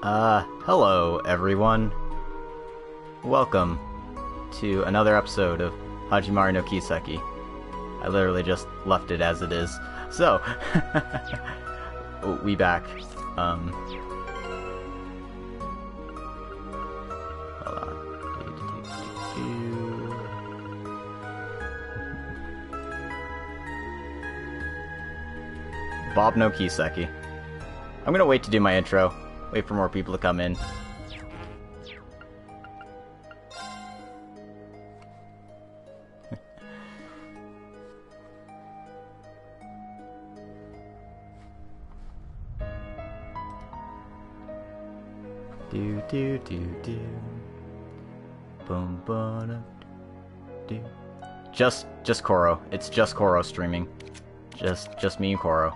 Hello everyone. Welcome to another episode of Hajimari no Kiseki. I literally just left it as it is. So, we back. Hold on. Bob no Kiseki. I'm gonna wait to do my intro. Wait for more people to come in. Do do do do. Boom boom. Do. Just Koro. It's just Koro streaming. Just me and Koro.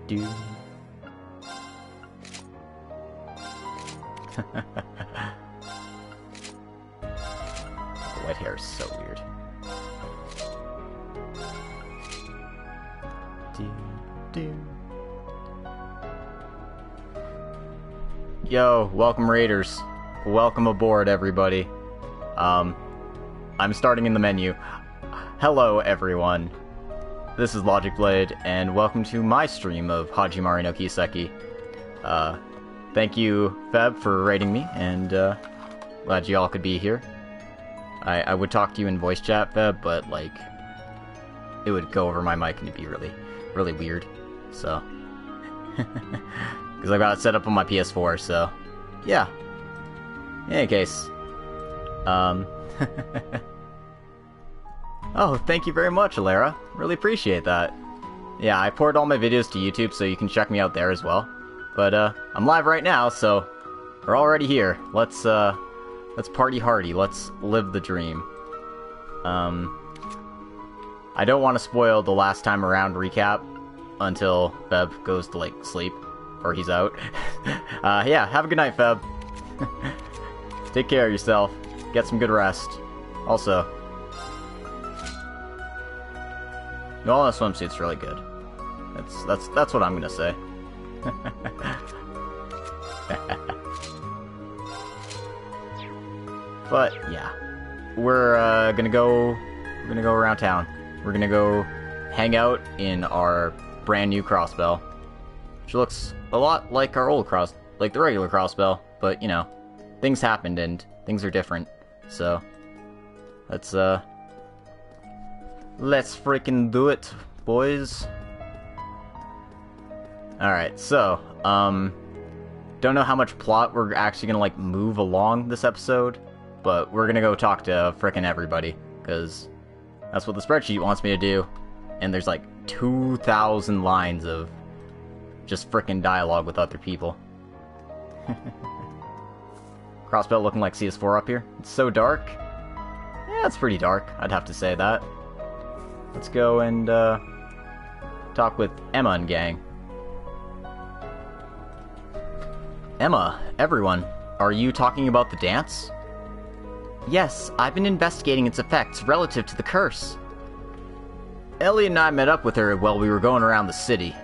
Do. The white hair is so weird. Do. Yo, welcome Raiders. Welcome aboard, everybody. I'm starting in the menu. Hello, everyone. This is Logic Blade, and welcome to my stream of Hajimari no Kiseki. Thank you, Feb, for rating me, and glad you all could be here. I would talk to you in voice chat, Feb, but, like, it would go over my mic and it'd be really, really weird, so. Because I got it set up on my PS4, so, yeah. In any case, Oh, thank you very much, Alara. Really appreciate that. Yeah, I poured all my videos to YouTube, so you can check me out there as well. But, I'm live right now, so we're already here. Let's party hardy. Let's live the dream. I don't want to spoil the last time around recap until Feb goes to, like, sleep. Or he's out. Yeah, have a good night, Feb. Take care of yourself. Get some good rest. Also, the all in a swimsuit's really good. That's what I'm gonna say. But yeah, we're gonna go around town. We're gonna go hang out in our brand new Crossbell, which looks a lot like our old like the regular Crossbell, but you know, things happened and things are different. So let's freaking do it, boys. Alright, so, don't know how much plot we're actually gonna, like, move along this episode, but we're gonna go talk to frickin' everybody, because that's what the spreadsheet wants me to do, and there's, like, 2,000 lines of just frickin' dialogue with other people. Crossbell looking like CS4 up here. It's so dark. Yeah, it's pretty dark, I'd have to say that. Let's go and talk with Emma and gang. Emma, everyone, are you talking about the dance? Yes, I've been investigating its effects relative to the curse. Ellie and I met up with her while we were going around the city.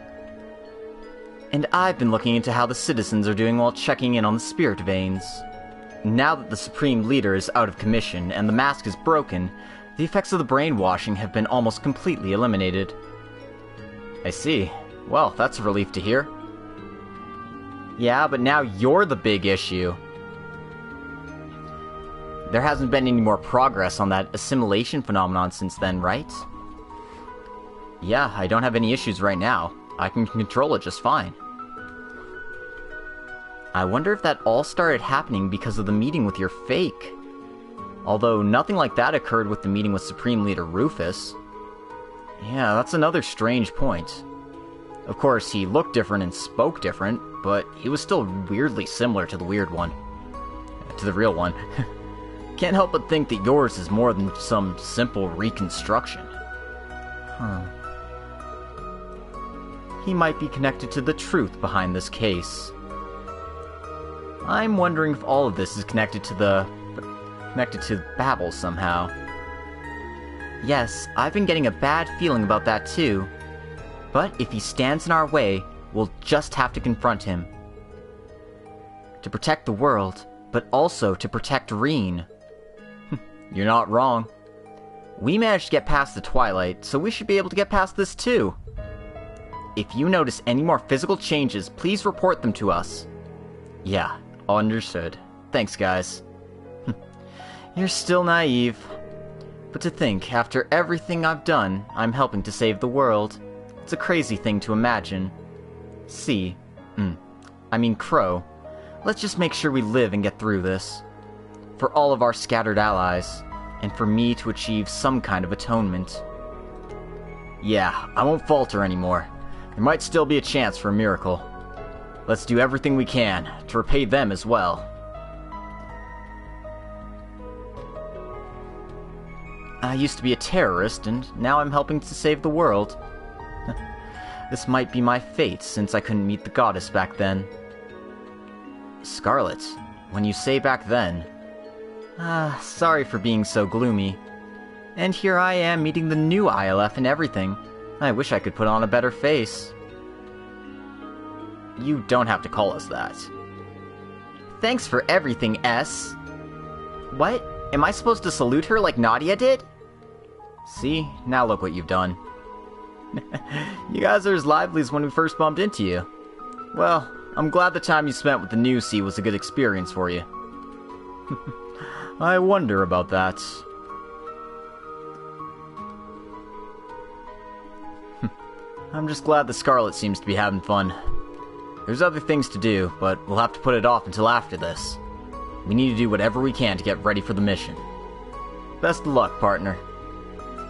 And I've been looking into how the citizens are doing while checking in on the spirit veins. Now that the Supreme Leader is out of commission and the mask is broken, the effects of the brainwashing have been almost completely eliminated. I see. Well, that's a relief to hear. Yeah, but now you're the big issue. There hasn't been any more progress on that assimilation phenomenon since then, right? Yeah, I don't have any issues right now. I can control it just fine. I wonder if that all started happening because of the meeting with your fake. Although nothing like that occurred with the meeting with Supreme Leader Rufus. Yeah, that's another strange point. Of course, he looked different and spoke different, but he was still weirdly similar to the weird one. To the real one. Can't help but think that yours is more than some simple reconstruction. Huh. He might be connected to the truth behind this case. I'm wondering if all of this is connected to Babel somehow. Yes, I've been getting a bad feeling about that too. But if he stands in our way, we'll just have to confront him. To protect the world, but also to protect Rean. You're not wrong. We managed to get past the Twilight, so we should be able to get past this too. If you notice any more physical changes, please report them to us. Yeah, understood. Thanks, guys. You're still naive. But to think, after everything I've done, I'm helping to save the world. It's a crazy thing to imagine. Crow. Let's just make sure we live and get through this. For all of our scattered allies, and for me to achieve some kind of atonement. Yeah, I won't falter anymore. There might still be a chance for a miracle. Let's do everything we can to repay them as well. I used to be a terrorist, and now I'm helping to save the world. This might be my fate, since I couldn't meet the goddess back then. Scarlet, when you say back then... sorry for being so gloomy. And here I am meeting the new ILF and everything. I wish I could put on a better face. You don't have to call us that. Thanks for everything, S. What? Am I supposed to salute her like Nadia did? See? Now look what you've done. You guys are as lively as when we first bumped into you. Well, I'm glad the time you spent with the new C was a good experience for you. I wonder about that. I'm just glad the Scarlet seems to be having fun. There's other things to do, but we'll have to put it off until after this. We need to do whatever we can to get ready for the mission. Best of luck, partner.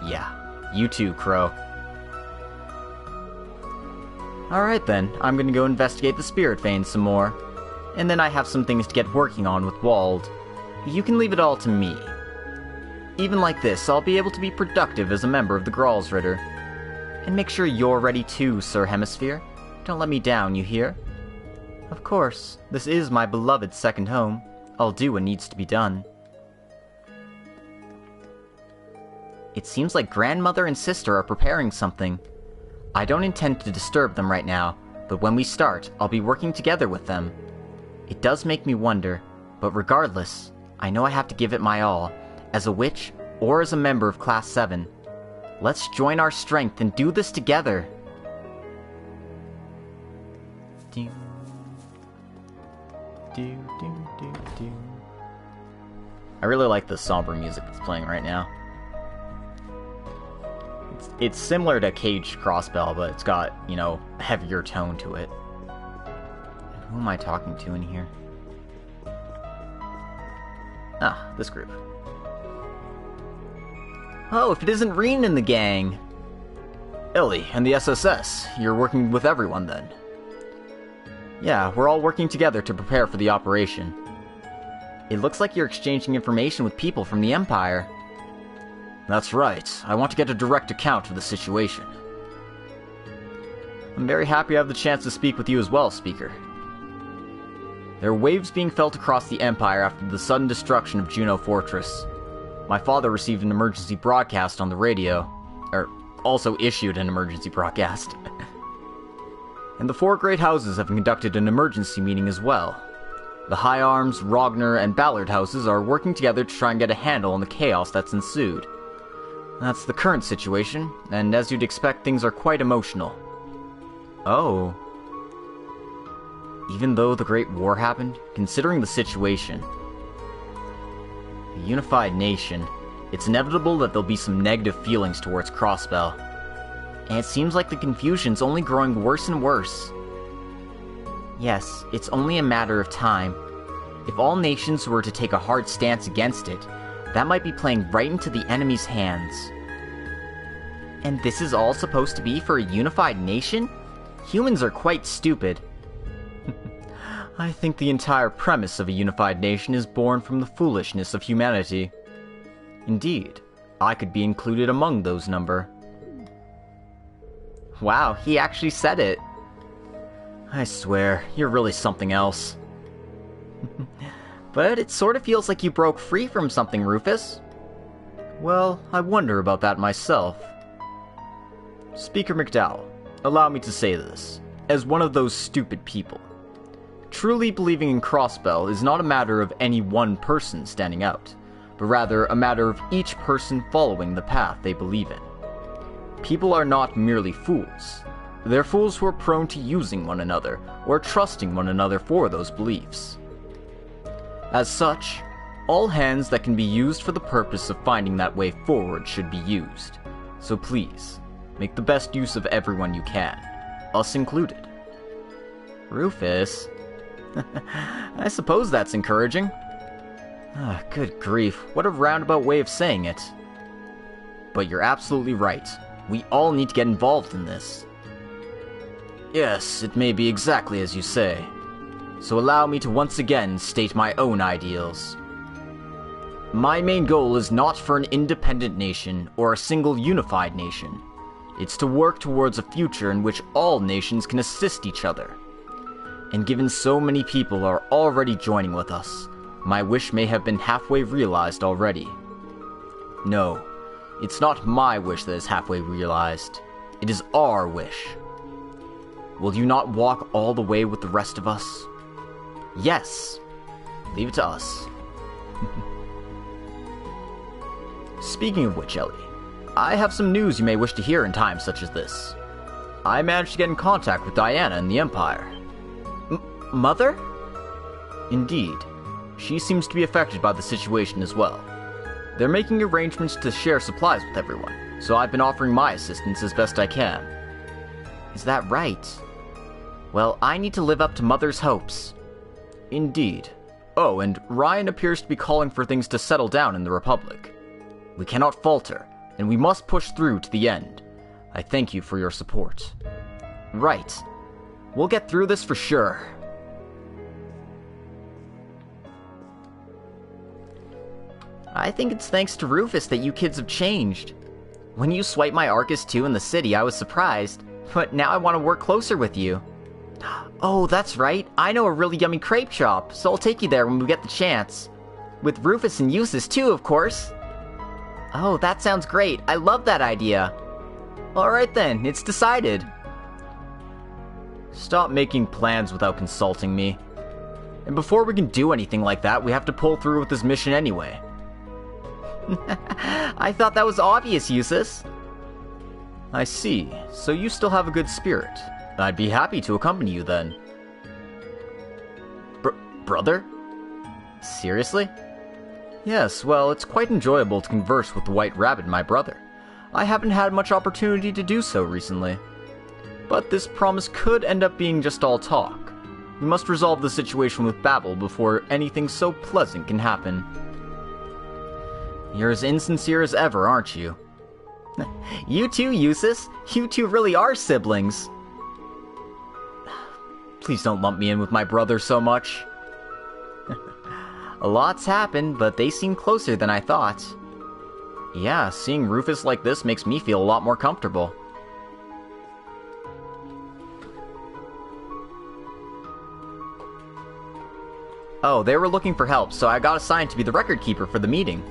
Yeah, you too, Crow. Alright then, I'm gonna go investigate the Spirit Vein some more. And then I have some things to get working on with Wald. You can leave it all to me. Even like this, I'll be able to be productive as a member of the Gralsritter. And make sure you're ready too, Sir Hemisphere. Don't let me down, you hear? Of course, this is my beloved second home. I'll do what needs to be done. It seems like grandmother and sister are preparing something. I don't intend to disturb them right now, but when we start, I'll be working together with them. It does make me wonder, but regardless, I know I have to give it my all, as a witch or as a member of Class 7. Let's join our strength and do this together. Do, do, do, do, do. I really like the somber music that's playing right now. It's similar to Caged Crossbell, but it's got, you know, a heavier tone to it. Who am I talking to in here? Ah, this group. Oh, if it isn't Rean in the gang! Ellie and the SSS, you're working with everyone then. Yeah, we're all working together to prepare for the operation. It looks like you're exchanging information with people from the Empire. That's right. I want to get a direct account of the situation. I'm very happy I have the chance to speak with you as well, Speaker. There are waves being felt across the Empire after the sudden destruction of Juno Fortress. My father received an emergency broadcast on the radio. Also issued an emergency broadcast. And the 4 great houses have conducted an emergency meeting as well. The High Arms, Rogner, and Ballard houses are working together to try and get a handle on the chaos that's ensued. That's the current situation, and as you'd expect, things are quite emotional. Oh. Even though the Great War happened, considering the situation, a unified nation, it's inevitable that there'll be some negative feelings towards Crossbell. And it seems like the confusion's only growing worse and worse. Yes, it's only a matter of time. If all nations were to take a hard stance against it, that might be playing right into the enemy's hands. And this is all supposed to be for a unified nation? Humans are quite stupid. I think the entire premise of a unified nation is born from the foolishness of humanity. Indeed, I could be included among those number. Wow, he actually said it. I swear, you're really something else. But it sort of feels like you broke free from something, Rufus. Well, I wonder about that myself. Speaker McDowell, allow me to say this. as one of those stupid people. Truly believing in Crossbell is not a matter of any one person standing out, but rather a matter of each person following the path they believe in. People are not merely fools. They're fools who are prone to using one another or trusting one another for those beliefs. As such, all hands that can be used for the purpose of finding that way forward should be used. So please, make the best use of everyone you can, us included. Rufus? I suppose that's encouraging. Good grief, what a roundabout way of saying it. But you're absolutely right. We all need to get involved in this. Yes, it may be exactly as you say. So allow me to once again state my own ideals. My main goal is not for an independent nation or a single unified nation. It's to work towards a future in which all nations can assist each other. And given so many people are already joining with us, my wish may have been halfway realized already. No, it's not my wish that is halfway realized. It is our wish. Will you not walk all the way with the rest of us? Yes. Leave it to us. Speaking of which, Ellie, I have some news you may wish to hear in times such as this. I managed to get in contact with Diana in the Empire. Mother? Indeed. She seems to be affected by the situation as well. They're making arrangements to share supplies with everyone, so I've been offering my assistance as best I can. Is that right? Well, I need to live up to Mother's hopes. Indeed. Oh, and Ryan appears to be calling for things to settle down in the Republic. We cannot falter, and we must push through to the end. I thank you for your support. Right. We'll get through this for sure. I think it's thanks to Rufus that you kids have changed. When you swiped my Arcus 2 in the city, I was surprised, but now I want to work closer with you. Oh, that's right. I know a really yummy crepe shop, so I'll take you there when we get the chance. With Rufus and Eustace too, of course. Oh, that sounds great. I love that idea. Alright then, it's decided. Stop making plans without consulting me. And before we can do anything like that, we have to pull through with this mission anyway. I thought that was obvious, Eustace. I see. So you still have a good spirit. I'd be happy to accompany you then. Brother? Seriously? Yes, well, it's quite enjoyable to converse with the White Rabbit, my brother. I haven't had much opportunity to do so recently. But this promise could end up being just all talk. We must resolve the situation with Babel before anything so pleasant can happen. You're as insincere as ever, aren't you? You too, Eustace. You two really are siblings. Please don't lump me in with my brother so much. A lot's happened, but they seem closer than I thought. Yeah, seeing Rufus like this makes me feel a lot more comfortable. Oh, they were looking for help, so I got assigned to be the record keeper for the meeting.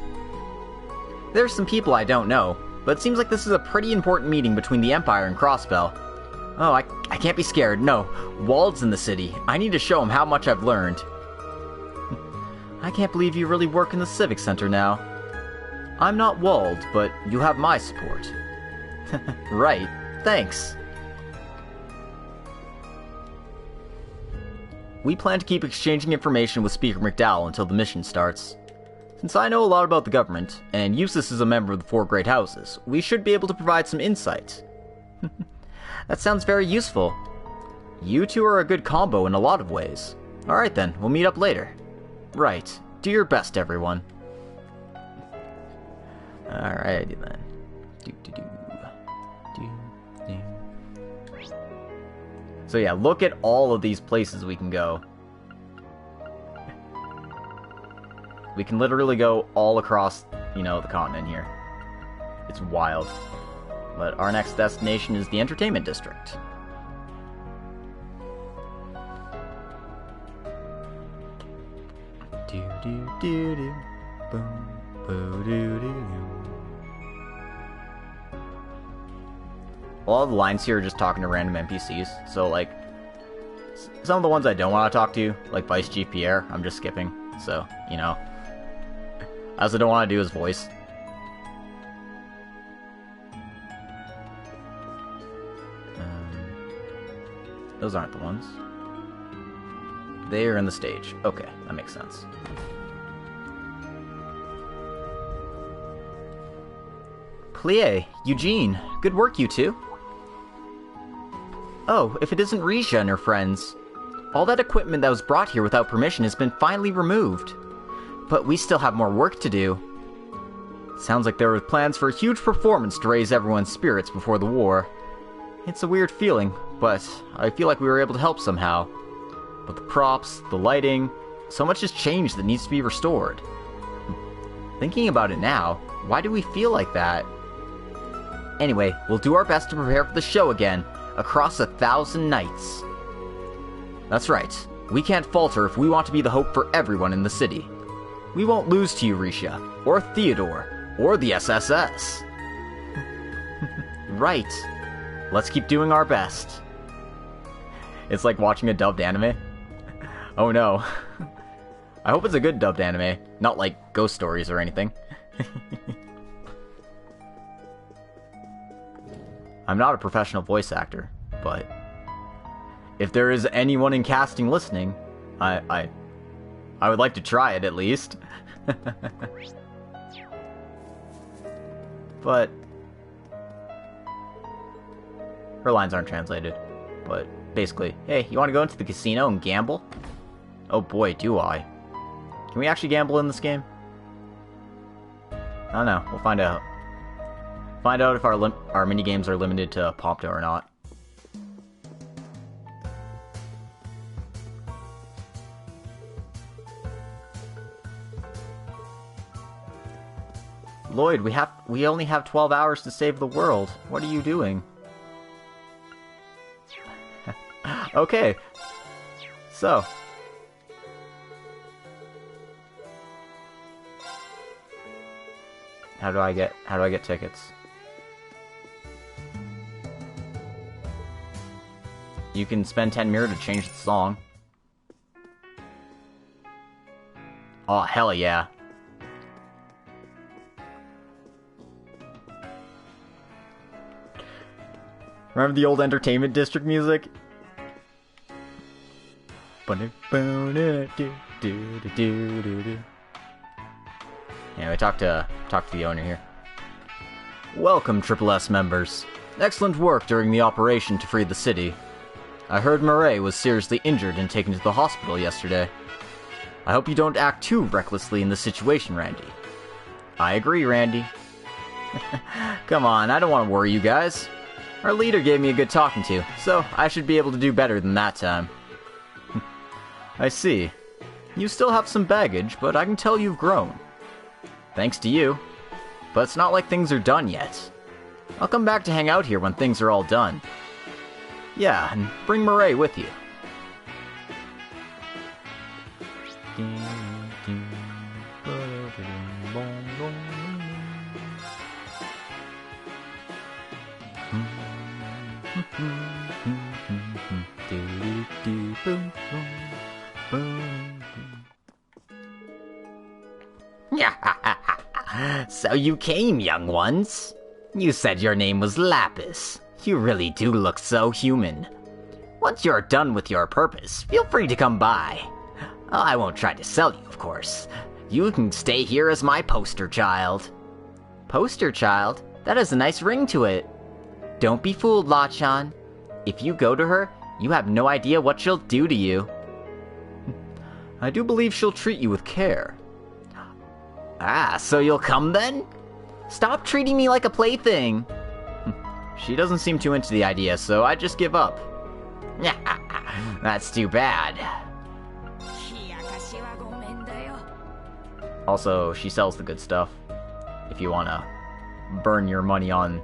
There's some people I don't know, but it seems like this is a pretty important meeting between the Empire and Crossbell. Oh, I can't be scared. No, Wald's in the city. I need to show him how much I've learned. I can't believe you really work in the Civic Center now. I'm not Wald, but you have my support. Right, thanks. We plan to keep exchanging information with Speaker McDowell until the mission starts. Since I know a lot about the government, and Eustace is a member of the Four Great Houses, we should be able to provide some insight. That sounds very useful. You two are a good combo in a lot of ways. Alright then, we'll meet up later. Right. Do your best, everyone. Alrighty then. So yeah, look at all of these places we can go. We can literally go all across, you know, the continent here. It's wild. But our next destination is the Entertainment District. Do-do-do-do. Boom. Boo-do-do-do. all the lines here are just talking to random NPCs. So, like, some of the ones I don't want to talk to, like Vice Chief Pierre, I'm just skipping. So, you know. I also don't want to do his voice. Those aren't the ones. They are in the stage. Okay, that makes sense. Plie, Eugene, good work, you two. Oh, if it isn't Risha and her friends. All that equipment that was brought here without permission has been finally removed. But we still have more work to do. Sounds like there were plans for a huge performance to raise everyone's spirits before the war. It's a weird feeling, but I feel like we were able to help somehow. But the props, the lighting, so much has changed that needs to be restored. Thinking about it now, why do we feel like that? Anyway, we'll do our best to prepare for the show again, across 1,000 nights. That's right, we can't falter if we want to be the hope for everyone in the city. We won't lose to you, Risha, or Theodore, or the SSS. Right. Let's keep doing our best. It's like watching a dubbed anime. Oh no. I hope it's a good dubbed anime, not like Ghost Stories or anything. I'm not a professional voice actor, but if there is anyone in casting listening, I would like to try it at least. But her lines aren't translated, but basically, hey, you want to go into the casino and gamble? Oh boy, do I. Can we actually gamble in this game? I don't know, we'll find out. Find out if our minigames are limited to Pompto or not. Lloyd, we only have 12 hours to save the world. What are you doing? Okay. So. How do I get tickets? You can spend 10 mirror to change the song. Oh, hell yeah. Remember the old Entertainment District music? Anyway, talk to the owner here. Welcome, Triple S members. Excellent work during the operation to free the city. I heard Murray was seriously injured and taken to the hospital yesterday. I hope you don't act too recklessly in this situation, Randy. I agree, Randy. Come on, I don't want to worry you guys. Our leader gave me a good talking to, so I should be able to do better than that time. I see. You still have some baggage, but I can tell you've grown. Thanks to you. But it's not like things are done yet. I'll come back to hang out here when things are all done. Yeah, and bring Murray with you. So you came, young ones. You said your name was Lapis. You really do look so human. Once you're done with your purpose, feel free to come by. I won't try to sell you, of course. You can stay here as my poster child. Poster child? That has a nice ring to it. Don't be fooled, Lachan. If you go to her, you have no idea what she'll do to you. I do believe she'll treat you with care. Ah, so you'll come then? Stop treating me like a plaything. She doesn't seem too into the idea, so I just give up. That's too bad. Also, she sells the good stuff. If you want to burn your money on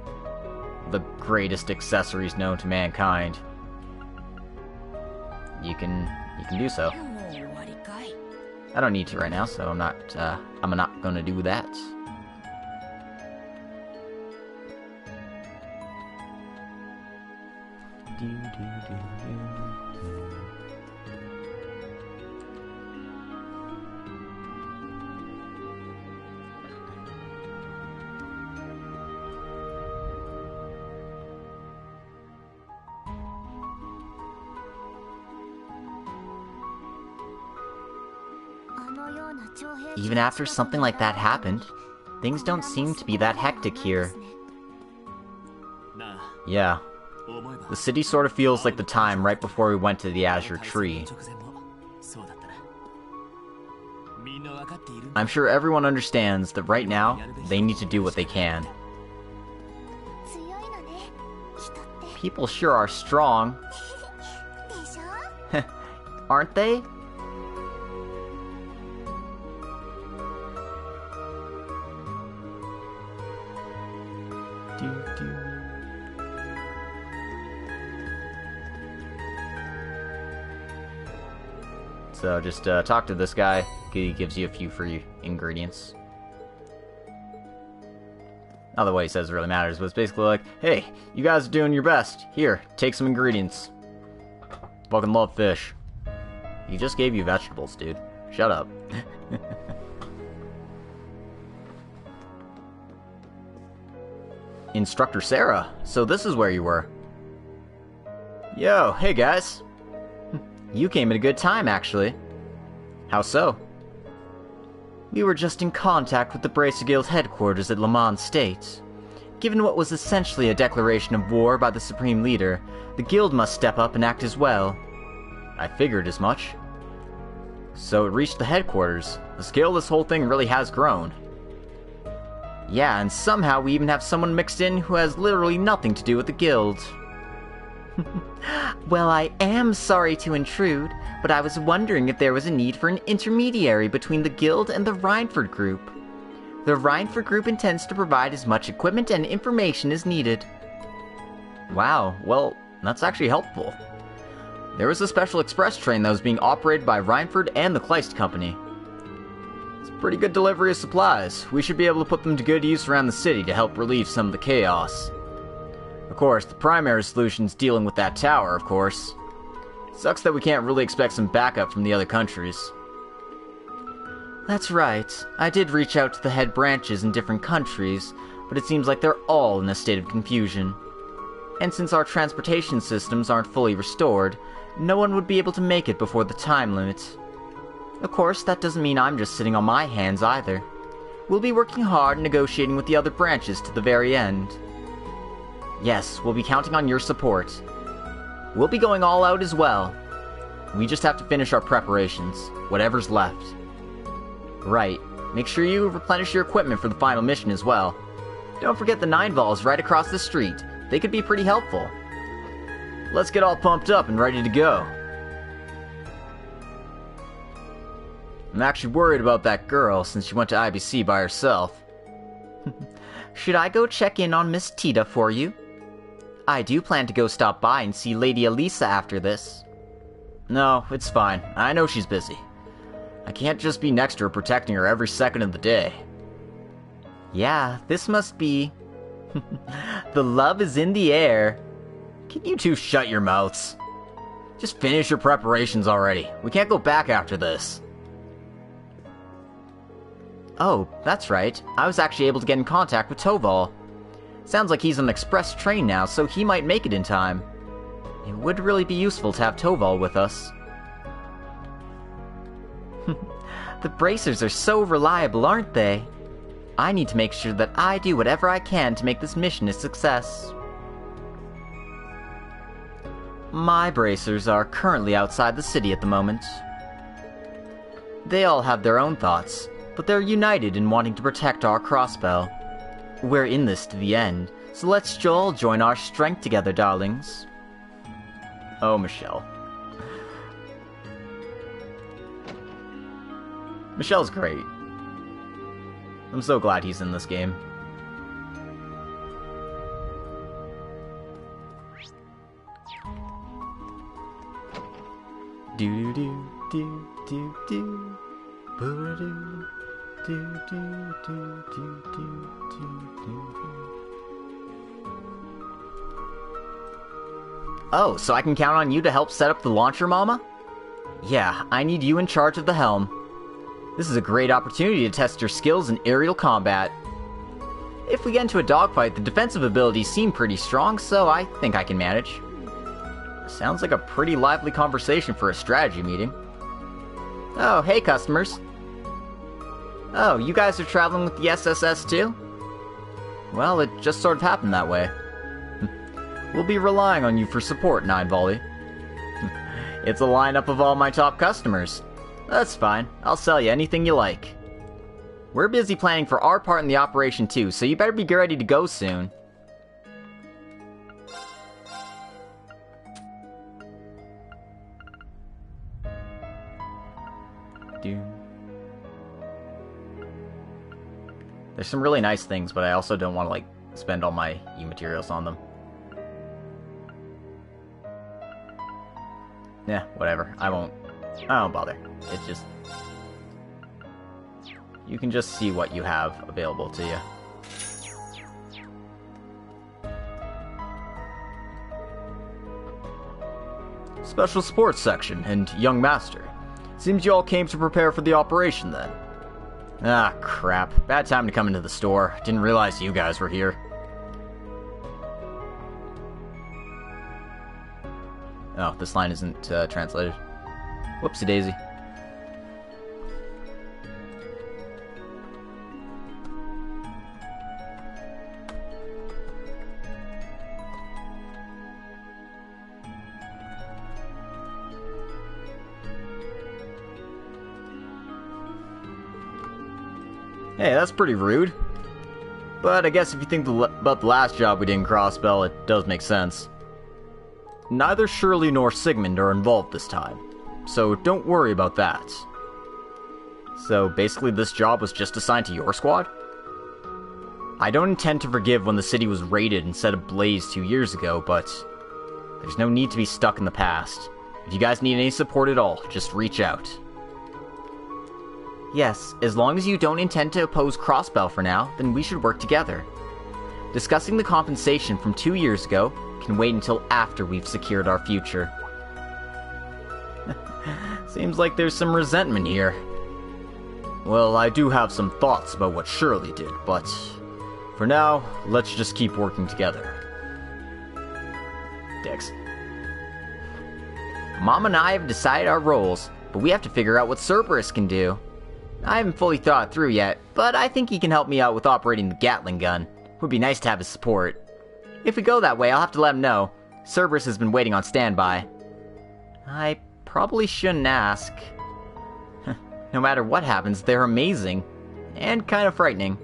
the greatest accessories known to mankind, you can do so. I don't need to right now, so I'm not gonna do that. Even after something like that happened, things don't seem to be that hectic here. Yeah. The city sort of feels like the time right before we went to the Azure Tree. I'm sure everyone understands that right now, they need to do what they can. People sure are strong. Aren't they? So just talk to this guy. He gives you a few free ingredients. Not the way he says it really matters, but it's basically like, hey, you guys are doing your best. Here, take some ingredients. Fucking love fish. He just gave you vegetables, dude. Shut up. Instructor Sarah, so this is where you were. Yo, hey guys. You came at a good time, actually. How so? We were just in contact with the Bracer Guild headquarters at Le Mans State. Given what was essentially a declaration of war by the Supreme Leader, the Guild must step up and act as well. I figured as much. So it reached the headquarters. The scale of this whole thing really has grown. Yeah, and somehow we even have someone mixed in who has literally nothing to do with the Guild. Well, I am sorry to intrude, but I was wondering if there was a need for an intermediary between the Guild and the Rhineford Group. The Rhineford Group intends to provide as much equipment and information as needed. Wow, well, that's actually helpful. There was a special express train that was being operated by Rhineford and the Kleist Company. It's a pretty good delivery of supplies. We should be able to put them to good use around the city to help relieve some of the chaos. Of course, the primary solution's dealing with that tower, of course. Sucks that we can't really expect some backup from the other countries. That's right. I did reach out to the head branches in different countries, but it seems like they're all in a state of confusion. And since our transportation systems aren't fully restored, no one would be able to make it before the time limit. Of course, that doesn't mean I'm just sitting on my hands either. We'll be working hard and negotiating with the other branches to the very end. Yes, we'll be counting on your support. We'll be going all out as well. We just have to finish our preparations, whatever's left. Right, make sure you replenish your equipment for the final mission as well. Don't forget the 9 balls right across the street. They could be pretty helpful. Let's get all pumped up and ready to go. I'm actually worried about that girl since she went to IBC by herself. Should I go check in on Miss Tita for you? I do plan to go stop by and see Lady Elisa after this. No, it's fine. I know she's busy. I can't just be next to her protecting her every second of the day. Yeah, this must be... The love is in the air. Can you two shut your mouths? Just finish your preparations already. We can't go back after this. Oh, that's right. I was actually able to get in contact with Toval. Sounds like he's on an express train now, so he might make it in time. It would really be useful to have Toval with us. The bracers are so reliable, aren't they? I need to make sure that I do whatever I can to make this mission a success. My bracers are currently outside the city at the moment. They all have their own thoughts, but they're united in wanting to protect our Crossbell. We're in this to the end, so let's all join our strength together, darlings. Oh, Michelle. Michelle's great. I'm so glad he's in this game. Do do do do do do do do do do do do do. Oh, so I can count on you to help set up the launcher, Mama? Yeah, I need you in charge of the helm. This is a great opportunity to test your skills in aerial combat. If we get into a dogfight, the defensive abilities seem pretty strong, so I think I can manage. Sounds like a pretty lively conversation for a strategy meeting. Oh, hey customers. Oh, you guys are traveling with the SSS too? Well, it just sort of happened that way. We'll be relying on you for support, Nine Volley. It's a lineup of all my top customers. That's fine. I'll sell you anything you like. We're busy planning for our part in the operation too, so you better be ready to go soon. There's some really nice things, but I also don't want to, like, spend all my E-materials on them. Yeah, whatever. I won't bother. It's just... You can just see what you have available to you. Special Sports Section and Young Master. Seems you all came to prepare for the operation then. Ah, crap. Bad time to come into the store. Didn't realize you guys were here. Oh, this line isn't translated. Whoopsie daisy. Hey, that's pretty rude. But I guess if you think about the last job we did in Crossbell, it does make sense. Neither Shirley nor Sigmund are involved this time, so don't worry about that. So basically this job was just assigned to your squad? I don't intend to forgive when the city was raided and set ablaze 2 years ago, but there's no need to be stuck in the past. If you guys need any support at all, just reach out. Yes, as long as you don't intend to oppose Crossbell for now, then we should work together. Discussing the compensation from 2 years ago can wait until after we've secured our future. Seems like there's some resentment here. Well, I do have some thoughts about what Shirley did, but for now, let's just keep working together. Dicks. Mom and I have decided our roles, but we have to figure out what Cerberus can do. I haven't fully thought it through yet, but I think he can help me out with operating the Gatling gun. Would be nice to have his support. If we go that way, I'll have to let him know. Cerberus has been waiting on standby. I probably shouldn't ask. No matter what happens, they're amazing. And kind of frightening.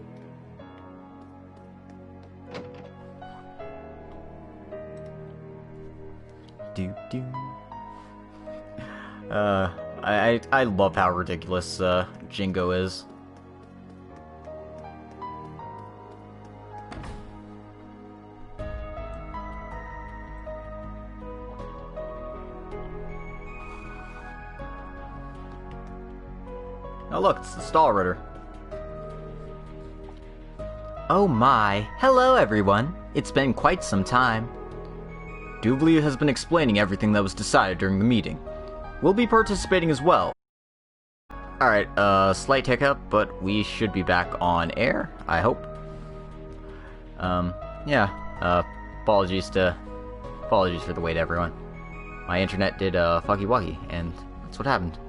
I love how ridiculous Jingo is. Oh look, it's the stall rudder. Oh my, hello everyone. It's been quite some time. Doobly has been explaining everything that was decided during the meeting. We'll be participating as well. Alright, slight hiccup, but we should be back on air, I hope. Apologies for the wait, everyone. My internet did, fucky wuggy, and that's what happened.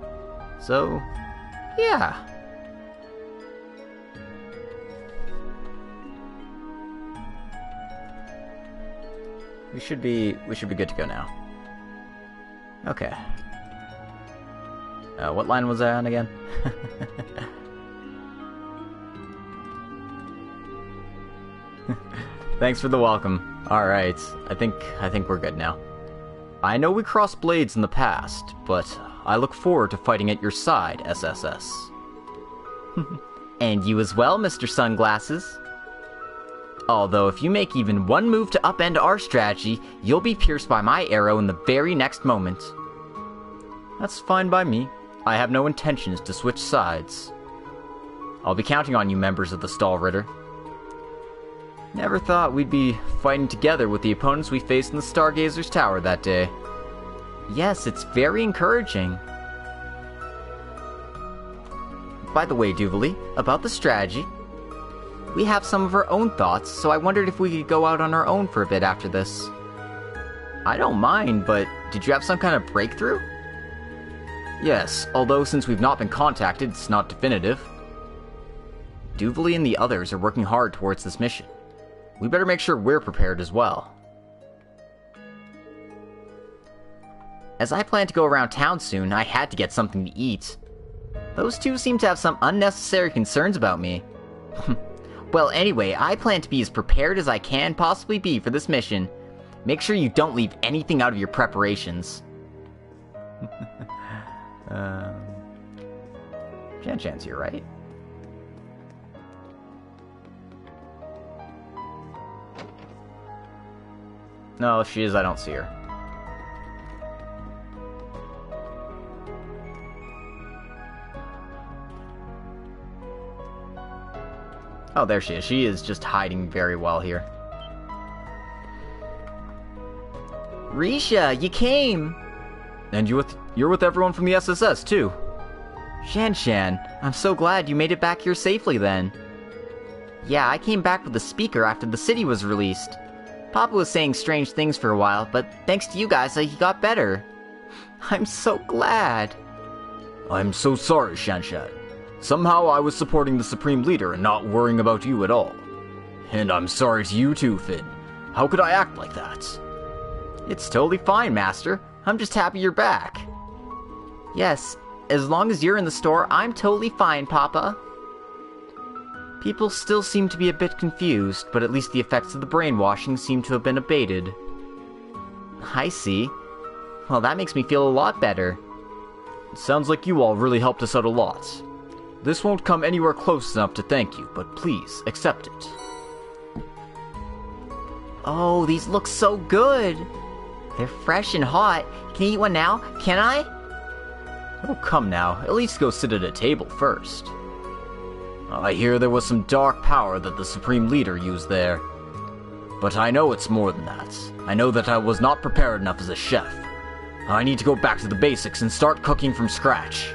So, yeah. We should be good to go now. Okay. What line was I on again? Thanks for the welcome. Alright, I think we're good now. I know we crossed blades in the past, but I look forward to fighting at your side, SSS. And you as well, Mr. Sunglasses. Although if you make even one move to upend our strategy, you'll be pierced by my arrow in the very next moment. That's fine by me. I have no intentions to switch sides. I'll be counting on you, members of the Stall Ritter. Never thought we'd be fighting together with the opponents we faced in the Stargazer's Tower that day. Yes, it's very encouraging. By the way, Duvali, about the strategy, we have some of our own thoughts, so I wondered if we could go out on our own for a bit after this. I don't mind, but did you have some kind of breakthrough? Yes, although since we've not been contacted, it's not definitive. Duvali and the others are working hard towards this mission. We better make sure we're prepared as well. As I plan to go around town soon, I had to get something to eat. Those two seem to have some unnecessary concerns about me. Well, anyway, I plan to be as prepared as I can possibly be for this mission. Make sure you don't leave anything out of your preparations. Shan-Shan's here, right? No, if she is, I don't see her. Oh, there she is. She is just hiding very well here. Risha, you came! And you're with everyone from the SSS, too. Shan-Shan, I'm so glad you made it back here safely then. Yeah, I came back with the speaker after the city was released. Papa was saying strange things for a while, but thanks to you guys, he got better. I'm so glad. I'm so sorry, Shan-Shan. Somehow I was supporting the Supreme Leader and not worrying about you at all. And I'm sorry to you too, Finn. How could I act like that? It's totally fine, Master. I'm just happy you're back. Yes, as long as you're in the store, I'm totally fine, Papa. People still seem to be a bit confused, but at least the effects of the brainwashing seem to have been abated. I see. Well, that makes me feel a lot better. It sounds like you all really helped us out a lot. This won't come anywhere close enough to thank you, but please, accept it. Oh, these look so good! They're fresh and hot. Can I eat one now? Can I? Oh, come now. At least go sit at a table first. I hear there was some dark power that the Supreme Leader used there. But I know it's more than that. I know that I was not prepared enough as a chef. I need to go back to the basics and start cooking from scratch.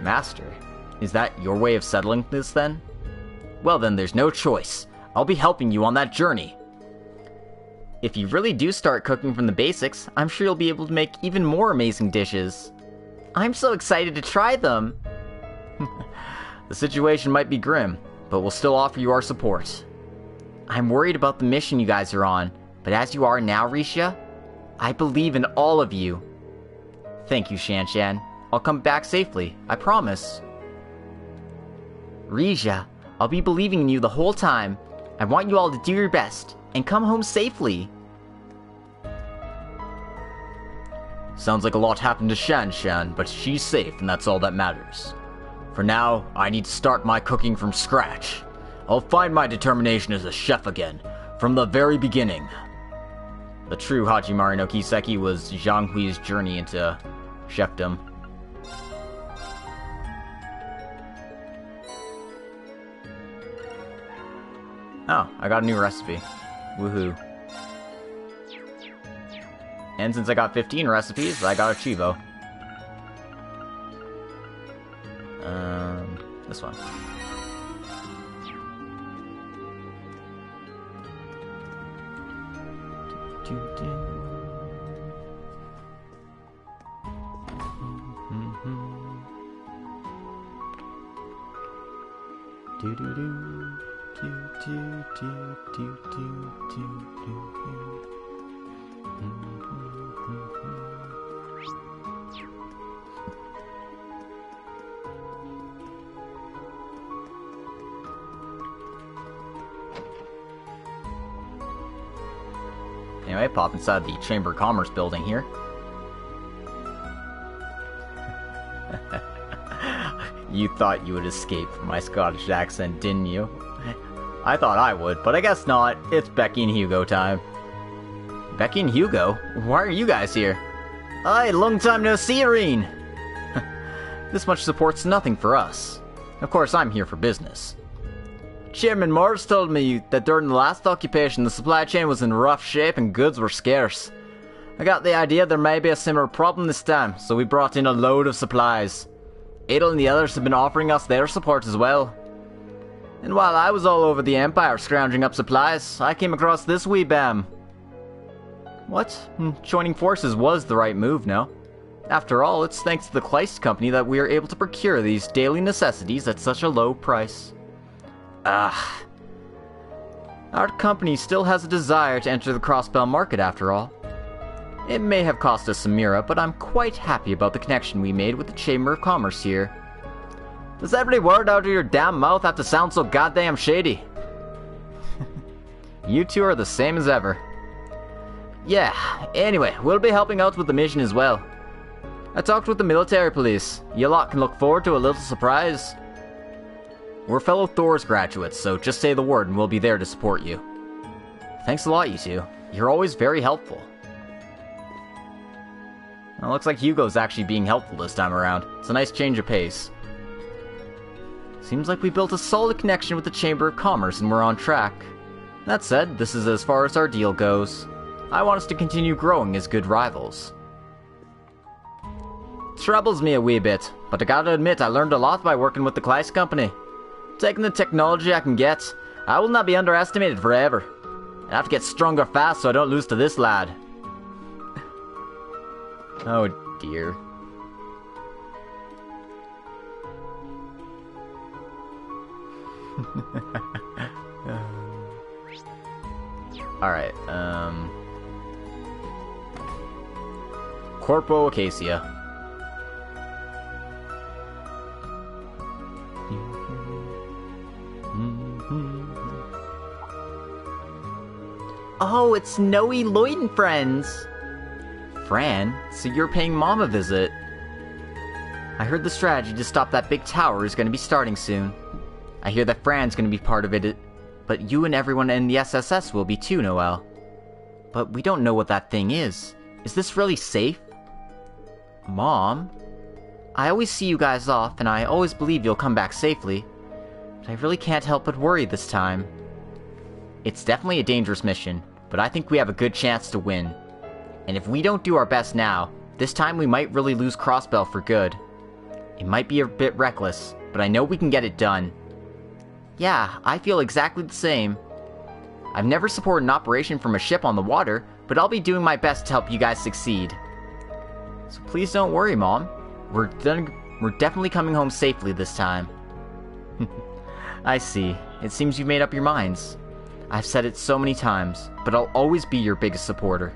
Master, is that your way of settling this then? Well then, there's no choice. I'll be helping you on that journey. If you really do start cooking from the basics, I'm sure you'll be able to make even more amazing dishes. I'm so excited to try them! The situation might be grim, but we'll still offer you our support. I'm worried about the mission you guys are on, but as you are now, Risha, I believe in all of you. Thank you, Shan-Shan. I'll come back safely, I promise. Risha, I'll be believing in you the whole time. I want you all to do your best, and come home safely. Sounds like a lot happened to Shan-Shan, but she's safe and that's all that matters. For now, I need to start my cooking from scratch. I'll find my determination as a chef again, from the very beginning. The true Hajimari no Kiseki was Zhang Hui's journey into chefdom. Oh, I got a new recipe. Woohoo. And since I got 15 recipes, I got a Chivo. This one. Anyway, pop inside the Chamber of Commerce building here. You thought you would escape from my Scottish accent, didn't you? I thought I would, but I guess not. It's Becky and Hugo time. Becky and Hugo? Why are you guys here? Aye, long time no see, Rean! This much support's nothing for us. Of course, I'm here for business. Chairman Morris told me that during the last occupation the supply chain was in rough shape and goods were scarce. I got the idea there may be a similar problem this time, so we brought in a load of supplies. Adel and the others have been offering us their support as well. And while I was all over the Empire scrounging up supplies, I came across this wee bam. What? Joining forces was the right move, no? After all, it's thanks to the Kleist Company that we are able to procure these daily necessities at such a low price. Our company still has a desire to enter the Crossbell market after all. It may have cost us some mira, but I'm quite happy about the connection we made with the Chamber of Commerce here. Does every word out of your damn mouth have to sound so goddamn shady? You two are the same as ever. Yeah, anyway, we'll be helping out with the mission as well. I talked with the military police. You lot can look forward to a little surprise. We're fellow Thor's graduates, so just say the word and we'll be there to support you. Thanks a lot, you two. You're always very helpful. Well, looks like Hugo's actually being helpful this time around. It's a nice change of pace. Seems like we built a solid connection with the Chamber of Commerce and we're on track. That said, this is as far as our deal goes. I want us to continue growing as good rivals. Troubles me a wee bit, but I gotta admit I learned a lot by working with the Kleist Company. Taking the technology I can get, I will not be underestimated forever. I have to get stronger fast so I don't lose to this lad. Oh dear. Alright, Corpo Acacia. Oh, it's Snowy, Lloyd and friends! Fran, so you're paying Mom a visit. I heard the strategy to stop that big tower is going to be starting soon. I hear that Fran's going to be part of it, but you and everyone in the SSS will be too, Noelle. But we don't know what that thing is. Is this really safe? Mom? I always see you guys off, and I always believe you'll come back safely. But I really can't help but worry this time. It's definitely a dangerous mission, but I think we have a good chance to win. And if we don't do our best now, this time we might really lose Crossbell for good. It might be a bit reckless, but I know we can get it done. Yeah, I feel exactly the same. I've never supported an operation from a ship on the water, but I'll be doing my best to help you guys succeed. So please don't worry, Mom. We're definitely coming home safely this time. I see. It seems you've made up your minds. I've said it so many times, but I'll always be your biggest supporter.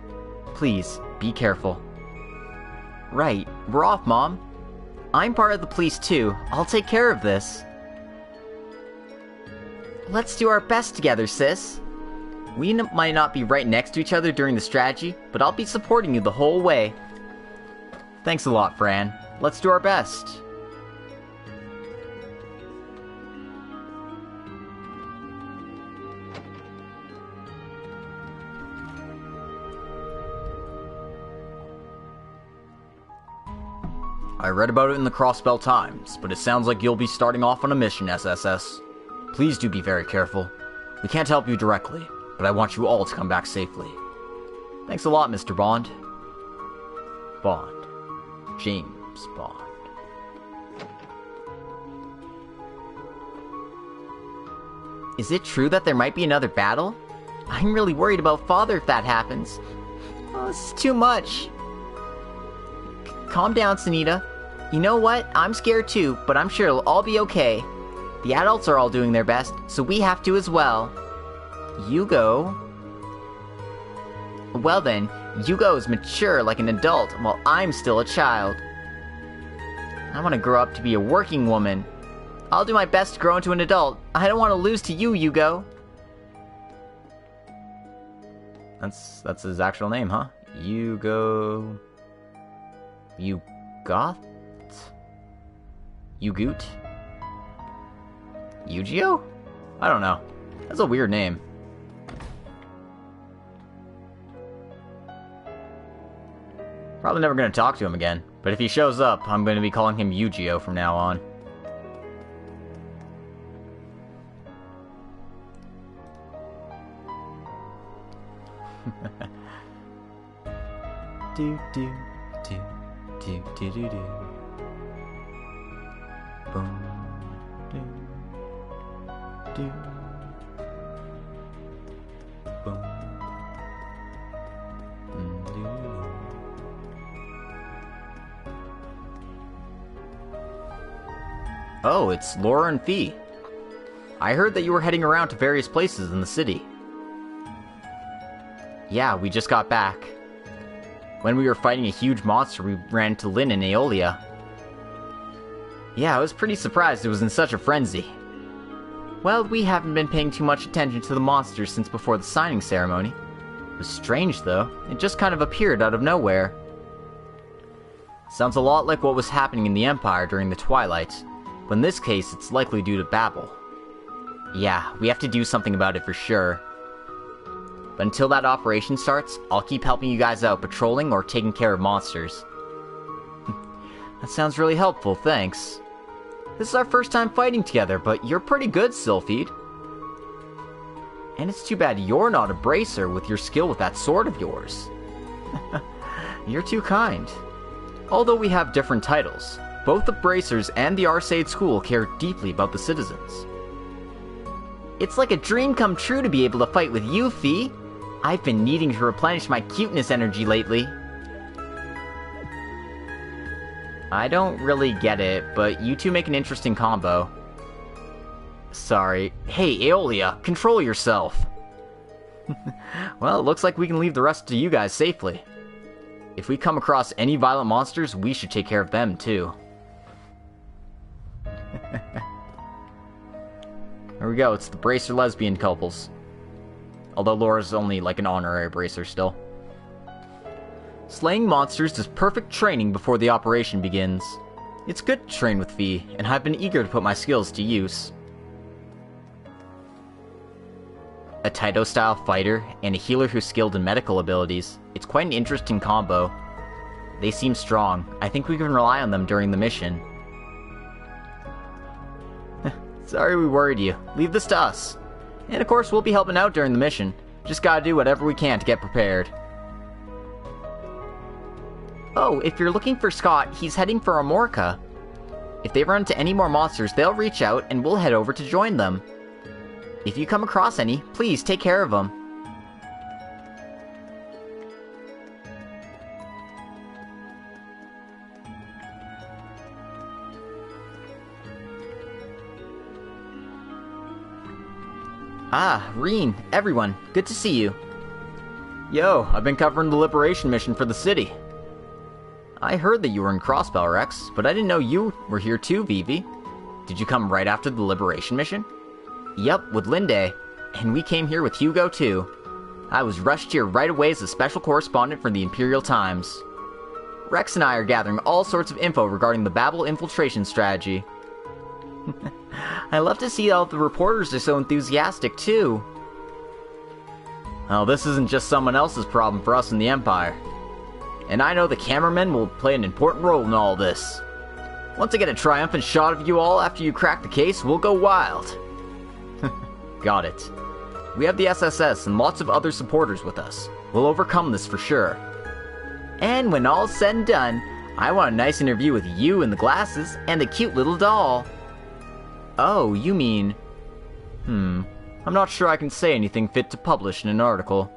Please, be careful. Right, we're off, Mom. I'm part of the police too. I'll take care of this. Let's do our best together, sis. We might not be right next to each other during the strategy, but I'll be supporting you the whole way. Thanks a lot, Fran. Let's do our best. I read about it in the Crossbell Times, but it sounds like you'll be starting off on a mission, SSS. Please do be very careful. We can't help you directly, but I want you all to come back safely. Thanks a lot, Mr. Bond. Bond. James Bond. Is it true that there might be another battle? I'm really worried about Father if that happens. Oh, this is too much. Calm down, Sunita. You know what? I'm scared too, but I'm sure it'll all be okay. The adults are all doing their best, so we have to as well. Yugo? Well then, Yugo is mature like an adult, while I'm still a child. I want to grow up to be a working woman. I'll do my best to grow into an adult. I don't want to lose to you, Yugo. That's his actual name, huh? Yugo... Yugoth? Yugoot? Yu-Gi-Oh? I don't know. That's a weird name. Probably never going to talk to him again, but if he shows up, I'm going to be calling him Yu-Gi-Oh from now on. do do do do do do do. Boom. Do do. Boom. Do. Oh, it's Laura and Fee. I heard that you were heading around to various places in the city. Yeah, we just got back. When we were fighting a huge monster, we ran into Lynn and Aeolia. Yeah, I was pretty surprised it was in such a frenzy. Well, we haven't been paying too much attention to the monsters since before the signing ceremony. It was strange, though. It just kind of appeared out of nowhere. Sounds a lot like what was happening in the Empire during the Twilight, but in this case, it's likely due to Babel. Yeah, we have to do something about it for sure. But until that operation starts, I'll keep helping you guys out patrolling or taking care of monsters. That sounds really helpful, thanks. This is our first time fighting together, but you're pretty good, Sylphid. And it's too bad you're not a bracer with your skill with that sword of yours. You're too kind. Although we have different titles, both the bracers and the Arcade School care deeply about the citizens. It's like a dream come true to be able to fight with you, Fee. I've been needing to replenish my cuteness energy lately. I don't really get it, but you two make an interesting combo. Sorry. Hey, Aeolia, control yourself. Well, it looks like we can leave the rest to you guys safely. If we come across any violent monsters, we should take care of them, too. There we go, it's the bracer lesbian couples. Although Laura's only like an honorary bracer still. Slaying monsters is perfect training before the operation begins. It's good to train with Fee, and I've been eager to put my skills to use. A Taito-style fighter, and a healer who's skilled in medical abilities. It's quite an interesting combo. They seem strong. I think we can rely on them during the mission. Sorry we worried you. Leave this to us. And of course, we'll be helping out during the mission. Just gotta do whatever we can to get prepared. Oh, if you're looking for Scott, he's heading for Amorca. If they run into any more monsters, they'll reach out and we'll head over to join them. If you come across any, please take care of them. Ah, Rean, everyone, good to see you. Yo, I've been covering the liberation mission for the city. I heard that you were in Crossbell, Rex, but I didn't know you were here too, Vivi. Did you come right after the liberation mission? Yep, with Linde. And we came here with Hugo too. I was rushed here right away as a special correspondent for the Imperial Times. Rex and I are gathering all sorts of info regarding the Babel infiltration strategy. I love to see all the reporters are so enthusiastic too. Well, this isn't just someone else's problem for us in the Empire. And I know the cameramen will play an important role in all this. Once I get a triumphant shot of you all after you crack the case, we'll go wild. Got it. We have the SSS and lots of other supporters with us. We'll overcome this for sure. And when all's said and done, I want a nice interview with you in the glasses and the cute little doll. Oh, you mean... I'm not sure I can say anything fit to publish in an article.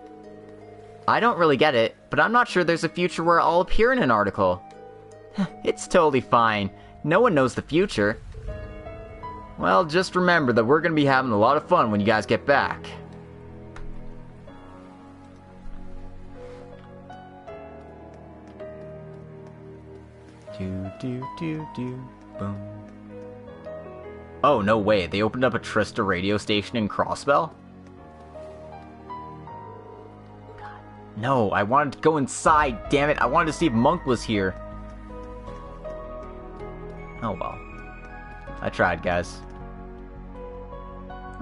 I don't really get it, but I'm not sure there's a future where I'll appear in an article. It's totally fine. No one knows the future. Well, just remember that we're gonna be having a lot of fun when you guys get back. Boom. Oh, no way, they opened up a Trista radio station in Crossbell? God, no, I wanted to go inside, damn it, I wanted to see if Monk was here. Oh well. I tried, guys.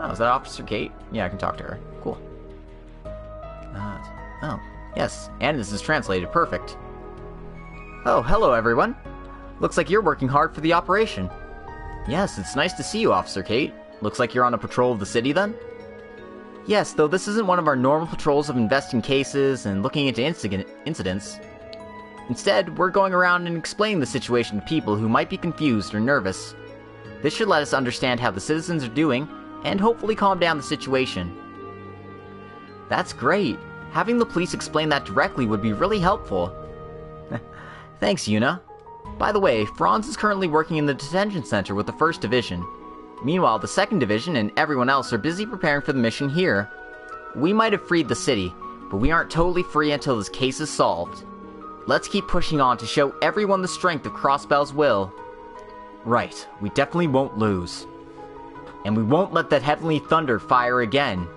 Oh, is that Officer Kate? Yeah, I can talk to her. Cool. Oh, yes, and this is translated. Perfect. Oh, hello, everyone. Looks like you're working hard for the operation. Yes, it's nice to see you, Officer Kate. Looks like you're on a patrol of the city, then? Yes, though this isn't one of our normal patrols of investing cases and looking into incidents. Instead, we're going around and explaining the situation to people who might be confused or nervous. This should let us understand how the citizens are doing, and hopefully calm down the situation. That's great. Having the police explain that directly would be really helpful. Thanks, Yuna. By the way, Franz is currently working in the detention center with the 1st Division. Meanwhile, the 2nd Division and everyone else are busy preparing for the mission here. We might have freed the city, but we aren't totally free until this case is solved. Let's keep pushing on to show everyone the strength of Crossbell's will. Right, we definitely won't lose. And we won't let that heavenly thunder fire again.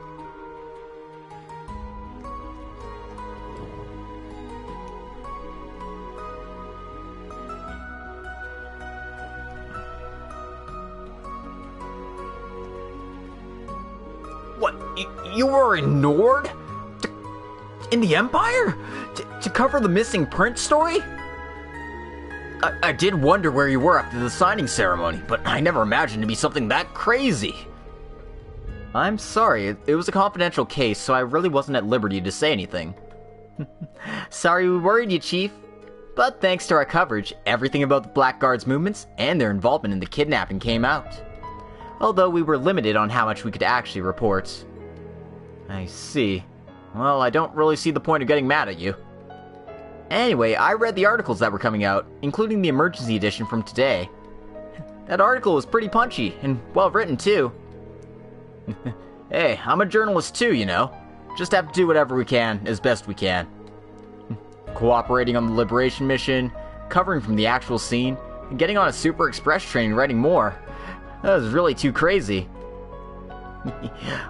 What? You were in Nord? In the Empire? To cover the missing prince story? I did wonder where you were after the signing ceremony, but I never imagined to be something that crazy. I'm sorry, it was a confidential case, so I really wasn't at liberty to say anything. Sorry we worried you, Chief. But thanks to our coverage, everything about the Blackguard's movements and their involvement in the kidnapping came out. Although we were limited on how much we could actually report. I see. Well, I don't really see the point of getting mad at you. Anyway, I read the articles that were coming out, including the emergency edition from today. That article was pretty punchy, and well written too. Hey, I'm a journalist too, you know. Just have to do whatever we can, as best we can. Cooperating on the Liberation mission, covering from the actual scene, and getting on a Super Express train and writing more. That was really too crazy.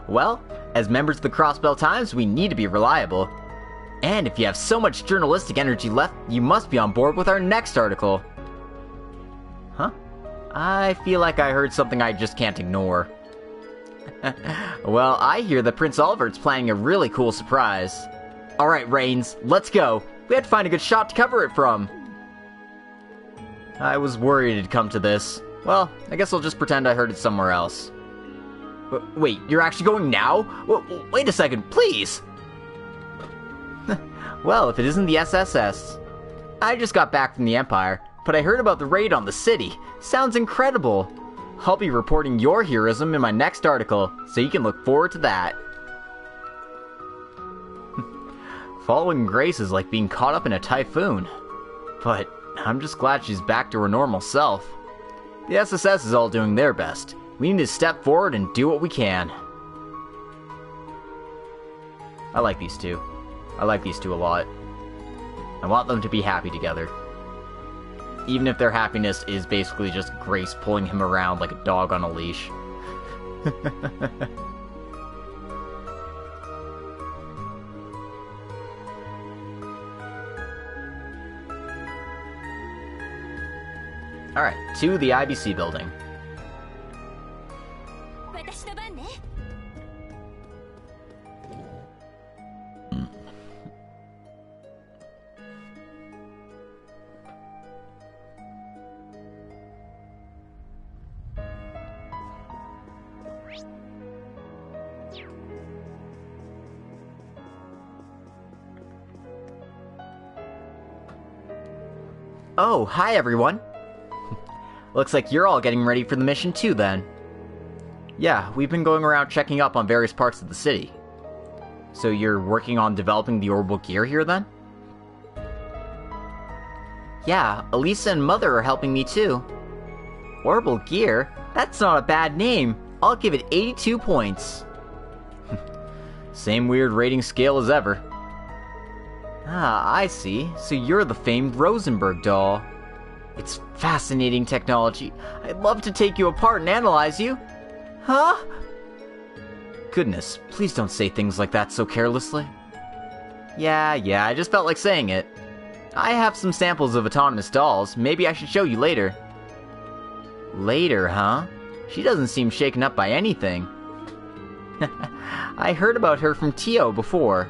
Well, as members of the Crossbell Times, we need to be reliable. And if you have so much journalistic energy left, you must be on board with our next article. Huh? I feel like I heard something I just can't ignore. Well, I hear that Prince Olivert's planning a really cool surprise. Alright, Rains, let's go. We have to find a good shot to cover it from. I was worried it'd come to this. Well, I guess I'll just pretend I heard it somewhere else. Wait, you're actually going now? Wait a second, please! Well, if it isn't the SSS. I just got back from the Empire, but I heard about the raid on the city. Sounds incredible. I'll be reporting your heroism in my next article, so you can look forward to that. Following Grace is like being caught up in a typhoon. But I'm just glad she's back to her normal self. The SSS is all doing their best. We need to step forward and do what we can. I like these two. I like these two a lot. I want them to be happy together. Even if their happiness is basically just Grace pulling him around like a dog on a leash. Alright, to the IBC building. Oh, hi everyone! Looks like you're all getting ready for the mission too, then. Yeah, we've been going around checking up on various parts of the city. So you're working on developing the orbital gear here, then? Yeah, Elisa and Mother are helping me too. Orbital gear? That's not a bad name. I'll give it 82 points. Same weird rating scale as ever. Ah, I see. So you're the famed Rosenberg doll. It's fascinating technology. I'd love to take you apart and analyze you. Huh? Goodness, please don't say things like that so carelessly. Yeah, I just felt like saying it. I have some samples of autonomous dolls. Maybe I should show you later. Later, huh? She doesn't seem shaken up by anything. I heard about her from Tio before.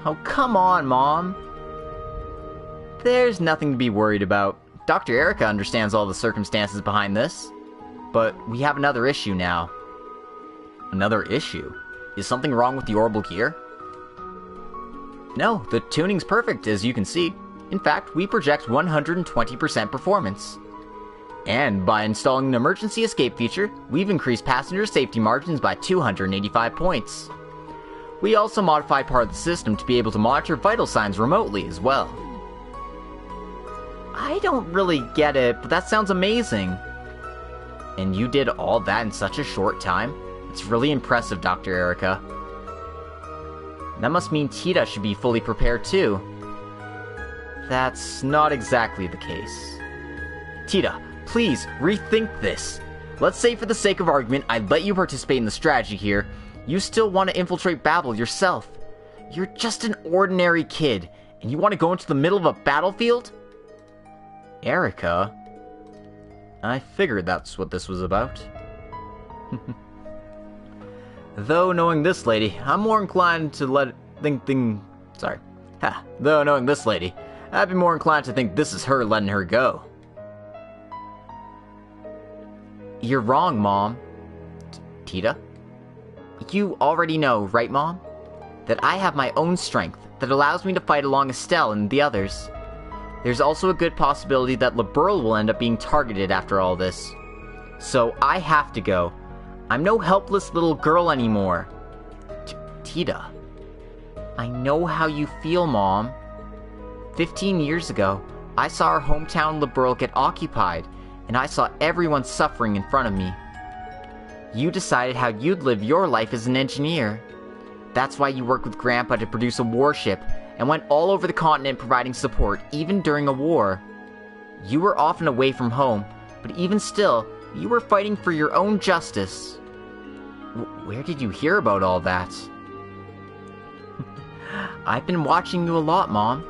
Oh, come on, Mom. There's nothing to be worried about. Dr. Erica understands all the circumstances behind this. But we have another issue now. Another issue? Is something wrong with the orbital gear? No, the tuning's perfect, as you can see. In fact, we project 120% performance. And by installing an emergency escape feature, we've increased passenger safety margins by 285 points. We also modified part of the system to be able to monitor vital signs remotely as well. I don't really get it, but that sounds amazing. And you did all that in such a short time? It's really impressive, Dr. Erica. That must mean Tita should be fully prepared too. That's not exactly the case. Tita, please rethink this. Let's say for the sake of argument, I'd let you participate in the strategy here. You still want to infiltrate Babel yourself. You're just an ordinary kid, and you want to go into the middle of a battlefield? Erica? I figured that's what this was about. Though knowing this lady, I'm more inclined to Though knowing this lady, I'd be more inclined to think this is her letting her go. You're wrong, Mom. Tita? You already know, right, Mom? That I have my own strength that allows me to fight along Estelle and the others. There's also a good possibility that Liberl will end up being targeted after all this. So I have to go. I'm no helpless little girl anymore. Tita. I know how you feel, Mom. 15 years ago, I saw our hometown Liberl get occupied, and I saw everyone suffering in front of me. You decided how you'd live your life as an engineer. That's why you worked with Grandpa to produce a warship, and went all over the continent providing support, even during a war. You were often away from home, but even still, you were fighting for your own justice. Where did you hear about all that? I've been watching you a lot, Mom.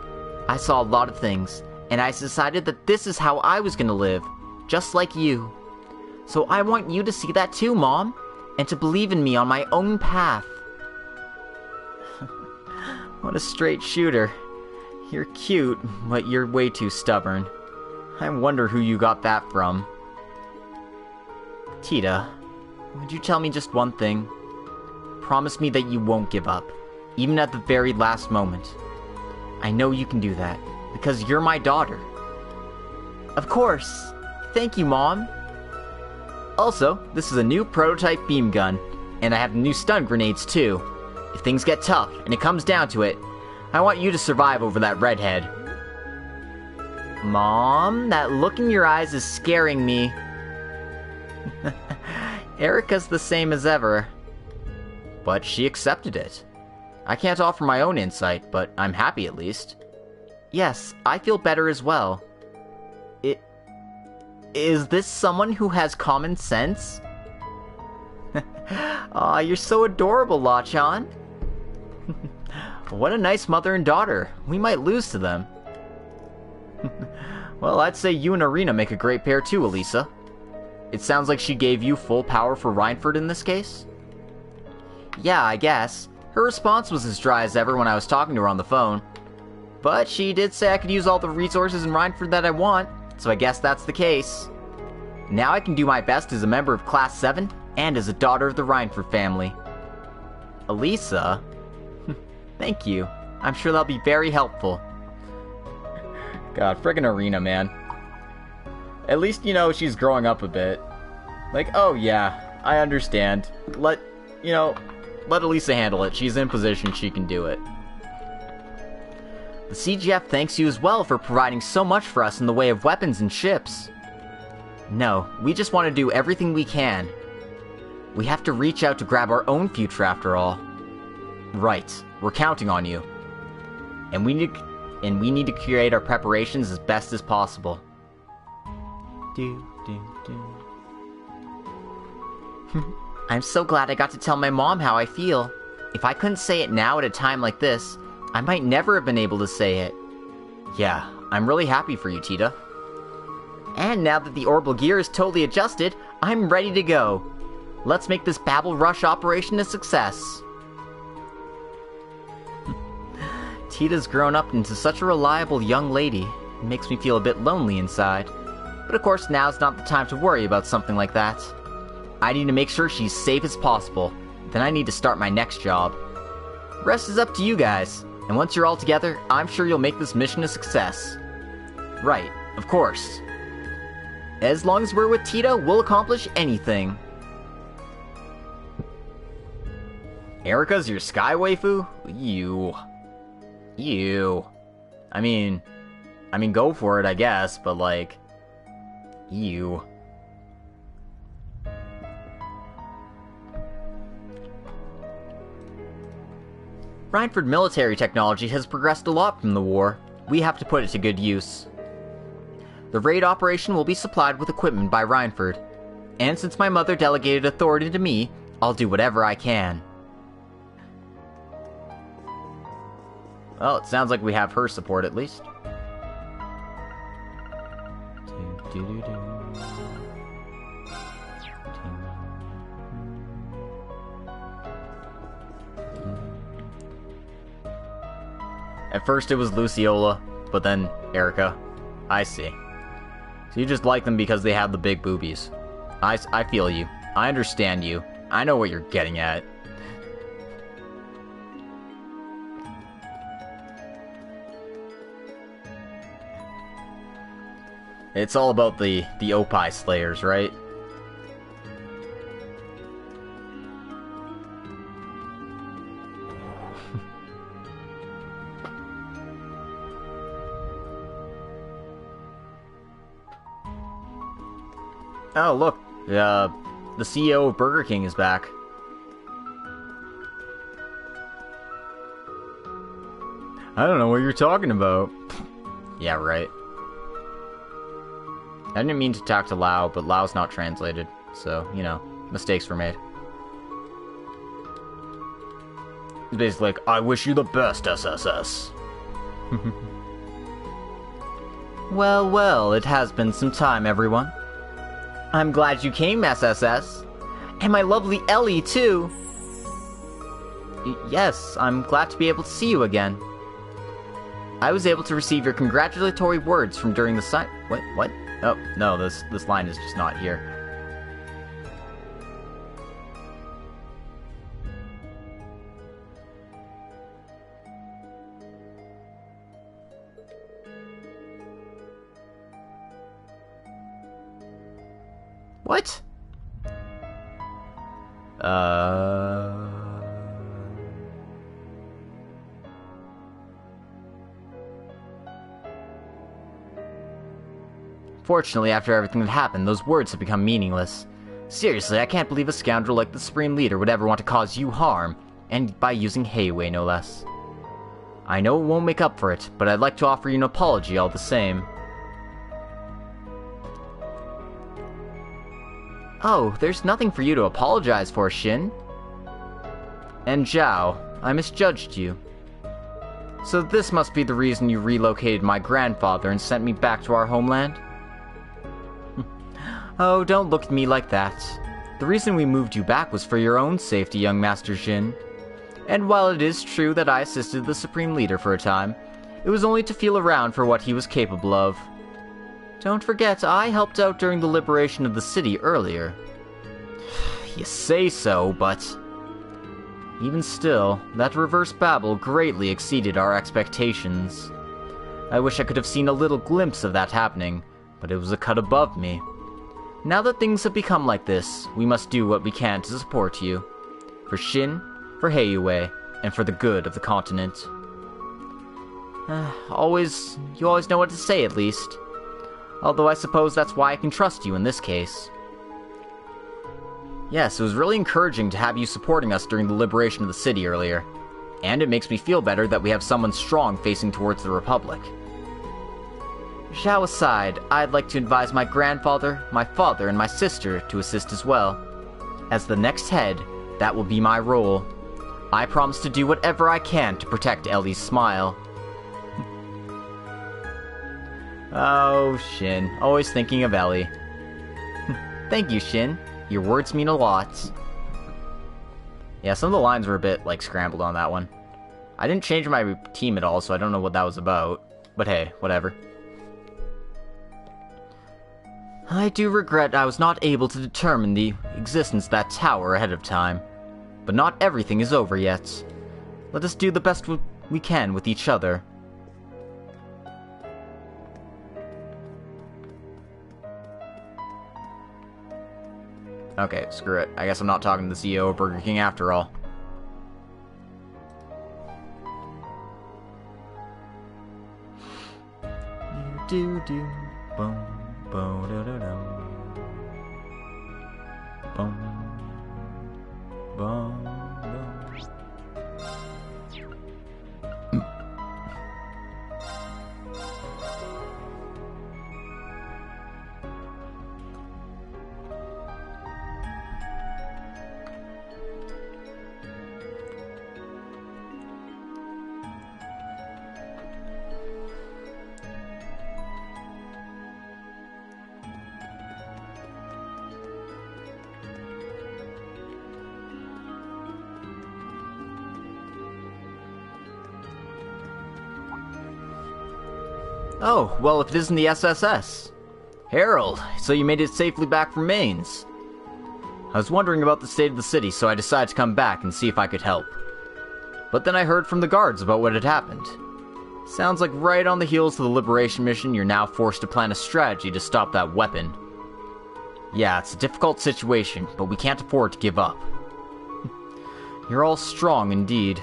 I saw a lot of things, and I decided that this is how I was gonna live, just like you. So I want you to see that too, Mom, and to believe in me on my own path. What a straight shooter. You're cute, but you're way too stubborn. I wonder who you got that from. Tita, would you tell me just one thing? Promise me that you won't give up, even at the very last moment. I know you can do that, because you're my daughter. Of course. Thank you, Mom. Also, this is a new prototype beam gun, and I have new stun grenades too. If things get tough, and it comes down to it, I want you to survive over that redhead. Mom, that look in your eyes is scaring me. Erica's the same as ever. But she accepted it. I can't offer my own insight, but I'm happy at least. Yes, I feel better as well. Is this someone who has common sense? Aw, you're so adorable, Lachan. What a nice mother and daughter. We might lose to them. Well, I'd say you and Arena make a great pair too, Elisa. It sounds like she gave you full power for Reinford in this case? Yeah, I guess. Her response was as dry as ever when I was talking to her on the phone. But she did say I could use all the resources in Reinford that I want, so I guess that's the case. Now I can do my best as a member of Class 7 and as a daughter of the Reinford family. Elisa? Thank you. I'm sure that'll be very helpful. God, friggin' Arena, man. At least, you know, she's growing up a bit. Like, oh yeah, I understand. Let Elisa handle it. She's in position, she can do it. The CGF thanks you as well for providing so much for us in the way of weapons and ships. No, we just want to do everything we can. We have to reach out to grab our own future after all. Right, we're counting on you. And we need to create our preparations as best as possible. I'm so glad I got to tell my mom how I feel. If I couldn't say it now at a time like this, I might never have been able to say it. Yeah, I'm really happy for you, Tita. And now that the orbital gear is totally adjusted, I'm ready to go. Let's make this Babel Rush operation a success. Tita's grown up into such a reliable young lady. It makes me feel a bit lonely inside. But of course, now's not the time to worry about something like that. I need to make sure she's safe as possible. Then I need to start my next job. Rest is up to you guys. And once you're all together, I'm sure you'll make this mission a success. Right, of course. As long as we're with Tita, we'll accomplish anything. Erica's your sky waifu? Ew. I mean, go for it, I guess, but like, ew. Rhineford military technology has progressed a lot from the war. We have to put it to good use. The raid operation will be supplied with equipment by Rhineford, and since my mother delegated authority to me, I'll do whatever I can. Well, it sounds like we have her support at least. At first it was Luciola, but then Erica. I see. So you just like them because they have the big boobies. I feel you. I understand you. I know what you're getting at. It's all about the Opie Slayers, right? Oh, look. The CEO of Burger King is back. I don't know what you're talking about. Yeah, right. I didn't mean to talk to Lao, but Lao's not translated. So, you know, mistakes were made. It's basically like, I wish you the best, SSS. Well, it has been some time, everyone. I'm glad you came, SSS. And my lovely Ellie, too. Yes, I'm glad to be able to see you again. I was able to receive your congratulatory words from during the What? Oh, no, this line is just not here. What? Fortunately, after everything that happened, those words have become meaningless. Seriously, I can't believe a scoundrel like the Supreme Leader would ever want to cause you harm, and by using Heiwei, no less. I know it won't make up for it, but I'd like to offer you an apology all the same. Oh, there's nothing for you to apologize for, Shin. And Zhao, I misjudged you. So this must be the reason you relocated my grandfather and sent me back to our homeland? Oh, don't look at me like that. The reason we moved you back was for your own safety, young Master Jin. And while it is true that I assisted the Supreme Leader for a time, it was only to feel around for what he was capable of. Don't forget, I helped out during the liberation of the city earlier. You say so, but... even still, that reverse babble greatly exceeded our expectations. I wish I could have seen a little glimpse of that happening, but it was a cut above me. Now that things have become like this, we must do what we can to support you. For Shin, for Heiwei, and for the good of the continent. You always know what to say, at least. Although I suppose that's why I can trust you in this case. Yes, it was really encouraging to have you supporting us during the liberation of the city earlier. And it makes me feel better that we have someone strong facing towards the Republic. Zhao aside, I'd like to advise my grandfather, my father, and my sister to assist as well. As the next head, that will be my role. I promise to do whatever I can to protect Ellie's smile. Oh, Shin. Always thinking of Ellie. Thank you, Shin. Your words mean a lot. Yeah, some of the lines were a bit, scrambled on that one. I didn't change my team at all, so I don't know what that was about. But hey, whatever. I do regret I was not able to determine the existence of that tower ahead of time. But not everything is over yet. Let us do the best We can with each other. Okay, screw it. I guess I'm not talking to the CEO of Burger King after all. Do do boom boom da da da boom boom boom. Oh, well, if it isn't the SSS. Harold, so you made it safely back from Mainz. I was wondering about the state of the city, so I decided to come back and see if I could help. But then I heard from the guards about what had happened. Sounds like right on the heels of the Liberation mission, you're now forced to plan a strategy to stop that weapon. Yeah, it's a difficult situation, but we can't afford to give up. You're all strong indeed.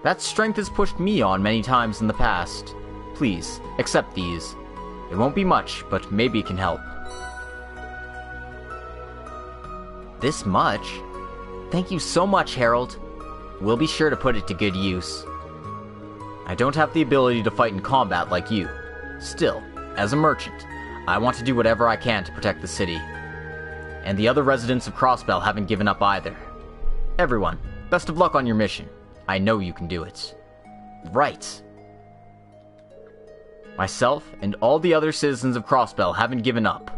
That strength has pushed me on many times in the past. Please, accept these. It won't be much, but maybe it can help. This much? Thank you so much, Harold. We'll be sure to put it to good use. I don't have the ability to fight in combat like you. Still, as a merchant, I want to do whatever I can to protect the city. And the other residents of Crossbell haven't given up either. Everyone, best of luck on your mission. I know you can do it. Right. Myself and all the other citizens of Crossbell haven't given up.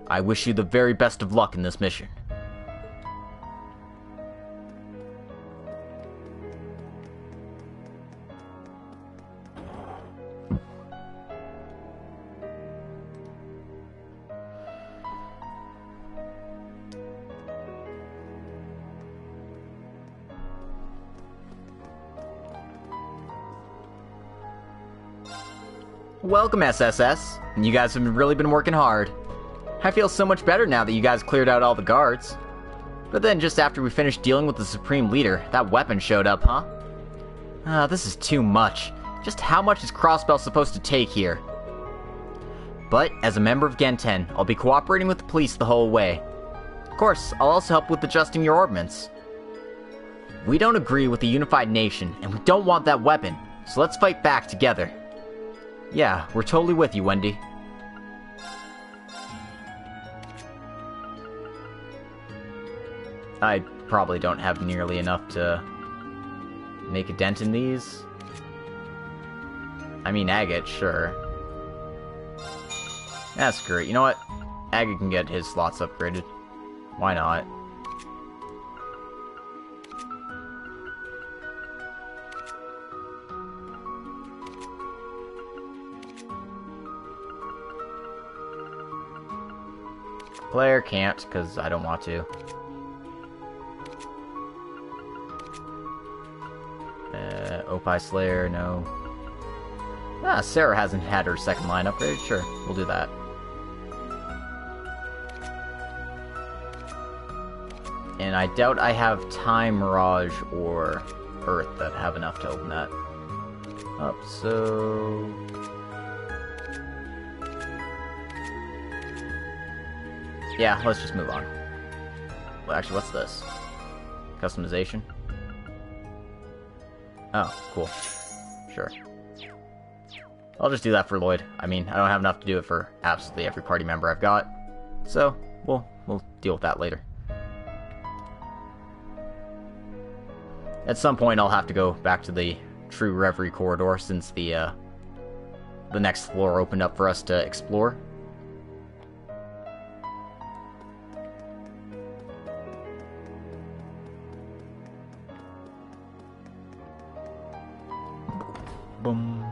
I wish you the very best of luck in this mission. Welcome, SSS. You guys have really been working hard. I feel so much better now that you guys cleared out all the guards. But then just after we finished dealing with the Supreme Leader, that weapon showed up, huh? This is too much. Just how much is Crossbell supposed to take here? But, as a member of Gen 10, I'll be cooperating with the police the whole way. Of course, I'll also help with adjusting your ordnance. We don't agree with the unified nation, and we don't want that weapon, so let's fight back together. Yeah, we're totally with you, Wendy. I probably don't have nearly enough to make a dent in these. I mean, Agate, sure. That's great. You know what? Agate can get his slots upgraded. Why not? Player can't, because I don't want to. Opie Slayer, no. Sarah hasn't had her second line upgrade. Sure, we'll do that. And I doubt I have Time, Mirage, or Earth that have enough to open that up, so... yeah, let's just move on. Well, actually, what's this? Customization? Oh, cool. Sure. I'll just do that for Lloyd. I mean, I don't have enough to do it for absolutely every party member I've got. So, we'll deal with that later. At some point, I'll have to go back to the True Reverie corridor since the next floor opened up for us to explore. Boom.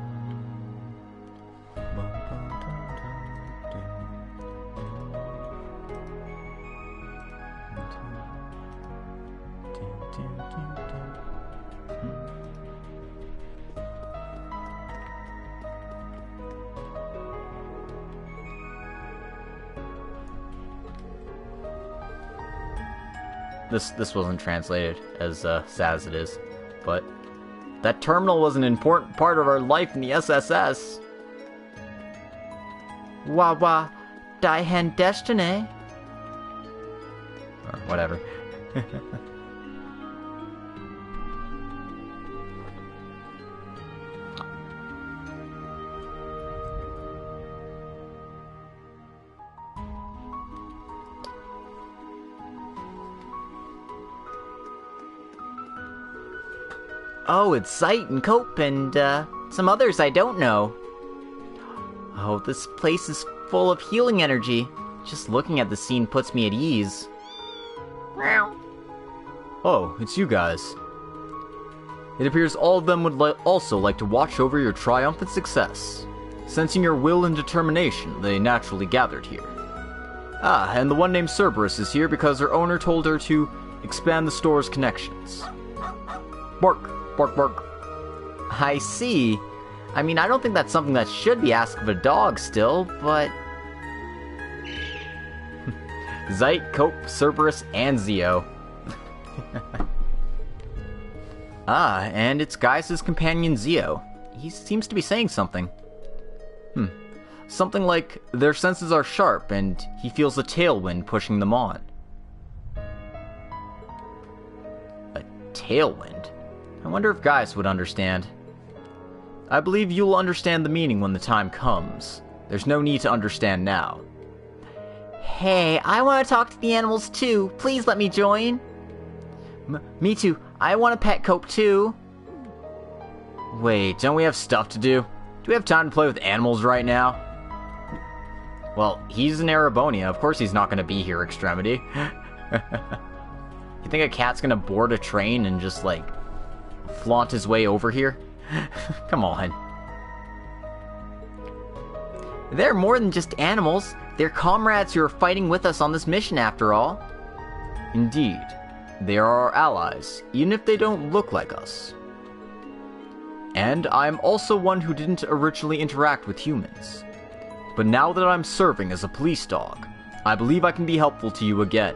this wasn't translated, as sad as it is. But that terminal was an important part of our life in the SSS. Wawa, Daihen Destiny. Or whatever. Oh, it's Sight and Cope and, some others I don't know. Oh, this place is full of healing energy. Just looking at the scene puts me at ease. Oh, it's you guys. It appears all of them would also like to watch over your triumphant success. Sensing your will and determination, they naturally gathered here. Ah, and the one named Cerberus is here because her owner told her to expand the store's connections. Bark, bark, bark. I see. I mean, I don't think that's something that should be asked of a dog still, but... Zeit, Cope, Cerberus, and Zio. Ah, and it's Gaius' companion Zio. He seems to be saying something. Something like, their senses are sharp, and he feels a tailwind pushing them on. A tailwind? I wonder if Gaius would understand. I believe you'll understand the meaning when the time comes. There's no need to understand now. Hey, I want to talk to the animals too. Please let me join. Me too. I want to pet Cope too. Wait, don't we have stuff to do? Do we have time to play with animals right now? Well, he's in Erebonia. Of course he's not going to be here, Extremity. You think a cat's going to board a train and just, like, flaunt his way over here? Come on. They're more than just animals. They're comrades who are fighting with us on this mission, after all. Indeed. They are our allies, even if they don't look like us. And I'm also one who didn't originally interact with humans. But now that I'm serving as a police dog, I believe I can be helpful to you again.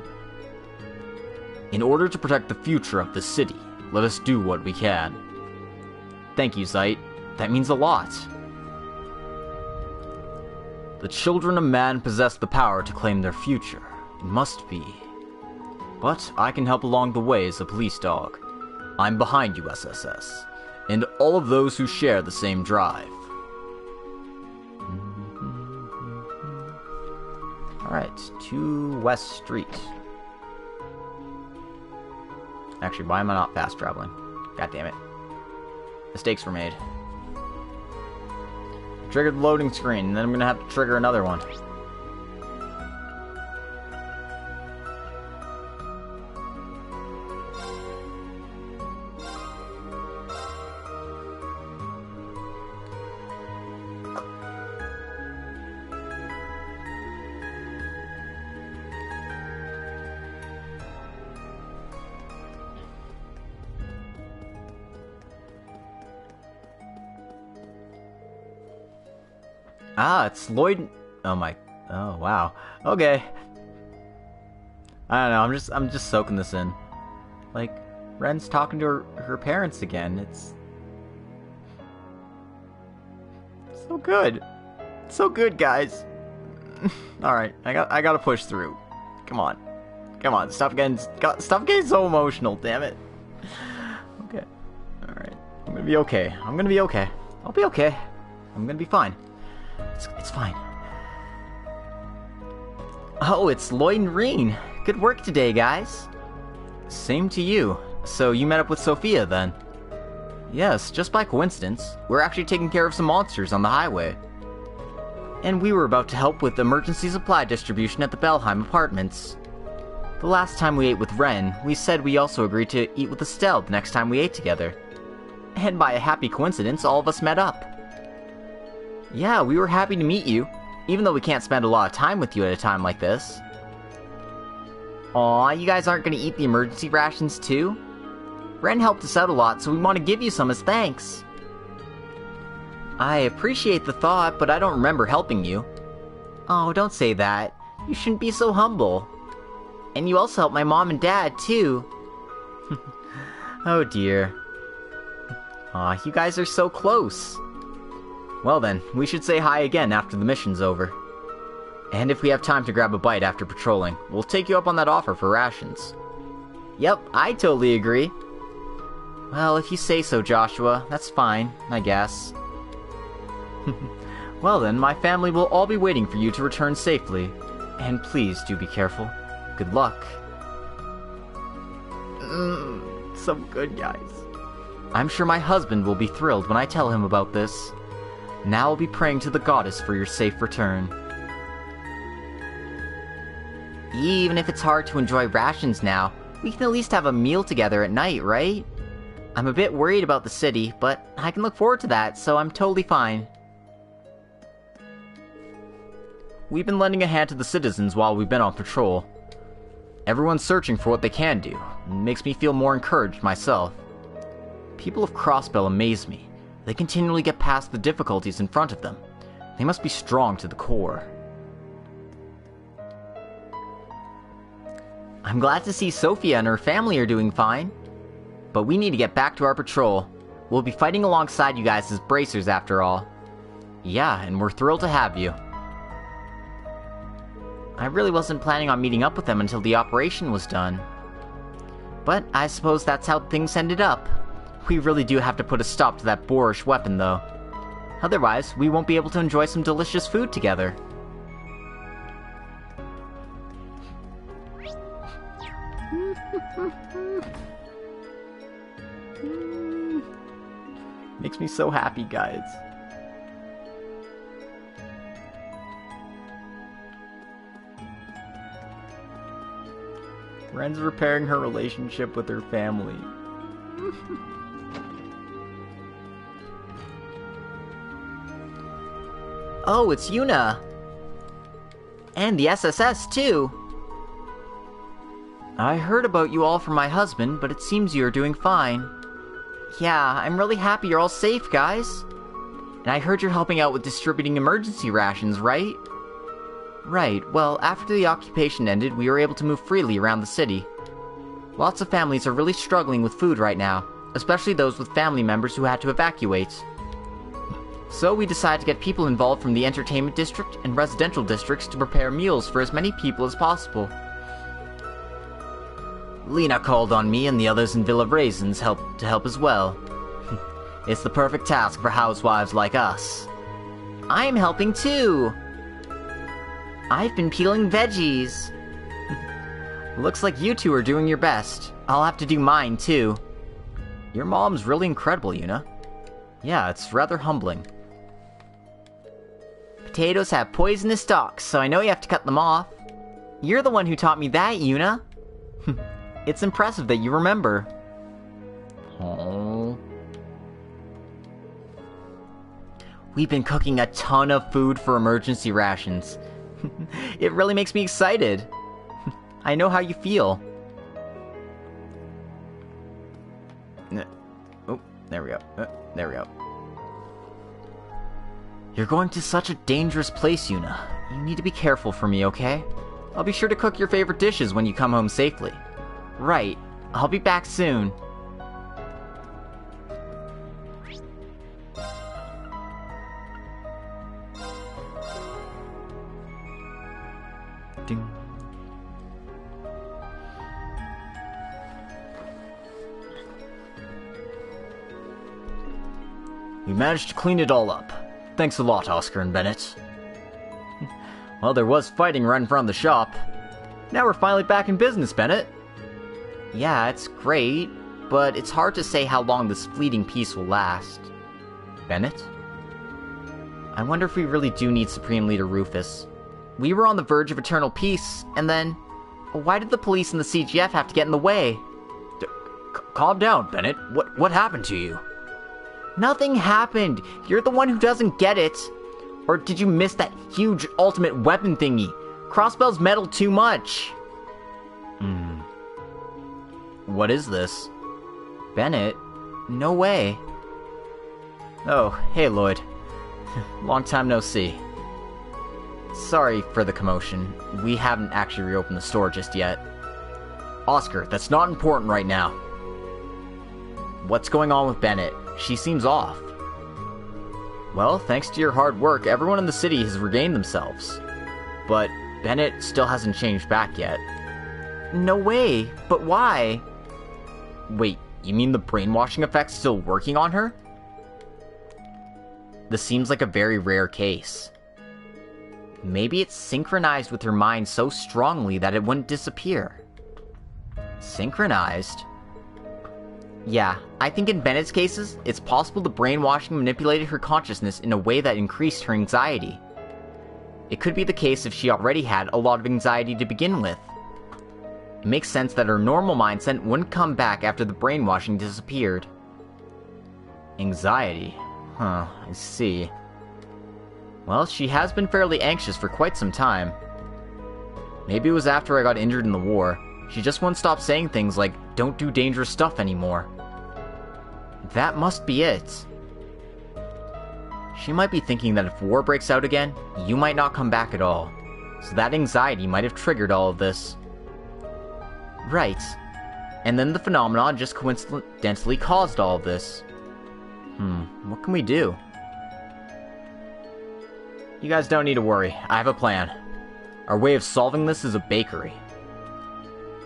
In order to protect the future of the city, let us do what we can. Thank you, Zeit. That means a lot. The children of man possess the power to claim their future. It must be. But I can help along the way as a police dog. I'm behind you, SSS, and all of those who share the same drive. Alright, to West Street. Actually, why am I not fast traveling? God damn it. Mistakes were made. Triggered the loading screen, and then I'm gonna have to trigger another one. Ah, it's Lloyd. Oh my. Oh wow. Okay. I don't know. I'm just soaking this in. Like, Ren's talking to her parents again. It's so good. It's so good, guys. All right, I gotta push through. Come on. Stop getting so emotional. Damn it. Okay. All right. I'm gonna be okay. I'll be okay. I'm gonna be fine. It's fine. Oh, it's Lloyd and Rean. Good work today, guys. Same to you. So you met up with Sophia then? Yes, just by coincidence. We're actually taking care of some monsters on the highway. And we were about to help with emergency supply distribution at the Belheim apartments. The last time we ate with Ren, we said we also agreed to eat with Estelle the next time we ate together. And by a happy coincidence, all of us met up. Yeah, we were happy to meet you, even though we can't spend a lot of time with you at a time like this. Aw, you guys aren't gonna eat the emergency rations too? Ren helped us out a lot, so we want to give you some as thanks. I appreciate the thought, but I don't remember helping you. Oh, don't say that. You shouldn't be so humble. And you also helped my mom and dad, too. Oh dear. Aw, you guys are so close. Well then, we should say hi again after the mission's over. And if we have time to grab a bite after patrolling, we'll take you up on that offer for rations. Yep, I totally agree. Well, if you say so, Joshua, that's fine, I guess. Well then, my family will all be waiting for you to return safely. And please do be careful. Good luck. So good, guys. I'm sure my husband will be thrilled when I tell him about this. Now I'll be praying to the goddess for your safe return. Even if it's hard to enjoy rations now, we can at least have a meal together at night, right? I'm a bit worried about the city, but I can look forward to that, so I'm totally fine. We've been lending a hand to the citizens while we've been on patrol. Everyone's searching for what they can do. It makes me feel more encouraged myself. People of Crossbell amaze me. They continually get past the difficulties in front of them. They must be strong to the core. I'm glad to see Sophia and her family are doing fine. But we need to get back to our patrol. We'll be fighting alongside you guys as bracers after all. Yeah, and we're thrilled to have you. I really wasn't planning on meeting up with them until the operation was done. But I suppose that's how things ended up. We really do have to put a stop to that boorish weapon, though. Otherwise, we won't be able to enjoy some delicious food together. Makes me so happy, guys. Ren's repairing her relationship with her family. Oh, it's Yuna! And the SSS, too! I heard about you all from my husband, but it seems you're doing fine. Yeah, I'm really happy you're all safe, guys. And I heard you're helping out with distributing emergency rations, right? Right, well, after the occupation ended, we were able to move freely around the city. Lots of families are really struggling with food right now, especially those with family members who had to evacuate. So we decided to get people involved from the entertainment district and residential districts to prepare meals for as many people as possible. Lena called on me and the others in Villa Raisins to help as well. It's the perfect task for housewives like us. I'm helping too! I've been peeling veggies. Looks like you two are doing your best. I'll have to do mine too. Your mom's really incredible, Yuna. Yeah, it's rather humbling. Potatoes have poisonous stalks, so I know you have to cut them off. You're the one who taught me that, Yuna. It's impressive that you remember. Oh. We've been cooking a ton of food for emergency rations. It really makes me excited. I know how you feel. Oh, there we go. There we go. You're going to such a dangerous place, Yuna. You need to be careful for me, okay? I'll be sure to cook your favorite dishes when you come home safely. Right. I'll be back soon. Ding. We managed to clean it all up. Thanks a lot, Oscar and Bennett. Well, there was fighting right in front of the shop. Now we're finally back in business, Bennett. Yeah, it's great, but it's hard to say how long this fleeting peace will last. Bennett? I wonder if we really do need Supreme Leader Rufus. We were on the verge of eternal peace, and then... why did the police and the CGF have to get in the way? Calm down, Bennett. What happened to you? Nothing happened. You're the one who doesn't get it. Or did you miss that huge ultimate weapon thingy? Crossbell's meddled too much. What is this? Bennett? No way. Oh, hey Lloyd. Long time no see. Sorry for the commotion. We haven't actually reopened the store just yet. Oscar, that's not important right now. What's going on with Bennett? She seems off. Well, thanks to your hard work, everyone in the city has regained themselves. But Bennett still hasn't changed back yet. No way, but why? Wait, you mean the brainwashing effect's still working on her? This seems like a very rare case. Maybe it's synchronized with her mind so strongly that it wouldn't disappear. Synchronized? Yeah, I think in Bennett's cases, it's possible the brainwashing manipulated her consciousness in a way that increased her anxiety. It could be the case if she already had a lot of anxiety to begin with. It makes sense that her normal mindset wouldn't come back after the brainwashing disappeared. Anxiety. Huh, I see. Well, she has been fairly anxious for quite some time. Maybe it was after I got injured in the war. She just wouldn't stop saying things like, "Don't do dangerous stuff anymore." That must be it. She might be thinking that if war breaks out again, you might not come back at all. So that anxiety might have triggered all of this. Right. And then the phenomenon just coincidentally caused all of this. What can we do? You guys don't need to worry. I have a plan. Our way of solving this is a bakery.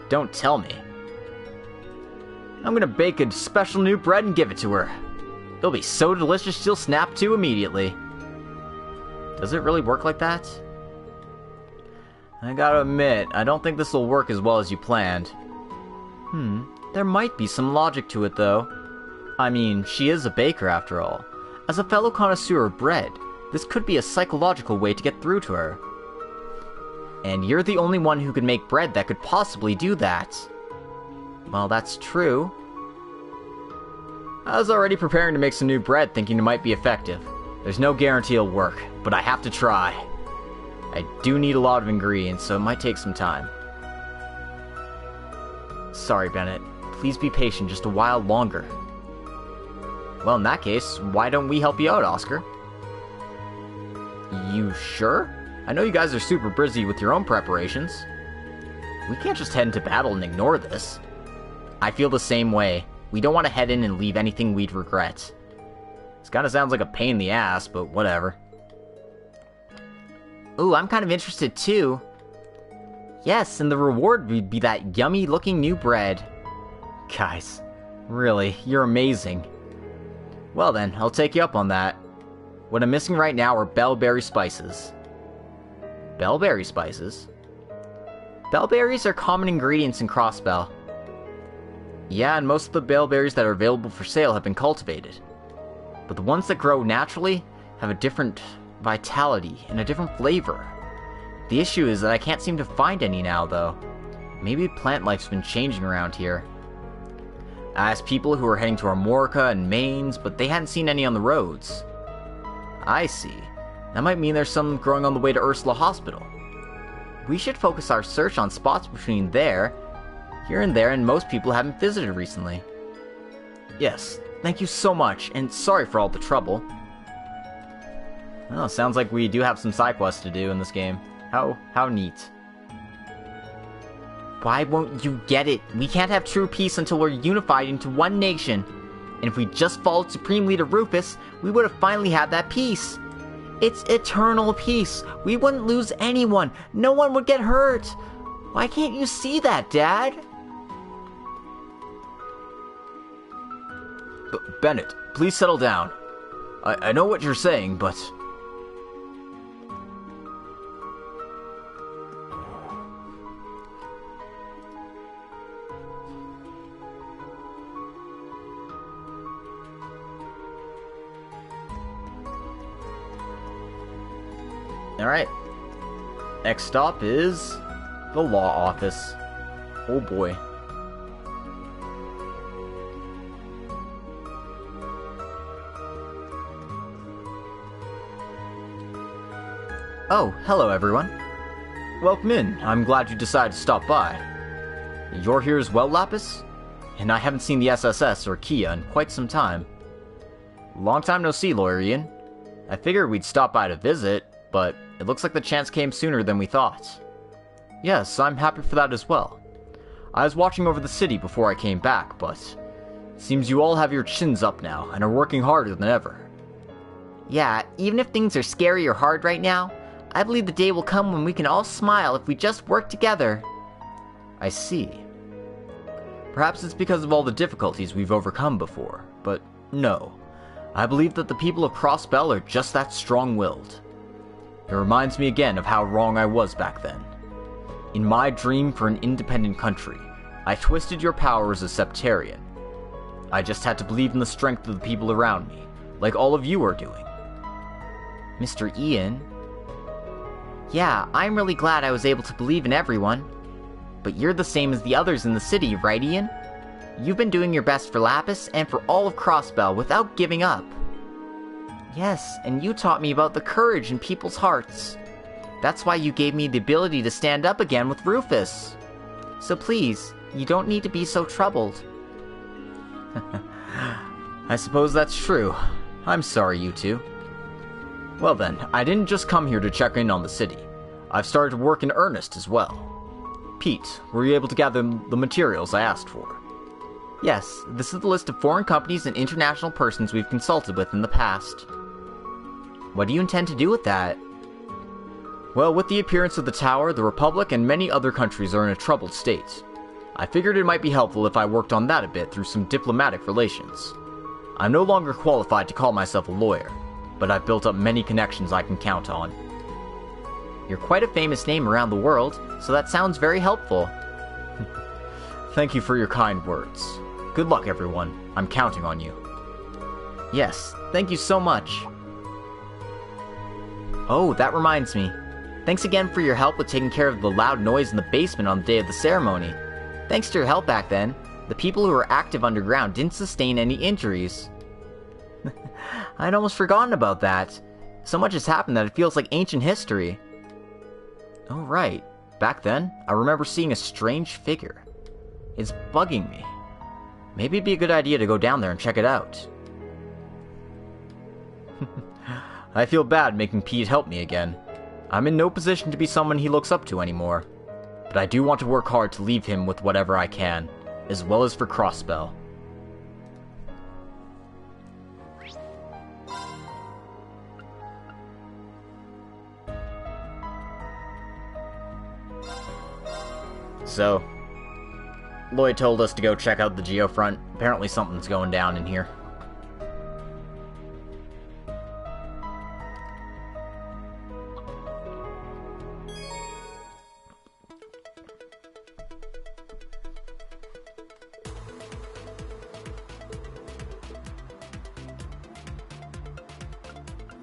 Don't tell me. I'm gonna bake a special new bread and give it to her. It'll be so delicious she'll snap to immediately. Does it really work like that? I gotta admit, I don't think this will work as well as you planned. There might be some logic to it though. I mean, she is a baker after all. As a fellow connoisseur of bread, this could be a psychological way to get through to her. And you're the only one who could make bread that could possibly do that. Well, that's true. I was already preparing to make some new bread thinking it might be effective. There's no guarantee it'll work, but I have to try. I do need a lot of ingredients, so it might take some time. Sorry, Bennett. Please be patient just a while longer. Well, in that case, why don't we help you out, Oscar? You sure? I know you guys are super busy with your own preparations. We can't just head into battle and ignore this. I feel the same way. We don't want to head in and leave anything we'd regret. This kind of sounds like a pain in the ass, but whatever. Ooh, I'm kind of interested too. Yes, and the reward would be that yummy-looking new bread. Guys, really, you're amazing. Well then, I'll take you up on that. What I'm missing right now are bellberry spices. Bellberry spices? Bellberries are common ingredients in Crossbell. Yeah, and most of the bellberries that are available for sale have been cultivated. But the ones that grow naturally have a different vitality and a different flavor. The issue is that I can't seem to find any now, though. Maybe plant life's been changing around here. I asked people who were heading to Armorica and Maines, but they hadn't seen any on the roads. I see. That might mean there's some growing on the way to Ursula Hospital. We should focus our search on spots between here and there, and most people haven't visited recently. Yes, thank you so much, and sorry for all the trouble. Well, sounds like we do have some side quests to do in this game. How neat. Why won't you get it? We can't have true peace until we're unified into one nation. And if we just followed Supreme Leader Rufus, we would have finally had that peace. It's eternal peace. We wouldn't lose anyone. No one would get hurt. Why can't you see that, Dad? Bennett, please settle down. I know what you're saying, but... Alright. Next stop is the law office. Oh boy. Oh, hello everyone. Welcome in. I'm glad you decided to stop by. You're here as well, Lapis? And I haven't seen the SSS or Kia in quite some time. Long time no see, Lloyd and Rean. I figured we'd stop by to visit, but it looks like the chance came sooner than we thought. Yes, I'm happy for that as well. I was watching over the city before I came back, but it seems you all have your chins up now and are working harder than ever. Yeah, even if things are scary or hard right now, I believe the day will come when we can all smile if we just work together. I see. Perhaps it's because of all the difficulties we've overcome before, but no. I believe that the people of Crossbell are just that strong-willed. It reminds me again of how wrong I was back then. In my dream for an independent country, I twisted your power as a septarian. I just had to believe in the strength of the people around me, like all of you are doing. Mr. Ian? Yeah, I'm really glad I was able to believe in everyone. But you're the same as the others in the city, right, Ian? You've been doing your best for Lapis and for all of Crossbell without giving up. Yes, and you taught me about the courage in people's hearts. That's why you gave me the ability to stand up again with Rufus. So please, you don't need to be so troubled. I suppose that's true. I'm sorry, you two. Well then, I didn't just come here to check in on the city. I've started to work in earnest as well. Pete, were you able to gather the materials I asked for? Yes, this is the list of foreign companies and international persons we've consulted with in the past. What do you intend to do with that? Well, with the appearance of the tower, the Republic and many other countries are in a troubled state. I figured it might be helpful if I worked on that a bit through some diplomatic relations. I'm no longer qualified to call myself a lawyer, but I've built up many connections I can count on. You're quite a famous name around the world, so that sounds very helpful. Thank you for your kind words. Good luck, everyone. I'm counting on you. Yes, thank you so much. Oh, that reminds me. Thanks again for your help with taking care of the loud noise in the basement on the day of the ceremony. Thanks to your help back then, the people who were active underground didn't sustain any injuries. I'd almost forgotten about that. So much has happened that it feels like ancient history. Oh right, back then, I remember seeing a strange figure. It's bugging me. Maybe it'd be a good idea to go down there and check it out. I feel bad making Pete help me again. I'm in no position to be someone he looks up to anymore. But I do want to work hard to leave him with whatever I can, as well as for Crossbell. So, Lloyd told us to go check out the Tiofront. Apparently something's going down in here.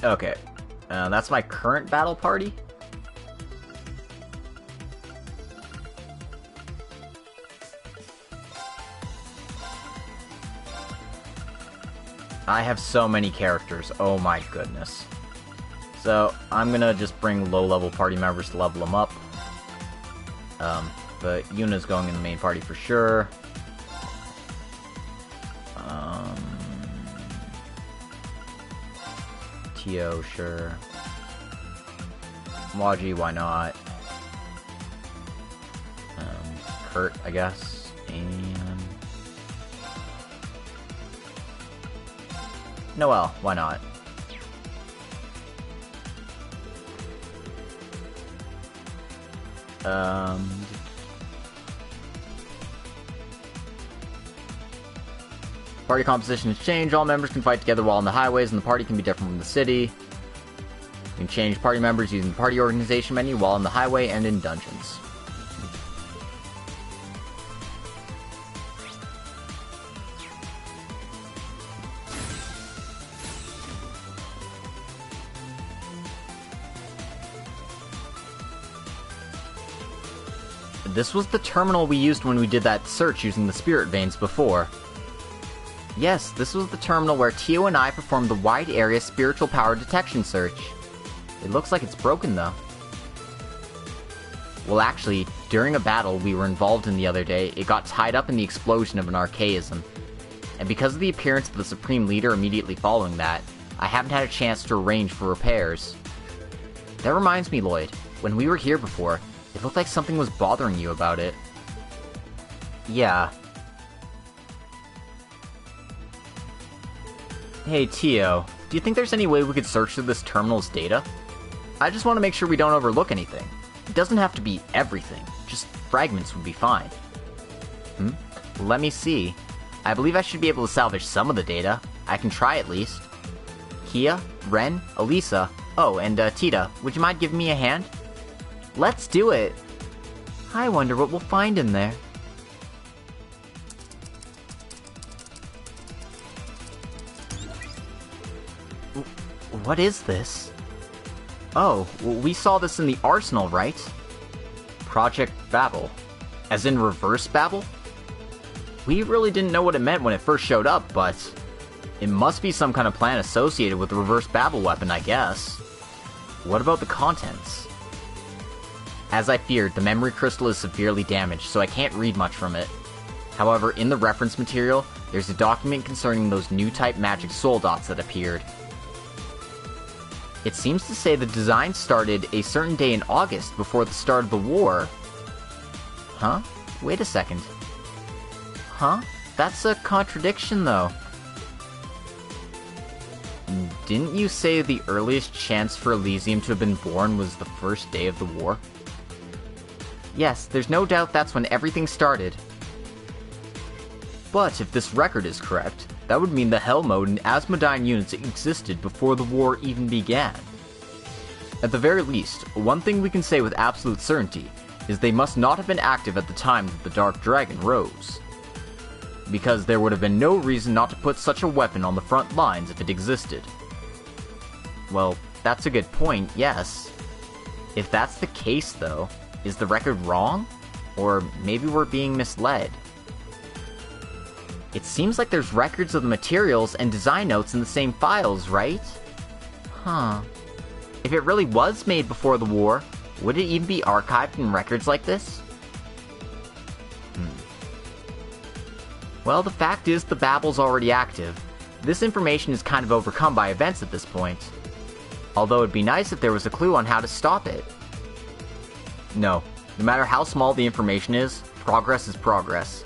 Okay, that's my current battle party. I have so many characters, oh my goodness. So, I'm gonna just bring low-level party members to level them up. But Yuna's going in the main party for sure. Tio, sure. Waji, why not? Kurt, I guess. And Noelle, why not? Party composition has changed. All members can fight together while on the highways, and the party can be different from the city. You can change party members using the party organization menu while on the highway and in dungeons. This was the terminal we used when we did that search using the spirit veins before. Yes, this was the terminal where Tio and I performed the wide area spiritual power detection search. It looks like it's broken though. Well actually, during a battle we were involved in the other day, it got tied up in the explosion of an archaism. And because of the appearance of the Supreme Leader immediately following that, I haven't had a chance to arrange for repairs. That reminds me, Lloyd, when we were here before, it looked like something was bothering you about it. Yeah. Hey, Tio, do you think there's any way we could search through this terminal's data? I just want to make sure we don't overlook anything. It doesn't have to be everything, just fragments would be fine. Let me see. I believe I should be able to salvage some of the data. I can try at least. Kia, Ren, Elisa, oh, and Tita, would you mind giving me a hand? Let's do it! I wonder what we'll find in there. What is this? Oh, we saw this in the arsenal, right? Project Babel. As in reverse Babel? We really didn't know what it meant when it first showed up, but it must be some kind of plan associated with the reverse Babel weapon, I guess. What about the contents? As I feared, the memory crystal is severely damaged, so I can't read much from it. However, in the reference material, there's a document concerning those new type magic soul dots that appeared. It seems to say the design started a certain day in August before the start of the war. Huh? Wait a second. Huh? That's a contradiction, though. Didn't you say the earliest chance for Elysium to have been born was the first day of the war? Yes, there's no doubt that's when everything started. But if this record is correct, that would mean the Hell Mode and Asmodean units existed before the war even began. At the very least, one thing we can say with absolute certainty is they must not have been active at the time that the Dark Dragon rose. Because there would have been no reason not to put such a weapon on the front lines if it existed. Well, that's a good point, yes. If that's the case, though, is the record wrong? Or maybe we're being misled? It seems like there's records of the materials and design notes in the same files, right? Huh. If it really was made before the war, would it even be archived in records like this? Well, the fact is the Babel's already active. This information is kind of overcome by events at this point. Although it'd be nice if there was a clue on how to stop it. No matter how small the information is, progress is progress.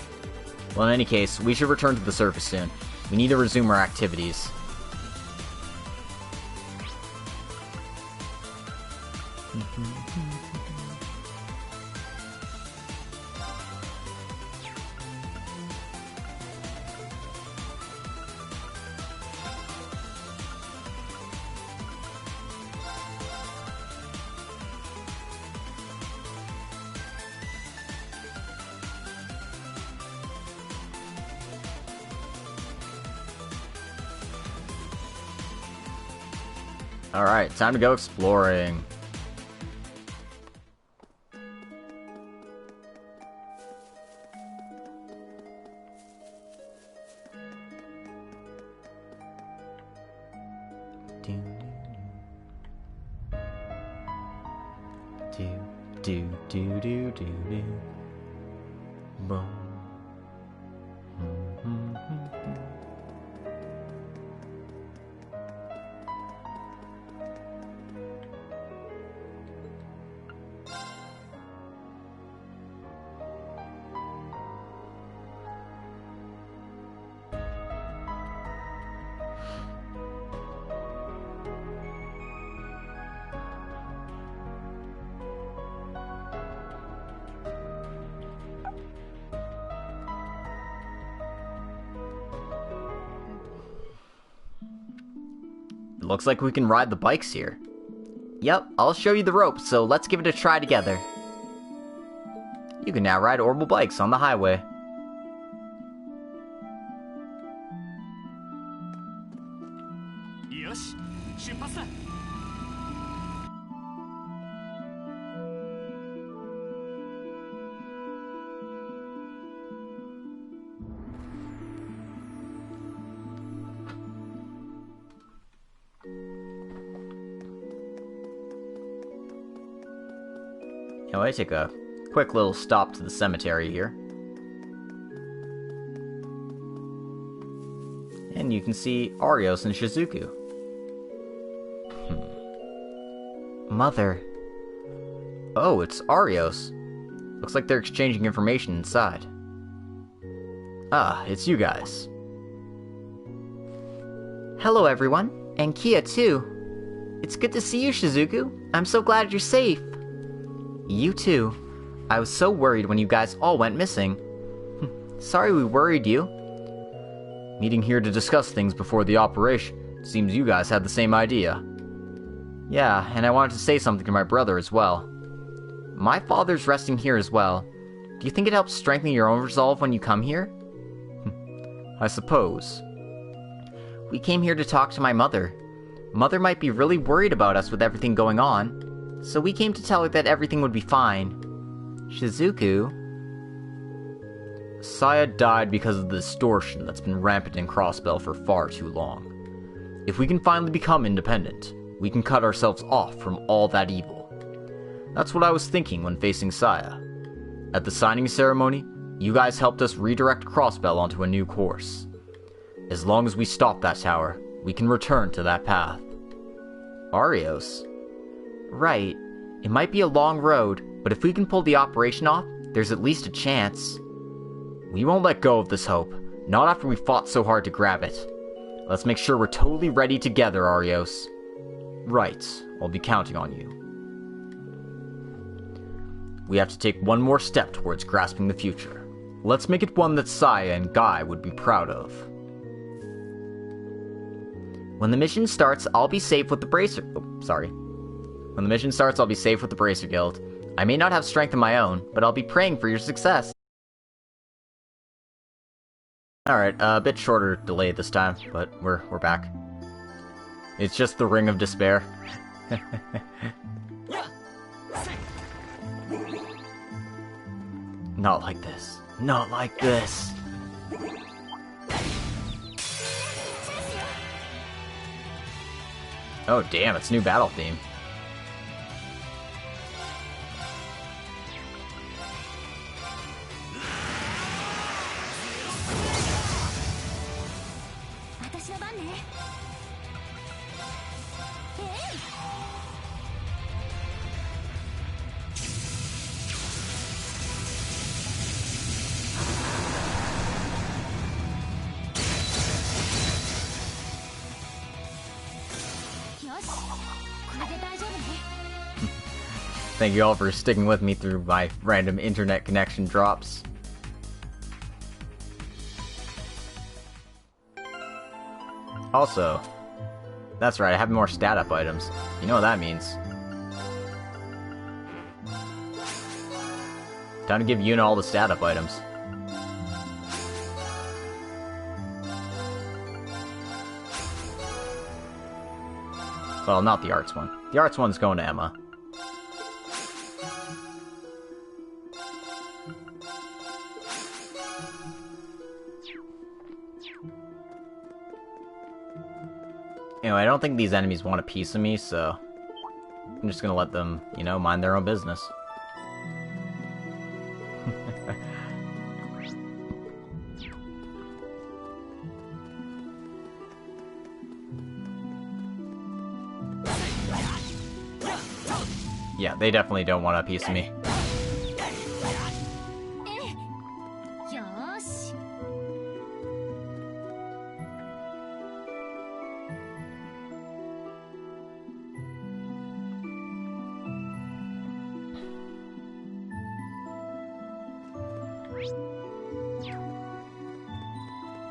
Well, in any case, we should return to the surface soon. We need to resume our activities. Alright, time to go exploring. Boom. Looks like we can ride the bikes here. Yep, I'll show you the ropes, so let's give it a try together. You can now ride orbital bikes on the highway. Now I take a quick little stop to the cemetery here. And you can see Arios and Shizuku. Mother. Oh, it's Arios. Looks like they're exchanging information inside. Ah, it's you guys. Hello everyone, and Kia too. It's good to see you, Shizuku. I'm so glad you're safe. You too. I was so worried when you guys all went missing. Sorry we worried you. Meeting here to discuss things before the operation. Seems you guys had the same idea. Yeah, and I wanted to say something to my brother as well. My father's resting here as well. Do you think it helps strengthen your own resolve when you come here? I suppose. We came here to talk to my mother. Mother might be really worried about us with everything going on, so we came to tell her that everything would be fine. Shizuku? Saya died because of the distortion that's been rampant in Crossbell for far too long. If we can finally become independent, we can cut ourselves off from all that evil. That's what I was thinking when facing Saya. At the signing ceremony, you guys helped us redirect Crossbell onto a new course. As long as we stop that tower, we can return to that path. Arios? Right. It might be a long road, but if we can pull the operation off, there's at least a chance. We won't let go of this hope, not after we fought so hard to grab it. Let's make sure we're totally ready together, Arios. Right, I'll be counting on you. We have to take one more step towards grasping the future. Let's make it one that Saya and Guy would be proud of. When the mission starts, I'll be safe with the Bracer... When the mission starts, I'll be safe with the Bracer Guild. I may not have strength of my own, but I'll be praying for your success. Alright, a bit shorter delay this time, but we're back. It's just the Ring of Despair. Not like this. Not like this. Oh damn, it's new battle theme. Thank you all for sticking with me through my random internet connection drops. Also, that's right, I have more stat up items. You know what that means. Time to give Yuna all the stat up items. Well, not the arts one. The arts one's going to Emma. Anyway, I don't think these enemies want a piece of me, so I'm just gonna let them, you know, mind their own business. Yeah, they definitely don't want a piece of me.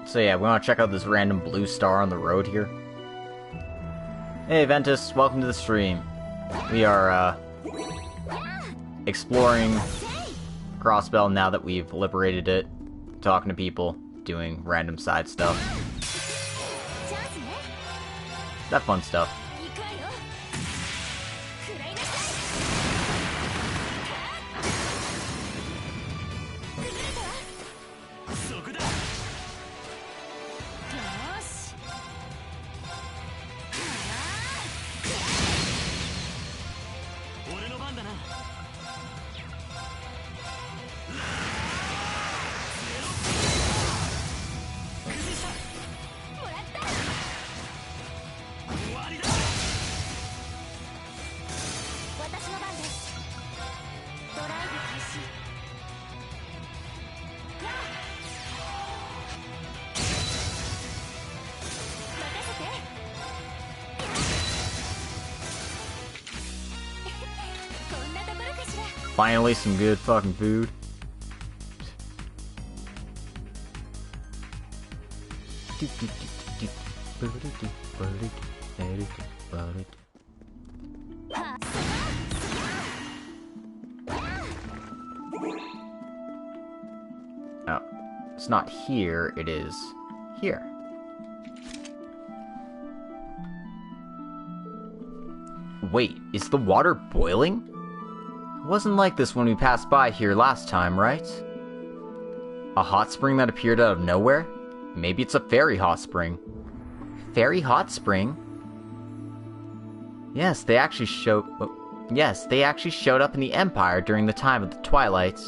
So yeah, we want to check out this random blue star on the road here. Hey Ventus, welcome to the stream. We are, exploring Crossbell now that we've liberated it, talking to people, doing random side stuff. That fun stuff. Finally, some good fucking food. Oh, it's not here, it is here. Wait, is the water boiling? It wasn't like this when we passed by here last time, right? A hot spring that appeared out of nowhere? Maybe it's a fairy hot spring. Fairy hot spring? Yes, they actually showed up in the Empire during the time of the Twilight.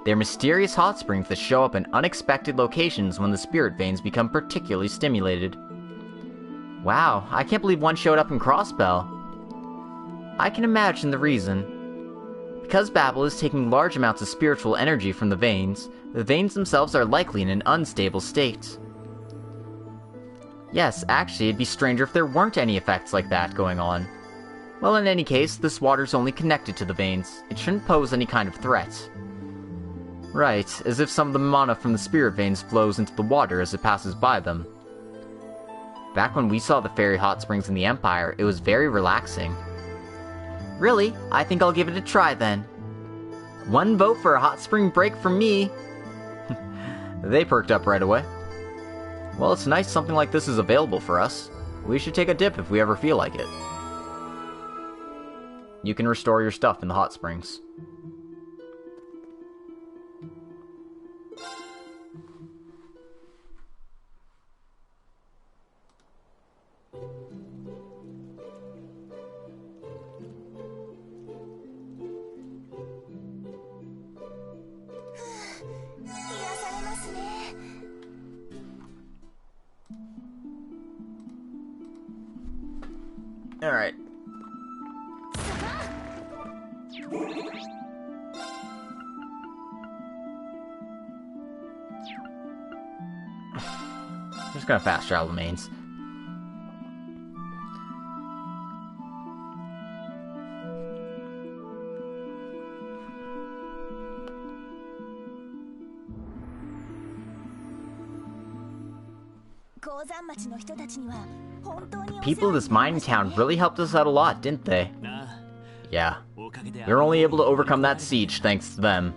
They're mysterious hot springs that show up in unexpected locations when the spirit veins become particularly stimulated. Wow, I can't believe one showed up in Crossbell. I can imagine the reason. Because Babel is taking large amounts of spiritual energy from the veins themselves are likely in an unstable state. Yes, actually, it'd be stranger if there weren't any effects like that going on. Well, in any case, this water's only connected to the veins. It shouldn't pose any kind of threat. Right, as if some of the mana from the spirit veins flows into the water as it passes by them. Back when we saw the fairy hot springs in the Empire, it was very relaxing. Really? I think I'll give it a try then. One vote for a hot spring break from me. They perked up right away. Well, it's nice something like this is available for us. We should take a dip if we ever feel like it. You can restore your stuff in the hot springs. Alright. Just gonna fast travel the mains. People of this mining town really helped us out a lot, didn't they? Yeah. We were only able to overcome that siege thanks to them.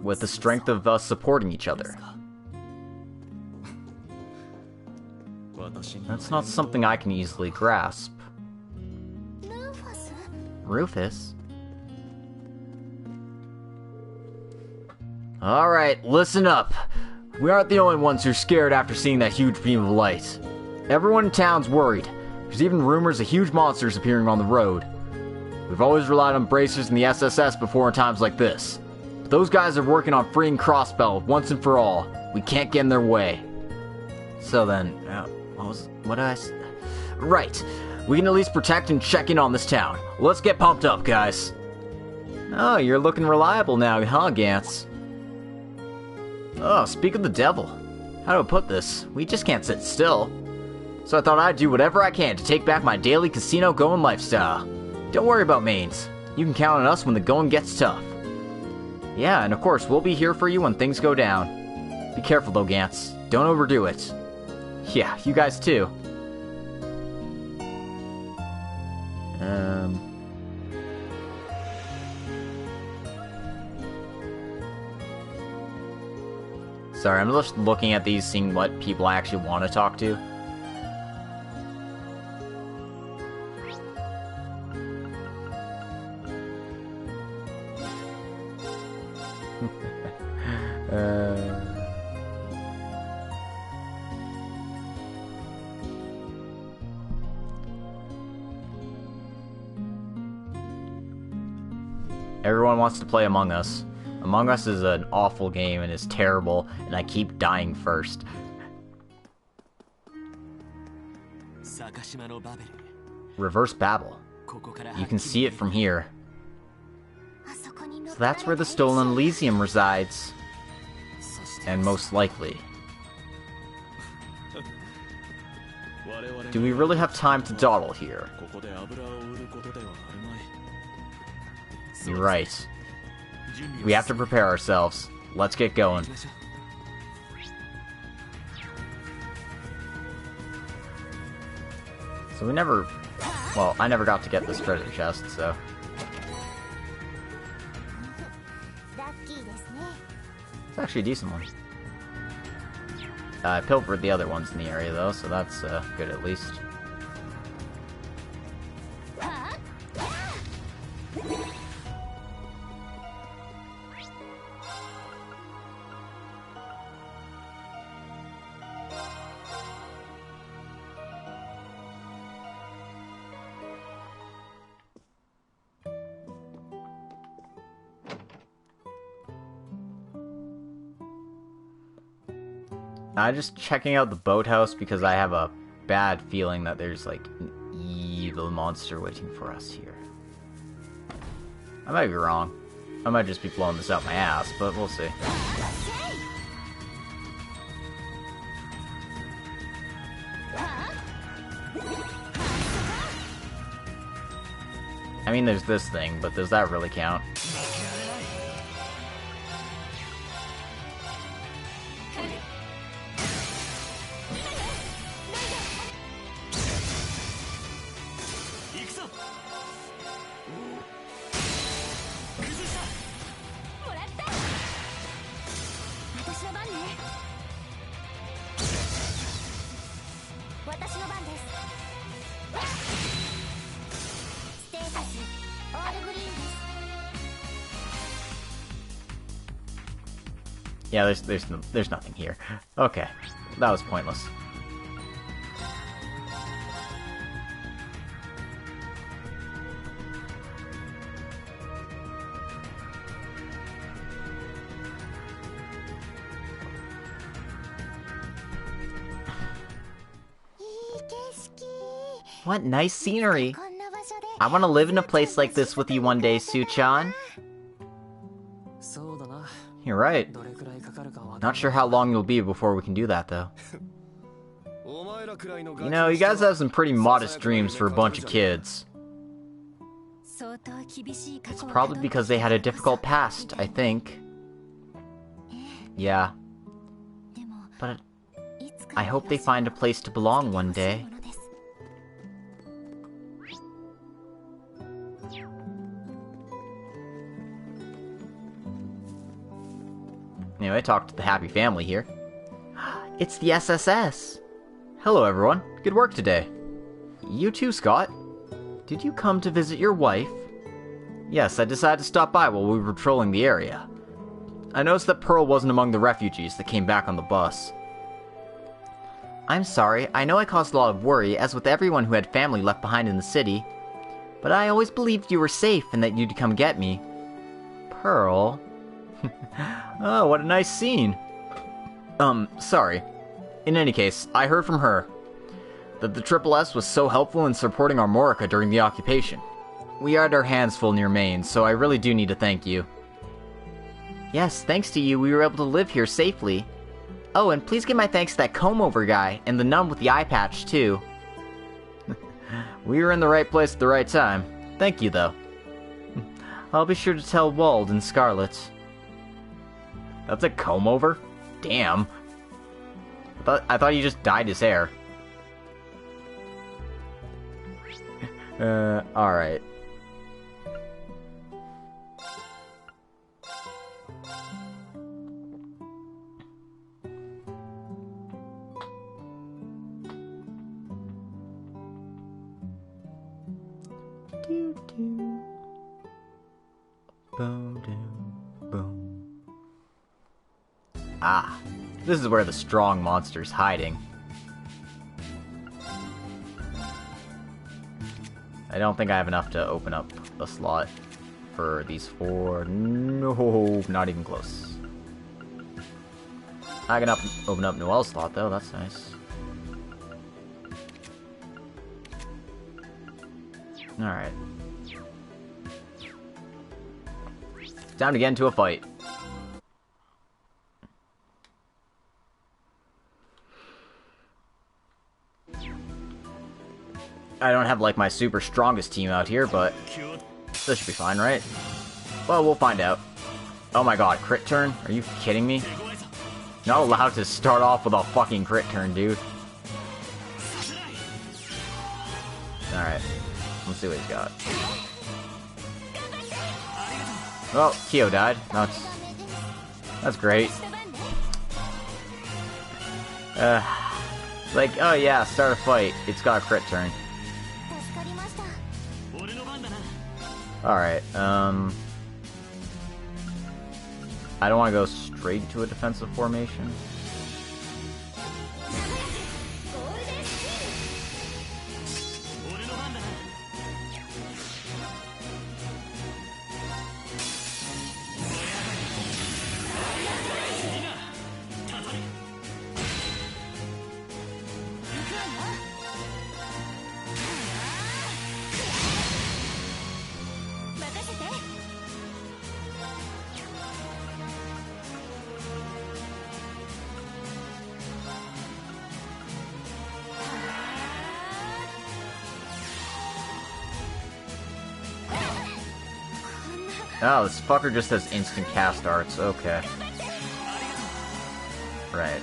With the strength of us supporting each other. That's not something I can easily grasp. Rufus? Alright, listen up. We aren't the only ones who are scared after seeing that huge beam of light. Everyone in town's worried. There's even rumors of huge monsters appearing on the road. We've always relied on bracers and the SSS before in times like this. But those guys are working on freeing Crossbell once and for all. We can't get in their way. So then, what did I say? Right. We can at least protect and check in on this town. Let's get pumped up, guys. Oh, you're looking reliable now, huh, Gantz? Oh, speak of the devil. How do I put this? We just can't sit still. So I thought I'd do whatever I can to take back my daily casino-going lifestyle. Don't worry about mains. You can count on us when the going gets tough. Yeah, and of course, we'll be here for you when things go down. Be careful though, Gantz. Don't overdo it. Yeah, you guys too. Sorry, I'm just looking at these, seeing what people I actually want to talk to. Everyone wants to play Among Us. Among Us is an awful game and is terrible, and I keep dying first. Reverse Babel. You can see it from here. So that's where the stolen Elysium resides. And most likely. Do we really have time to dawdle here? You're right. We have to prepare ourselves. Let's get going. So we never... Well, I never got to get this treasure chest, so... It's actually a decent one. I pilfered the other ones in the area, though, so that's good at least. I'm just checking out the boathouse because I have a bad feeling that there's, like, an evil monster waiting for us here. I might be wrong. I might just be blowing this out my ass, but we'll see. I mean, there's this thing, but does that really count? Yeah, there's nothing here. Okay, that was pointless. What nice scenery! I want to live in a place like this with you one day, Su-chan. You're right. Not sure how long it'll be before we can do that, though. You know, you guys have some pretty modest dreams for a bunch of kids. It's probably because they had a difficult past, I think. Yeah. But I hope they find a place to belong one day. Anyway, talk to the happy family here. It's the SSS! Hello, everyone. Good work today. You too, Scott. Did you come to visit your wife? Yes, I decided to stop by while we were patrolling the area. I noticed that Pearl wasn't among the refugees that came back on the bus. I'm sorry, I know I caused a lot of worry, as with everyone who had family left behind in the city. But I always believed you were safe and that you'd come get me. Pearl? Oh, what a nice scene. Sorry. In any case, I heard from her that the Triple S was so helpful in supporting our Morica during the occupation. We had our hands full near Maine, so I really do need to thank you. Yes, thanks to you, we were able to live here safely. Oh, and please give my thanks to that comb-over guy, and the nun with the eye patch, too. We were in the right place at the right time. Thank you, though. I'll be sure to tell Wald and Scarlet. That's a comb-over? Damn. I thought he just dyed his hair. Alright. Boom, doom, boom. Ah, this is where the strong monster's hiding. I don't think I have enough to open up the slot for these 4. No, not even close. I can open up Noelle's slot, though. That's nice. Alright. Time to get into a fight. I don't have, like, my super strongest team out here, but this should be fine, right? Well, we'll find out. Oh my god, crit turn? Are you kidding me? Not allowed to start off with a fucking crit turn, dude. Alright. Let's see what he's got. Well, Kyo died. That's great. Like, oh yeah, start a fight. It's got a crit turn. Alright, I don't want to go straight to a defensive formation. Oh, this fucker just has instant cast arts. Okay. Right.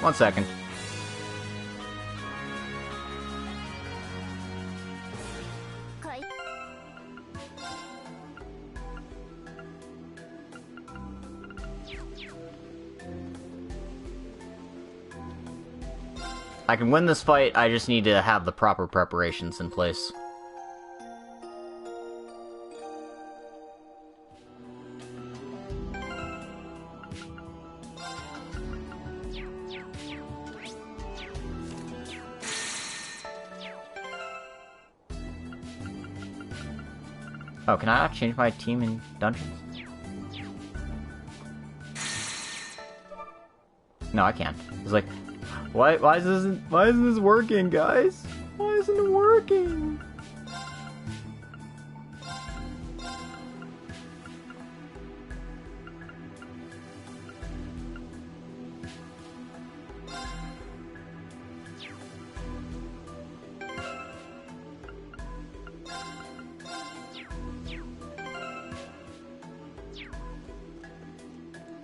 1 second. I can win this fight, I just need to have the proper preparations in place. Oh, can I change my team in dungeons? No, I can't. It's like, why isn't this working, guys? Why isn't it working?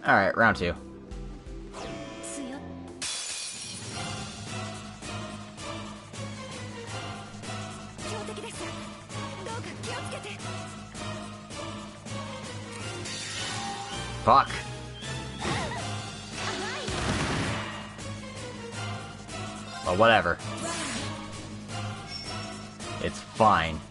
Alright, round 2. Fuck. Well, whatever. It's fine.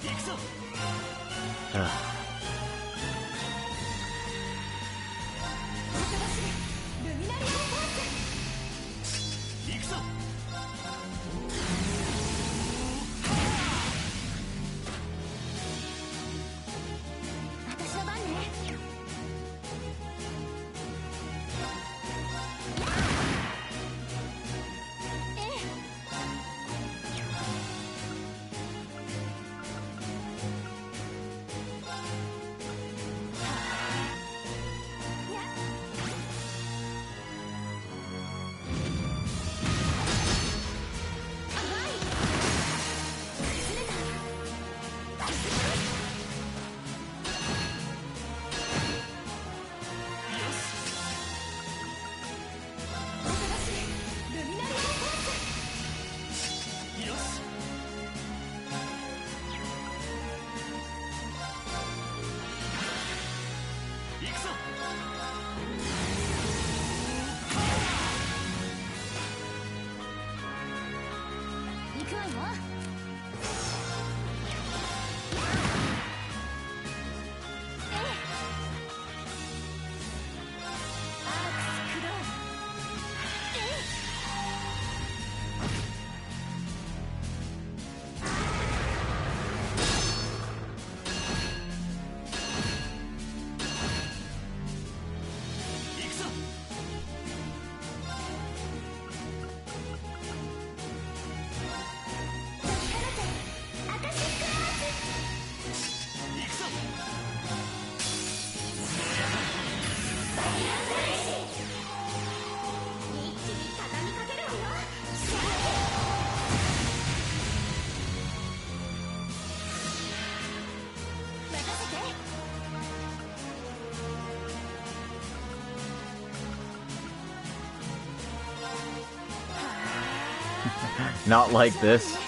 Not like this.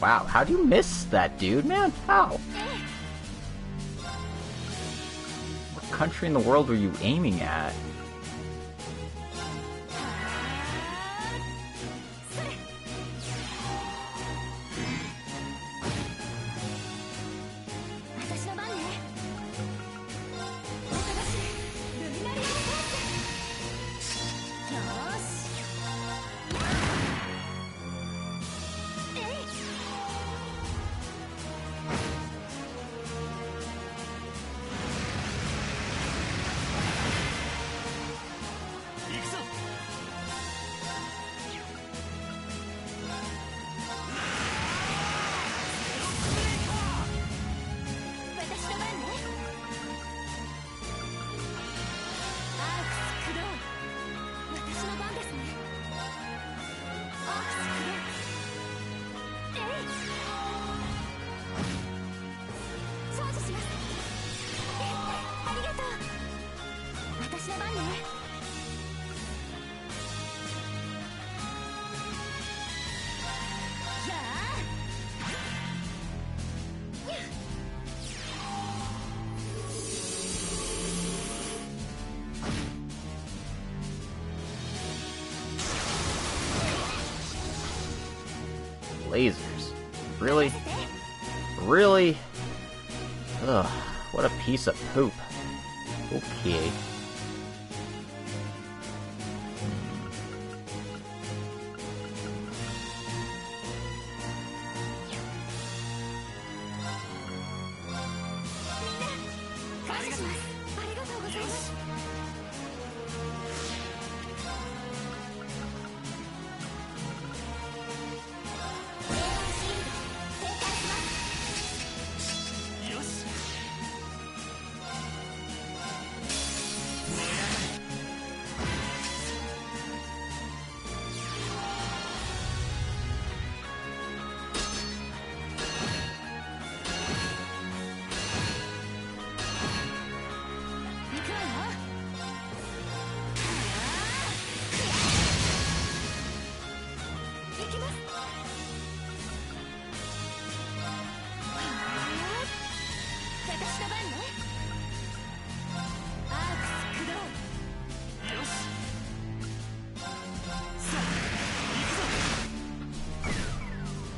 Wow, how'd you miss that, dude, man? How? What country in the world were you aiming at? Lasers. Really? Really? Ugh, what a piece of poop. Okay.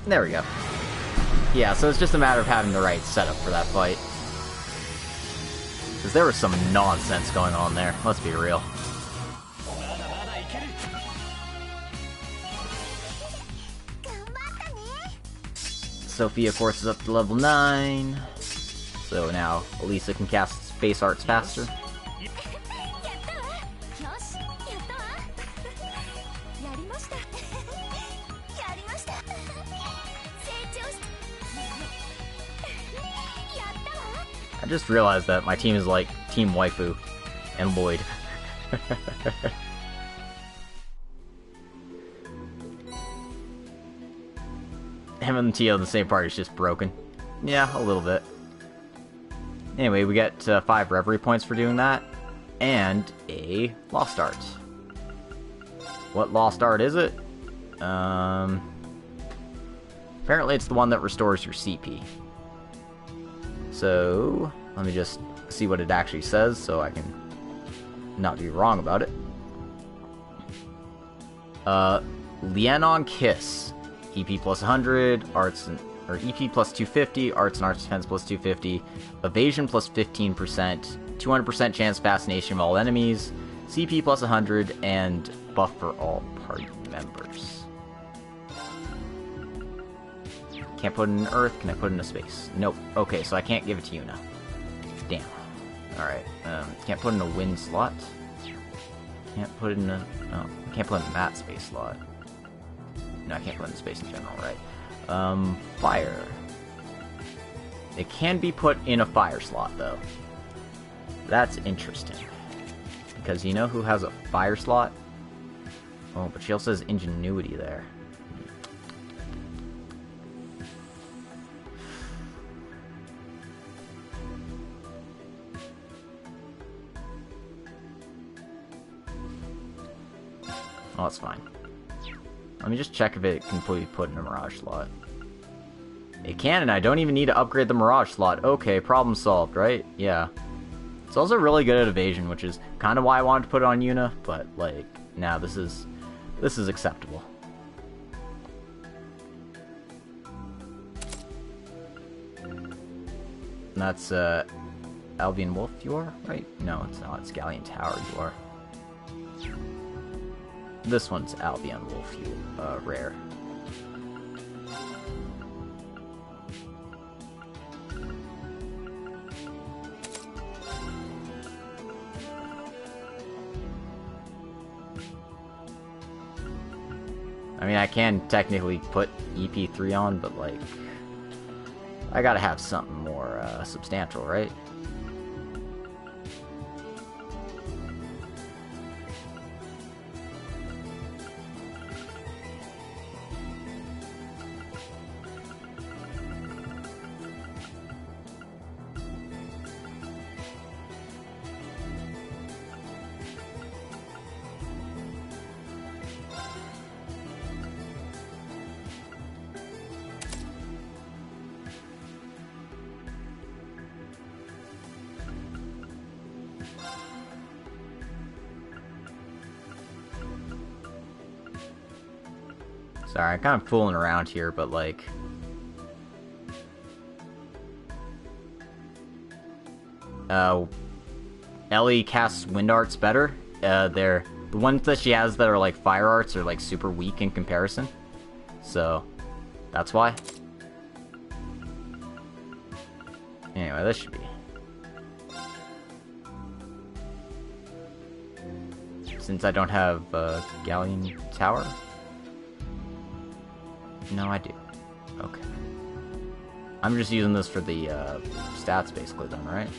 There we go. Yeah, so it's just a matter of having the right setup for that fight. Because there was some nonsense going on there, let's be real. Sophia forces up to level 9. So now Elisa can cast Space Arts faster. I just realized that my team is like Team Waifu and Lloyd. Him and Tio in the same party is just broken. Yeah, a little bit. Anyway, we get 5 Reverie points for doing that, and a Lost Art. What Lost Art is it? Apparently it's the one that restores your CP. So, let me just see what it actually says so I can not be wrong about it. Lianon Kiss. EP plus 100, arts and, or EP plus 250, arts and arts defense plus 250, evasion plus 15%, 200% chance fascination of all enemies, CP plus 100, and buff for all party members. Can't put it in Earth, can I put it in a space? Nope. Okay, so I can't give it to you now. Damn. Alright, can't put in a wind slot. Can't put in a... Oh, can't put in a mat space slot. No, I can't put in space in general, right? Fire. It can be put in a fire slot, though. That's interesting. Because you know who has a fire slot? Oh, but she also has ingenuity there. Oh, that's fine. Let me just check if it can be put in a Mirage slot. It can, and I don't even need to upgrade the Mirage slot. Okay, problem solved, right? Yeah. It's also really good at evasion, which is kind of why I wanted to put it on Yuna, but, like, now this is acceptable. And that's, Albion Wolf you are, right? No, it's not. It's Galleon Tower you are. This one's Albion Wolf you, rare. I mean, I can technically put EP3 on, but, like, I gotta have something more, substantial, right? Sorry, I'm kind of fooling around here, but, like... Ellie casts wind arts better. The ones that she has that are, like, fire arts are, like, super weak in comparison. So, that's why. Anyway, this should be... Since I don't have, Galleon Tower... No, I do. Okay. I'm just using this for the, stats, basically, then, right?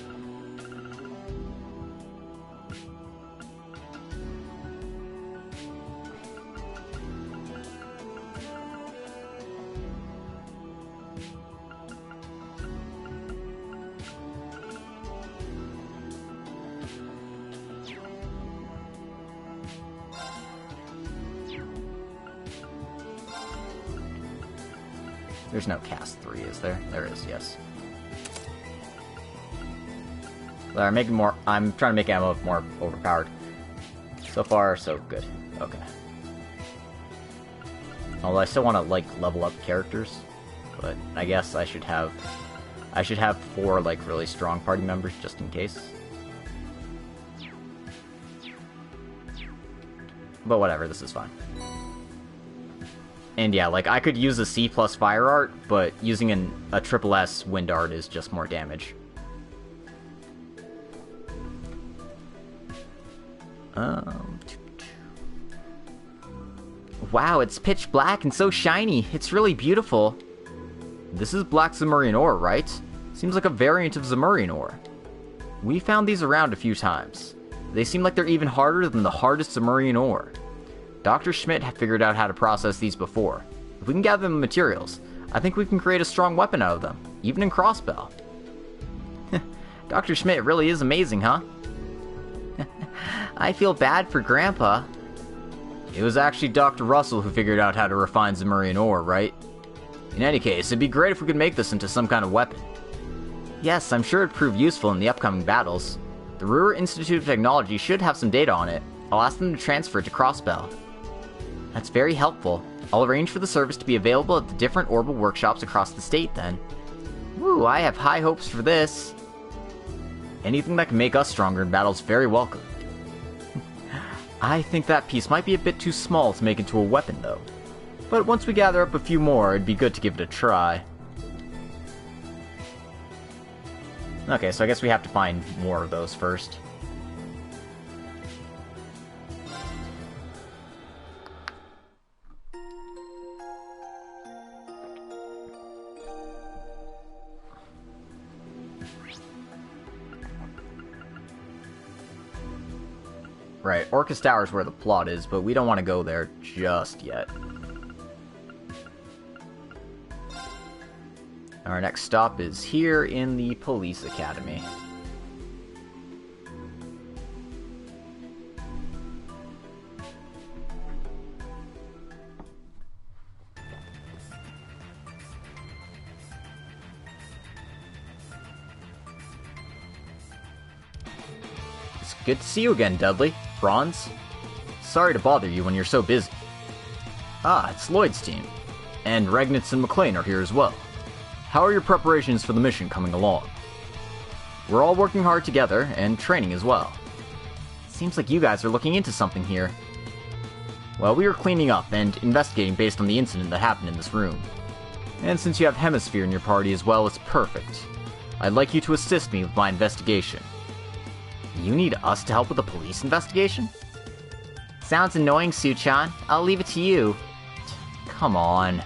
There's no cast 3, is there? There is, yes. There, I'm trying to make ammo more overpowered. So far, so good. Okay. Although I still want to, like, level up characters. But I guess I should have 4, like, really strong party members, just in case. But whatever, this is fine. And yeah, like, I could use a C plus fire art, but using a triple S wind art is just more damage. Wow, it's pitch black and so shiny. It's really beautiful. This is black Zemurian ore, right? Seems like a variant of Zemurian ore. We found these around a few times. They seem like they're even harder than the hardest Zemurian ore. Dr. Schmidt had figured out how to process these before. If we can gather the materials, I think we can create a strong weapon out of them, even in Crossbell. Dr. Schmidt really is amazing, huh? I feel bad for Grandpa. It was actually Dr. Russell who figured out how to refine Zemurian ore, right? In any case, it'd be great if we could make this into some kind of weapon. Yes, I'm sure it'd prove useful in the upcoming battles. The Ruhr Institute of Technology should have some data on it. I'll ask them to transfer it to Crossbell. That's very helpful. I'll arrange for the service to be available at the different orbital workshops across the state then. Woo, I have high hopes for this. Anything that can make us stronger in battle is very welcome. I think that piece might be a bit too small to make into a weapon, though. But once we gather up a few more, it'd be good to give it a try. Okay, so I guess we have to find more of those first. Right, Orcus Tower is where the plot is, but we don't want to go there just yet. Our next stop is here in the police academy. It's good to see you again, Dudley. Bronze? Sorry to bother you when you're so busy. Ah, it's Lloyd's team. And Regnitz and McLean are here as well. How are your preparations for the mission coming along? We're all working hard together, and training as well. Seems like you guys are looking into something here. Well, we are cleaning up and investigating based on the incident that happened in this room. And since you have Hemisphere in your party as well, it's perfect. I'd like you to assist me with my investigation. You need us to help with the police investigation? Sounds annoying, Suchan. I'll leave it to you. Come on.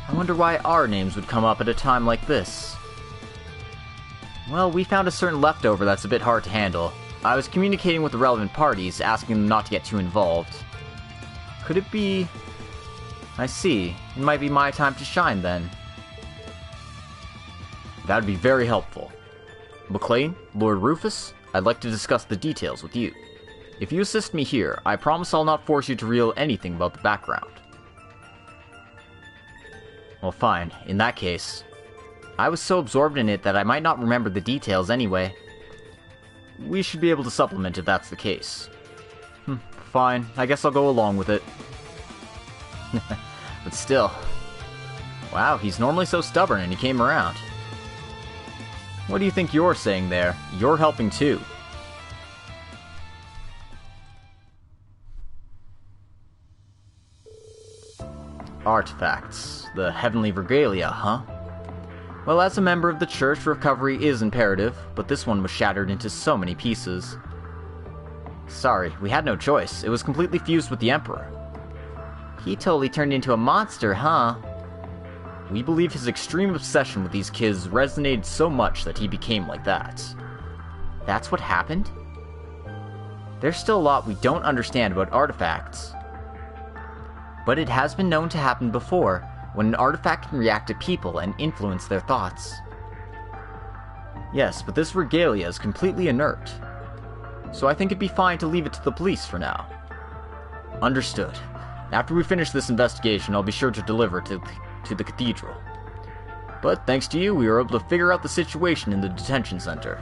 I wonder why our names would come up at a time like this. Well, we found a certain leftover that's a bit hard to handle. I was communicating with the relevant parties, asking them not to get too involved. Could it be... I see. It might be my time to shine, then. That'd be very helpful. McLean, Lord Rufus, I'd like to discuss the details with you. If you assist me here, I promise I'll not force you to reveal anything about the background. Well, fine. In that case. I was so absorbed in it that I might not remember the details anyway. We should be able to supplement if that's the case. Fine. I guess I'll go along with it. But still. Wow, he's normally so stubborn and he came around. What do you think you're saying there? You're helping too. Artifacts. The heavenly regalia, huh? Well, as a member of the Church, recovery is imperative, but this one was shattered into so many pieces. Sorry, we had no choice. It was completely fused with the Emperor. He totally turned into a monster, huh? We believe his extreme obsession with these kids resonated so much that he became like that. That's what happened? There's still a lot we don't understand about artifacts. But it has been known to happen before, when an artifact can react to people and influence their thoughts. Yes, but this regalia is completely inert. So I think it'd be fine to leave it to the police for now. Understood. After we finish this investigation, I'll be sure to deliver it to the cathedral. But thanks to you, we were able to figure out the situation in the detention center.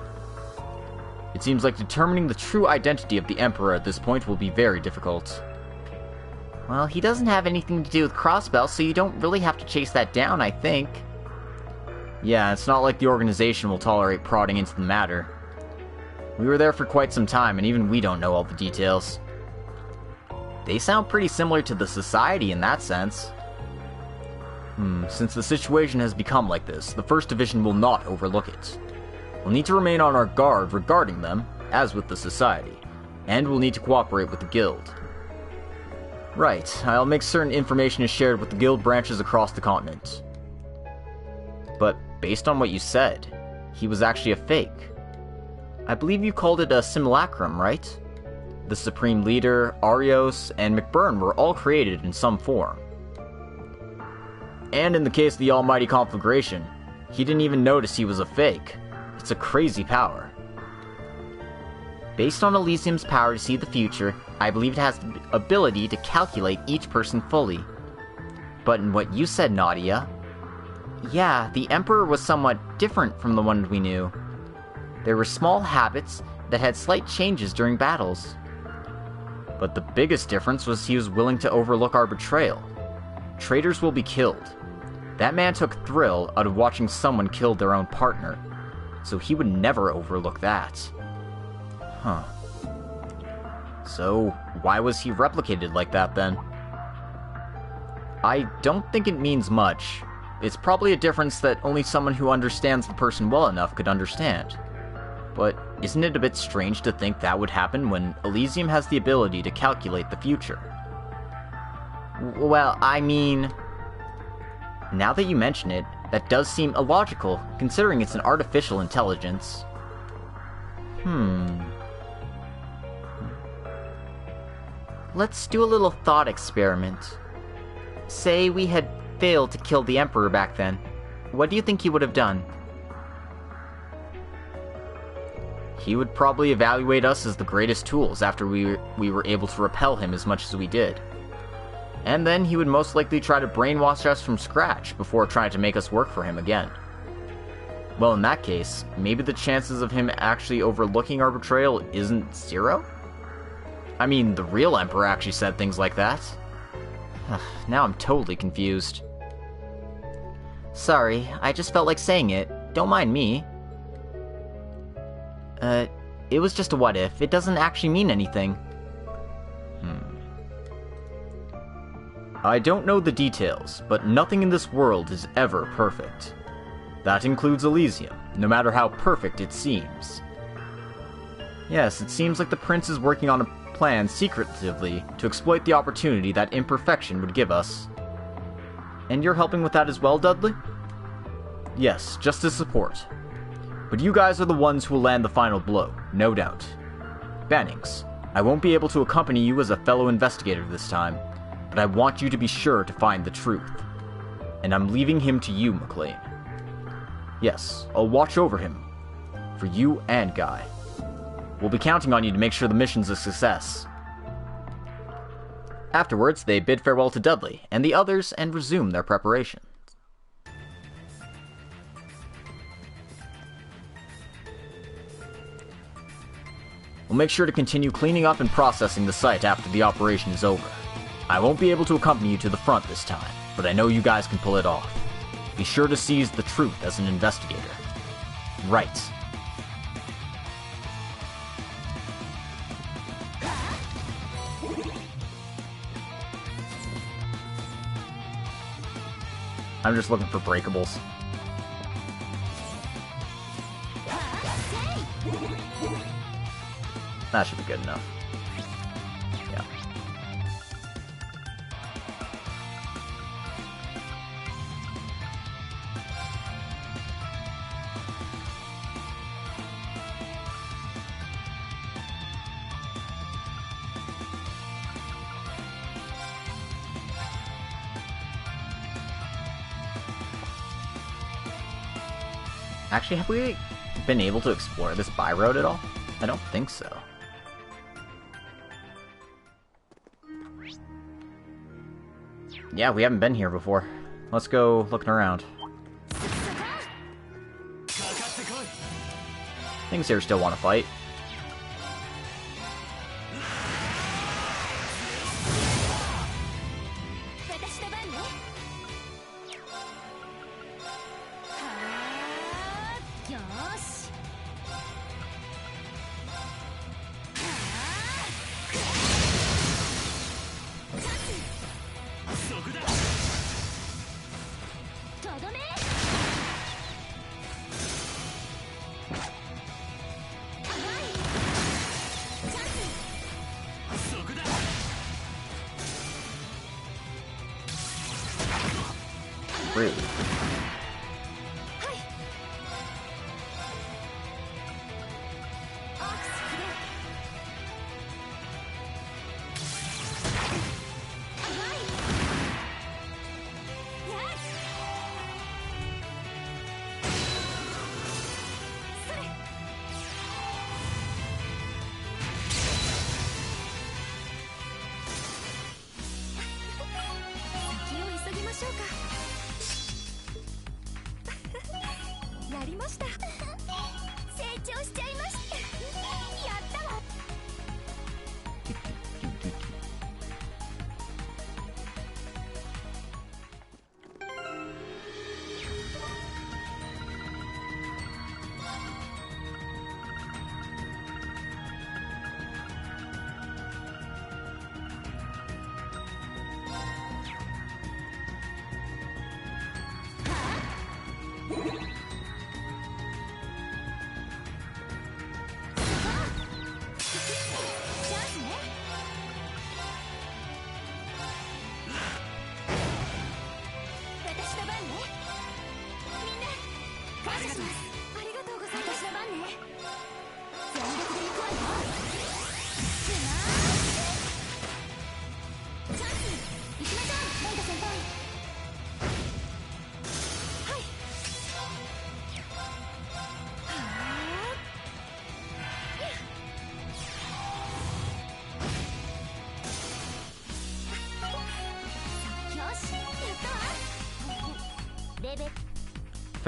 It seems like determining the true identity of the Emperor at this point will be very difficult. Well, he doesn't have anything to do with Crossbell, so you don't really have to chase that down, I think. Yeah, it's not like the organization will tolerate prodding into the matter. We were there for quite some time, and even we don't know all the details. They sound pretty similar to the Society in that sense. Since the situation has become like this, the First Division will not overlook it. We'll need to remain on our guard regarding them, as with the Society, and we'll need to cooperate with the Guild. Right, I'll make certain information is shared with the Guild branches across the continent. But based on what you said, he was actually a fake. I believe you called it a simulacrum, right? The Supreme Leader, Arios, and McBurn were all created in some form. And in the case of the Almighty Conflagration, he didn't even notice he was a fake. It's a crazy power. Based on Elysium's power to see the future, I believe it has the ability to calculate each person fully. But in what you said, Nadia... Yeah, the Emperor was somewhat different from the one we knew. There were small habits that had slight changes during battles. But the biggest difference was he was willing to overlook our betrayal. Traitors will be killed. That man took thrill out of watching someone kill their own partner, so he would never overlook that. Huh. So, why was he replicated like that then? I don't think it means much. It's probably a difference that only someone who understands the person well enough could understand. But isn't it a bit strange to think that would happen when Elysium has the ability to calculate the future? Well, I mean... Now that you mention it, that does seem illogical, considering it's an artificial intelligence. Let's do a little thought experiment. Say we had failed to kill the Emperor back then. What do you think he would have done? He would probably evaluate us as the greatest tools after we were able to repel him as much as we did. And then he would most likely try to brainwash us from scratch before trying to make us work for him again. Well, in that case, maybe the chances of him actually overlooking our betrayal isn't zero? I mean, the real Emperor actually said things like that. Now I'm totally confused. Sorry, I just felt like saying it. Don't mind me. It was just a what if. It doesn't actually mean anything. I don't know the details, but nothing in this world is ever perfect. That includes Elysium, no matter how perfect it seems. Yes, it seems like the Prince is working on a plan secretively to exploit the opportunity that imperfection would give us. And you're helping with that as well, Dudley? Yes, just as support. But you guys are the ones who will land the final blow, no doubt. Bannings, I won't be able to accompany you as a fellow investigator this time, but I want you to be sure to find the truth. And I'm leaving him to you, McLean. Yes, I'll watch over him. For you and Guy. We'll be counting on you to make sure the mission's a success. Afterwards, they bid farewell to Dudley and the others and resume their preparations. We'll make sure to continue cleaning up and processing the site after the operation is over. I won't be able to accompany you to the front this time, but I know you guys can pull it off. Be sure to seize the truth as an investigator. Right. I'm just looking for breakables. That should be good enough. Yeah. Actually, have we been able to explore this by road at all? I don't think so. Yeah, we haven't been here before. Let's go looking around. Things here still want to fight. Rude.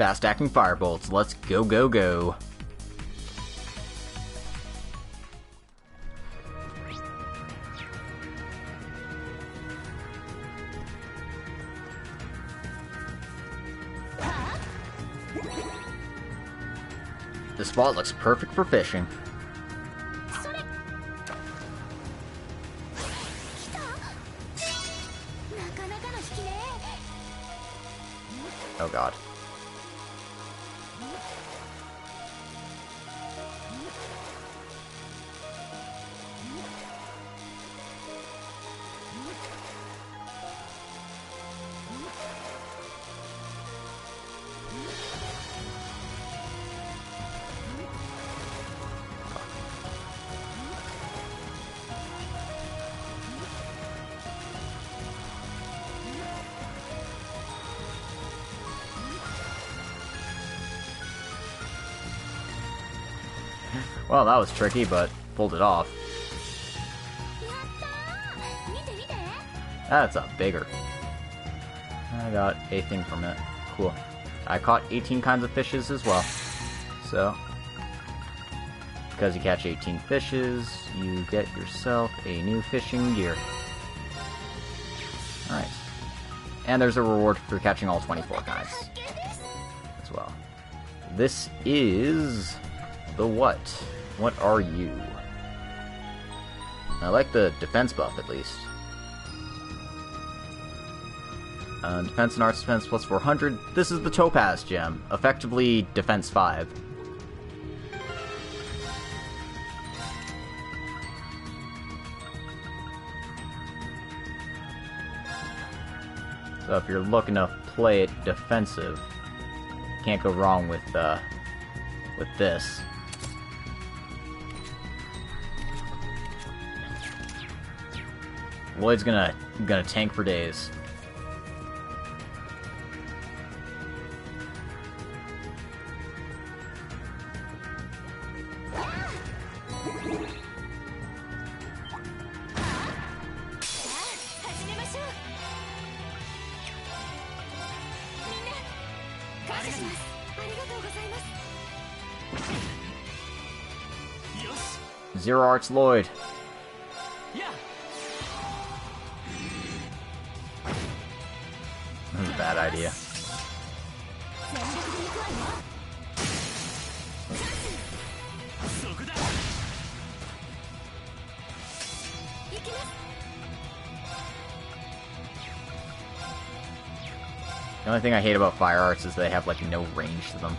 fast-acting firebolts. Let's go, go, go. This spot looks perfect for fishing. Oh god. Well, that was tricky, but pulled it off. That's a bigger. I got a thing from it. Cool. I caught 18 kinds of fishes as well. So, because you catch 18 fishes, you get yourself a new fishing gear. Alright. And there's a reward for catching all 24 kinds as well. This is the what? What are you? I like the defense buff, at least. Defense and arts defense plus 400. This is the Topaz gem. Effectively, defense 5. So if you're looking to play it defensive, can't go wrong with this. Lloyd's gonna tank for days. Zero Arts Lloyd. That was a bad idea. The only thing I hate about Fire Arts is they have, like, no range to them.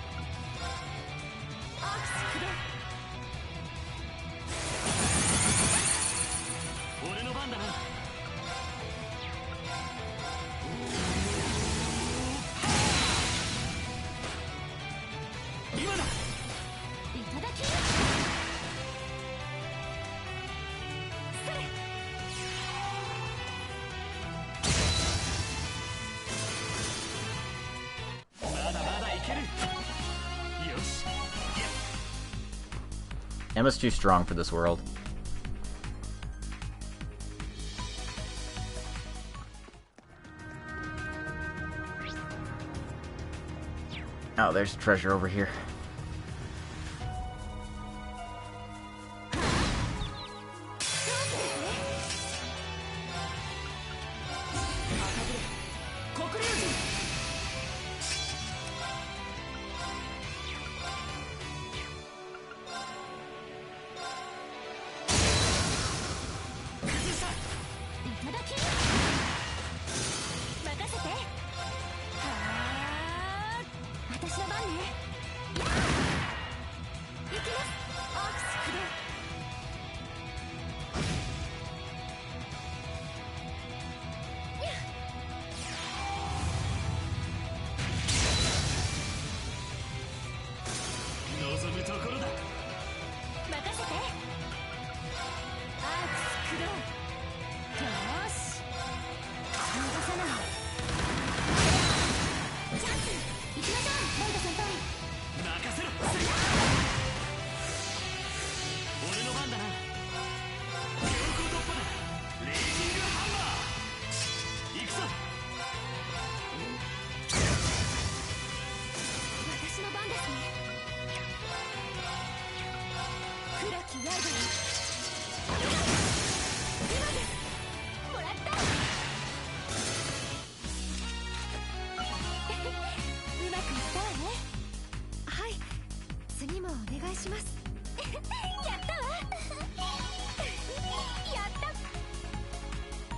Emma's too strong for this world. Oh, there's treasure over here.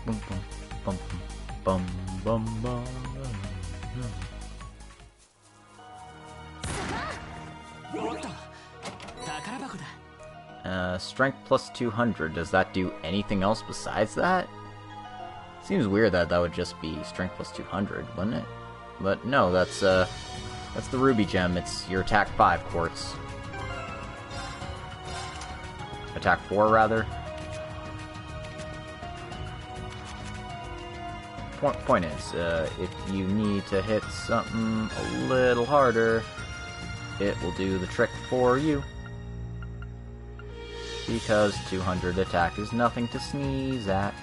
Boom, boom, boom, boom, boom, boom. Strength plus 200. Does that do anything else besides that? Seems weird that that would just be strength plus 200, wouldn't it? But no, that's the ruby gem. It's your attack 5 quartz. Attack 4, rather. Point is, if you need to hit something a little harder, it will do the trick for you. Because 200 attack is nothing to sneeze at.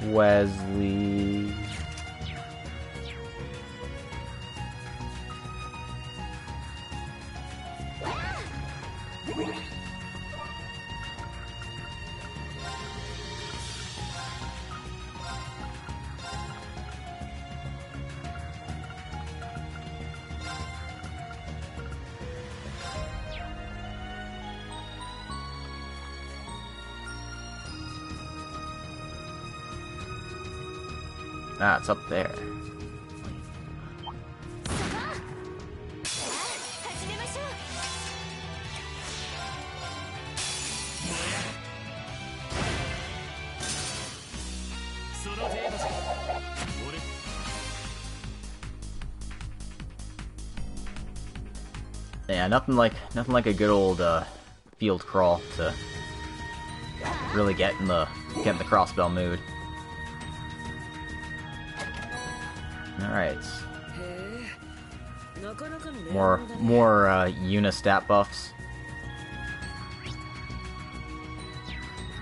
Wesley. Ah, it's up there. Yeah, nothing like a good old field crawl to really get in the Crossbell mood. Alright. More Unistat buffs.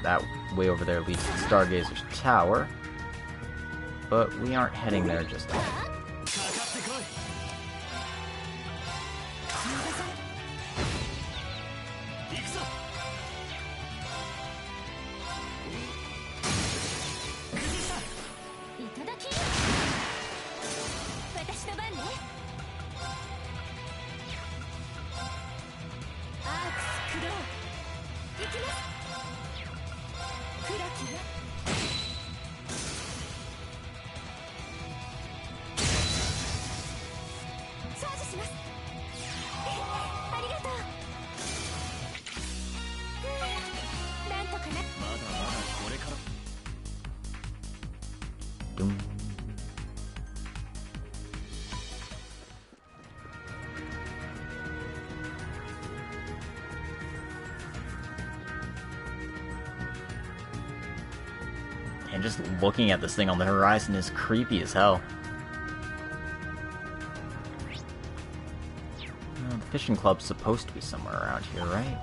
That way over there leads to the Stargazer's Tower. But we aren't heading there just yet. And just looking at this thing on the horizon is creepy as hell. The fishing club's supposed to be somewhere around here, right?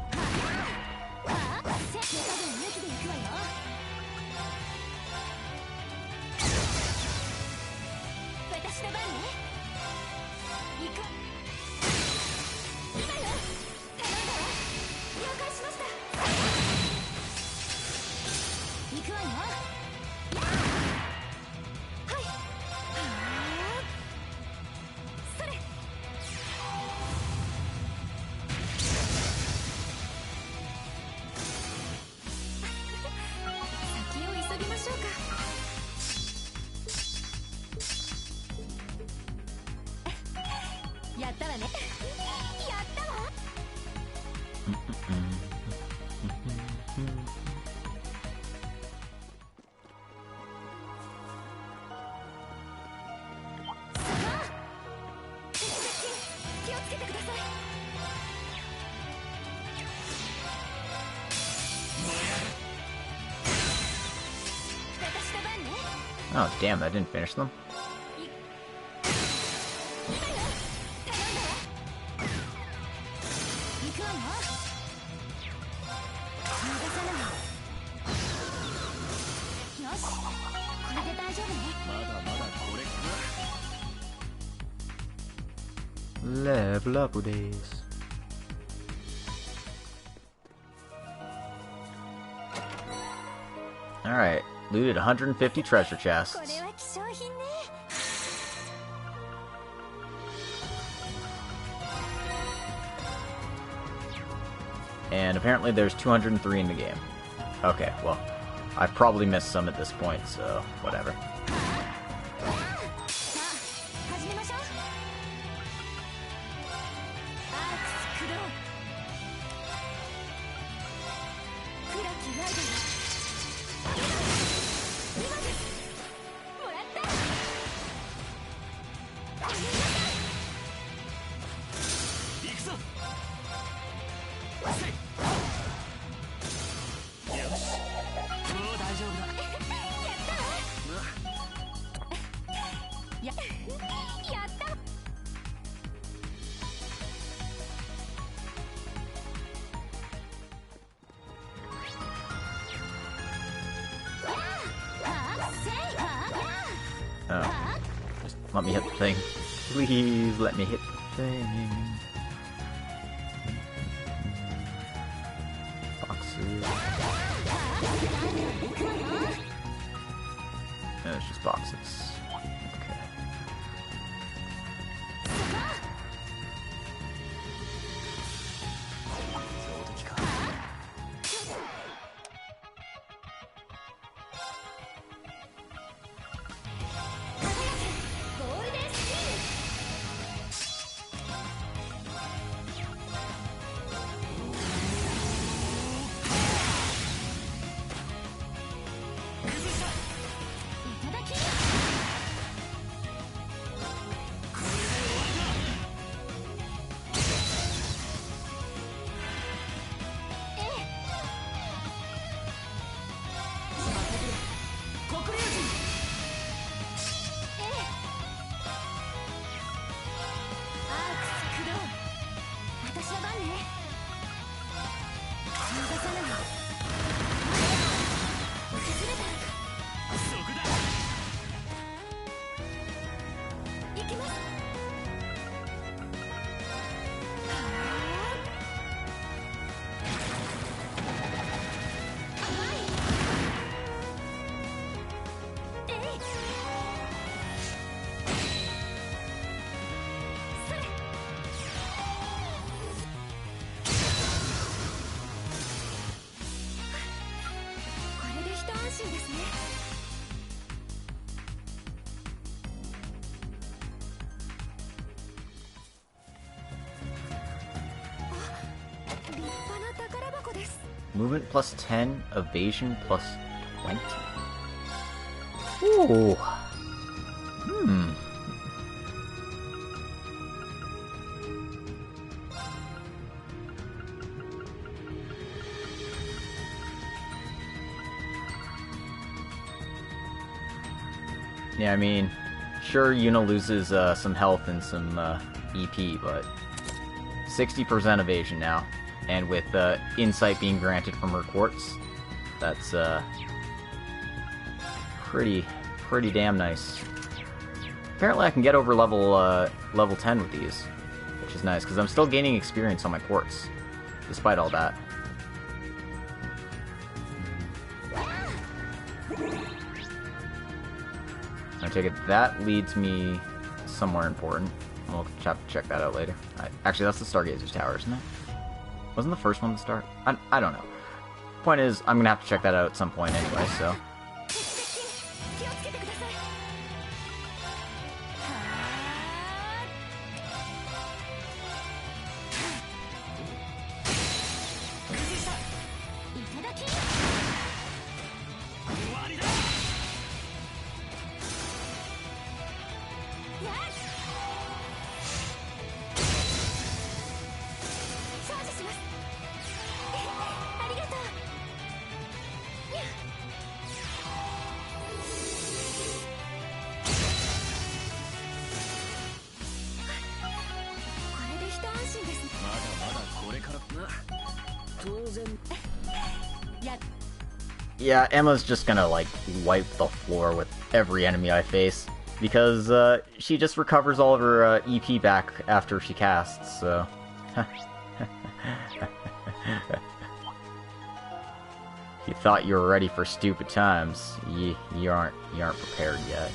Oh, damn, that didn't finish them. Level up days. Alright, looted 150 treasure chests. And apparently there's 203 in the game. Okay, well, I probably missed some at this point, so whatever. Oh, just let me hit the thing. Please let me hit the thing. Boxes. No, it's just boxes. Okay. Movement plus 10, evasion plus 20. Ooh. Yeah, I mean, sure, Yuna loses some health and some EP, but 60% evasion now. And with insight being granted from her quartz, that's pretty damn nice. Apparently I can get over level 10 with these, which is nice, because I'm still gaining experience on my quartz, despite all that. I take it that leads me somewhere important. We'll have to check that out later. Actually, that's the Stargazer's Tower, isn't it? Wasn't the first one to start? I don't know. Point is, I'm gonna have to check that out at some point anyway, so. Yeah, Emma's just gonna, like, wipe the floor with every enemy I face, because, she just recovers all of her, EP back after she casts, so... You thought you were ready for stupid times. You aren't prepared yet.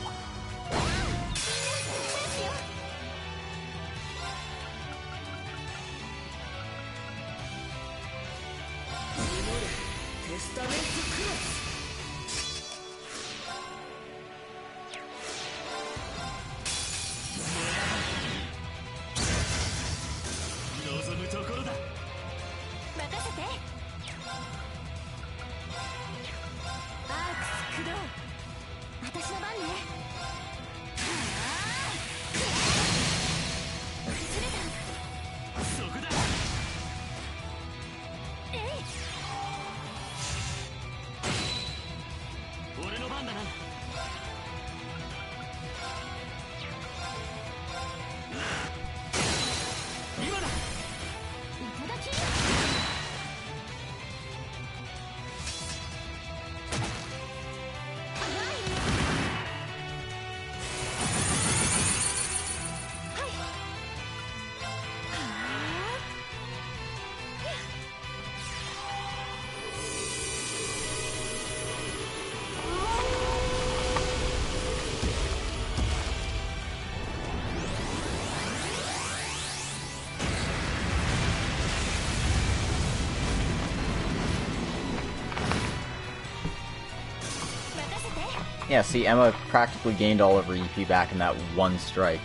Yeah, see, Emma practically gained all of her EP back in that one strike.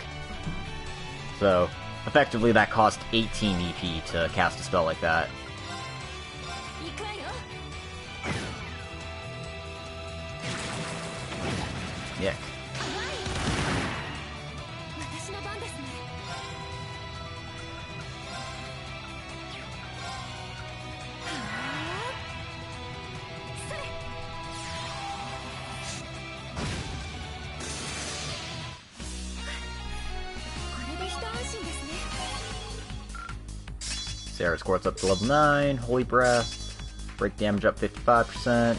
So, effectively that cost 18 EP to cast a spell like that. Yuck. Sarah's Quartz up to level 9, Holy Breath, break damage up 55%.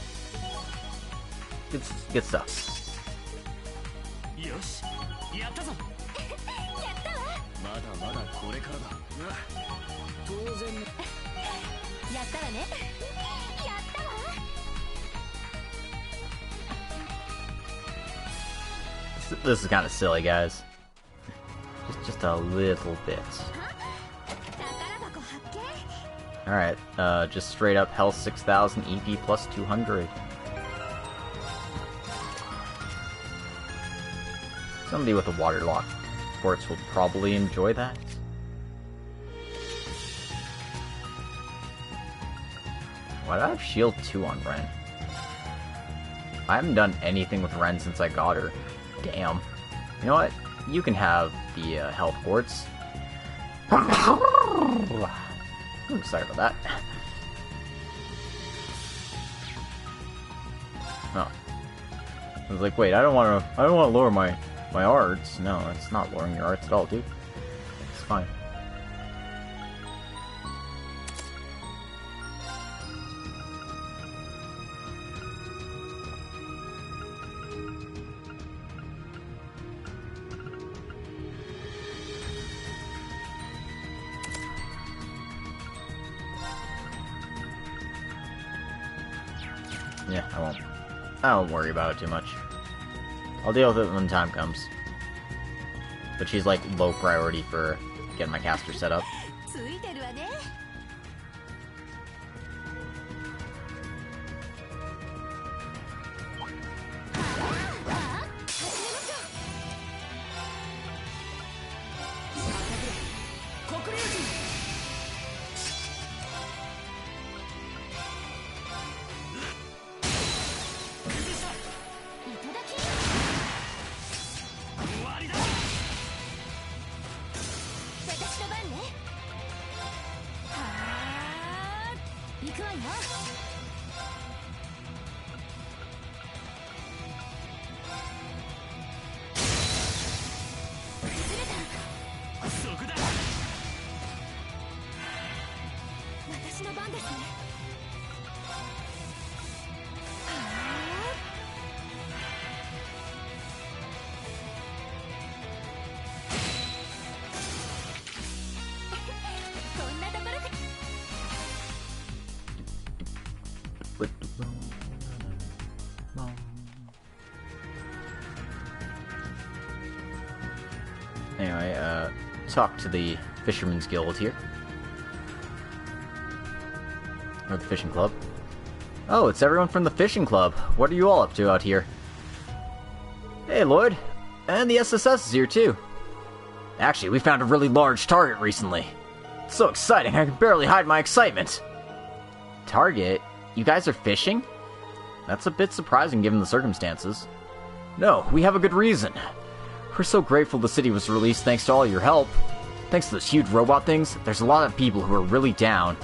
Good stuff. This is kind of silly, guys. Just a little bit. Alright, just straight up health 6,000, EP plus 200. Somebody with a waterlock quartz will probably enjoy that. Why do I have shield 2 on Ren? I haven't done anything with Ren since I got her. Damn. You know what? You can have the health quartz. Ooh, sorry about that. Oh. I was like, wait, I don't want to lower my arts. No, it's not lowering your arts at all, dude. It's fine. Yeah, I won't worry about it too much. I'll deal with it when time comes. But she's like low priority for getting my caster set up. Anyway, talk to the Fisherman's Guild here. Or the Fishing Club. Oh, it's everyone from the Fishing Club. What are you all up to out here? Hey, Lloyd. And the SSS is here, too. Actually, we found a really large target recently. It's so exciting, I can barely hide my excitement. Target? You guys are fishing? That's a bit surprising given the circumstances. No, we have a good reason. We're so grateful the city was released thanks to all your help. Thanks to those huge robot things, there's a lot of people who are really down.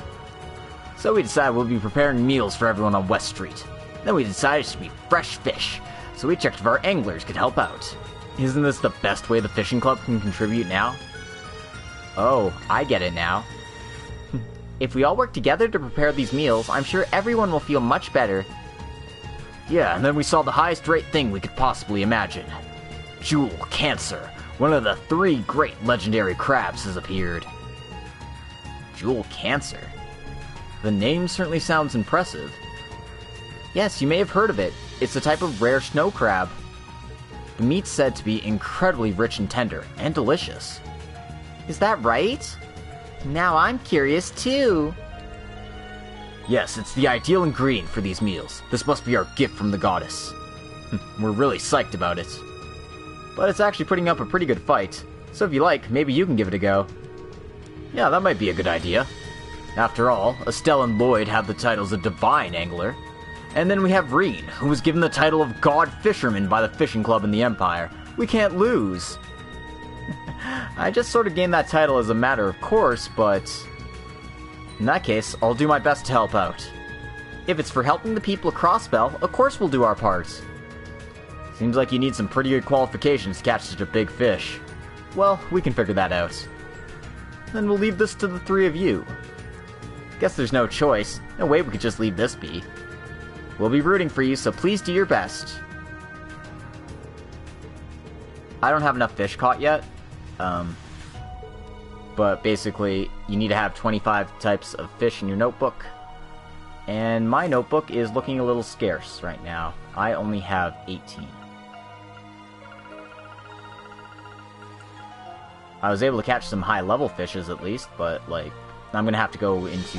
So we decided we'll be preparing meals for everyone on West Street. Then we decided it should be fresh fish, so we checked if our anglers could help out. Isn't this the best way the fishing club can contribute now? Oh, I get it now. If we all work together to prepare these meals, I'm sure everyone will feel much better. Yeah, and then we saw the highest rate thing we could possibly imagine. Jewel Cancer, one of the 3 great legendary crabs, has appeared. Jewel Cancer? The name certainly sounds impressive. Yes, you may have heard of it. It's a type of rare snow crab. The meat's said to be incredibly rich and tender, and delicious. Is that right? Now I'm curious too. Yes, it's the ideal ingredient for these meals. This must be our gift from the goddess. We're really psyched about it. But it's actually putting up a pretty good fight, so if you like, maybe you can give it a go. Yeah, that might be a good idea. After all, Estelle and Lloyd have the titles of Divine Angler, and then we have Rean, who was given the title of God Fisherman by the Fishing Club in the Empire. We can't lose. I just sort of gained that title as a matter of course, but... in that case, I'll do my best to help out. If it's for helping the people of Crossbell, of course we'll do our parts. Seems like you need some pretty good qualifications to catch such a big fish. Well, we can figure that out. Then we'll leave this to the 3 of you. Guess there's no choice. No way we could just leave this be. We'll be rooting for you, so please do your best. I don't have enough fish caught yet. But basically, you need to have 25 types of fish in your notebook. And my notebook is looking a little scarce right now. I only have 18. I was able to catch some high-level fishes at least, but, like, I'm gonna have to go into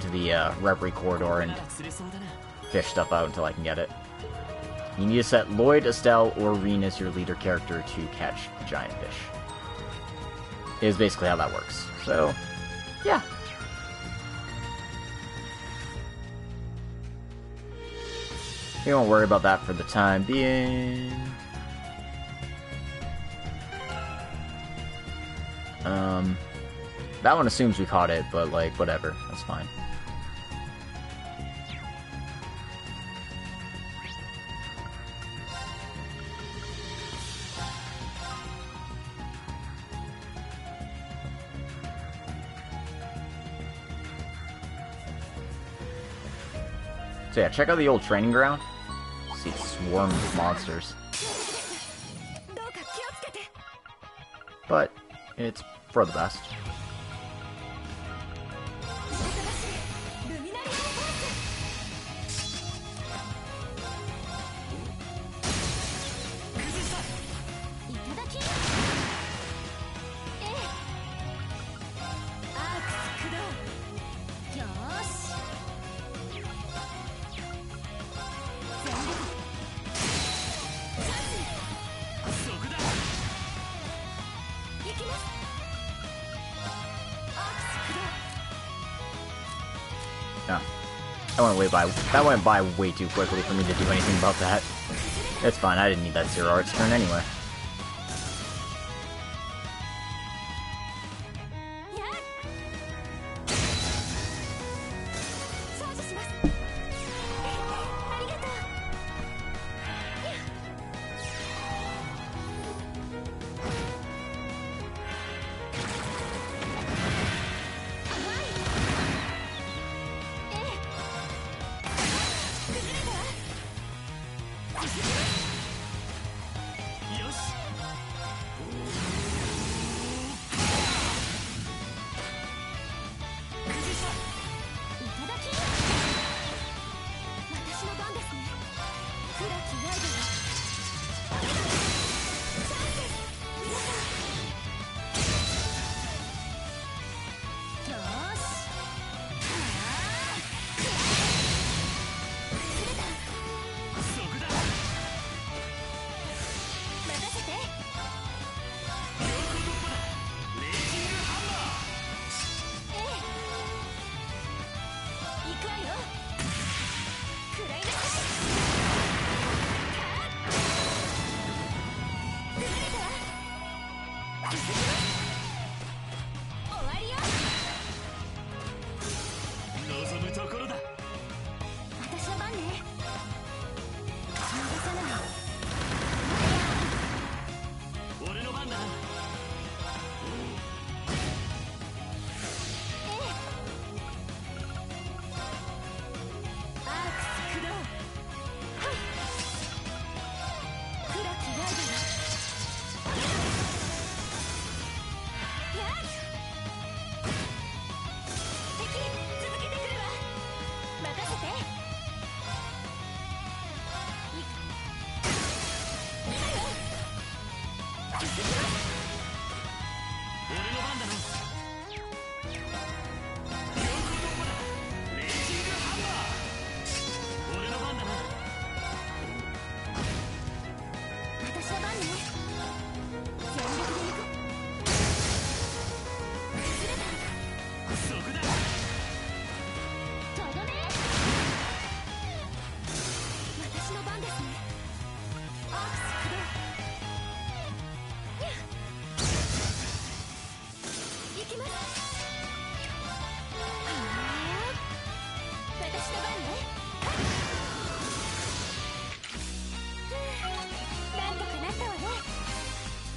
the Reverie Corridor and fish stuff out until I can get it. You need to set Lloyd, Estelle, or Rean as your leader character to catch the giant fish. Is basically how that works. So, yeah. We won't worry about that for the time being. That one assumes we caught it, but, like, whatever. That's fine. So yeah, check out the old training ground. See swarms of monsters. But it's for the best. Yeah. That went by way too quickly for me to do anything about that. It's fine, I didn't need that Zero Arts turn anyway.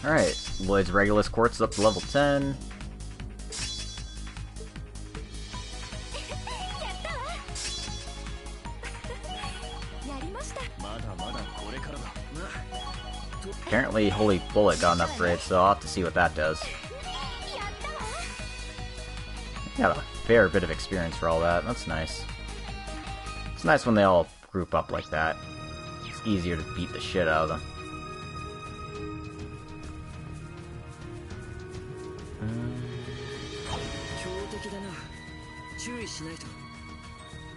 Alright, Lloyd's Regulus Quartz is up to level 10. Apparently Holy Bullet got an upgrade, so I'll have to see what that does. Got a fair bit of experience for all that, that's nice. It's nice when they all group up like that. It's easier to beat the shit out of them.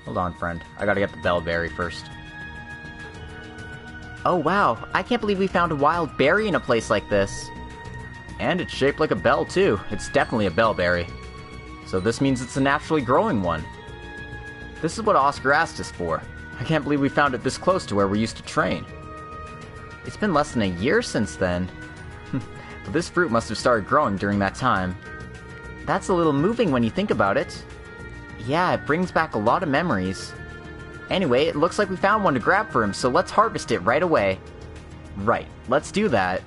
Hold on, friend. I gotta get the Bellberry first. Oh wow, I can't believe we found a wild berry in a place like this. And it's shaped like a bell, too. It's definitely a Bellberry. So this means it's a naturally growing one. This is what Oscar asked us for. I can't believe we found it this close to where we used to train. It's been less than a year since then. But this fruit must have started growing during that time. That's a little moving when you think about it. Yeah, it brings back a lot of memories. Anyway, it looks like we found one to grab for him, so let's harvest it right away. Right, let's do that.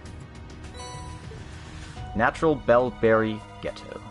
Natural Bellberry Ghetto.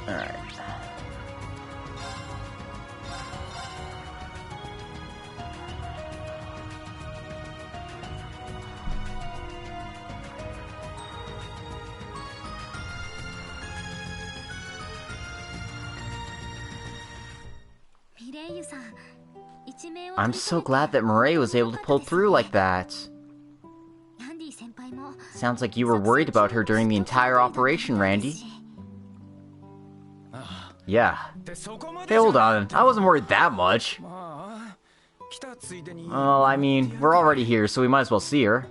Alright. I'm so glad that Mireille was able to pull through like that. Sounds like you were worried about her during the entire operation, Randy. Yeah. Hey, hold on. I wasn't worried that much. Well, I mean, we're already here, so we might as well see her.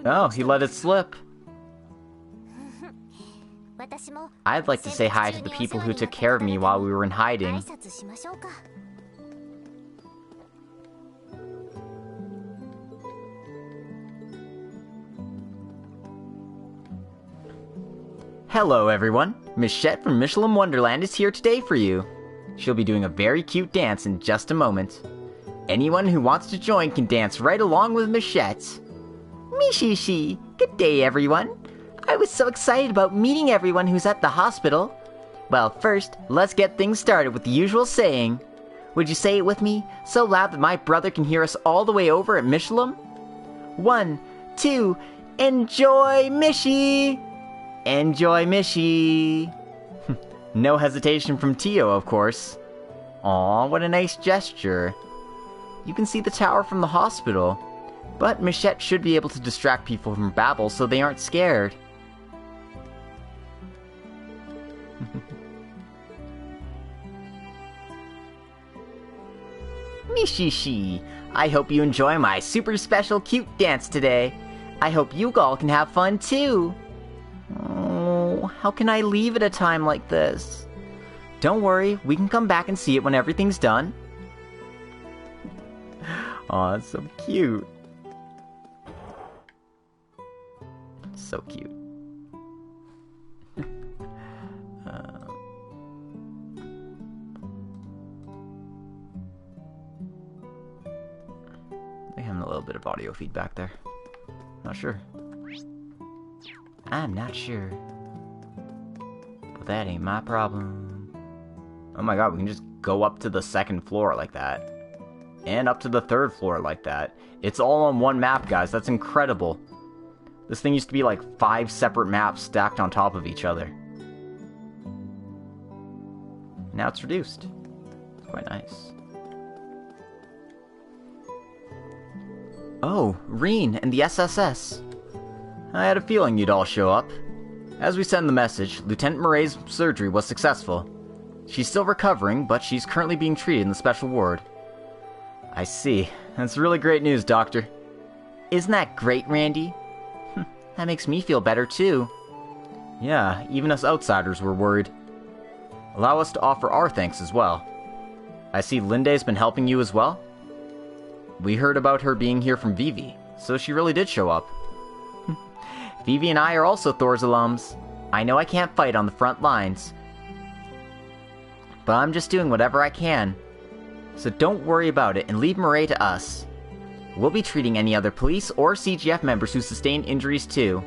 Oh, he let it slip. I'd like to say hi to the people who took care of me while we were in hiding. Hello, everyone. Michette from Michelin Wonderland is here today for you. She'll be doing a very cute dance in just a moment. Anyone who wants to join can dance right along with Michette. Mishishi, good day, everyone. I was so excited about meeting everyone who's at the hospital. Well, first, let's get things started with the usual saying. Would you say it with me, so loud that my brother can hear us all the way over at Michelin? 1, 2, enjoy Mishi! Enjoy Mishi! No hesitation from Tio, of course. Aw, what a nice gesture. You can see the tower from the hospital, but Michette should be able to distract people from babble so they aren't scared. Mishishi, I hope you enjoy my super special cute dance today. I hope you all can have fun too. Oh, how can I leave at a time like this? Don't worry, we can come back and see it when everything's done. Aw, it's so cute. So cute. They're having a little bit of audio feedback there. Not sure. I'm not sure. But that ain't my problem. Oh my god, we can just go up to the second floor like that. And up to the third floor like that. It's all on one map, guys. That's incredible. This thing used to be like 5 separate maps stacked on top of each other. Now it's reduced. It's quite nice. Oh, Rean and the SSS. I had a feeling you'd all show up. As we send the message, Lieutenant Murray's surgery was successful. She's still recovering, but she's currently being treated in the special ward. I see. That's really great news, Doctor. Isn't that great, Randy? That makes me feel better, too. Yeah, even us outsiders were worried. Allow us to offer our thanks as well. I see Linde's been helping you as well? We heard about her being here from Vivi, so she really did show up. Vivi and I are also Thor's alums. I know I can't fight on the front lines, but I'm just doing whatever I can. So don't worry about it and leave Murray to us. We'll be treating any other police or CGF members who sustain injuries too.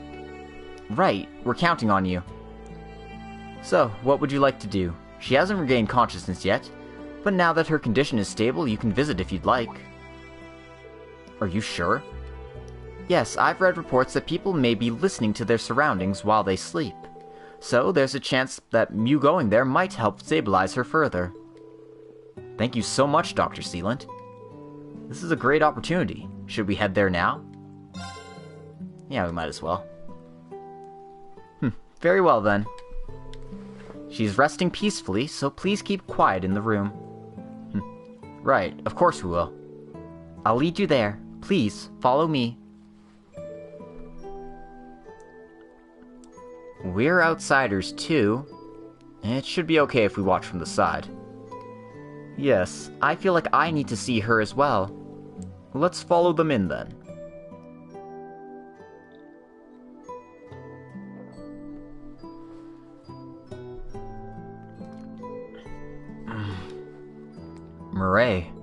Right, we're counting on you. So, what would you like to do? She hasn't regained consciousness yet, but now that her condition is stable, you can visit if you'd like. Are you sure? Yes, I've read reports that people may be listening to their surroundings while they sleep. So there's a chance that you going there might help stabilize her further. Thank you so much, Dr. Sealant. This is a great opportunity. Should we head there now? Yeah, we might as well. Very well then. She's resting peacefully, so please keep quiet in the room. Right, of course we will. I'll lead you there. Please, follow me. We're outsiders too. It should be okay if we watch from the side. Yes, I feel like I need to see her as well. Let's follow them in then. Murray.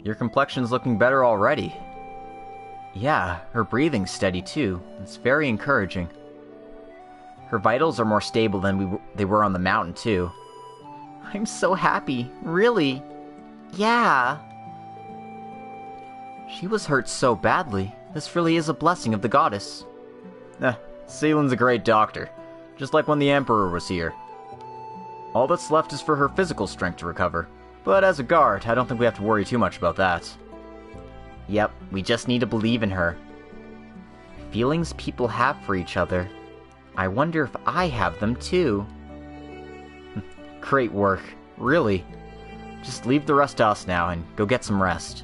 Your complexion's looking better already. Yeah, her breathing's steady too. It's very encouraging. Her vitals are more stable than they were on the mountain too. I'm so happy, really. Yeah. She was hurt so badly. This really is a blessing of the goddess. Sealand's a great doctor. Just like when the Emperor was here. All that's left is for her physical strength to recover. But as a guard, I don't think we have to worry too much about that. Yep, we just need to believe in her. Feelings people have for each other. I wonder if I have them too. Great work. Really. Just leave the rest to us now and go get some rest.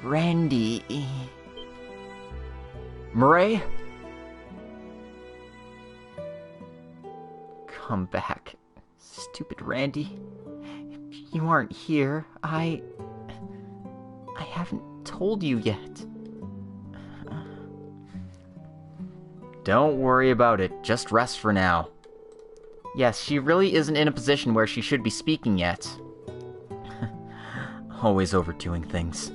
Randy... Murray? Come back, stupid Randy. If you aren't here, I haven't told you yet. Don't worry about it. Just rest for now. Yes, she really isn't in a position where she should be speaking yet. Always overdoing things.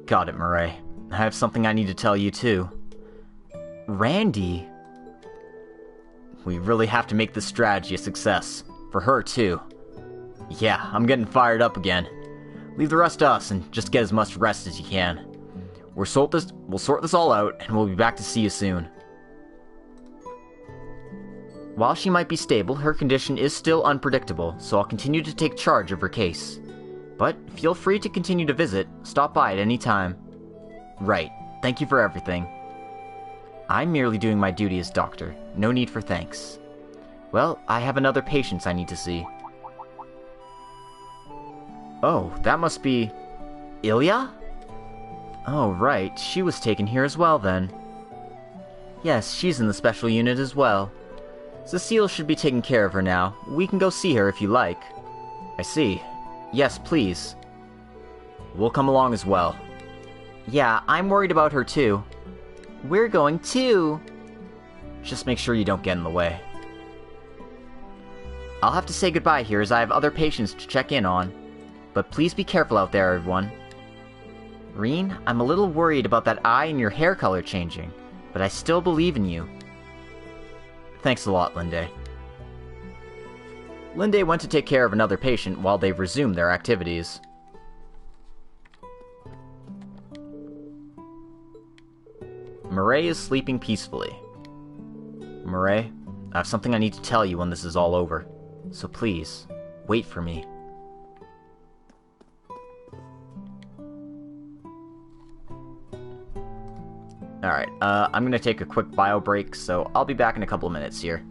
Got it, Murray. I have something I need to tell you, too. Randy? We really have to make this strategy a success. For her, too. Yeah, I'm getting fired up again. Leave the rest to us and just get as much rest as you can. We'll sort this all out, and we'll be back to see you soon. While she might be stable, her condition is still unpredictable, so I'll continue to take charge of her case. But feel free to continue to visit. Stop by at any time. Right. Thank you for everything. I'm merely doing my duty as doctor. No need for thanks. Well, I have another patient I need to see. Oh, that must be... Ilya? Oh, right. She was taken here as well, then. Yes, she's in the special unit as well. Cecile should be taking care of her now. We can go see her if you like. I see. Yes, please. We'll come along as well. Yeah, I'm worried about her too. We're going too. Just make sure you don't get in the way. I'll have to say goodbye here as I have other patients to check in on. But please be careful out there, everyone. Rean, I'm a little worried about that eye and your hair color changing, but I still believe in you. Thanks a lot, Linde. Linde went to take care of another patient while they resumed their activities. Murray is sleeping peacefully. Murray, I have something I need to tell you when this is all over. So please, wait for me. Alright, I'm gonna take a quick bio break, so I'll be back in a couple of minutes here.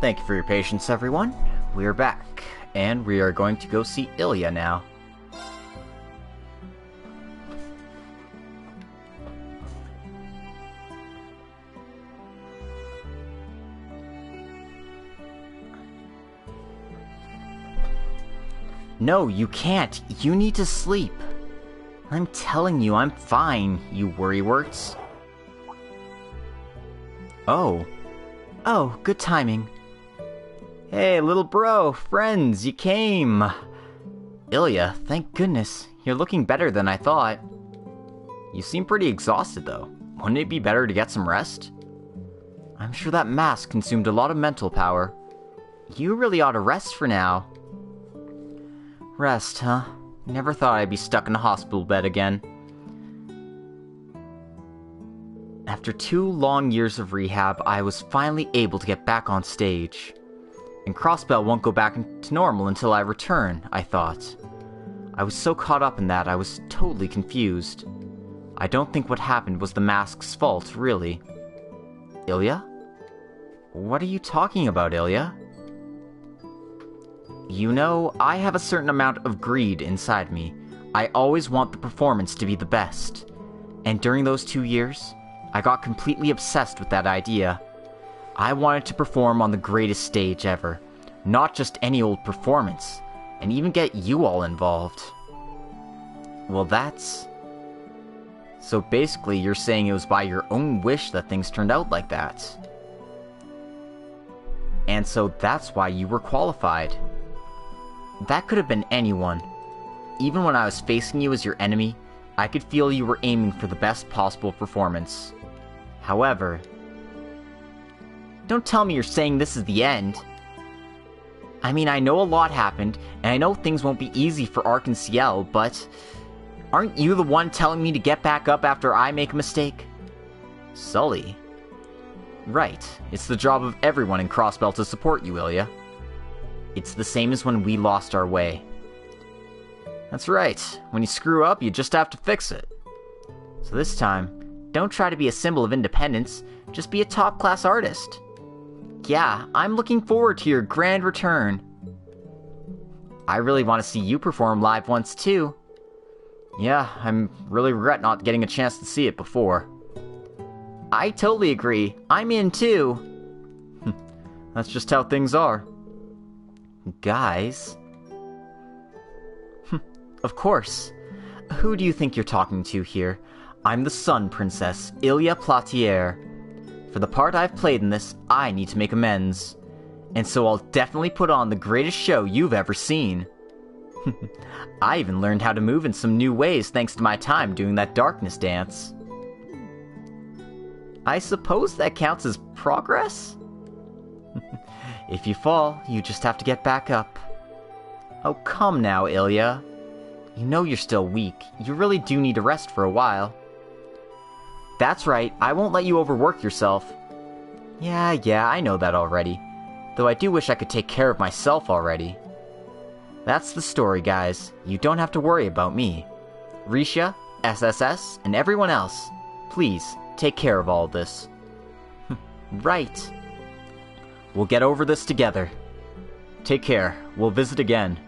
Thank you for your patience, everyone. We're back, and we are going to go see Ilya now. No, you can't. You need to sleep. I'm telling you, I'm fine, you worrywurts. Oh. Oh, good timing. Hey, little bro, friends, you came. Ilya, thank goodness. You're looking better than I thought. You seem pretty exhausted, though. Wouldn't it be better to get some rest? I'm sure that mask consumed a lot of mental power. You really ought to rest for now. Rest, huh? Never thought I'd be stuck in a hospital bed again. After 2 long years of rehab, I was finally able to get back on stage. And Crossbell won't go back to normal until I return, I thought. I was so caught up in that, I was totally confused. I don't think what happened was the mask's fault, really. Ilya? What are you talking about, Ilya? You know, I have a certain amount of greed inside me. I always want the performance to be the best. And during those 2 years, I got completely obsessed with that idea. I wanted to perform on the greatest stage ever. Not just any old performance. And even get you all involved. Well, that's... So basically, you're saying it was by your own wish that things turned out like that. And so that's why you were qualified. That could have been anyone. Even when I was facing you as your enemy, I could feel you were aiming for the best possible performance. However... Don't tell me you're saying this is the end. I mean, I know a lot happened, and I know things won't be easy for Ark and Ciel, but... Aren't you the one telling me to get back up after I make a mistake? Sully? Right. It's the job of everyone in Crossbell to support you, Ilya. It's the same as when we lost our way. That's right. When you screw up, you just have to fix it. So this time, don't try to be a symbol of independence, just be a top-class artist. Yeah, I'm looking forward to your grand return. I really want to see you perform live once, too. Yeah, I really regret not getting a chance to see it before. I totally agree. I'm in, too. That's just how things are. Guys? Of course. Who do you think you're talking to here? I'm the Sun Princess, Ilya Platier. For the part I've played in this, I need to make amends. And so I'll definitely put on the greatest show you've ever seen. I even learned how to move in some new ways thanks to my time doing that darkness dance. I suppose that counts as progress? If you fall, you just have to get back up. Oh, come now, Ilya. You know you're still weak. You really do need to rest for a while. That's right, I won't let you overwork yourself. Yeah, I know that already. Though I do wish I could take care of myself already. That's the story, guys. You don't have to worry about me. Risha, SSS, and everyone else, please, take care of all this. Right. We'll get over this together. Take care. We'll visit again.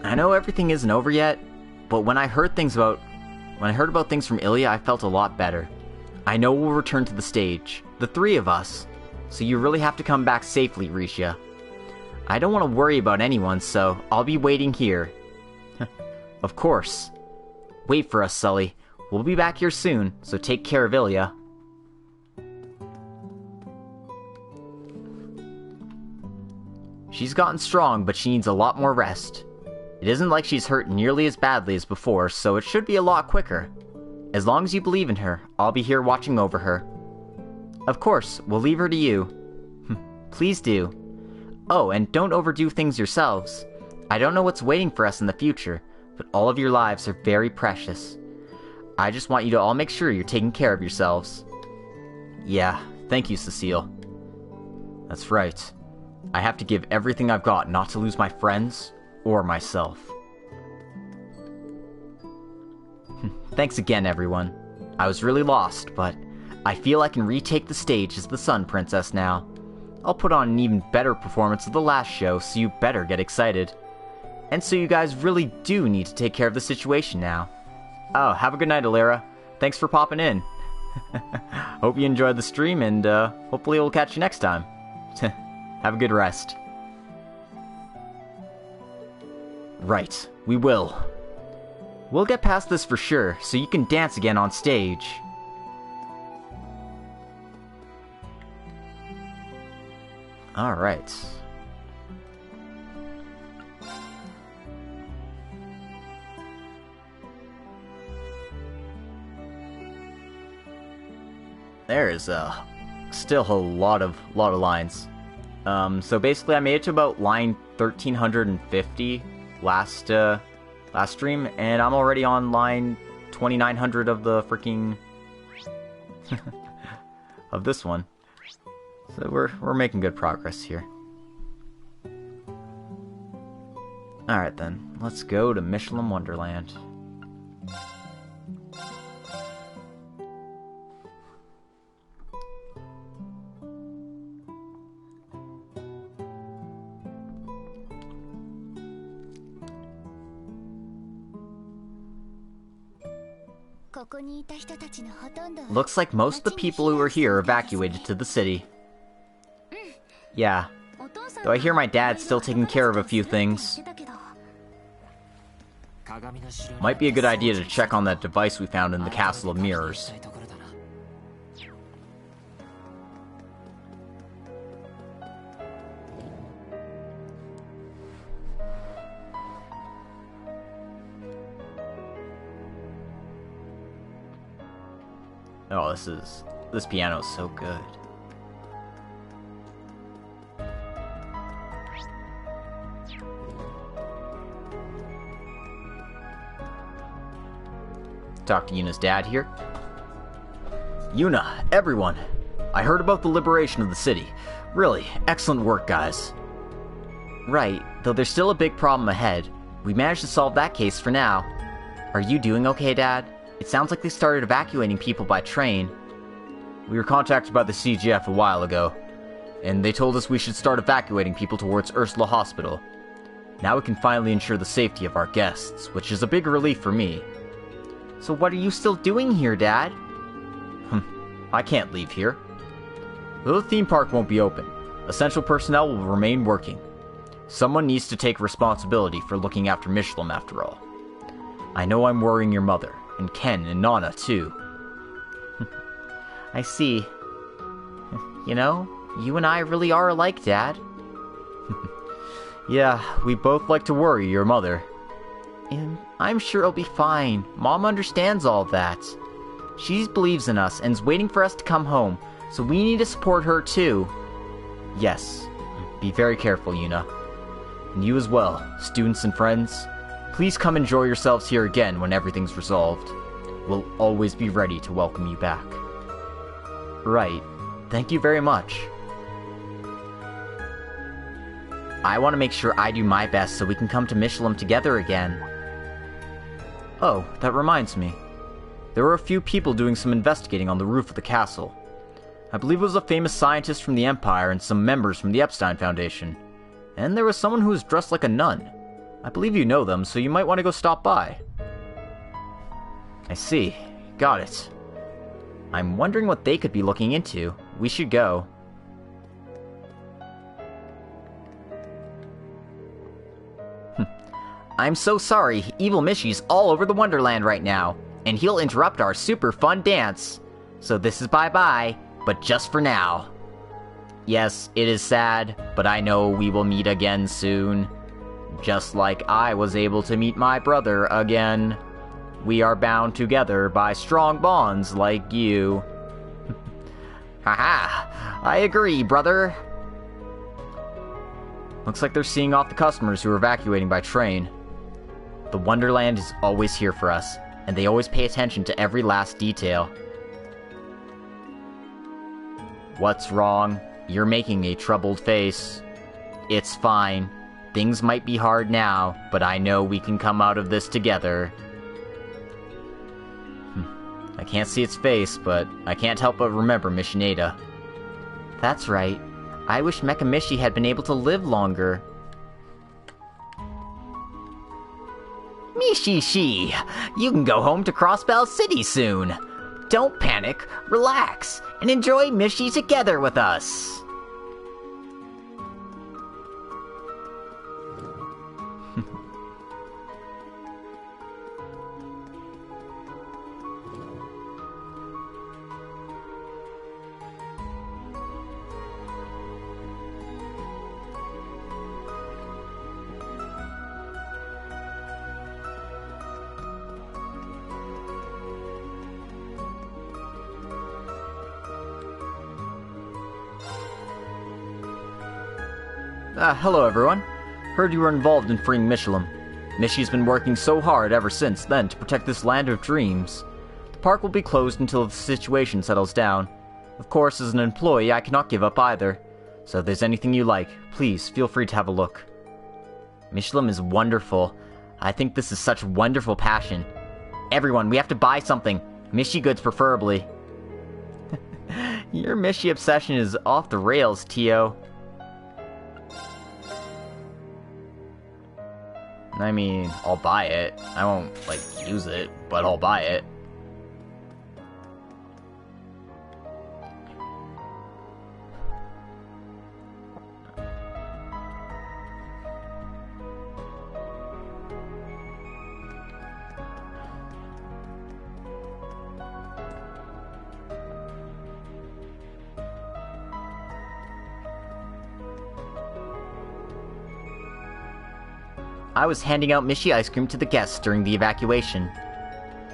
I know everything isn't over yet, but when I heard about things from Ilya, I felt a lot better. I know we'll return to the stage, the 3 of us, so you really have to come back safely, Risha. I don't want to worry about anyone, so I'll be waiting here. Of course. Wait for us, Sully. We'll be back here soon, so take care of Ilya. She's gotten strong, but she needs a lot more rest. It isn't like she's hurt nearly as badly as before, so it should be a lot quicker. As long as you believe in her, I'll be here watching over her. Of course, we'll leave her to you. Please do. Oh, and don't overdo things yourselves. I don't know what's waiting for us in the future, but all of your lives are very precious. I just want you to all make sure you're taking care of yourselves. Yeah, thank you, Cecile. That's right. I have to give everything I've got not to lose my friends or myself. Thanks again, everyone. I was really lost, but I feel I can retake the stage as the Sun Princess now. I'll put on an even better performance of the last show, so you better get excited. And so you guys really do need to take care of the situation now. Oh, have a good night, Alira. Thanks for popping in. Hope you enjoyed the stream, and hopefully we'll catch you next time. Have a good rest. Right, we will. We'll get past this for sure, so you can dance again on stage. Alright. There is still a lot of lines. So basically I made it to about line 1350 last stream, and I'm already on line 2900 of the freaking of this one. So we're making good progress here. Alright then, let's go to Michelin Wonderland. Looks like most of the people who are here evacuated to the city. Yeah, though I hear my dad's still taking care of a few things. Might be a good idea to check on that device we found in the Castle of Mirrors. Oh, this piano is so good. Talk to Yuna's dad here. Yuna, everyone! I heard about the liberation of the city. Really, excellent work, guys. Right, though there's still a big problem ahead. We managed to solve that case for now. Are you doing okay, Dad? It sounds like they started evacuating people by train. We were contacted by the CGF a while ago, and they told us we should start evacuating people towards Ursula Hospital. Now we can finally ensure the safety of our guests, which is a big relief for me. So what are you still doing here, Dad? I can't leave here. The theme park won't be open. Essential personnel will remain working. Someone needs to take responsibility for looking after Michelin after all. I know I'm worrying your mother, and Ken and Nana too. I see. You know, you and I really are alike, Dad. Yeah, we both like to worry your mother. I'm sure it'll be fine. Mom understands all that. She believes in us and is waiting for us to come home, so we need to support her too. Yes, be very careful, Yuna. And you as well, students and friends. Please come enjoy yourselves here again when everything's resolved. We'll always be ready to welcome you back. Right. Thank you very much. I want to make sure I do my best so we can come to Michelin together again. Oh, that reminds me. There were a few people doing some investigating on the roof of the castle. I believe it was a famous scientist from the Empire and some members from the Epstein Foundation. And there was someone who was dressed like a nun. I believe you know them, so you might want to go stop by. I see. Got it. I'm wondering what they could be looking into. We should go. I'm so sorry. Evil Mishy's all over the Wonderland right now, and he'll interrupt our super fun dance. So this is bye-bye, but just for now. Yes, it is sad, but I know we will meet again soon. Just like I was able to meet my brother again. We are bound together by strong bonds like you. Haha, I agree, brother. Looks like they're seeing off the customers who are evacuating by train. The Wonderland is always here for us, and they always pay attention to every last detail. What's wrong? You're making a troubled face. It's fine. Things might be hard now, but I know we can come out of this together. I can't see its face, but I can't help but remember Mishinada. That's right. I wish Mecha Mishi had been able to live longer. Mishishi, you can go home to Crossbell City soon. Don't panic, relax, and enjoy Mishi together with us. Hello everyone. Heard you were involved in freeing Michelin. Mishi's been working so hard ever since then to protect this land of dreams. The park will be closed until the situation settles down. Of course, as an employee, I cannot give up either. So if there's anything you like, please feel free to have a look. Michelin is wonderful. I think this is such wonderful passion. Everyone, we have to buy something. Mishi goods preferably. Your Mishi obsession is off the rails, Tio. I mean, I'll buy it. I won't, use it, but I'll buy it. I was handing out Mishi ice cream to the guests during the evacuation.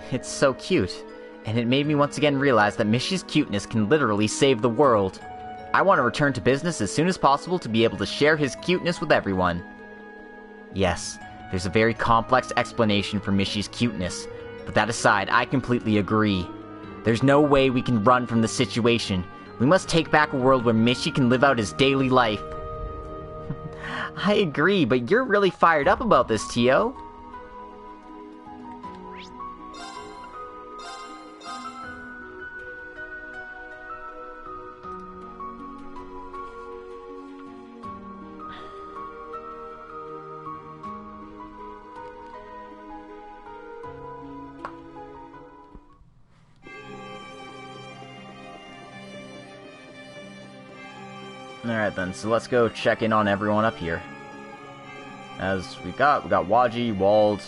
It's so cute, and it made me once again realize that Mishi's cuteness can literally save the world. I want to return to business as soon as possible to be able to share his cuteness with everyone. Yes, there's a very complex explanation for Mishi's cuteness, but that aside, I completely agree. There's no way we can run from the situation. We must take back a world where Mishi can live out his daily life. I agree, but you're really fired up about this, Tio. Alright then, so let's go check in on everyone up here. As we got Waji, Wald,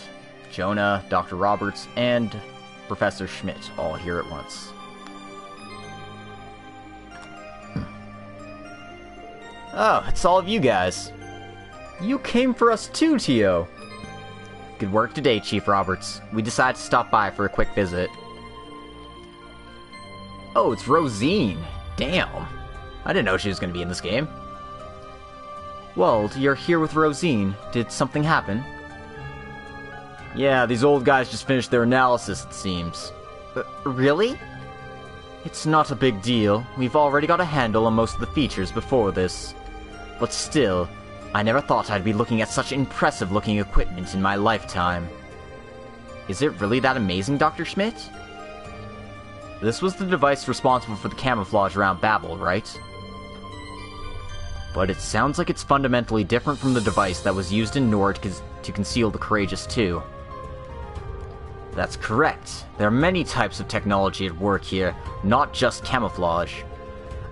Jonah, Dr. Roberts, and Professor Schmidt all here at once. Oh, it's all of you guys. You came for us too, Tio. Good work today, Chief Roberts. We decided to stop by for a quick visit. Oh, it's Rosine. Damn. I didn't know she was going to be in this game. Wald, you're here with Rosine. Did something happen? Yeah, these old guys just finished their analysis, it seems. Really? It's not a big deal. We've already got a handle on most of the features before this. But still, I never thought I'd be looking at such impressive-looking equipment in my lifetime. Is it really that amazing, Dr. Schmidt? This was the device responsible for the camouflage around Babel, right? But it sounds like it's fundamentally different from the device that was used in Nord to conceal the Courageous 2. That's correct. There are many types of technology at work here, not just camouflage.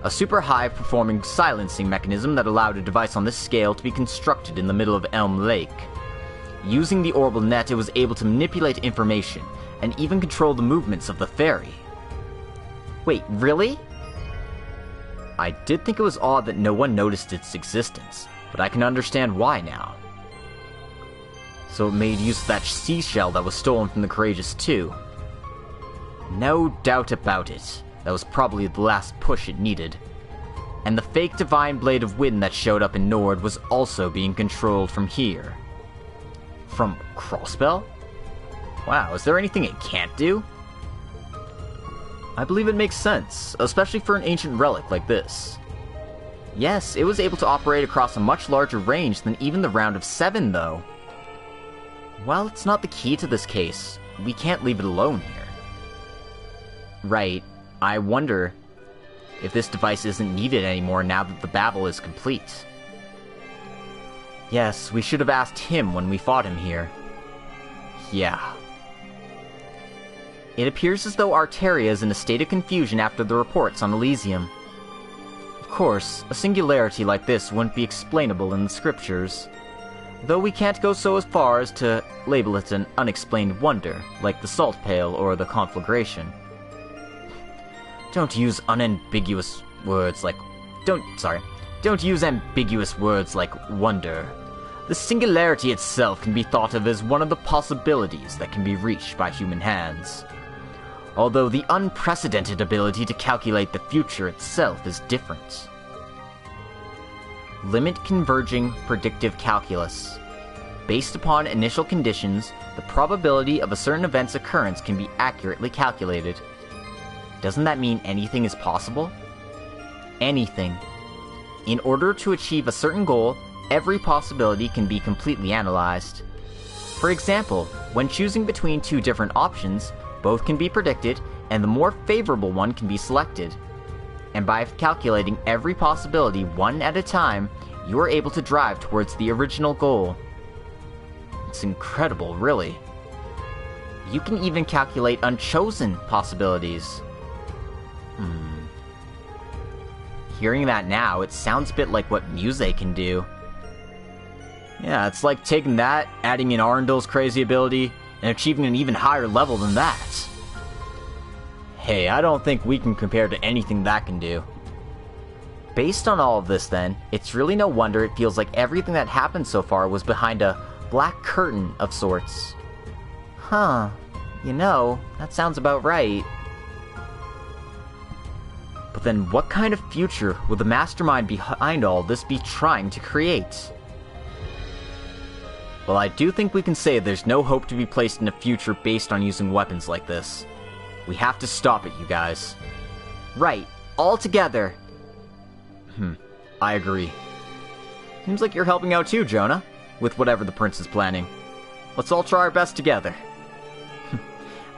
A super high-performing silencing mechanism that allowed a device on this scale to be constructed in the middle of Elm Lake. Using the orbital net, it was able to manipulate information, and even control the movements of the ferry. Wait, really? I did think it was odd that no one noticed its existence, but I can understand why now. So it made use of that seashell that was stolen from the Courageous 2. No doubt about it. That was probably the last push it needed. And the fake Divine Blade of Wind that showed up in Nord was also being controlled from here. From Crossbell? Wow, is there anything it can't do? I believe it makes sense, especially for an ancient relic like this. Yes, it was able to operate across a much larger range than even the Round of 7, though. Well, it's not the key to this case. We can't leave it alone here. Right. I wonder if this device isn't needed anymore now that the babble is complete. Yes, we should have asked him when we fought him here. Yeah. It appears as though Arteria is in a state of confusion after the reports on Elysium. Of course, a singularity like this wouldn't be explainable in the scriptures, though we can't go so as far as to label it an unexplained wonder, like the salt pail or the conflagration. Don't use unambiguous words like... Don't use ambiguous words like wonder. The singularity itself can be thought of as one of the possibilities that can be reached by human hands. Although the unprecedented ability to calculate the future itself is different. Limit converging predictive calculus. Based upon initial conditions, the probability of a certain event's occurrence can be accurately calculated. Doesn't that mean anything is possible? Anything. In order to achieve a certain goal, every possibility can be completely analyzed. For example, when choosing between two different options, both can be predicted, and the more favorable one can be selected. And by calculating every possibility one at a time, you are able to drive towards the original goal. It's incredible, really. You can even calculate unchosen possibilities. Hearing that now, it sounds a bit like what Muse can do. Yeah, it's like taking that, adding in Arundel's crazy ability, and achieving an even higher level than that. Hey, I don't think we can compare to anything that can do. Based on all of this then, it's really no wonder it feels like everything that happened so far was behind a black curtain of sorts. Huh, you know, that sounds about right. But then what kind of future would the mastermind behind all this be trying to create? Well, I do think we can say there's no hope to be placed in a future based on using weapons like this. We have to stop it, you guys. Right, all together. I agree. Seems like you're helping out too, Jonah, with whatever the prince is planning. Let's all try our best together.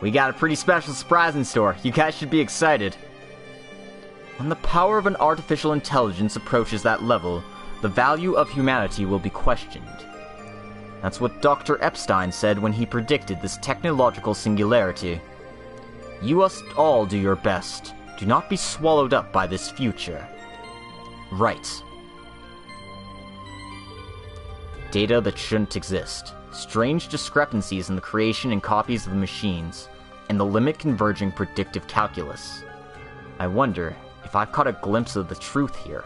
We got a pretty special surprise in store. You guys should be excited. When the power of an artificial intelligence approaches that level, the value of humanity will be questioned. That's what Dr. Epstein said when he predicted this technological singularity. You must all do your best. Do not be swallowed up by this future. Right. Data that shouldn't exist. Strange discrepancies in the creation and copies of the machines, and the limit converging predictive calculus. I wonder if I've caught a glimpse of the truth here.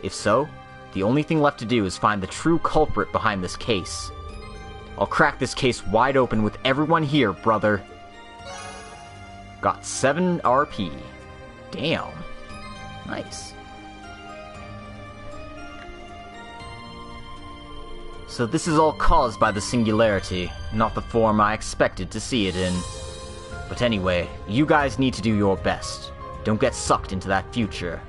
If so, the only thing left to do is find the true culprit behind this case. I'll crack this case wide open with everyone here, brother. Got 7 RP. Damn. Nice. So this is all caused by the singularity, not the form I expected to see it in. But anyway, you guys need to do your best. Don't get sucked into that future.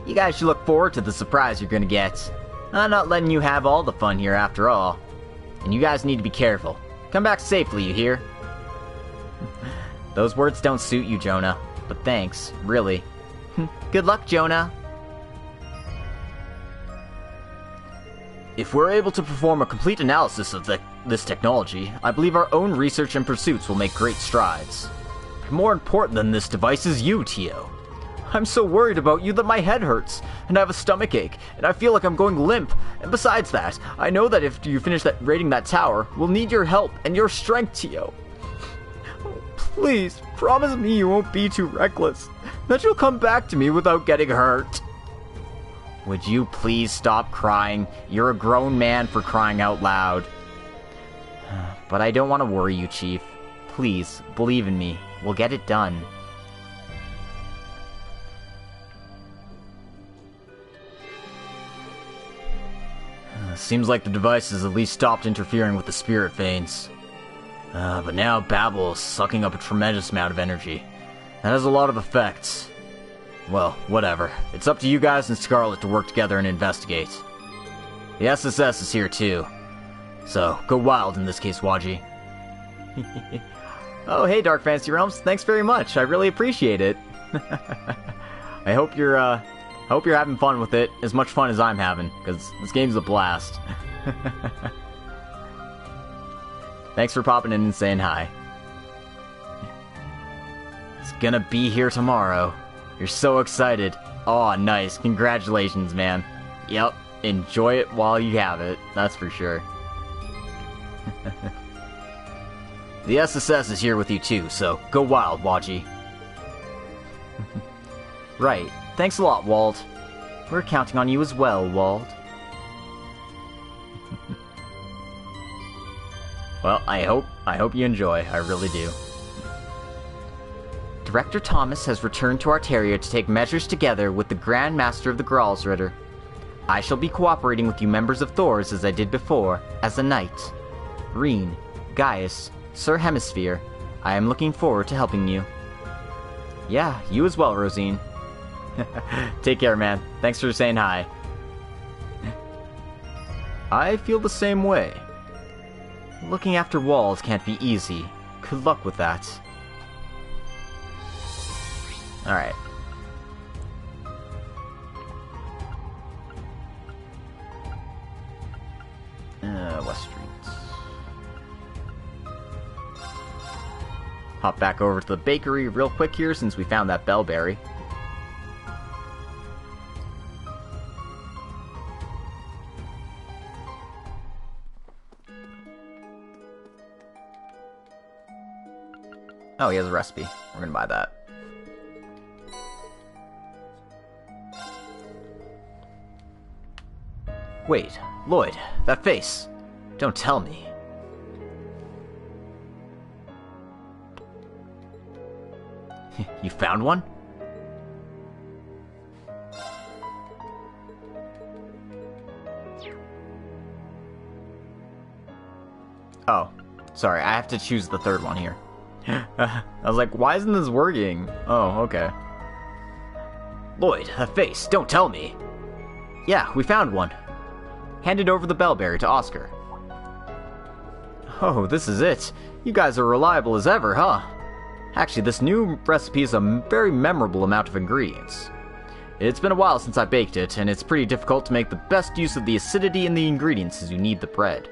You guys should look forward to the surprise you're gonna get. I'm not letting you have all the fun here after all. And you guys need to be careful. Come back safely, you hear? Those words don't suit you, Jonah. But thanks, really. Good luck, Jonah. If we're able to perform a complete analysis of this technology, I believe our own research and pursuits will make great strides. But more important than this device is you, Tio. I'm so worried about you that my head hurts, and I have a stomach ache, and I feel like I'm going limp. And besides that, I know that if you finish raiding that tower, we'll need your help and your strength, Tio. Oh, please, promise me you won't be too reckless, that you'll come back to me without getting hurt. Would you please stop crying? You're a grown man for crying out loud. But I don't want to worry you, Chief. Please, believe in me. We'll get it done. Seems like the device has at least stopped interfering with the spirit veins. But now Babel is sucking up a tremendous amount of energy. That has a lot of effects. Well, whatever. It's up to you guys and Scarlet to work together and investigate. The SSS is here too. So, go wild in this case, Waji. Oh, hey, Dark Fantasy Realms. Thanks very much. I really appreciate it. I hope you're having fun with it, as much fun as I'm having, because this game's a blast. Thanks for popping in and saying hi. It's gonna be here tomorrow. You're so excited. Aw, nice. Congratulations, man. Yep. Enjoy it while you have it. That's for sure. The SSS is here with you too, so go wild, Waji. Right. Thanks a lot, Wald. We're counting on you as well, Wald. Well, I hope you enjoy. I really do. Director Thomas has returned to Arteria to take measures together with the Grand Master of the Graalsritter. I shall be cooperating with you members of Thors as I did before, as a knight. Rean, Gaius, Sir Hemisphere, I am looking forward to helping you. Yeah, you as well, Rosine. Take care, man. Thanks for saying hi. I feel the same way. Looking after walls can't be easy. Good luck with that. Alright. West Street. Hop back over to the bakery real quick here since we found that bellberry. Oh, he has a recipe. We're gonna buy that. Wait, Lloyd, that face. Don't tell me. You found one? Oh, sorry, I have to choose the third one here. I was like, why isn't this working? Oh, okay. Lloyd, that face, don't tell me. Yeah, we found one. Handed over the bellberry to Oscar. Oh, this is it. You guys are reliable as ever, huh? Actually, this new recipe is a very memorable amount of ingredients. It's been a while since I baked it, and it's pretty difficult to make the best use of the acidity in the ingredients as you need the bread.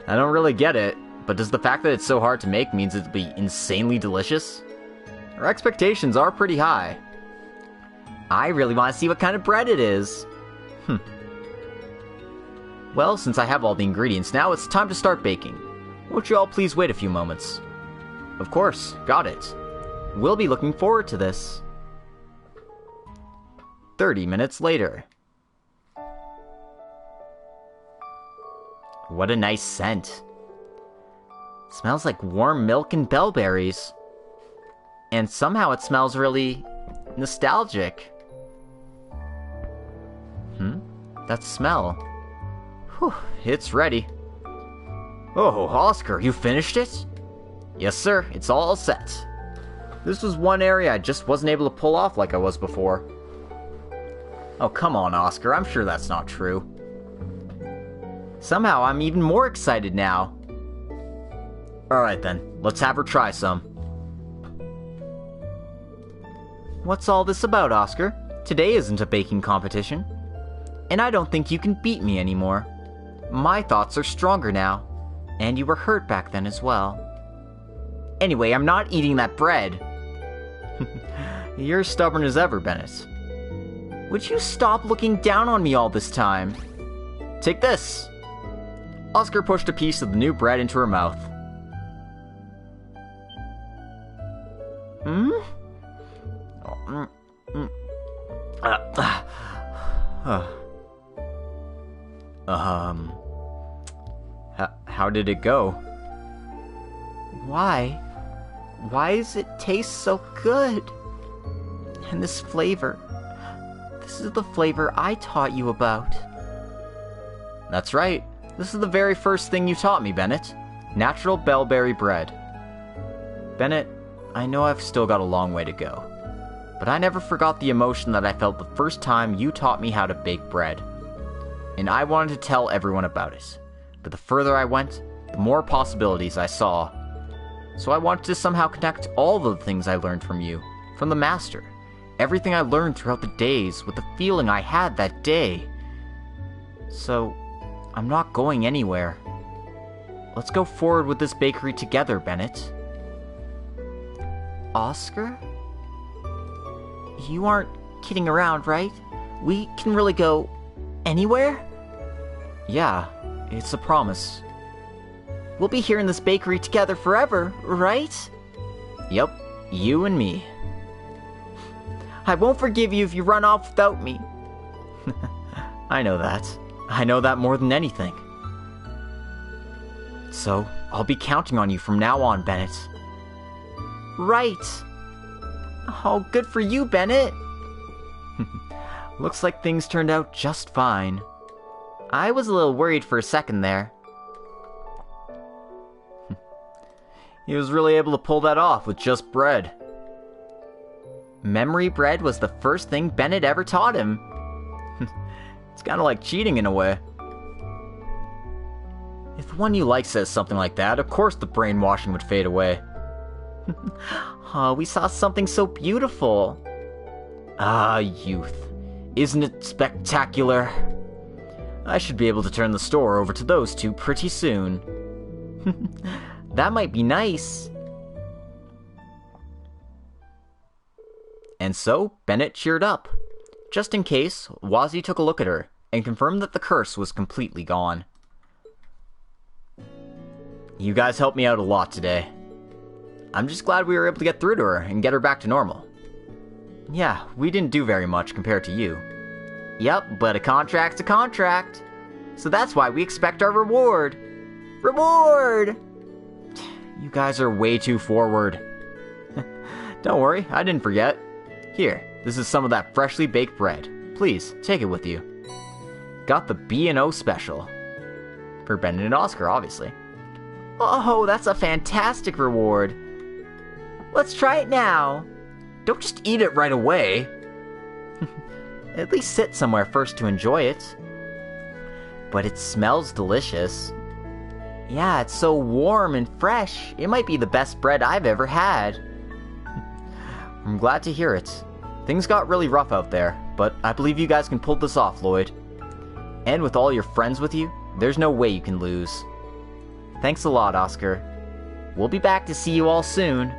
I don't really get it, but does the fact that it's so hard to make means it'll be insanely delicious? Our expectations are pretty high. I really want to see what kind of bread it is. Well, since I have all the ingredients now, it's time to start baking. Won't you all please wait a few moments? Of course, got it. We'll be looking forward to this. 30 minutes later. What a nice scent. Smells like warm milk and bellberries. And somehow it smells really nostalgic. That smell. Whew, it's ready. Oh, Oscar, you finished it? Yes, sir, it's all set. This was one area I just wasn't able to pull off like I was before. Oh, come on, Oscar, I'm sure that's not true. Somehow, I'm even more excited now. Alright then, let's have her try some. What's all this about, Oscar? Today isn't a baking competition. And I don't think you can beat me anymore. My thoughts are stronger now. And you were hurt back then as well. Anyway, I'm not eating that bread. You're stubborn as ever, Bennett. Would you stop looking down on me all this time? Take this! Oscar pushed a piece of the new bread into her mouth. How did it go? Why? Why does it taste so good? And this flavor. This is the flavor I taught you about. That's right. This is the very first thing you taught me, Bennett. Natural bellberry bread. Bennett, I know I've still got a long way to go. But I never forgot the emotion that I felt the first time you taught me how to bake bread. And I wanted to tell everyone about it. But the further I went, the more possibilities I saw. So I wanted to somehow connect all the things I learned from you, from the Master. Everything I learned throughout the days with the feeling I had that day. So, I'm not going anywhere. Let's go forward with this bakery together, Bennett. Oscar? You aren't kidding around, right? We can really go anywhere? Yeah, it's a promise. We'll be here in this bakery together forever, right? Yep, you and me. I won't forgive you if you run off without me. I know that. I know that more than anything. So, I'll be counting on you from now on, Bennett. Right. Oh, good for you, Bennett. Looks like things turned out just fine. I was a little worried for a second there. He was really able to pull that off with just bread. Memory bread was the first thing Bennett ever taught him. It's kind of like cheating in a way. If the one you like says something like that, of course the brainwashing would fade away. Oh, we saw something so beautiful. Ah, youth. Isn't it spectacular? I should be able to turn the store over to those two pretty soon. That might be nice. And so, Bennett cheered up. Just in case, Wazzy took a look at her and confirmed that the curse was completely gone. You guys helped me out a lot today. I'm just glad we were able to get through to her and get her back to normal. Yeah, we didn't do very much compared to you. Yep, but a contract's a contract. So that's why we expect our reward. Reward! You guys are way too forward. Don't worry, I didn't forget. Here, this is some of that freshly baked bread. Please, take it with you. Got the B&O special. For Bennett and Oscar, obviously. Oh, that's a fantastic reward. Let's try it now. Don't just eat it right away. At least sit somewhere first to enjoy it. But it smells delicious. Yeah, it's so warm and fresh. It might be the best bread I've ever had. I'm glad to hear it. Things got really rough out there, but I believe you guys can pull this off, Lloyd. And with all your friends with you, there's no way you can lose. Thanks a lot, Oscar. We'll be back to see you all soon.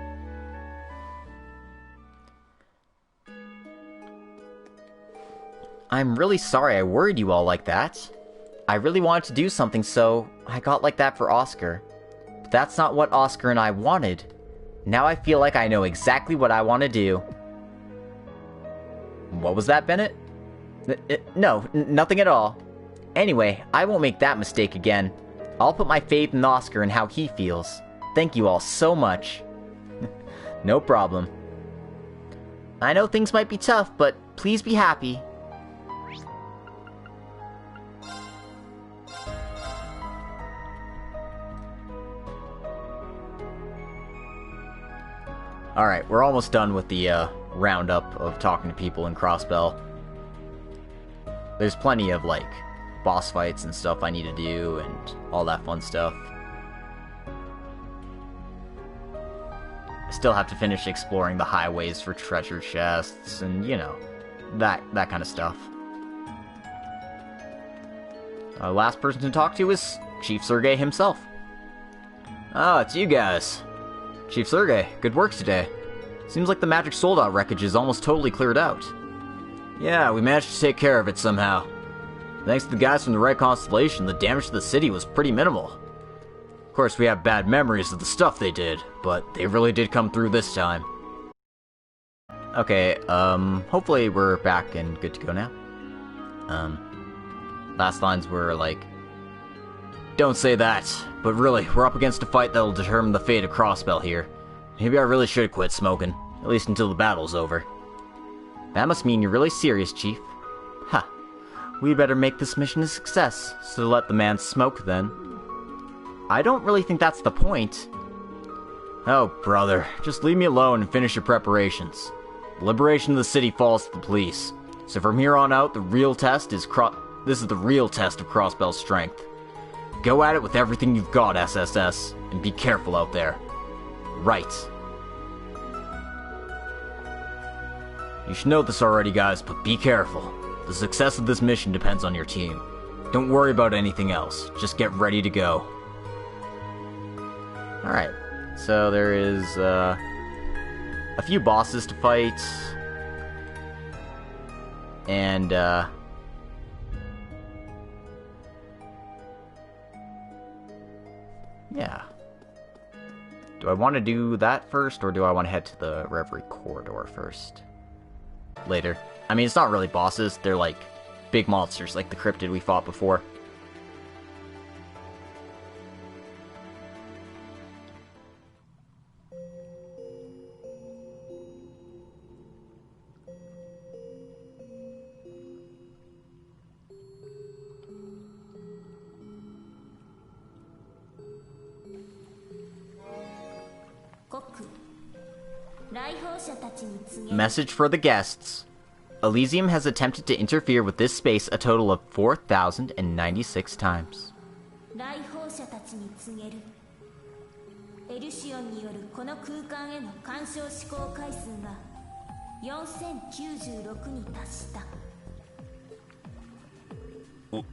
I'm really sorry I worried you all like that. I really wanted to do something, so I got like that for Oscar. But that's not what Oscar and I wanted. Now I feel like I know exactly what I want to do. What was that, Bennett? No, nothing at all. Anyway, I won't make that mistake again. I'll put my faith in Oscar and how he feels. Thank you all so much. No problem. I know things might be tough, but please be happy. Alright, we're almost done with the roundup of talking to people in Crossbell. There's plenty of, like, boss fights and stuff I need to do, and all that fun stuff. I still have to finish exploring the highways for treasure chests, and, you know, that kind of stuff. Last person to talk to is Chief Sergei himself. Oh, it's you guys. Chief Sergei, good work today. Seems like the magic sold-out wreckage is almost totally cleared out. Yeah, we managed to take care of it somehow. Thanks to the guys from the Red Constellation, the damage to the city was pretty minimal. Of course, we have bad memories of the stuff they did, but they really did come through this time. Okay, hopefully we're back and good to go now. Last lines were like, don't say that, but really, we're up against a fight that'll determine the fate of Crossbell here. Maybe I really should quit smoking, at least until the battle's over. That must mean you're really serious, Chief. Ha. We'd better make this mission a success, so let the man smoke then. I don't really think that's the point. Oh, brother, just leave me alone and finish your preparations. The liberation of the city falls to the police, so from here on out, this is the real test of Crossbell's strength. Go at it with everything you've got, SSS, and be careful out there. Right. You should know this already, guys, but be careful. The success of this mission depends on your team. Don't worry about anything else. Just get ready to go. Alright, so there is a few bosses to fight. And, yeah. Do I want to do that first, or do I want to head to the Reverie Corridor first? Later. I mean, it's not really bosses, they're like big monsters, like the cryptid we fought before. Message for the guests. Elysium has attempted to interfere with this space a total of 4,096 times.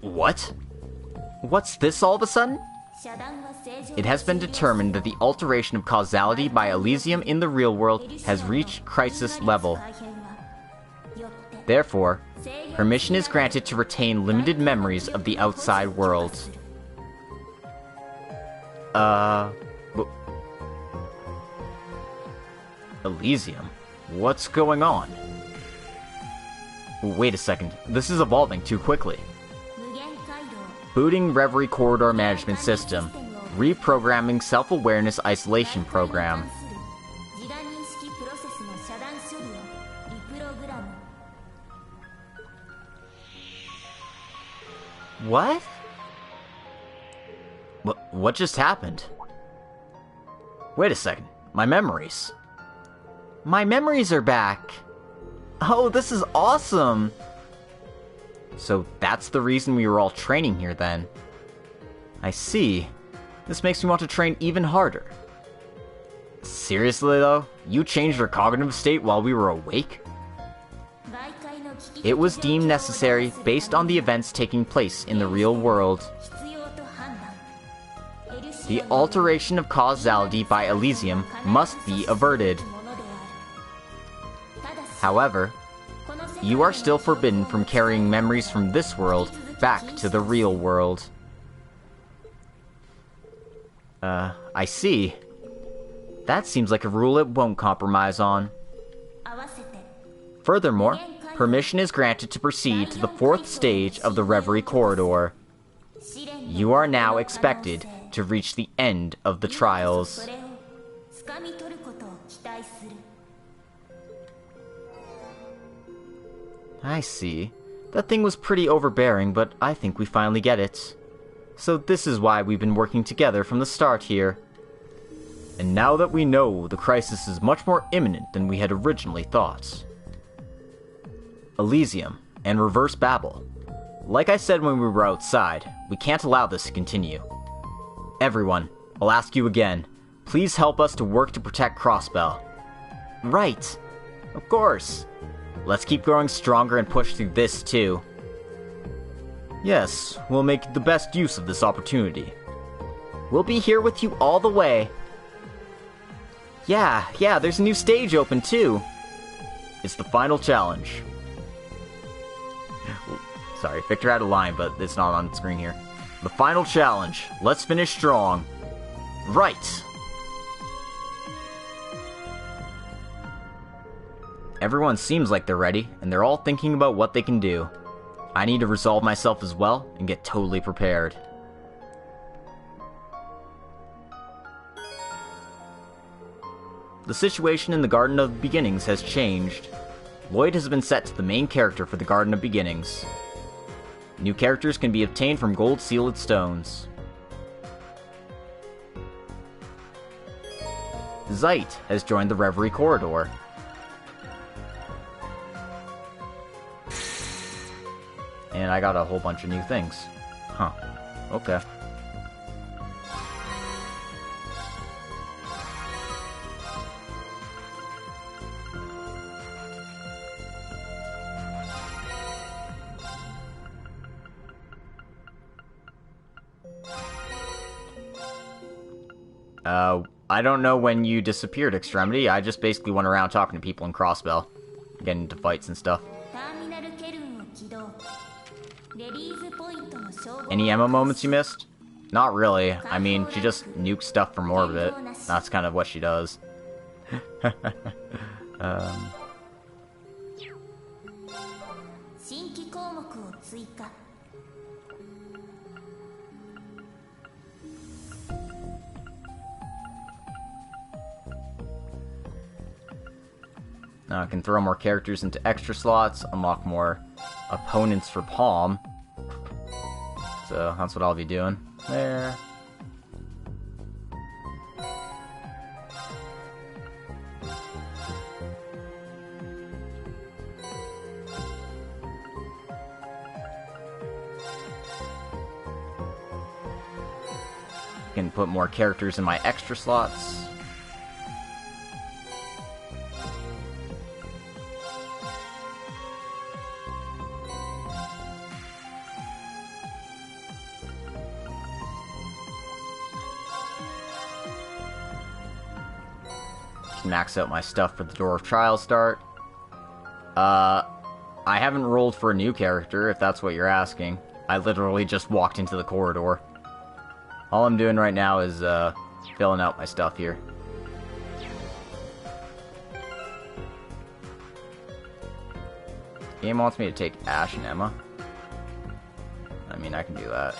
What? What's this all of a sudden? It has been determined that the alteration of causality by Elysium in the real world has reached crisis level. Therefore, permission is granted to retain limited memories of the outside world. Elysium? What's going on? Wait a second, this is evolving too quickly. Booting Reverie Corridor Management System. Reprogramming Self-Awareness Isolation Program. What? What just happened? Wait a second. My memories. My memories are back! Oh, this is awesome! So that's the reason we were all training here then. I see. This makes me want to train even harder. Seriously though? You changed our cognitive state while we were awake? It was deemed necessary based on the events taking place in the real world. The alteration of causality by Elysium must be averted. However, you are still forbidden from carrying memories from this world back to the real world. I see. That seems like a rule it won't compromise on. Furthermore, permission is granted to proceed to the 4th stage of the Reverie Corridor. You are now expected to reach the end of the trials. I see. That thing was pretty overbearing, but I think we finally get it. So this is why we've been working together from the start here. And now that we know the crisis is much more imminent than we had originally thought. Elysium and Reverse Babel. Like I said when we were outside, we can't allow this to continue. Everyone, I'll ask you again, please help us to work to protect Crossbell. Right. Of course. Let's keep growing stronger and push through this too. Yes, we'll make the best use of this opportunity. We'll be here with you all the way. Yeah, there's a new stage open too. It's the final challenge. Sorry, Victor had a line, but it's not on the screen here. The final challenge. Let's finish strong. Right. Everyone seems like they're ready, and they're all thinking about what they can do. I need to resolve myself as well, and get totally prepared. The situation in the Garden of Beginnings has changed. Lloyd has been set to the main character for the Garden of Beginnings. New characters can be obtained from gold sealed stones. Zeit has joined the Reverie Corridor. And I got a whole bunch of new things. Huh. Okay. I don't know when you disappeared, Extremity. I just basically went around talking to people in Crossbell. Getting into fights and stuff. Any Emma moments you missed? Not really. I mean, she just nukes stuff from orbit. That's kind of what she does. Now I can throw more characters into extra slots, unlock more opponents for Palm. So that's what I'll be doing. There. Can put more characters in my extra slots. Can max out my stuff for the Door of Trials start. I haven't rolled for a new character, if that's what you're asking. I literally just walked into the corridor. All I'm doing right now is, filling out my stuff here. Game wants me to take Ash and Emma. I mean, I can do that.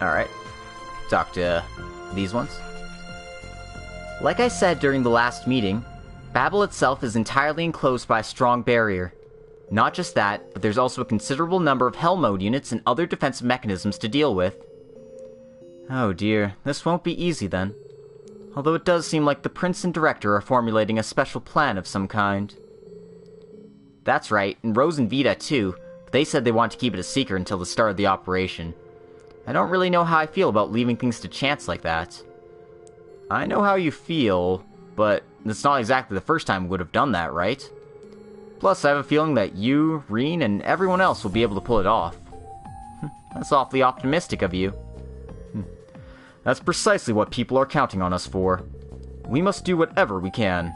Alright. Talk to these ones. Like I said during the last meeting, Babel itself is entirely enclosed by a strong barrier. Not just that, but there's also a considerable number of Hell Mode units and other defensive mechanisms to deal with. Oh dear, this won't be easy then. Although it does seem like the Prince and Director are formulating a special plan of some kind. That's right, and Rose and Vita too, but they said they want to keep it a secret until the start of the operation. I don't really know how I feel about leaving things to chance like that. I know how you feel, but it's not exactly the first time we would have done that, right? Plus, I have a feeling that you, Rean, and everyone else will be able to pull it off. That's awfully optimistic of you. That's precisely what people are counting on us for. We must do whatever we can.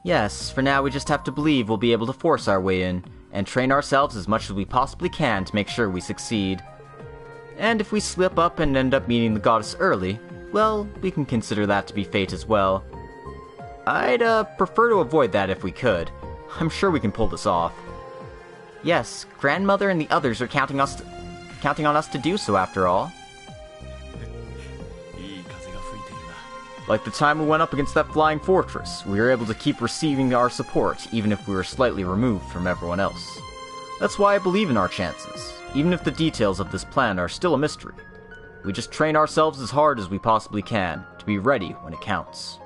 Yes, for now we just have to believe we'll be able to force our way in, and train ourselves as much as we possibly can to make sure we succeed. And if we slip up and end up meeting the goddess early, well, we can consider that to be fate as well. I'd prefer to avoid that if we could. I'm sure we can pull this off. Yes, Grandmother and the others are counting on us to do so after all. Like the time we went up against that flying fortress, we were able to keep receiving our support even if we were slightly removed from everyone else. That's why I believe in our chances, even if the details of this plan are still a mystery. We just train ourselves as hard as we possibly can, to be ready when it counts.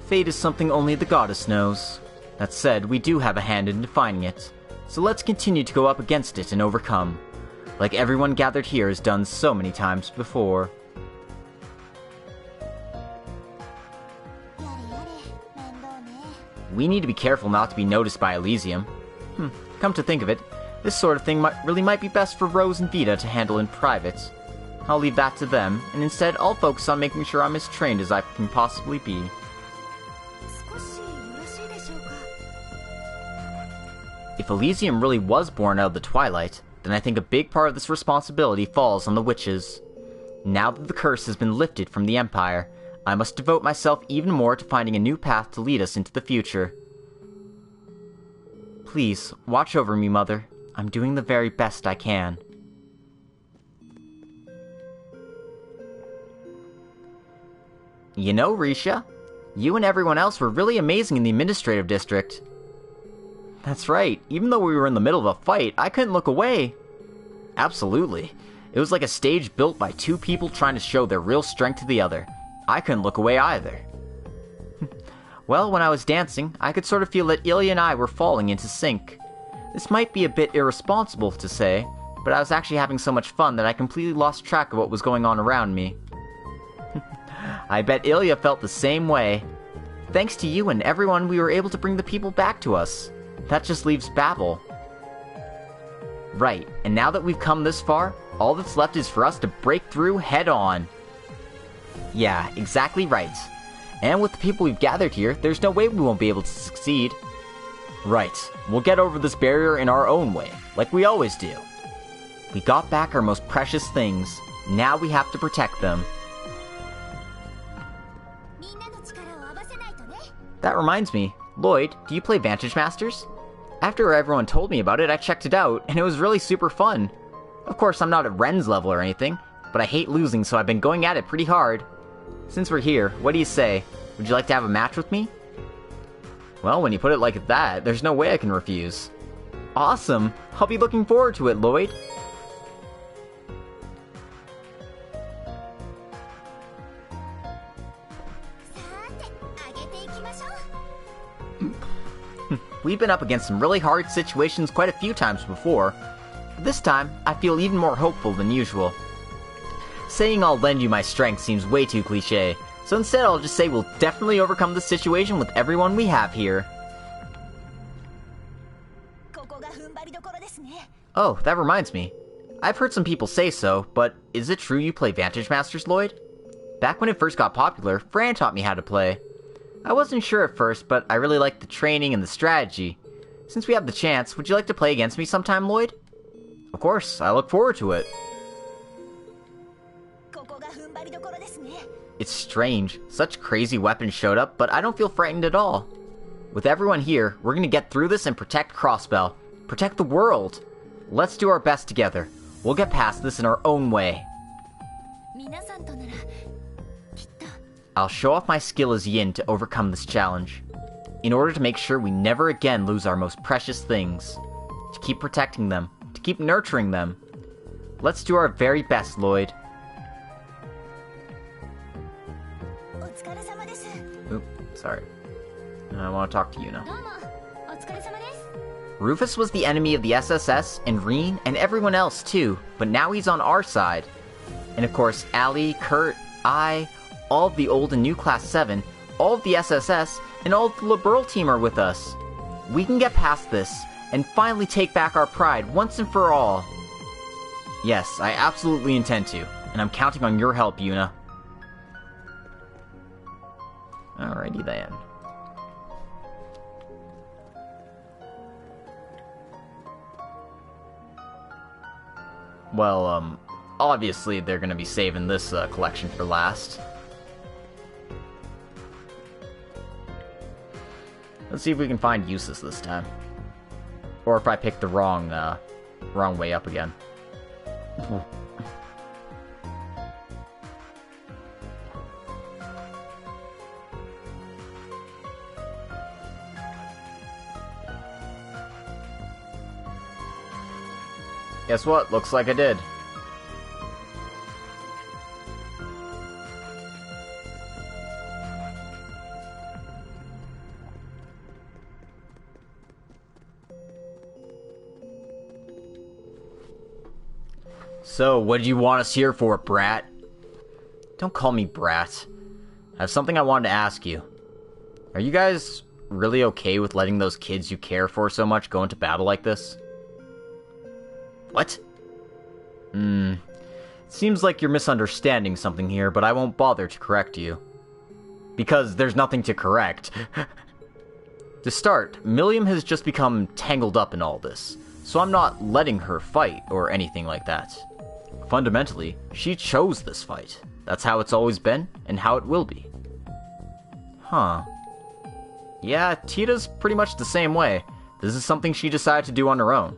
Fate is something only the goddess knows. That said, we do have a hand in defining it, so let's continue to go up against it and overcome, like everyone gathered here has done so many times before. We need to be careful not to be noticed by Elysium. Come to think of it, this sort of thing might be best for Rose and Vita to handle in private. I'll leave that to them, and instead I'll focus on making sure I'm as trained as I can possibly be. If Elysium really was born out of the Twilight, then I think a big part of this responsibility falls on the witches. Now that the curse has been lifted from the Empire, I must devote myself even more to finding a new path to lead us into the future. Please, watch over me, Mother. I'm doing the very best I can. You know, Risha, you and everyone else were really amazing in the administrative district. That's right, even though we were in the middle of a fight, I couldn't look away. Absolutely. It was like a stage built by two people trying to show their real strength to the other. I couldn't look away either. Well, when I was dancing, I could sort of feel that Ilya and I were falling into sync. This might be a bit irresponsible to say, but I was actually having so much fun that I completely lost track of what was going on around me. I bet Ilya felt the same way. Thanks to you and everyone, we were able to bring the people back to us. That just leaves Babel. Right, and now that we've come this far, all that's left is for us to break through head on. Yeah, exactly right. And with the people we've gathered here, there's no way we won't be able to succeed. Right, we'll get over this barrier in our own way, like we always do. We got back our most precious things. Now we have to protect them. That reminds me, Lloyd, do you play Vantage Masters? After everyone told me about it, I checked it out, and it was really super fun. Of course, I'm not at Ren's level or anything, but I hate losing, so I've been going at it pretty hard. Since we're here, what do you say? Would you like to have a match with me? Well, when you put it like that, there's no way I can refuse. Awesome! I'll be looking forward to it, Lloyd. We've been up against some really hard situations quite a few times before. But this time, I feel even more hopeful than usual. Saying I'll lend you my strength seems way too cliche, so instead I'll just say we'll definitely overcome the situation with everyone we have here. Oh, that reminds me. I've heard some people say so, but is it true you play Vantage Masters, Lloyd? Back when it first got popular, Fran taught me how to play. I wasn't sure at first, but I really liked the training and the strategy. Since we have the chance, would you like to play against me sometime, Lloyd? Of course, I look forward to it. It's strange. Such crazy weapons showed up, but I don't feel frightened at all. With everyone here, we're gonna get through this and protect Crossbell. Protect the world. Let's do our best together. We'll get past this in our own way. I'll show off my skill as Yin to overcome this challenge, in order to make sure we never again lose our most precious things. To keep protecting them, to keep nurturing them. Let's do our very best, Lloyd. Oop, sorry. I want to talk to you now. Rufus was the enemy of the SSS, and Rean, and everyone else too, but now he's on our side. And of course, Allie, Kurt, I, all of the old and new Class 7, all of the SSS, and all of the Liberal team are with us. We can get past this, and finally take back our pride once and for all. Yes, I absolutely intend to, and I'm counting on your help, Yuna. Alrighty then. Well, obviously they're gonna be saving this collection for last. Let's see if we can find uses this time. Or if I picked the wrong way up again. Guess what? Looks like I did. So, what did you want us here for, brat? Don't call me brat. I have something I wanted to ask you. Are you guys really okay with letting those kids you care for so much go into battle like this? What? Seems like you're misunderstanding something here, but I won't bother to correct you. Because there's nothing to correct. To start, Milliam has just become tangled up in all this, so I'm not letting her fight or anything like that. Fundamentally, she chose this fight. That's how it's always been, and how it will be. Huh. Yeah, Tita's pretty much the same way. This is something she decided to do on her own.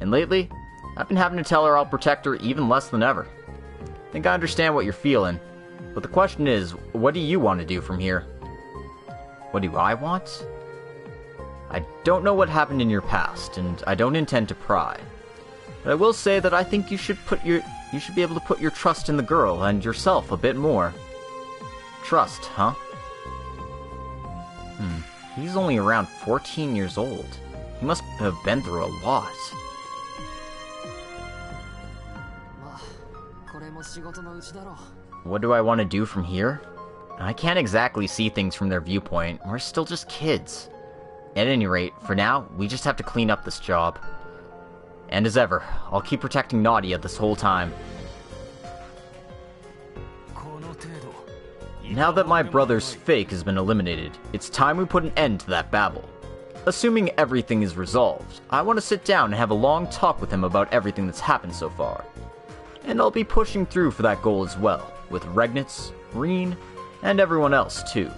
And lately, I've been having to tell her I'll protect her even less than ever. I think I understand what you're feeling, but the question is, what do you want to do from here? What do I want? I don't know what happened in your past, and I don't intend to pry. But I will say that I think you should be able to put your trust in the girl and yourself a bit more. Trust, huh? guy's only around 14 years old. He must have been through a lot. What do I want to do from here? I can't exactly see things from their viewpoint. We're still just kids. At any rate, for now, we just have to clean up this job. And as ever, I'll keep protecting Nadia this whole time. Now that my brother's fake has been eliminated, it's time we put an end to that babble. Assuming everything is resolved, I want to sit down and have a long talk with him about everything that's happened so far. And I'll be pushing through for that goal as well, with Regnitz, Rean, and everyone else too.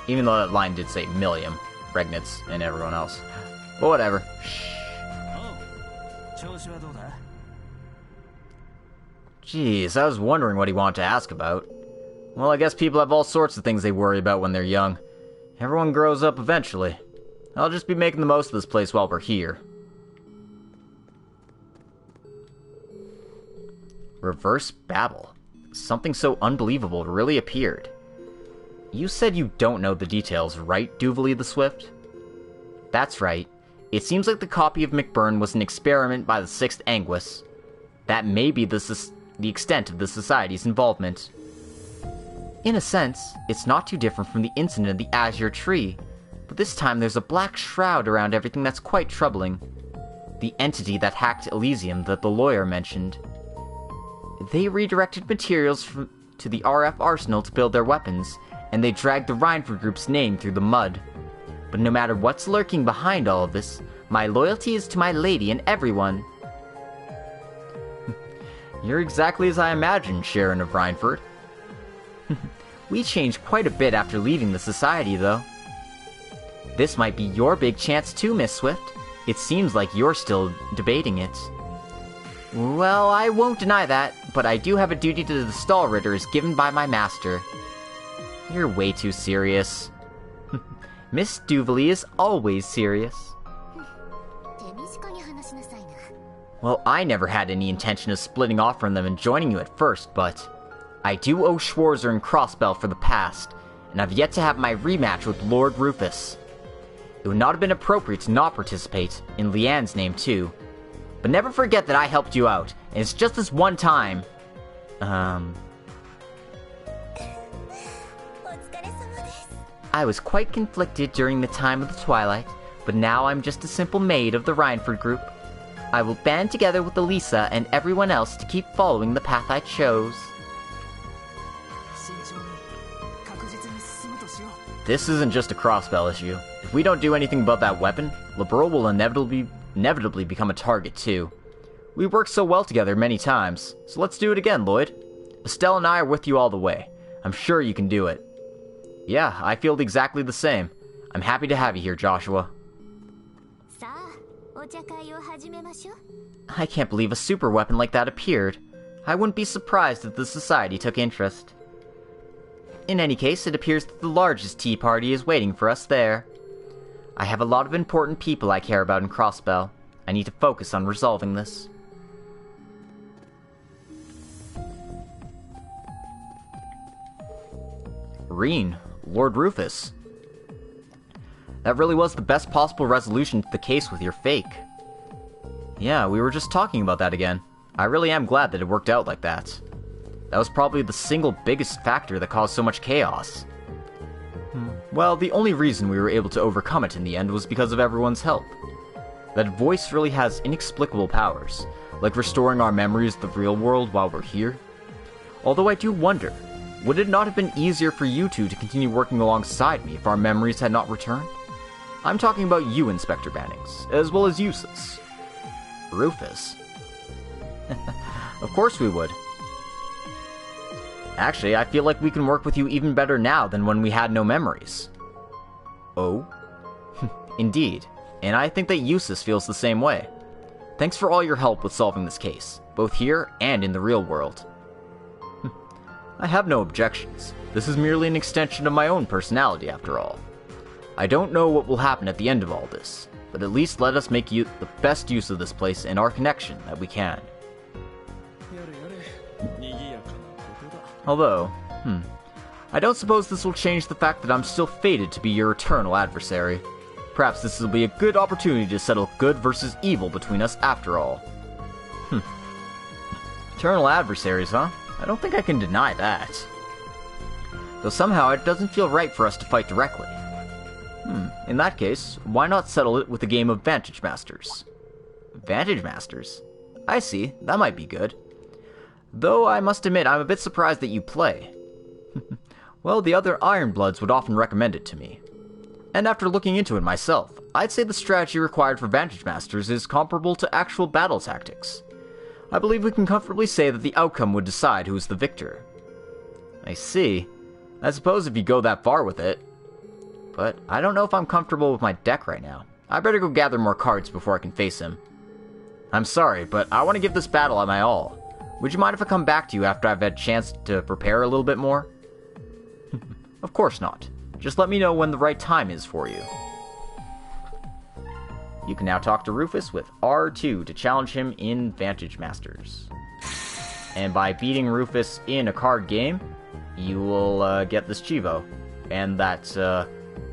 Even though that line did say Milliam, Regnitz, and everyone else. But whatever. Shh. Jeez, I was wondering what he wanted to ask about. Well, I guess people have all sorts of things they worry about when they're young. Everyone grows up eventually. I'll just be making the most of this place while we're here. Reverse babble. Something so unbelievable really appeared. You said you don't know the details, right, Duvally the Swift? That's right. It seems like the copy of McBurn was an experiment by the Sixth Anguis. That may be the extent of the Society's involvement. In a sense, it's not too different from the incident of the Azure Tree, but this time there's a black shroud around everything that's quite troubling. The entity that hacked Elysium that the lawyer mentioned. They redirected materials to the RF arsenal to build their weapons, and they dragged the Rhineford Group's name through the mud. But no matter what's lurking behind all of this, my loyalty is to my lady and everyone. You're exactly as I imagined, Sharon of Rhineford. We changed quite a bit after leaving the Society, though. This might be your big chance too, Miss Swift. It seems like you're still debating it. Well, I won't deny that, but I do have a duty to the Stall Ritters given by my master. You're way too serious. Miss Duvally is always serious. Well, I never had any intention of splitting off from them and joining you at first, but I do owe Schwarzer and Crossbell for the past, and I've yet to have my rematch with Lord Rufus. It would not have been appropriate to not participate, in Leanne's name too. But never forget that I helped you out, and it's just this one time. I was quite conflicted during the time of the Twilight, but now I'm just a simple maid of the Rhineford Group. I will band together with Elisa and everyone else to keep following the path I chose. This isn't just a Crossbell issue. If we don't do anything about that weapon, Liberl will inevitably become a target too. We worked so well together many times, so let's do it again, Lloyd. Estelle and I are with you all the way. I'm sure you can do it. Yeah, I feel exactly the same. I'm happy to have you here, Joshua. I can't believe a super weapon like that appeared. I wouldn't be surprised if the Society took interest. In any case, it appears that the largest tea party is waiting for us there. I have a lot of important people I care about in Crossbell. I need to focus on resolving this. Rean, Lord Rufus. That really was the best possible resolution to the case with your fake. Yeah, we were just talking about that again. I really am glad that it worked out like that. That was probably the single biggest factor that caused so much chaos. Well, the only reason we were able to overcome it in the end was because of everyone's help. That voice really has inexplicable powers, like restoring our memories of the real world while we're here. Although I do wonder, would it not have been easier for you two to continue working alongside me if our memories had not returned? I'm talking about you, Inspector Bannings, as well as Eustace. Rufus? Of course we would. Actually, I feel like we can work with you even better now than when we had no memories. Oh? Indeed, and I think that Eustace feels the same way. Thanks for all your help with solving this case, both here and in the real world. I have no objections. This is merely an extension of my own personality, after all. I don't know what will happen at the end of all this, but at least let us make the best use of this place and our connection that we can. Although, I don't suppose this will change the fact that I'm still fated to be your eternal adversary. Perhaps this will be a good opportunity to settle good versus evil between us after all. Eternal adversaries, huh? I don't think I can deny that. Though somehow it doesn't feel right for us to fight directly. In that case, why not settle it with a game of Vantage Masters? Vantage Masters? I see, that might be good. Though I must admit I'm a bit surprised that you play. Well, the other Ironbloods would often recommend it to me. And after looking into it myself, I'd say the strategy required for Vantage Masters is comparable to actual battle tactics. I believe we can comfortably say that the outcome would decide who is the victor. I see. I suppose if you go that far with it. But I don't know if I'm comfortable with my deck right now. I better go gather more cards before I can face him. I'm sorry, but I want to give this battle my all. Would you mind if I come back to you after I've had a chance to prepare a little bit more? Of course not. Just let me know when the right time is for you. You can now talk to Rufus with R2 to challenge him in Vantage Masters. And by beating Rufus in a card game, you will get this Chivo. And that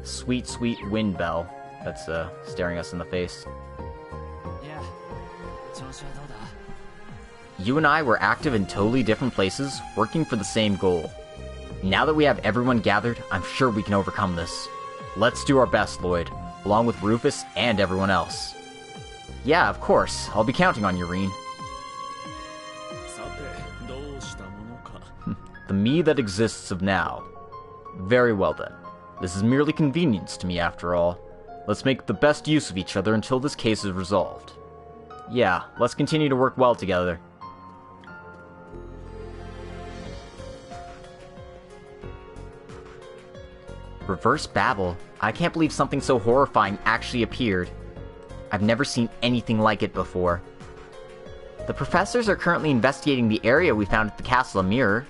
sweet, sweet wind bell that's staring us in the face. You and I were active in totally different places, working for the same goal. Now that we have everyone gathered, I'm sure we can overcome this. Let's do our best, Lloyd, along with Rufus and everyone else. Yeah, of course. I'll be counting on you, Rean. The me that exists of now. Very well then. This is merely convenience to me after all. Let's make the best use of each other until this case is resolved. Yeah, let's continue to work well together. Reverse Babel? I can't believe something so horrifying actually appeared. I've never seen anything like it before. The professors are currently investigating the area we found at the Castle of Mirrors,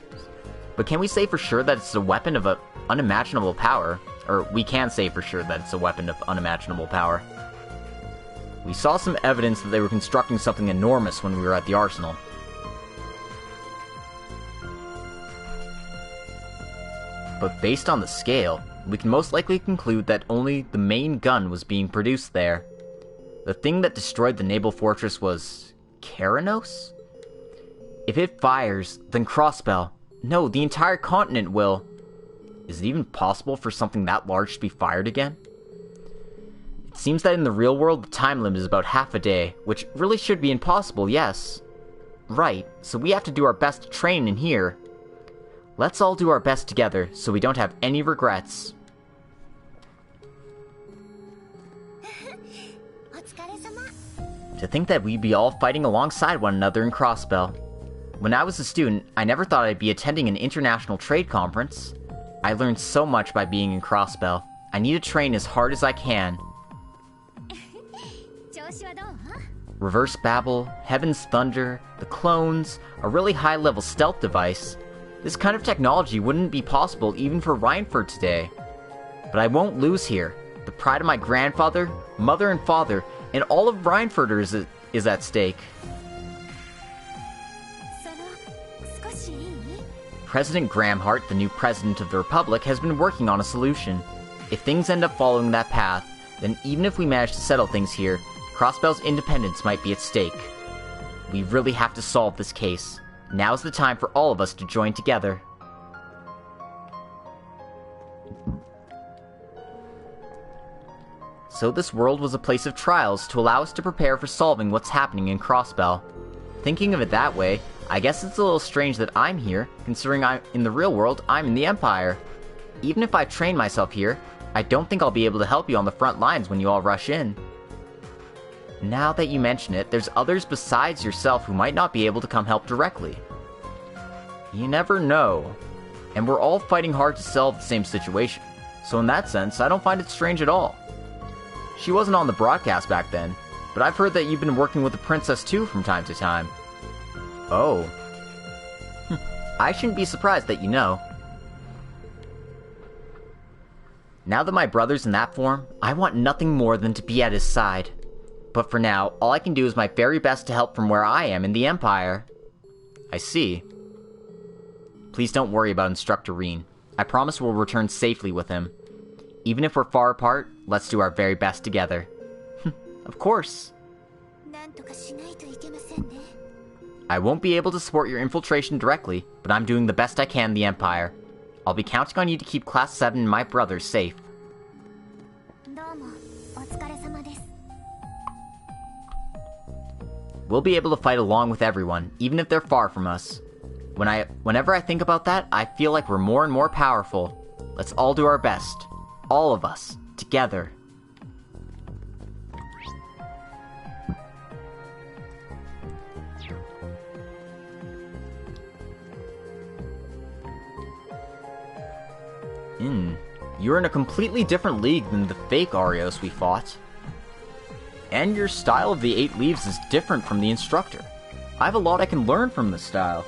but can we say for sure that it's a weapon of unimaginable power? Or we can say for sure that it's a weapon of unimaginable power. We saw some evidence that they were constructing something enormous when we were at the arsenal. But based on the scale, we can most likely conclude that only the main gun was being produced there. The thing that destroyed the naval fortress was Keranos? If it fires, then Crossbell. No, the entire continent will. Is it even possible for something that large to be fired again? It seems that in the real world, the time limit is about half a day, which really should be impossible, yes. Right, so we have to do our best to train in here. Let's all do our best together, so we don't have any regrets. To think that we'd be all fighting alongside one another in Crossbell. When I was a student, I never thought I'd be attending an international trade conference. I learned so much by being in Crossbell. I need to train as hard as I can. Reverse Babel, Heaven's Thunder, the clones, a really high-level stealth device. This kind of technology wouldn't be possible even for Rhineford today. But I won't lose here. The pride of my grandfather, mother and father, and all of Rhineford is at stake. President Gramhart, the new president of the Republic, has been working on a solution. If things end up following that path, then even if we manage to settle things here, Crossbell's independence might be at stake. We really have to solve this case. Now's the time for all of us to join together. So this world was a place of trials to allow us to prepare for solving what's happening in Crossbell. Thinking of it that way, I guess it's a little strange that I'm here, considering in the real world, I'm in the Empire. Even if I train myself here, I don't think I'll be able to help you on the front lines when you all rush in. Now that you mention it, there's others besides yourself who might not be able to come help directly. You never know. And we're all fighting hard to solve the same situation, so in that sense, I don't find it strange at all. She wasn't on the broadcast back then, but I've heard that you've been working with the princess too from time to time. Oh. I shouldn't be surprised that you know. Now that my brother's in that form, I want nothing more than to be at his side. But for now, all I can do is my very best to help from where I am in the Empire. I see. please don't worry about Instructor Rean. I promise we'll return safely with him. Even if we're far apart, let's do our very best together. Of course. I won't be able to support your infiltration directly, but I'm doing the best I can in the Empire. I'll be counting on you to keep Class 7 and my brothers safe. We'll be able to fight along with everyone, even if they're far from us. Whenever I think about that, I feel like we're more and more powerful. Let's all do our best. All of us. Together. You're in a completely different league than the fake Arios we fought. And your style of the 8 leaves is different from the instructor. I have a lot I can learn from this style.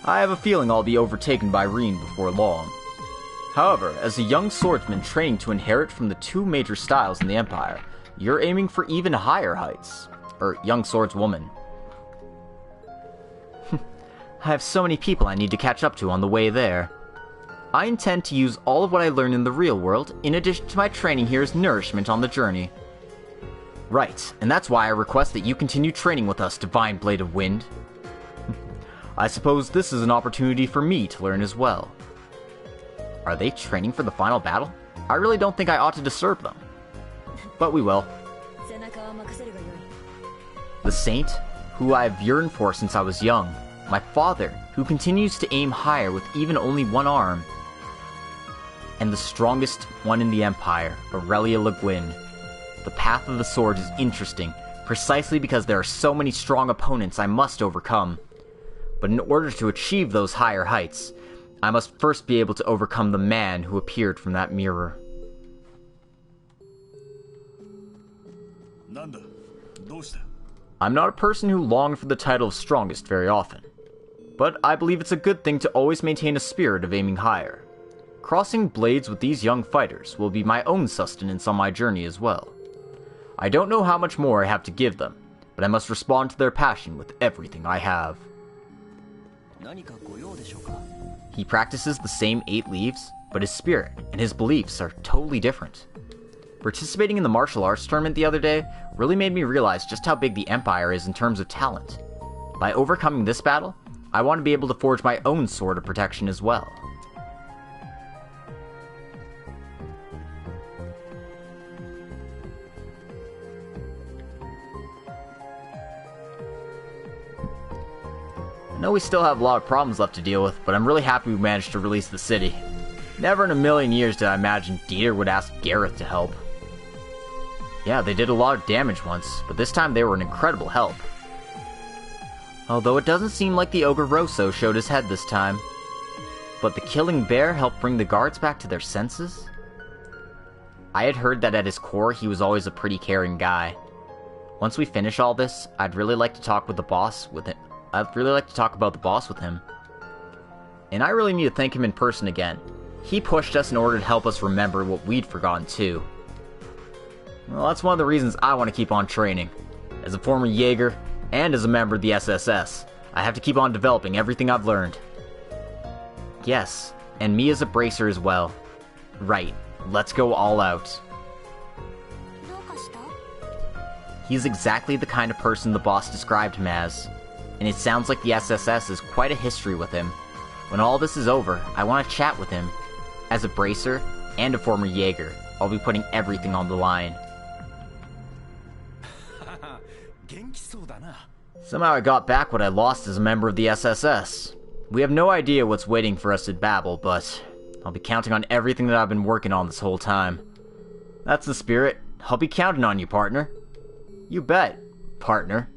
I have a feeling I'll be overtaken by Rean before long. However, as a young swordsman training to inherit from the 2 major styles in the Empire, you're aiming for even higher heights. Or young swordswoman. I have so many people I need to catch up to on the way there. I intend to use all of what I learned in the real world, in addition to my training here as nourishment on the journey. Right, and that's why I request that you continue training with us, Divine Blade of Wind. I suppose this is an opportunity for me to learn as well. Are they training for the final battle? I really don't think I ought to disturb them. But we will. The Saint, who I've yearned for since I was young. My father, who continues to aim higher with even only one arm. And the strongest one in the Empire, Aurelia Le Guin. The path of the sword is interesting, precisely because there are so many strong opponents I must overcome. But in order to achieve those higher heights, I must first be able to overcome the man who appeared from that mirror. I'm not a person who longed for the title of strongest very often. But I believe it's a good thing to always maintain a spirit of aiming higher. Crossing blades with these young fighters will be my own sustenance on my journey as well. I don't know how much more I have to give them, but I must respond to their passion with everything I have. He practices the same 8 leaves, but his spirit and his beliefs are totally different. Participating in the martial arts tournament the other day really made me realize just how big the Empire is in terms of talent. By overcoming this battle, I want to be able to forge my own sword of protection as well. I know we still have a lot of problems left to deal with, but I'm really happy we managed to release the city. Never in a million years did I imagine Dieter would ask Gareth to help. Yeah, they did a lot of damage once, but this time they were an incredible help. Although it doesn't seem like the Ogre Rosso showed his head this time. But the killing bear helped bring the guards back to their senses? I had heard that at his core he was always a pretty caring guy. Once we finish all this, I'd really like to talk about the boss with him. And I really need to thank him in person again. He pushed us in order to help us remember what we'd forgotten too. Well, that's one of the reasons I want to keep on training. As a former Jaeger, and as a member of the SSS, I have to keep on developing everything I've learned. Yes, and me as a bracer as well. Right, let's go all out. He's exactly the kind of person the boss described him as, and it sounds like the SSS has quite a history with him. When all this is over, I want to chat with him. As a bracer and a former Jaeger, I'll be putting everything on the line. Somehow I got back what I lost as a member of the SSS. We have no idea what's waiting for us at Babel, but I'll be counting on everything that I've been working on this whole time. That's the spirit. I'll be counting on you, partner. You bet, partner.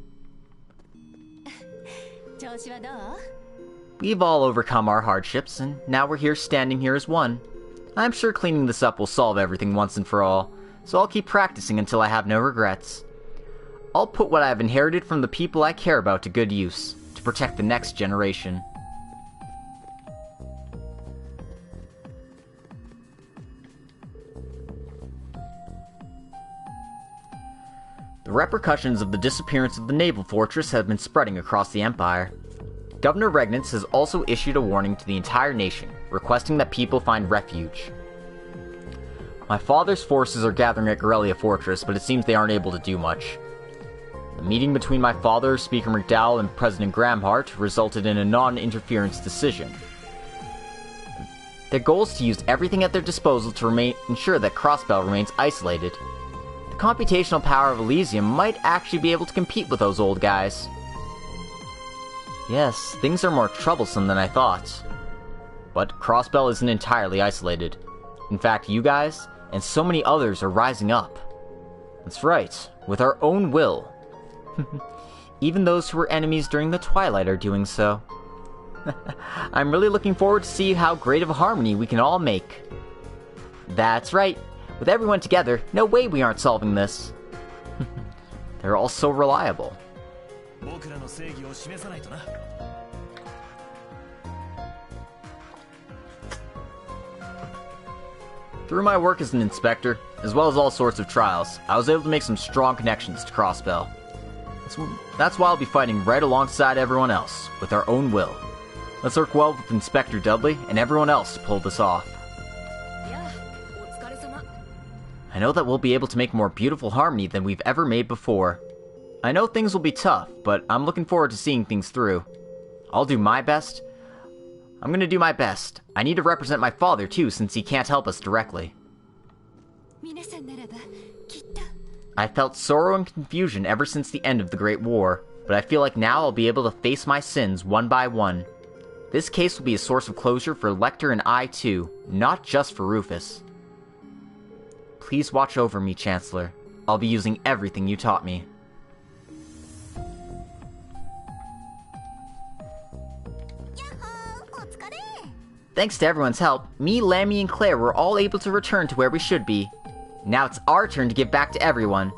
We've all overcome our hardships, and now we're here standing here as one. I'm sure cleaning this up will solve everything once and for all, so I'll keep practicing until I have no regrets. I'll put what I've inherited from the people I care about to good use, to protect the next generation. The The repercussions of the disappearance of the naval fortress have been spreading across the Empire. Governor Regnitz has also issued a warning to the entire nation, requesting that people find refuge. My father's forces are gathering at Corellia Fortress, but it seems they aren't able to do much. The meeting between my father, Speaker McDowell, and President Gramhart resulted in a non-interference decision. Their goal is to use everything at their disposal to ensure that Crossbell remains isolated. The computational power of Elysium might actually be able to compete with those old guys. Yes, things are more troublesome than I thought. But Crossbell isn't entirely isolated. In fact, you guys, and so many others are rising up. That's right, with our own will. Even those who were enemies during the Twilight are doing so. I'm really looking forward to see how great of a harmony we can all make. That's right. With everyone together, no way we aren't solving this. They're all so reliable. Through my work as an inspector, as well as all sorts of trials, I was able to make some strong connections to Crossbell. That's why I'll be fighting right alongside everyone else, with our own will. Let's work well with Inspector Dudley and everyone else to pull this off. I know that we'll be able to make more beautiful harmony than we've ever made before. I know things will be tough, but I'm looking forward to seeing things through. I'll do my best. I'm gonna do my best. I need to represent my father too, since he can't help us directly. I felt sorrow and confusion ever since the end of the Great War, but I feel like now I'll be able to face my sins one by one. This case will be a source of closure for Lecter and I too, not just for Rufus. Please watch over me, Chancellor. I'll be using everything you taught me. Thanks to everyone's help, me, Lammy, and Claire were all able to return to where we should be. Now it's our turn to give back to everyone.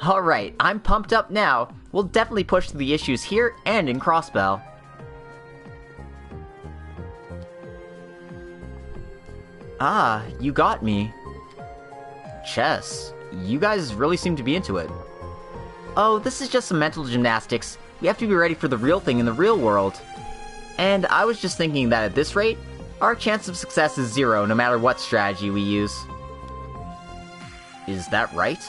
Alright, I'm pumped up now. We'll definitely push through the issues here and in Crossbell. Ah, you got me. Chess. You guys really seem to be into it. Oh, this is just some mental gymnastics. We have to be ready for the real thing in the real world. And I was just thinking that at this rate, our chance of success is 0 no matter what strategy we use. Is that right?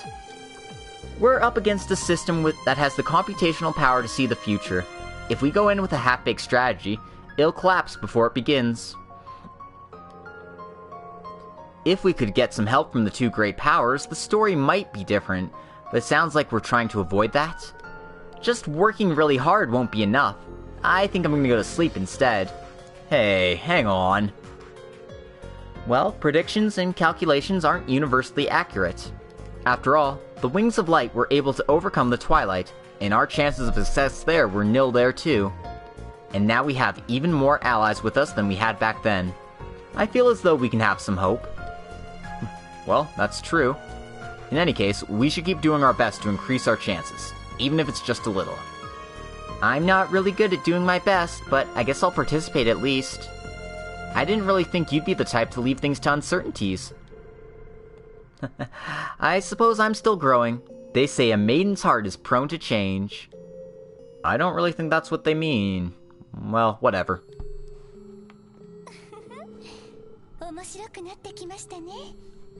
We're up against a system that has the computational power to see the future. If we go in with a half-baked strategy, it'll collapse before it begins. If we could get some help from the two great powers, the story might be different, but it sounds like we're trying to avoid that. Just working really hard won't be enough. I think I'm gonna go to sleep instead. Hey, hang on. Well, predictions and calculations aren't universally accurate. After all, the Wings of Light were able to overcome the Twilight, and our chances of success there were nil there too. And now we have even more allies with us than we had back then. I feel as though we can have some hope. Well, that's true. In any case, we should keep doing our best to increase our chances, even if it's just a little. I'm not really good at doing my best, but I guess I'll participate at least. I didn't really think you'd be the type to leave things to uncertainties. I suppose I'm still growing. They say a maiden's heart is prone to change. I don't really think that's what they mean. Well, whatever.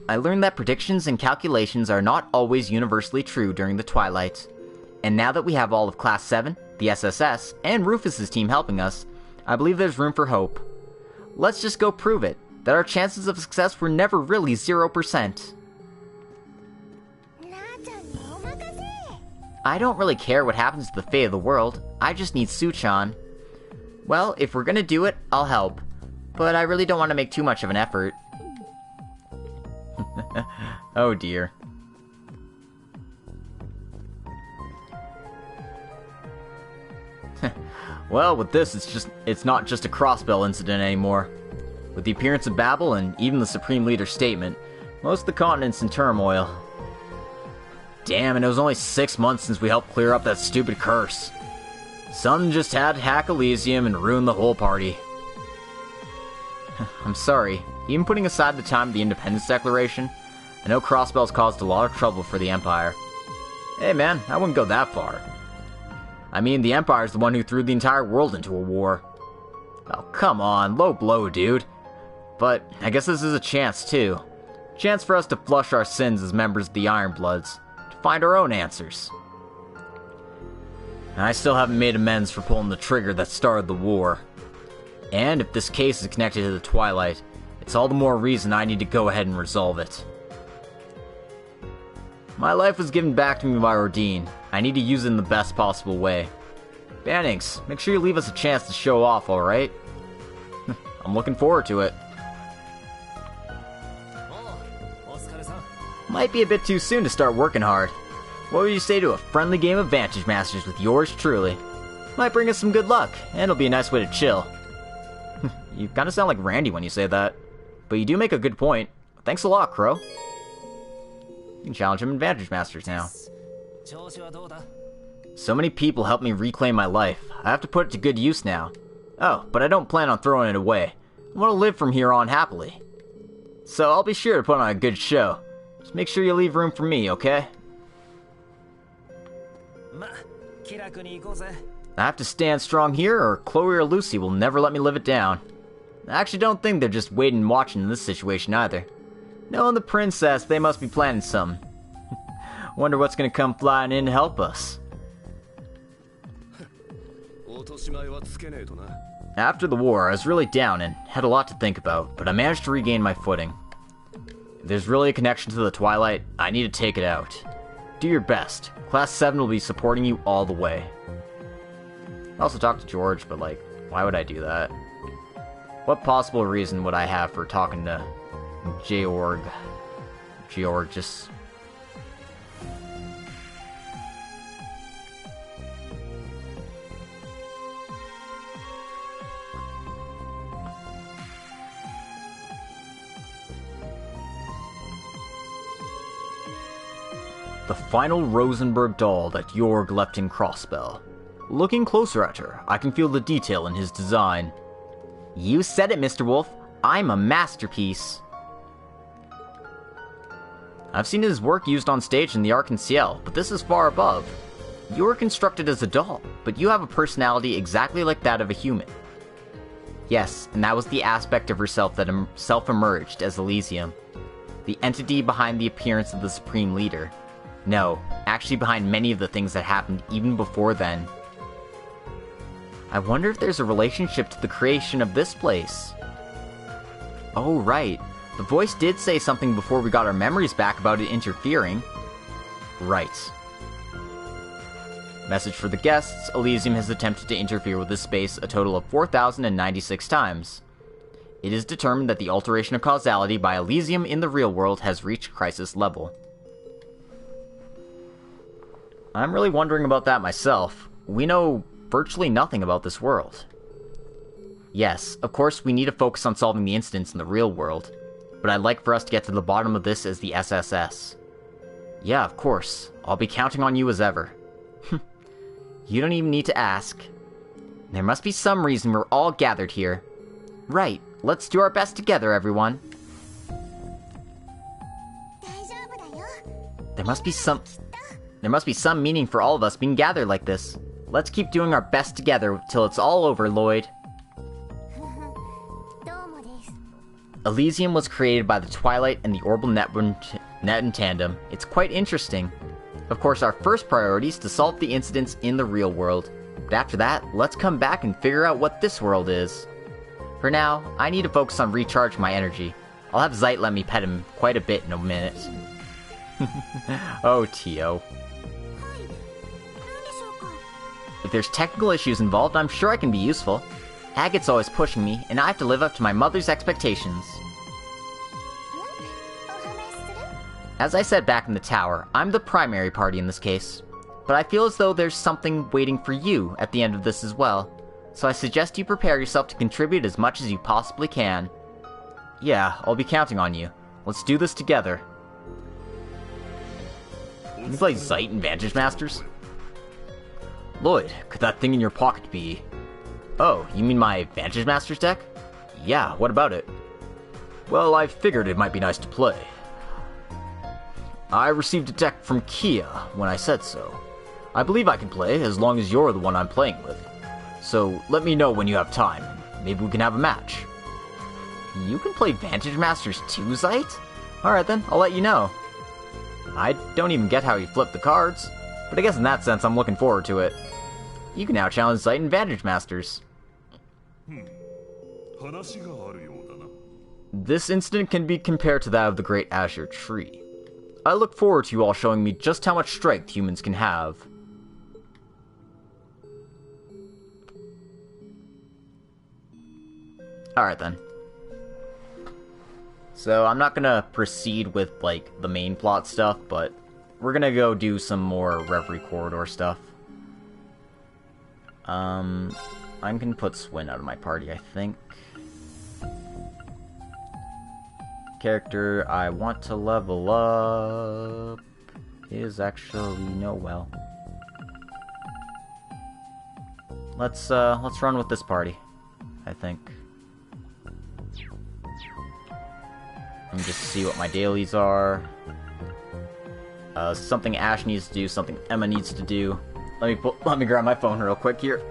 I learned that predictions and calculations are not always universally true during the Twilight. And now that we have all of Class 7, the SSS, and Rufus's team helping us, I believe there's room for hope. Let's just go prove it, that our chances of success were never really 0%. I don't really care what happens to the fate of the world, I just need Suchan. Well, if we're gonna do it, I'll help. But I really don't want to make too much of an effort. Oh dear. Well, with this, it's not just a Crossbell incident anymore. With the appearance of Babel and even the Supreme Leader's statement, most of the continent's in turmoil. Damn, and it was only 6 months since we helped clear up that stupid curse. Some just had to hack Elysium and ruin the whole party. I'm sorry, even putting aside the time of the Independence Declaration, I know Crossbell's caused a lot of trouble for the Empire. Hey man, I wouldn't go that far. I mean, the Empire's the one who threw the entire world into a war. Oh, come on, low blow, dude. But I guess this is a chance, too. Chance for us to flush our sins as members of the Ironbloods, to find our own answers. I still haven't made amends for pulling the trigger that started the war. And if this case is connected to the Twilight, it's all the more reason I need to go ahead and resolve it. My life was given back to me by Ordine. I need to use it in the best possible way. Bannings, make sure you leave us a chance to show off, alright? I'm looking forward to it. Might be a bit too soon to start working hard. What would you say to a friendly game of Vantage Masters with yours truly? Might bring us some good luck, and it'll be a nice way to chill. You kinda sound like Randy when you say that. But you do make a good point. Thanks a lot, Crow. You can challenge him in Vantage Masters now. So many people helped me reclaim my life. I have to put it to good use now. Oh, but I don't plan on throwing it away. I want to live from here on happily. So I'll be sure to put on a good show. Just make sure you leave room for me, okay? I have to stand strong here, or Chloe or Lucy will never let me live it down. I actually don't think they're just waiting and watching in this situation either. Knowing the princess, they must be planning something. Wonder what's gonna come flying in to help us. After the war, I was really down and had a lot to think about, but I managed to regain my footing. If there's really a connection to the Twilight, I need to take it out. Do your best. Class 7 will be supporting you all the way. I also talked to George, but like, why would I do that? What possible reason would I have for talking to Georg? Georg just... The final Rosenberg doll that Jorg left in Crossbell. Looking closer at her, I can feel the detail in his design. You said it, Mr. Wolf. I'm a masterpiece. I've seen his work used on stage in the Arc-en-Ciel, but this is far above. You were constructed as a doll, but you have a personality exactly like that of a human. Yes, and that was the aspect of herself that self-emerged as Elysium. The entity behind the appearance of the Supreme Leader. No, actually behind many of the things that happened even before then. I wonder if there's a relationship to the creation of this place. Oh, right. The voice did say something before we got our memories back about it interfering. Right. Message for the guests, Elysium has attempted to interfere with this space a total of 4,096 times. It is determined that the alteration of causality by Elysium in the real world has reached crisis level. I'm really wondering about that myself. We know virtually nothing about this world. Yes, of course we need to focus on solving the incidents in the real world, but I'd like for us to get to the bottom of this as the SSS. Yeah, of course. I'll be counting on you as ever. You don't even need to ask. There must be some reason we're all gathered here. Right, let's do our best together, everyone. There must be some meaning for all of us being gathered like this. Let's keep doing our best together till it's all over, Lloyd. Elysium was created by the Twilight and the Orbital Net in tandem. It's quite interesting. Of course, our first priority is to solve the incidents in the real world. But after that, let's come back and figure out what this world is. For now, I need to focus on recharging my energy. I'll have Zeit let me pet him quite a bit in a minute. Oh, Tio. If there's technical issues involved, I'm sure I can be useful. Agate's always pushing me, and I have to live up to my mother's expectations. As I said back in the tower, I'm the primary party in this case. But I feel as though there's something waiting for you at the end of this as well. So I suggest you prepare yourself to contribute as much as you possibly can. Yeah, I'll be counting on you. Let's do this together. Can you play Zeit and Vantage Masters? Lloyd, could that thing in your pocket be... Oh, you mean my Vantage Masters deck? Yeah, what about it? Well, I figured it might be nice to play. I received a deck from Kia when I said so. I believe I can play as long as you're the one I'm playing with. So let me know when you have time. Maybe we can have a match. You can play Vantage Masters too, Zeit? Alright then, I'll let you know. I don't even get how you flip the cards, but I guess in that sense I'm looking forward to it. You can now challenge Zeit in Vantage Masters. This incident can be compared to that of the Great Azure Tree. I look forward to you all showing me just how much strength humans can have. Alright then. So I'm not gonna proceed with, like, the main plot stuff, but we're gonna go do some more Reverie Corridor stuff. I'm gonna put Swin out of my party, I think. Character I want to level up is actually Noel. Let's run with this party, I think. And just see what my dailies are. Something Ash needs to do, something Emma needs to do. Let me grab my phone real quick here.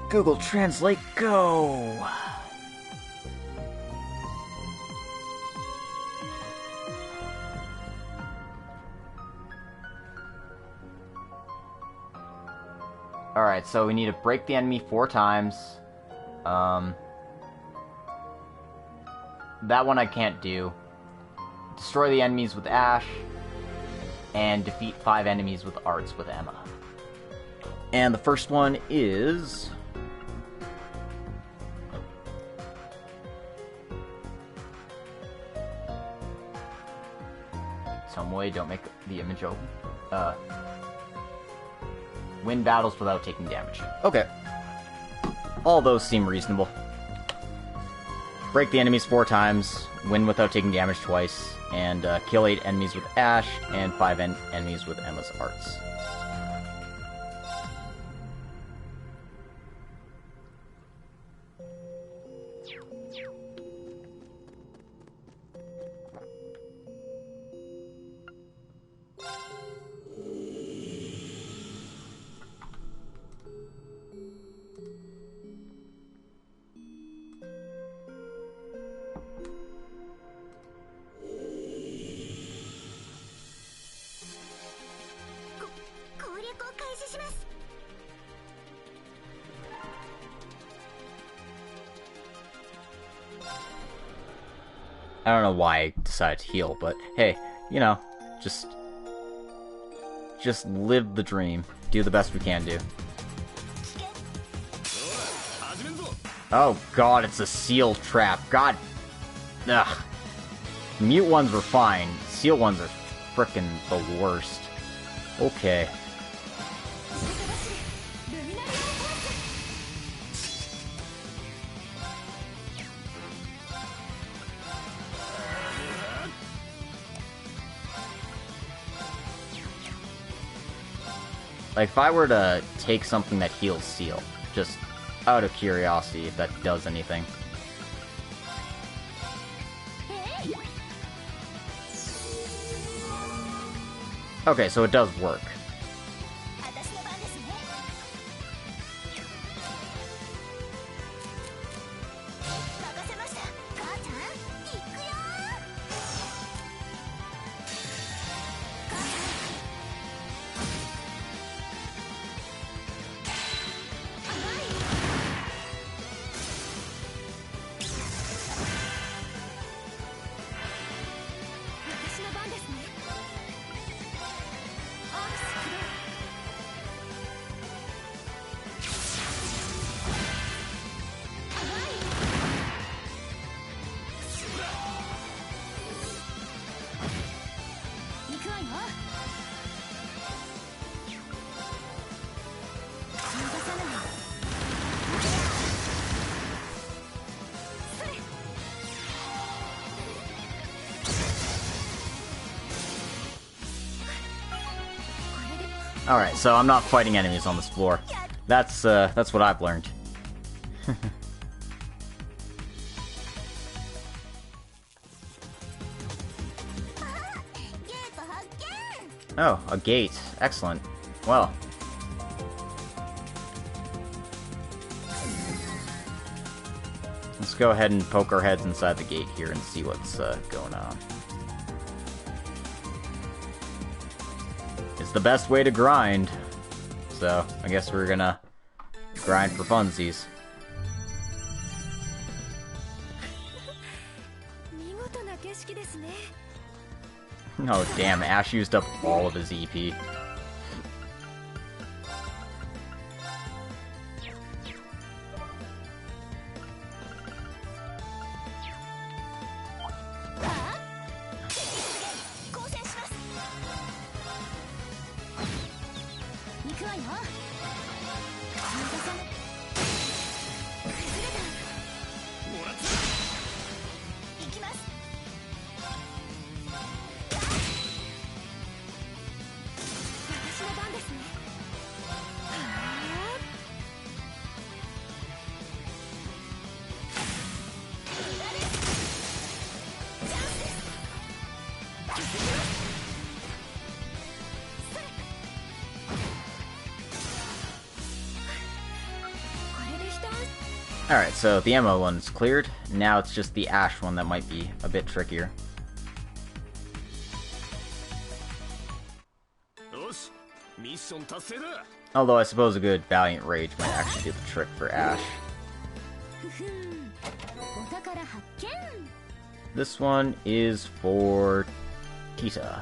Google Translate, go! Alright, so we need to break the enemy 4 times. That one I can't do. Destroy the enemies with Ash. And defeat 5 enemies with Arts with Emma. And the first one is... Tomoe, don't make the image open. Win battles without taking damage. Okay. All those seem reasonable. Break the enemies 4 times, win without taking damage twice, and kill 8 enemies with Ash, and 5 enemies with Emma's Arts. I don't know why I decided to heal, but hey, you know, just live the dream. Do the best we can do. Oh god, it's a seal trap. God. Ugh. Mute ones were fine. Seal ones are frickin' the worst. Okay. Like, if I were to take something that heals Seal, just out of curiosity, if that does anything. Okay, so it does work. Alright, so I'm not fighting enemies on this floor. That's what I've learned. Oh, a gate. Excellent. Well. Let's go ahead and poke our heads inside the gate here and see what's going on. It's the best way to grind. So, I guess we're gonna grind for funsies. Oh damn, Ash used up all of his EP. Alright, so the ammo one's cleared. Now it's just the Ash one that might be a bit trickier. Although I suppose a good Valiant Rage might actually do the trick for Ash. This one is for Tita.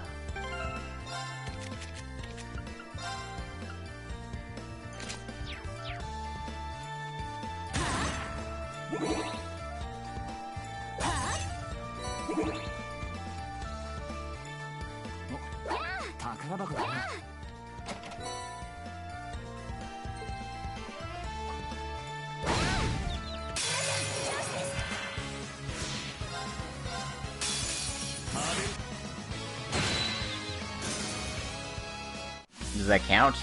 Does that count?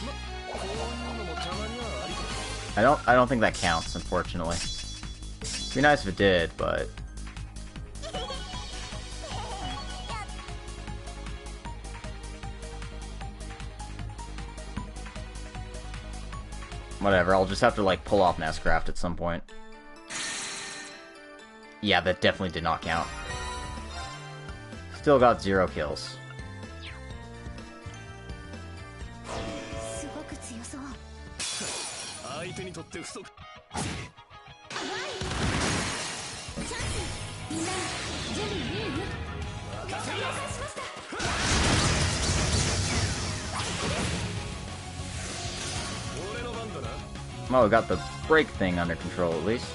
I don't think that counts, unfortunately. It'd be nice if it did, but whatever, I'll just have to like pull off Nestcraft at some point. Yeah, that definitely did not count. Still got 0 kills. Well, we got the break thing under control at least.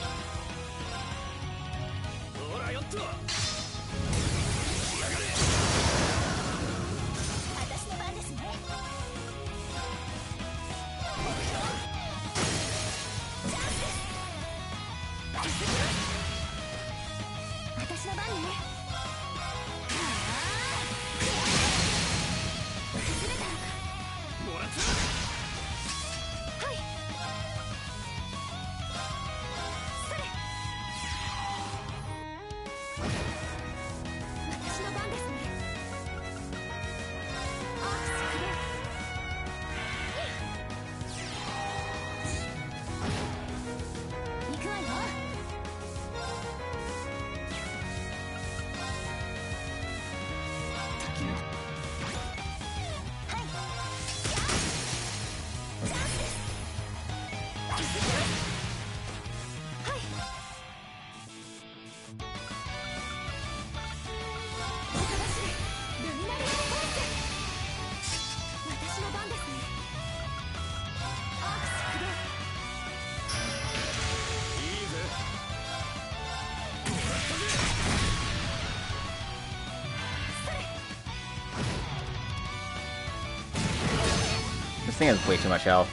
This thing has way too much health.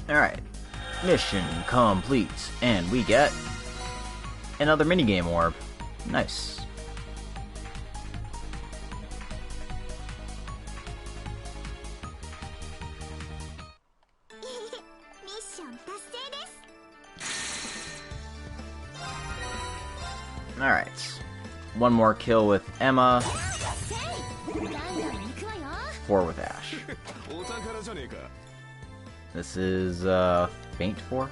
Alright. Mission complete. And we get another minigame orb. Nice. Alright. One more kill with Emma. 4 with Ash. This is, Faint 4?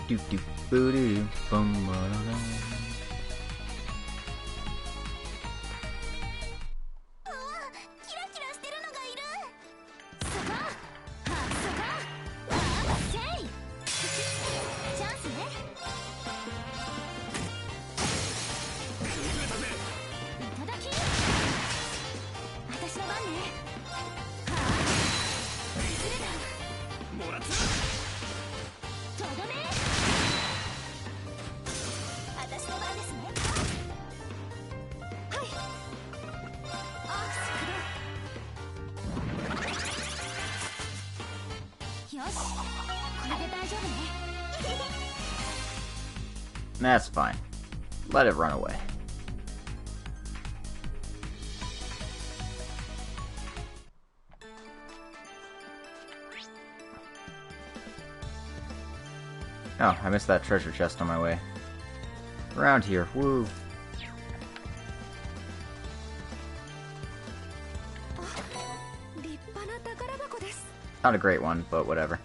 Doop doop boo doo bum ba da da. That's fine. Let it run away. Oh, I missed that treasure chest on my way. Around here, woo. Not a great one, but whatever.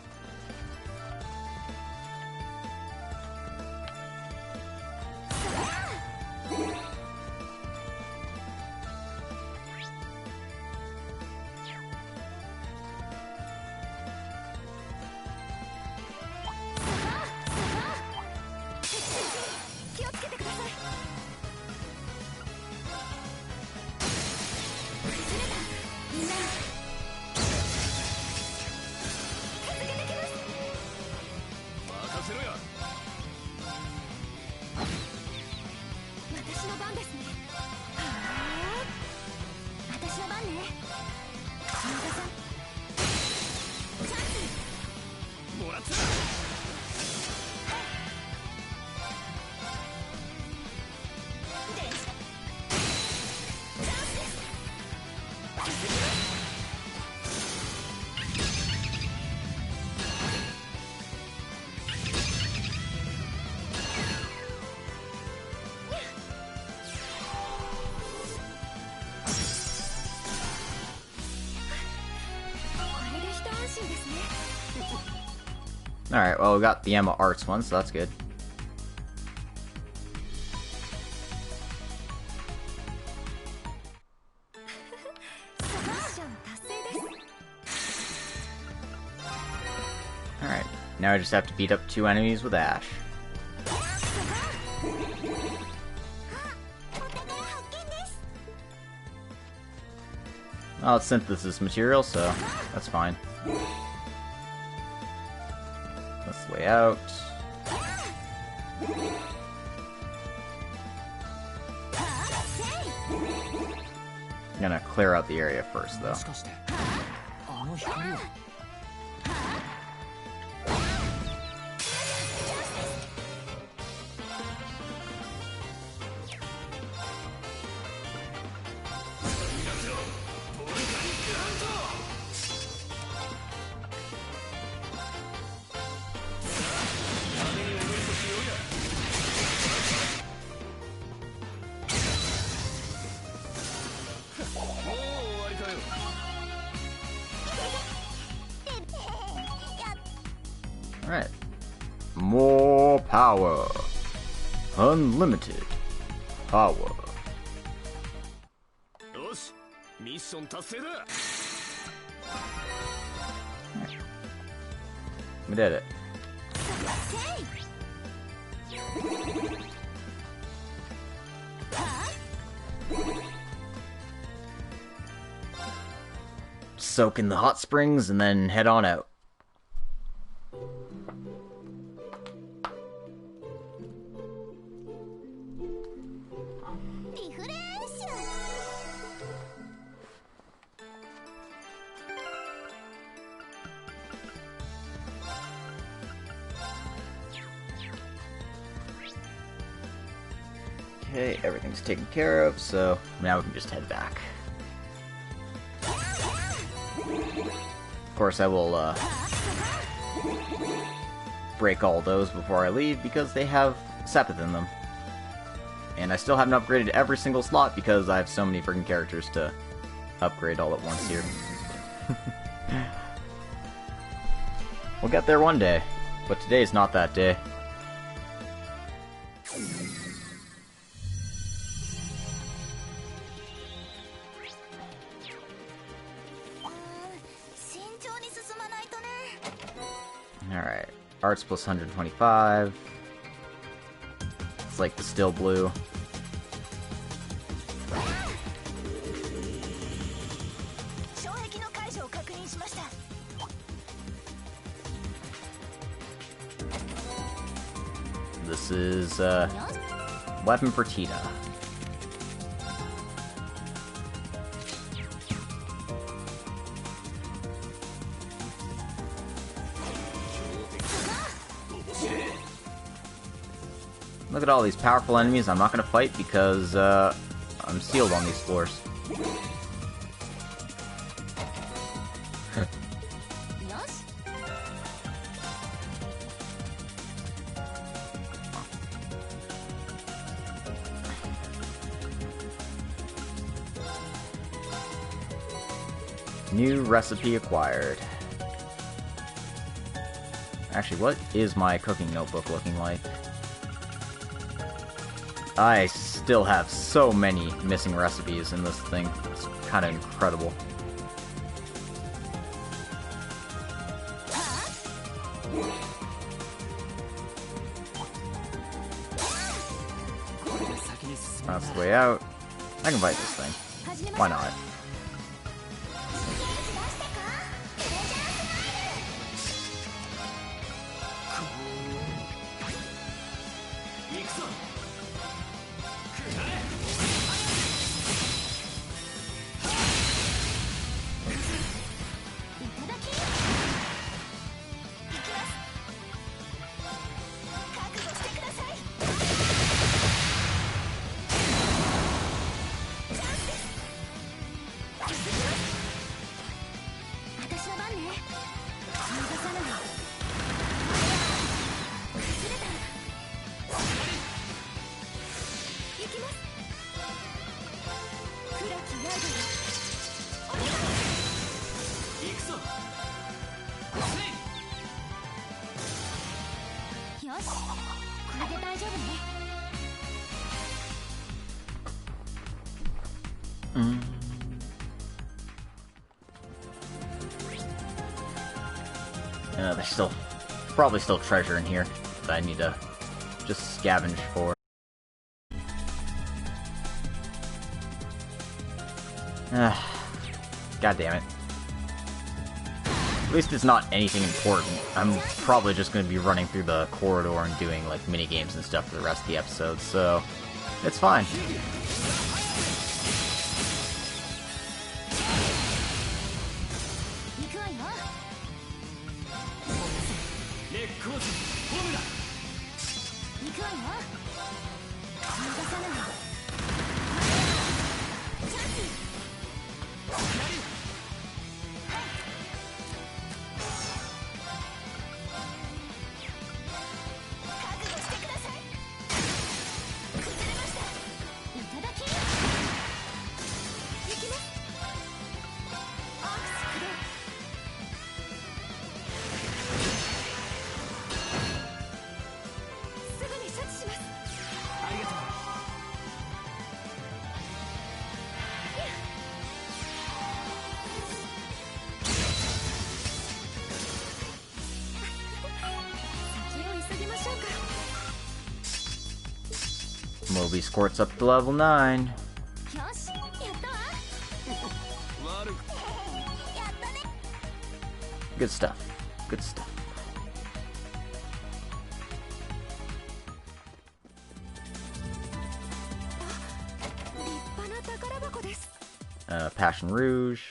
Alright, well, we got the Emma Arts one, so that's good. Now I just have to beat up 2 enemies with Ash. Oh, it's synthesis material, so that's fine. That's the way out. I'm gonna clear out the area first, though. Alright. More power. Unlimited power. We did it. Soak in the hot springs and then head on out. Okay, everything's taken care of, so now we can just head back. Of course, I will break all those before I leave because they have Sepith in them. And I still haven't upgraded every single slot because I have so many freaking characters to upgrade all at once here. We'll get there one day, but today's not that day. Alright, arts plus 125. It's like the still blue. This is weapon for Tita. Look at all these powerful enemies I'm not going to fight because I'm sealed on these floors. New recipe acquired. Actually, what is my cooking notebook looking like? I still have so many missing recipes in this thing. It's kind of incredible. That's the way out. I can fight this thing. Why not? There's still probably still treasure in here that I need to just scavenge for. God damn it. At least it's not anything important. I'm probably just going to be running through the corridor and doing like mini games and stuff for the rest of the episode, so it's fine. Moby squirts up to level 9. Good stuff. Good stuff. Passion Rouge.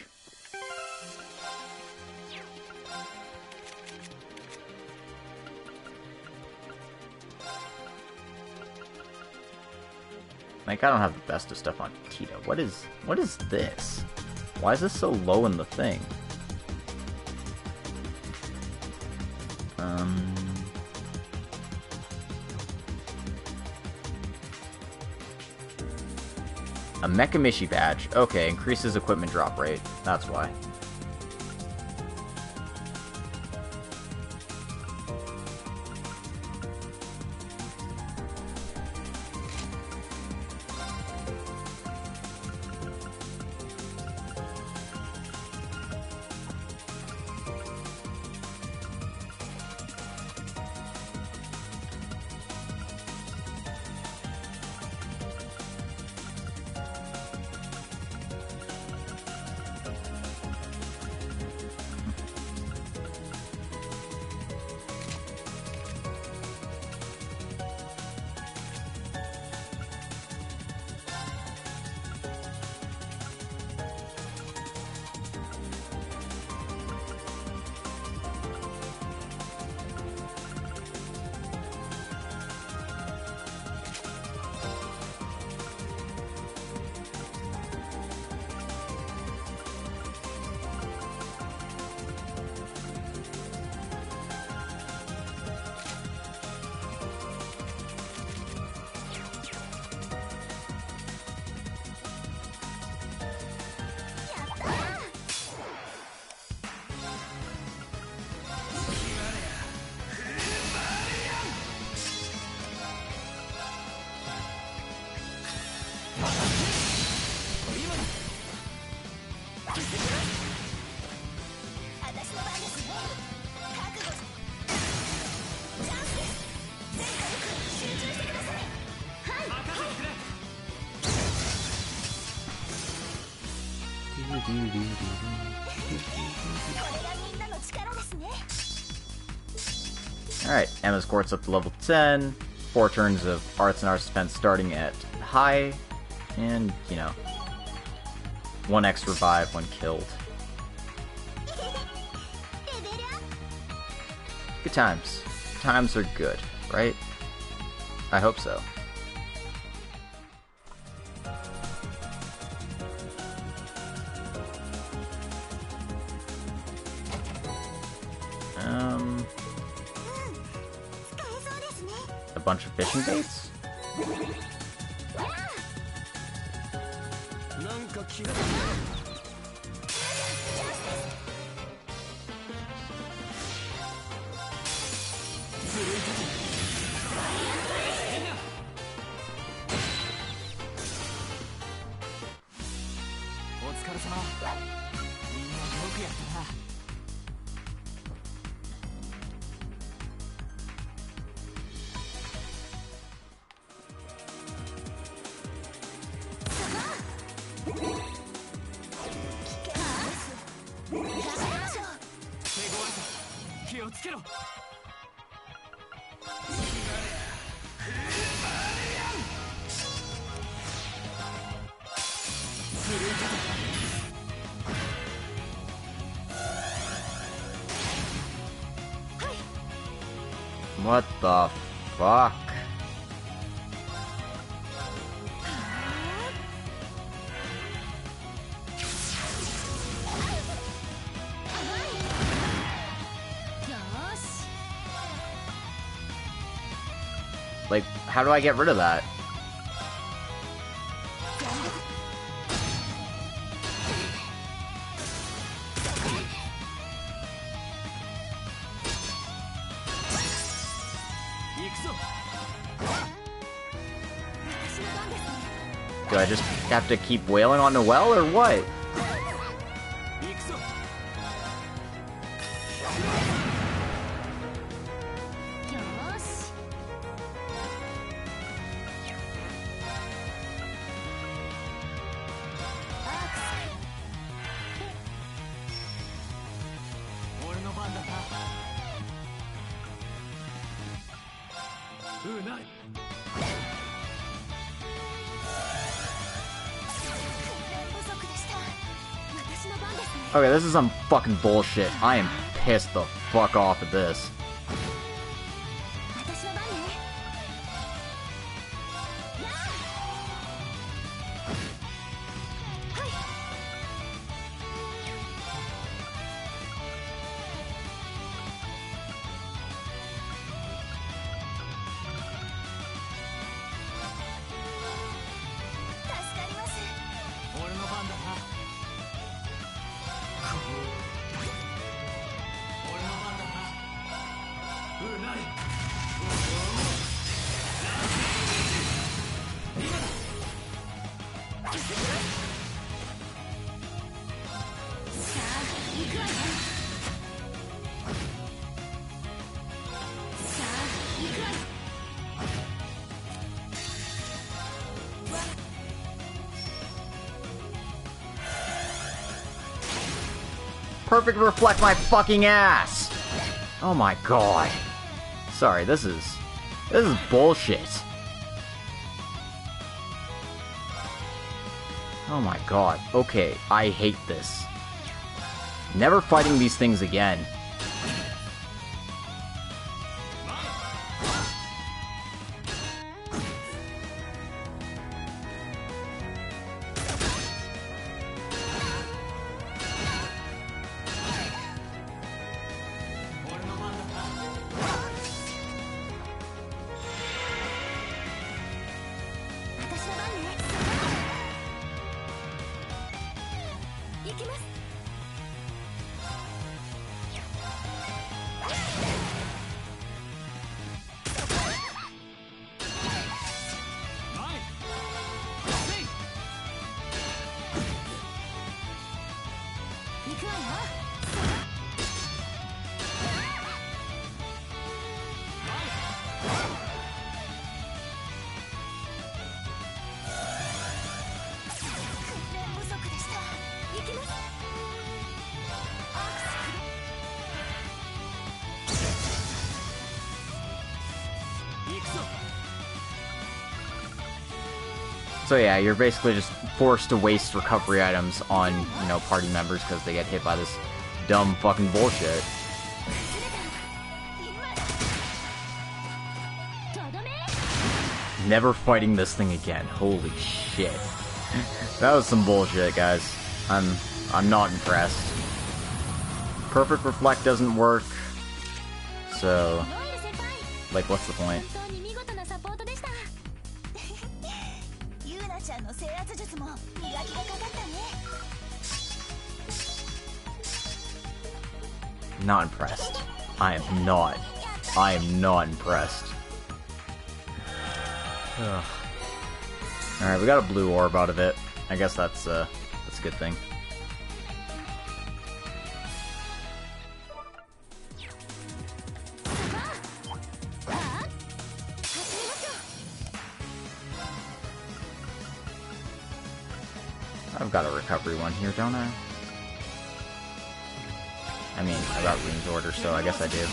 Like, I don't have the best of stuff on Tito. What is this? Why is this so low in the thing? A Mechamishi badge. Okay, increases equipment drop rate. That's why. Alright, Emma squirts up to level 10. 4 turns of Arts and Arts Defense starting at high. And, you know, 1x revive when killed. Good times. Times are good, right? I hope so. A bunch of fishing baits? What the fuck? Like, how do I get rid of that? Do I just have to keep wailing on the well, or what? Okay, this is some fucking bullshit. I am pissed the fuck off at this. Perfect reflect my fucking ass! Oh my god. Sorry, this is bullshit. Oh my god. Okay, I hate this. Never fighting these things again. So yeah, you're basically just forced to waste recovery items on, you know, party members because they get hit by this dumb fucking bullshit. Never fighting this thing again. Holy shit. That was some bullshit, guys. I'm not impressed. Perfect reflect doesn't work. So, like, what's the point? Not impressed. I am not impressed. Ugh. Alright, we got a blue orb out of it. I guess that's a good thing. I've got a recovery one here, don't I? I mean, about Rean's order, so I guess I do.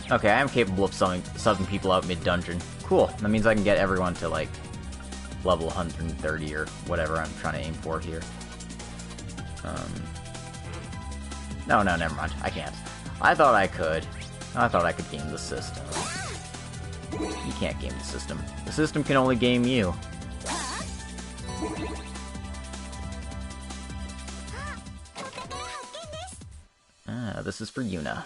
Okay, I am capable of subbing people out mid-dungeon. Cool. That means I can get everyone to, like, level 130 or whatever I'm trying to aim for here. No, never mind. I can't. I thought I could. I thought I could game the system. You can't game the system. The system can only game you. This is for Yuna.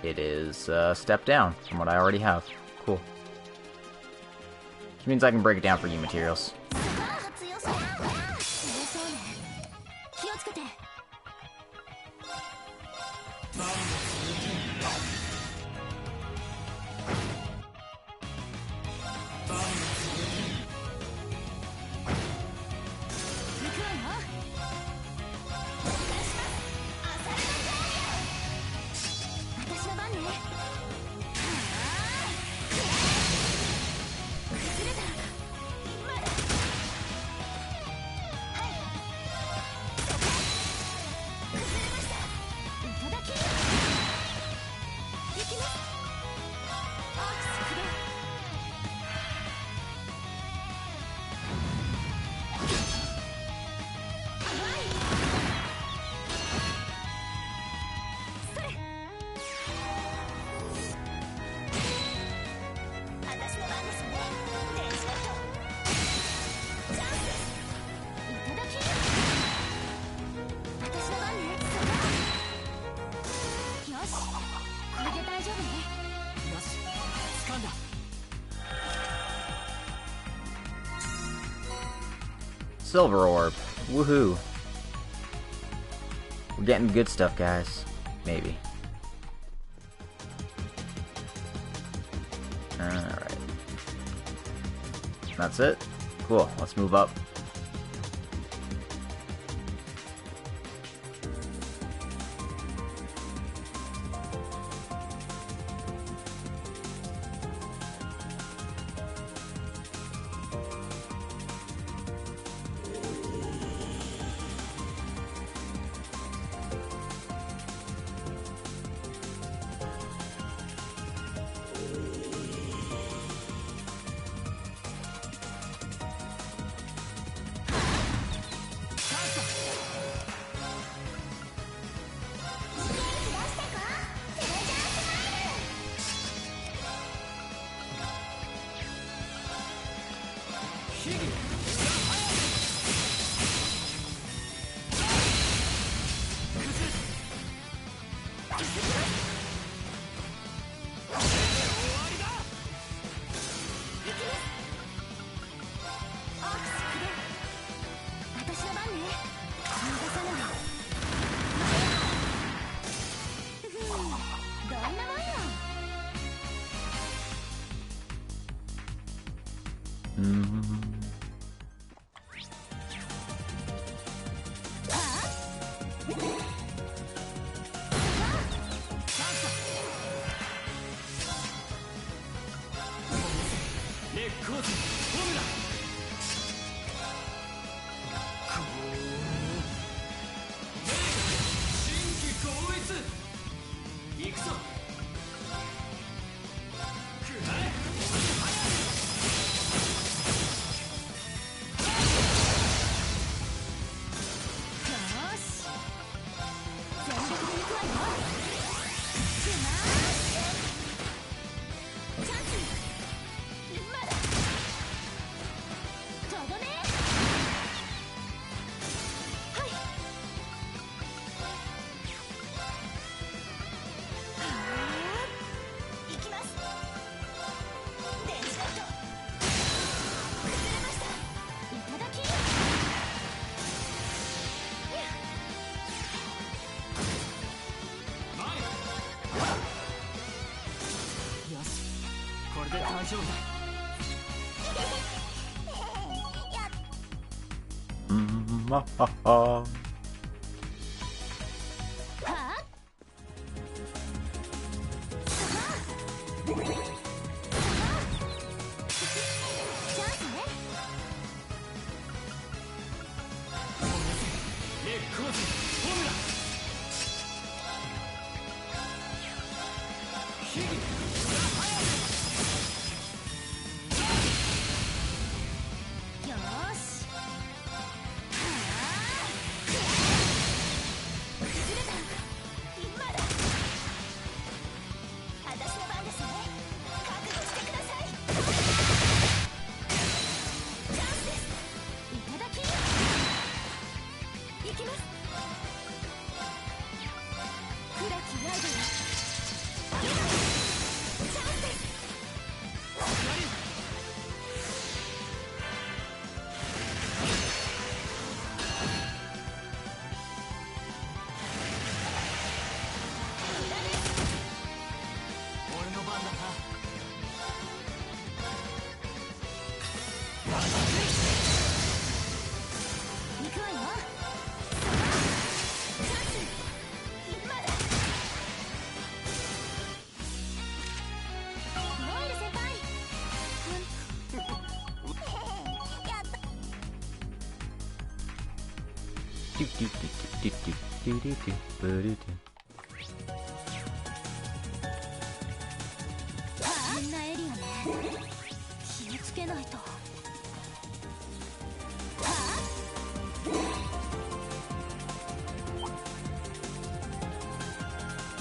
It is a step down from what I already have. Cool. Which means I can break it down for you materials. Silver orb. Woohoo. We're getting good stuff, guys. Maybe. Alright. That's it? Cool. Let's move up. Ha ha ha.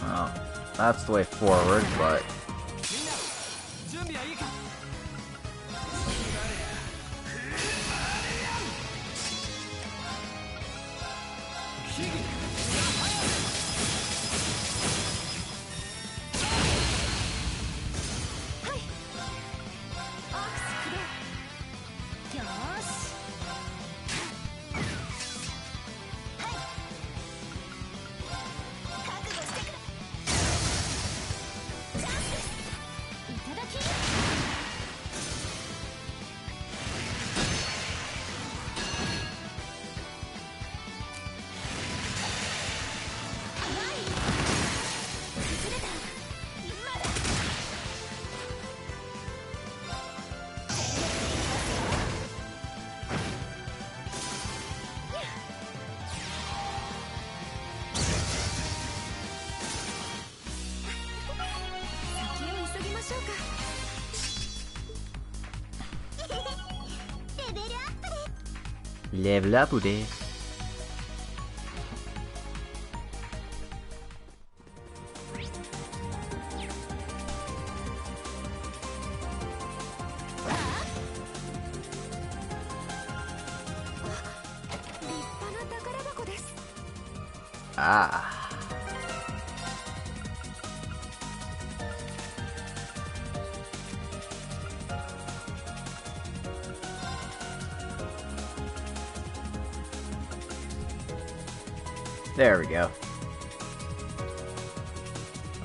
Well, that's the way forward, but... Level upです。Ah. There we go.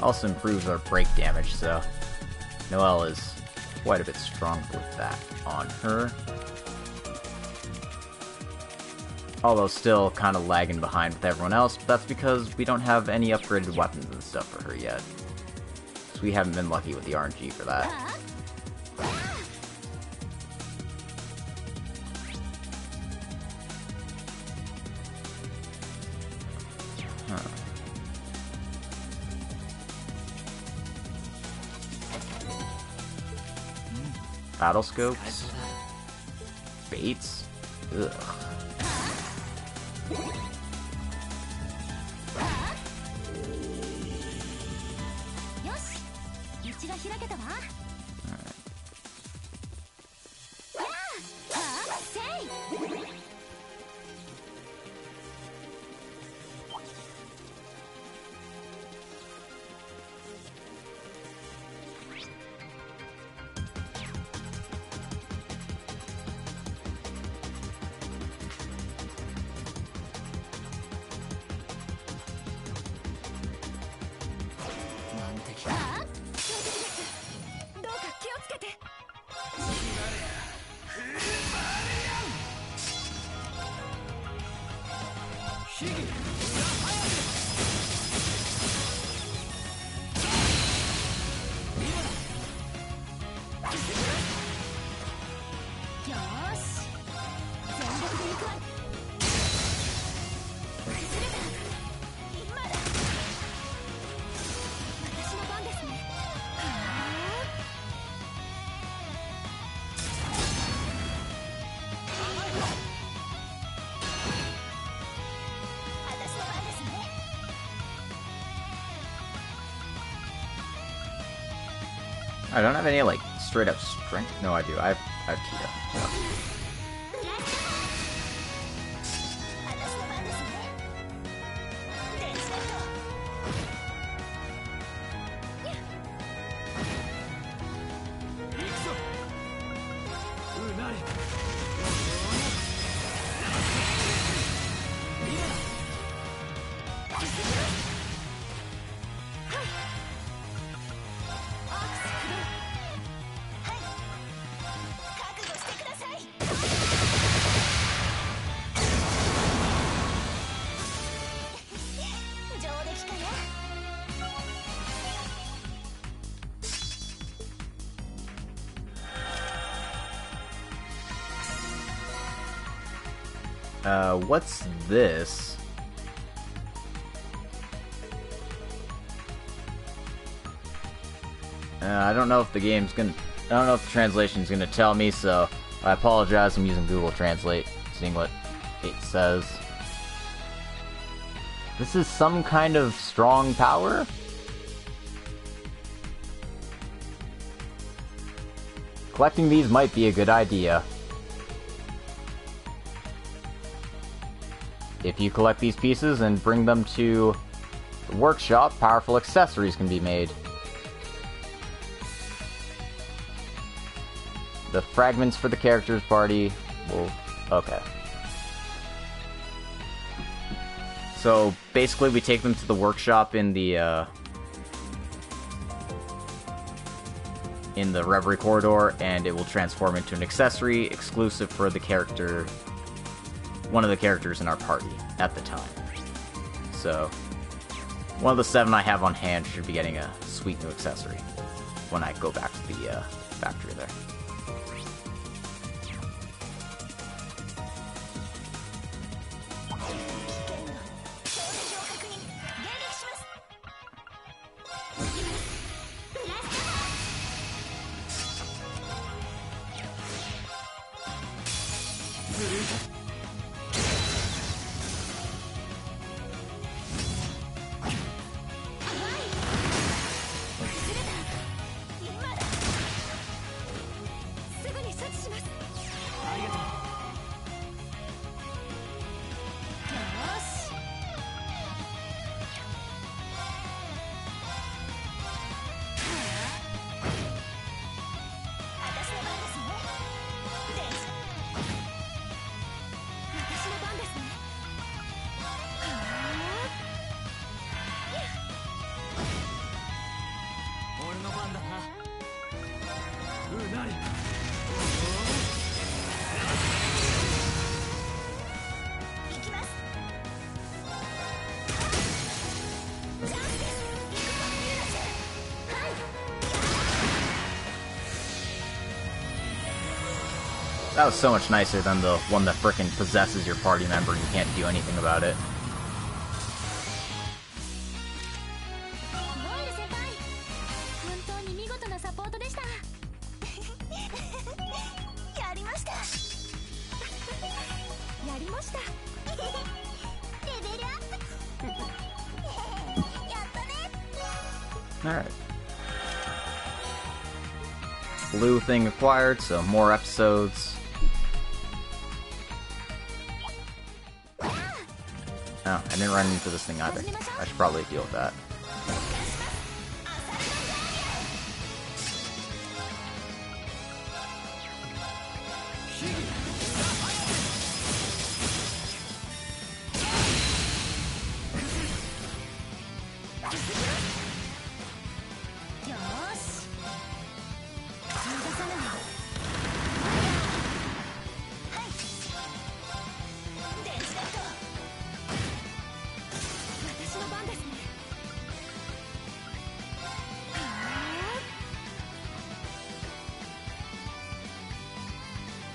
Also improves our break damage, so Noelle is quite a bit stronger with that on her. Although still kind of lagging behind with everyone else, but that's because we don't have any upgraded weapons and stuff for her yet. So we haven't been lucky with the RNG for that. Battle scopes. Baits. Ugh. I don't have any, like, straight up strength. No, I do. I have Tito. What's this? I don't know if the game's gonna... I don't know if the translation's gonna tell me, so I apologize. I'm using Google Translate, seeing what it says. This is some kind of strong power? Collecting these might be a good idea. If you collect these pieces and bring them to the workshop, powerful accessories can be made. The fragments for the characters party will... okay. So, basically we take them to the workshop in the Reverie Corridor, and it will transform into an accessory exclusive for the character... one of the characters in our party at the time. So, one of the 7 I have on hand should be getting a sweet new accessory when I go back to the factory there. That was so much nicer than the one that frickin' possesses your party member and you can't do anything about it. Alright. Blue thing acquired, so more episodes. Oh, I didn't run into this thing either. I should probably deal with that.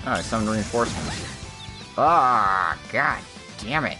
Alright, some reinforcements. Ah, god damn it.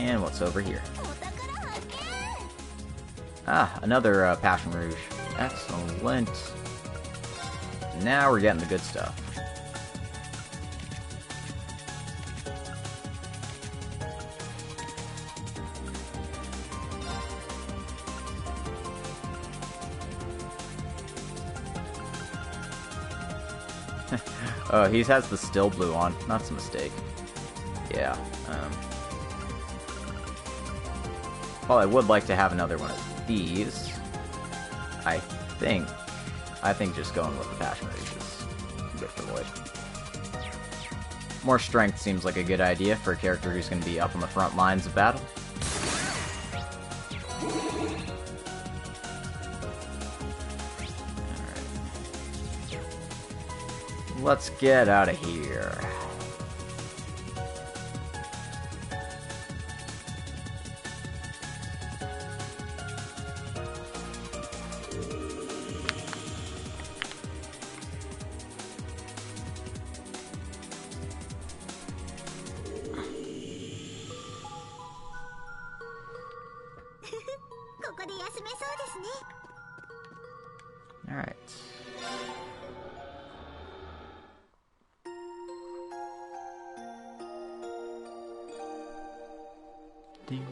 And what's over here? Ah, another Passion Rouge. Excellent. Now we're getting the good stuff. Oh, he has the still blue on. That's a mistake. Yeah. Well, I would like to have another one of these. I think just going with the Passion Rouge is good for Lloyd. More strength seems like a good idea for a character who's going to be up on the front lines of battle. Alright. Let's get out of here. Alright. Ding.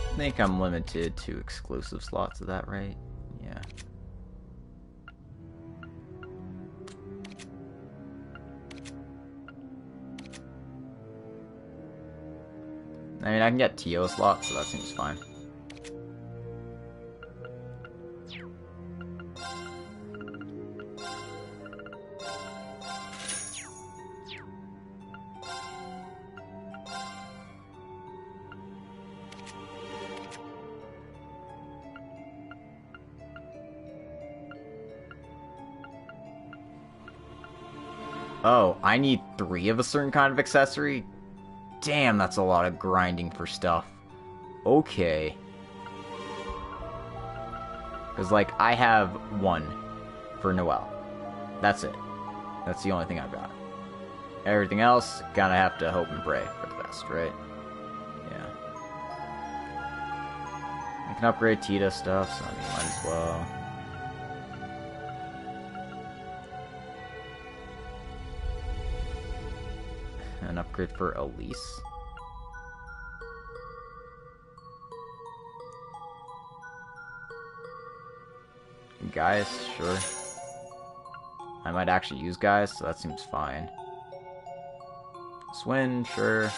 I think I'm limited to exclusive slots, is that right? Yeah. I mean, I can get TO slots, so that seems fine. Oh, I need 3 of a certain kind of accessory? Damn, that's a lot of grinding for stuff. Okay. Because, like, I have 1 for Noelle. That's it. That's the only thing I've got. Everything else, kinda have to hope and pray for the best, right? Yeah. I can upgrade Tita stuff, so I mean, might as well. An upgrade for Elise. Gaius, sure. I might actually use Gaius, so that seems fine. Swin, sure.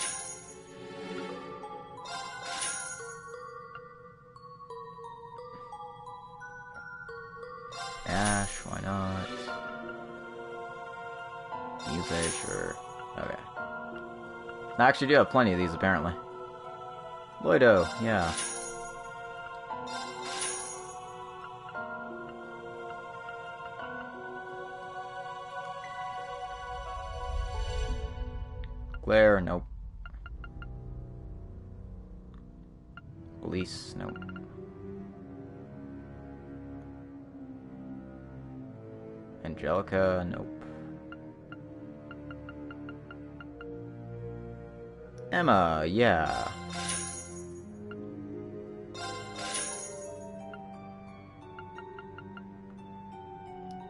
Ash, why not? Muse, sure. Okay. I actually do have plenty of these, apparently. Lloydo, yeah. Glare, nope. Release, nope. Angelica, nope. Emma, yeah.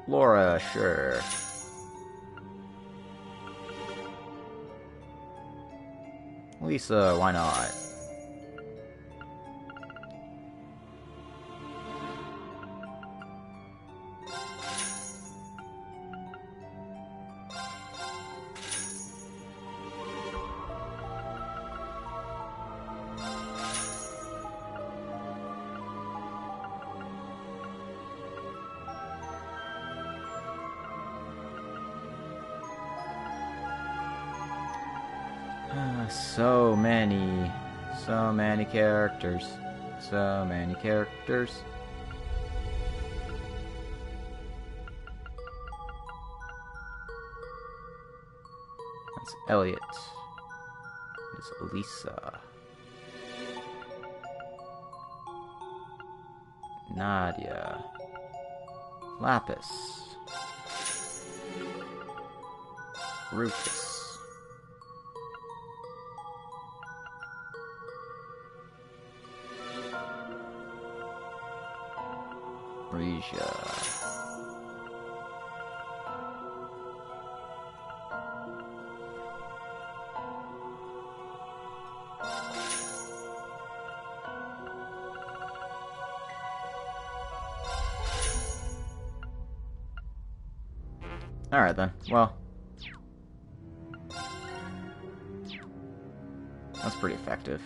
Laura, sure. Lisa, why not? So many characters. So many characters. That's Elliot. It's Elisa. Nadia. Lapis. Rufus. Alright then, well. That's pretty effective.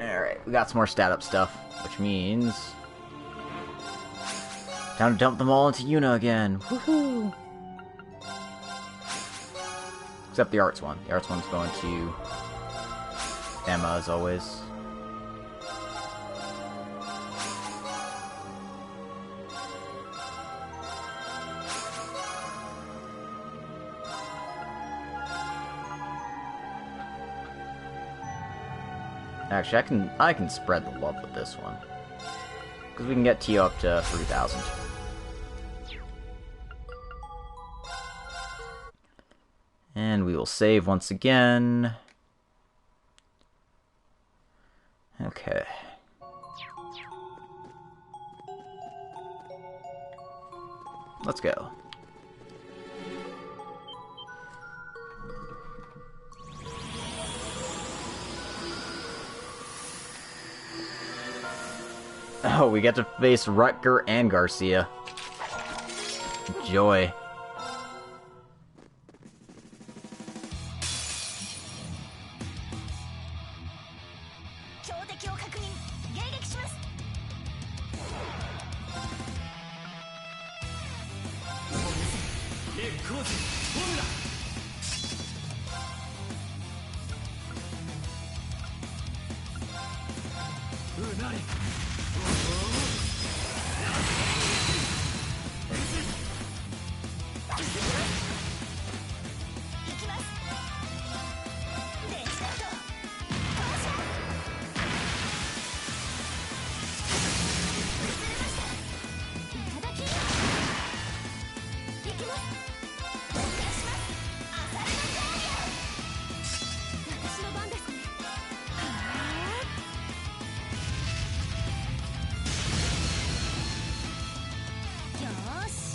Alright, we got some more stat-up stuff, which means... time to dump them all into Yuna again. Woohoo! Except the arts one. The arts one's going to Emma, as always. Actually, I can spread the love with this one. Because we can get Tio up to 3,000. And we will save once again. Okay. Let's go. Oh, we get to face Rutger and Garcia. Joy.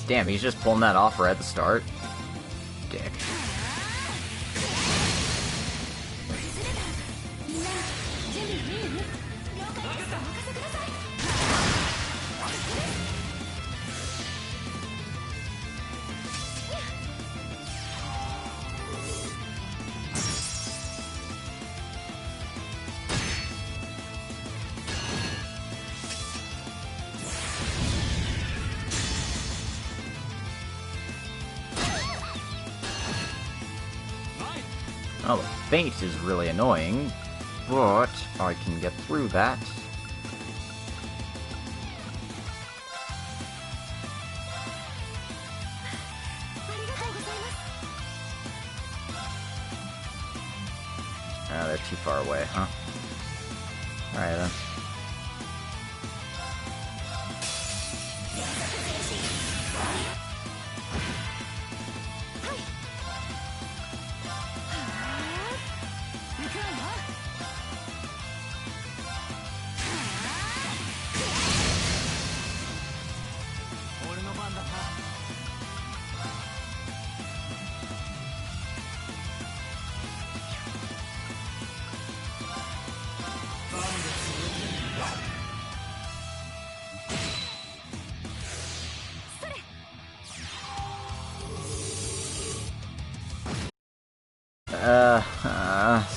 Damn, he's just pulling that off right at the start. Dick. Well, the feint is really annoying, but I can get through that. Ah, they're too far away, huh? Alright then.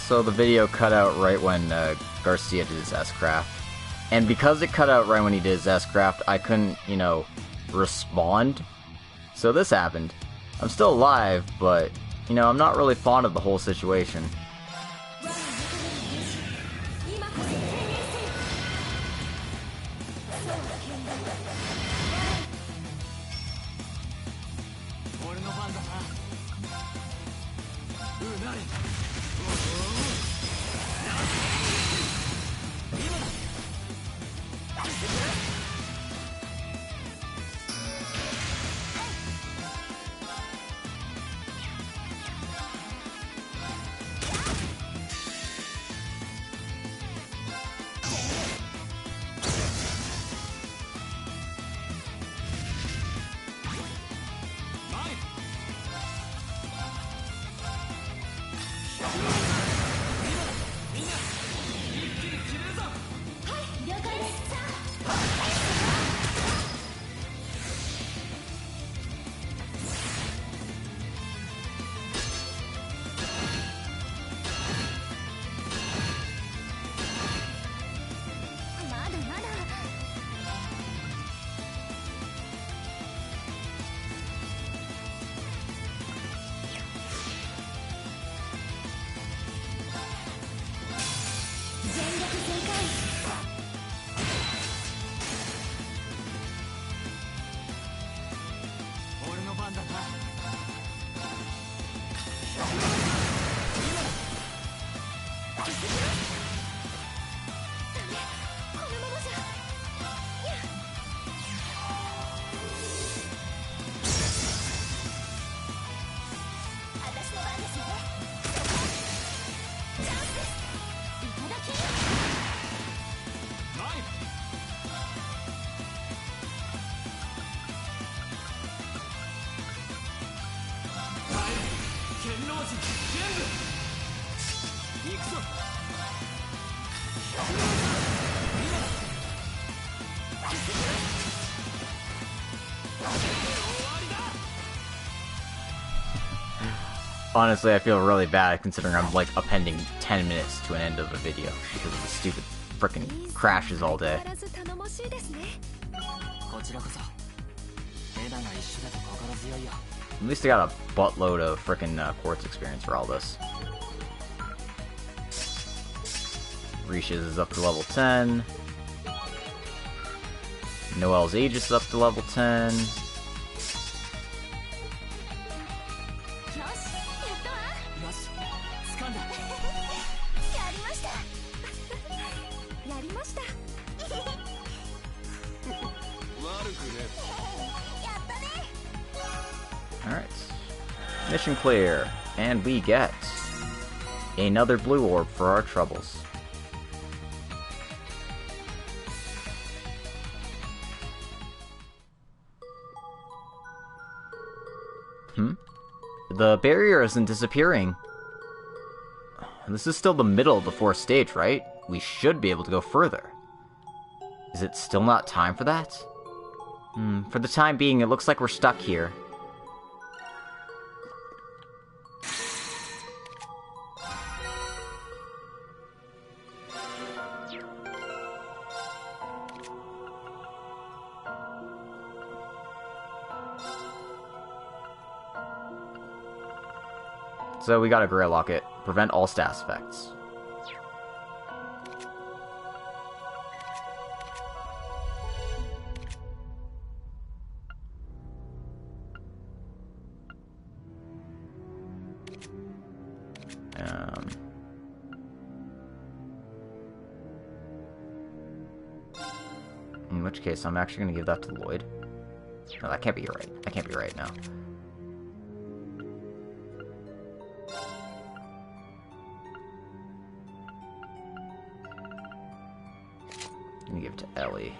So the video cut out right when Garcia did his S-Craft. And because it cut out right when he did his S-Craft, I couldn't, you know, respond. So this happened. I'm still alive, but, you know, I'm not really fond of the whole situation. Honestly, I feel really bad considering I'm like appending 10 minutes to an end of a video because of the stupid frickin' crashes all day. At least I got a buttload of frickin' quartz experience for all this. Risha's is up to level 10. Noel's Aegis is up to level 10. Alright. Mission clear. And we get another blue orb for our troubles. The barrier isn't disappearing. This is still the middle of the fourth stage, right? We should be able to go further. Is it still not time for that? For the time being, it looks like we're stuck here. So we got a Grail Locket. Prevent all status effects. In which case, I'm actually going to give that to Lloyd. No, that can't be right. That can't be right now. I'm going to give it to Ellie.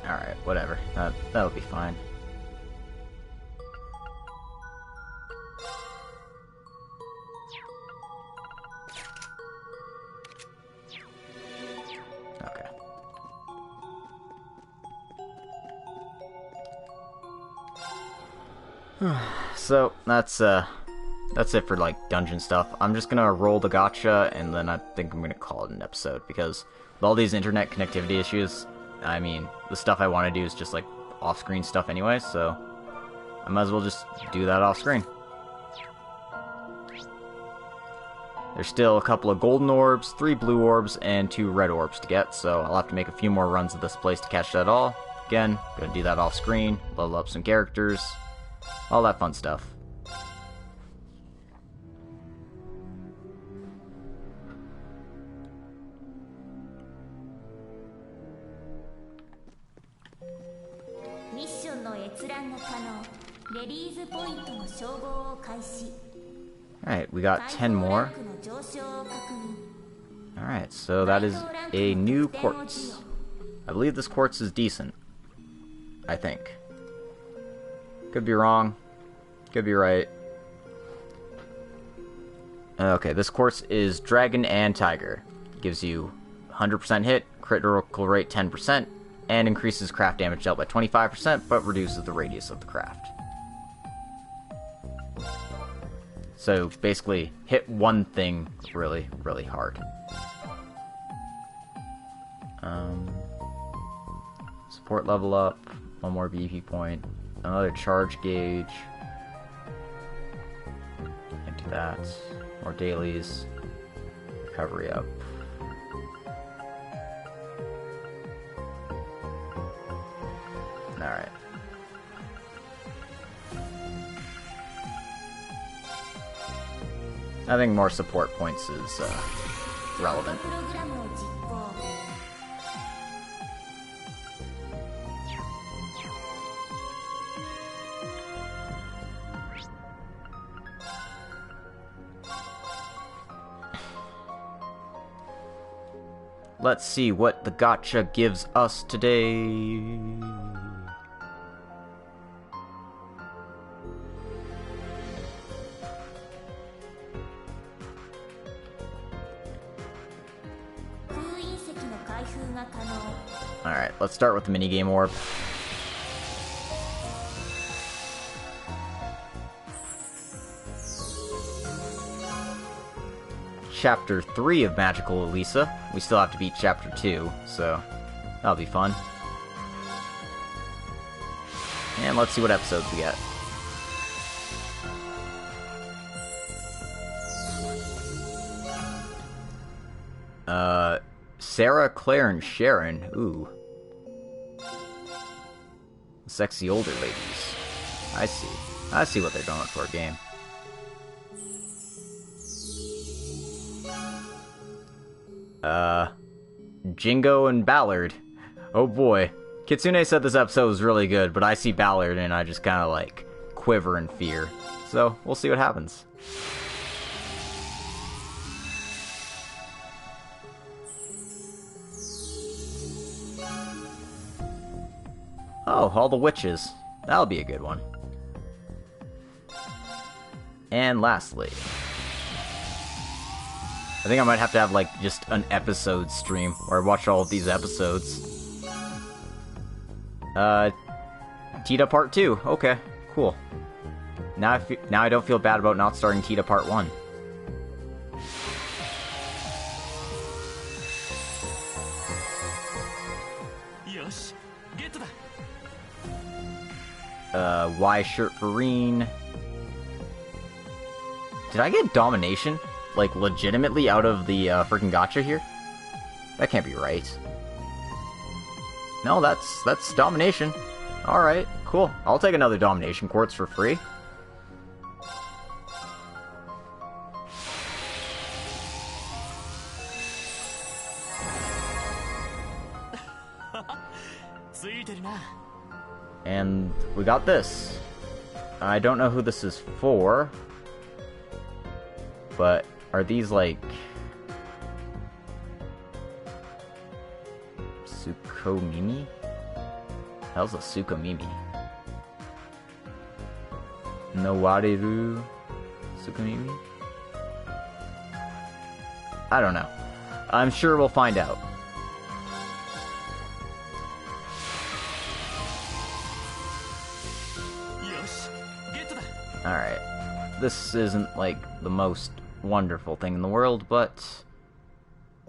Alright, whatever. That'll be fine. Okay. So, that's it for, like, dungeon stuff. I'm just gonna roll the gacha, and then I think I'm gonna call it an episode, because with all these internet connectivity issues, I mean, the stuff I want to do is just, like, off-screen stuff anyway, so I might as well just do that off-screen. There's still a couple of golden orbs, 3 blue orbs, and 2 red orbs to get, so I'll have to make a few more runs of this place to catch that all. Again, gonna do that off-screen, level up some characters, all that fun stuff. Alright, we got 10 more. Alright, so that is a new quartz. I believe this quartz is decent. I think. Could be wrong. Could be right. Okay, this quartz is Dragon and Tiger. Gives you 100% hit, critical rate 10%, and increases craft damage dealt by 25%, but reduces the radius of the craft. So, basically, hit one thing really, really hard. Support level up, one more BP point, another charge gauge. Can't do that. More dailies. Recovery up. Alright. I think more support points is relevant. Let's see what the gacha gives us today. Alright, let's start with the minigame orb. Chapter 3 of Magical Elisa. We still have to beat Chapter 2, so that'll be fun. And let's see what episodes we get. Sarah, Claire, and Sharon. Ooh. Sexy older ladies. I see. I see what they're going for, game. Jingo and Ballard. Oh boy. Kitsune said this episode was really good, but I see Ballard and I just kind of like quiver in fear. So, we'll see what happens. Oh, all the witches. That'll be a good one. And lastly, I think I might have to have, like, just an episode stream where I watch all of these episodes. Tita Part 2. Okay, cool. Now I don't feel bad about not starting Tita Part 1. Y shirt for Rean. Did I get domination? Like, legitimately out of the freaking gacha here? That can't be right. No, that's domination. Alright, cool. I'll take another domination quartz for free. And we got this. I don't know who this is for. But are these like Sukomimi? How's a Sukomimi? Nowariru Sukomimi? I don't know. I'm sure we'll find out. Alright. This isn't like the most wonderful thing in the world, but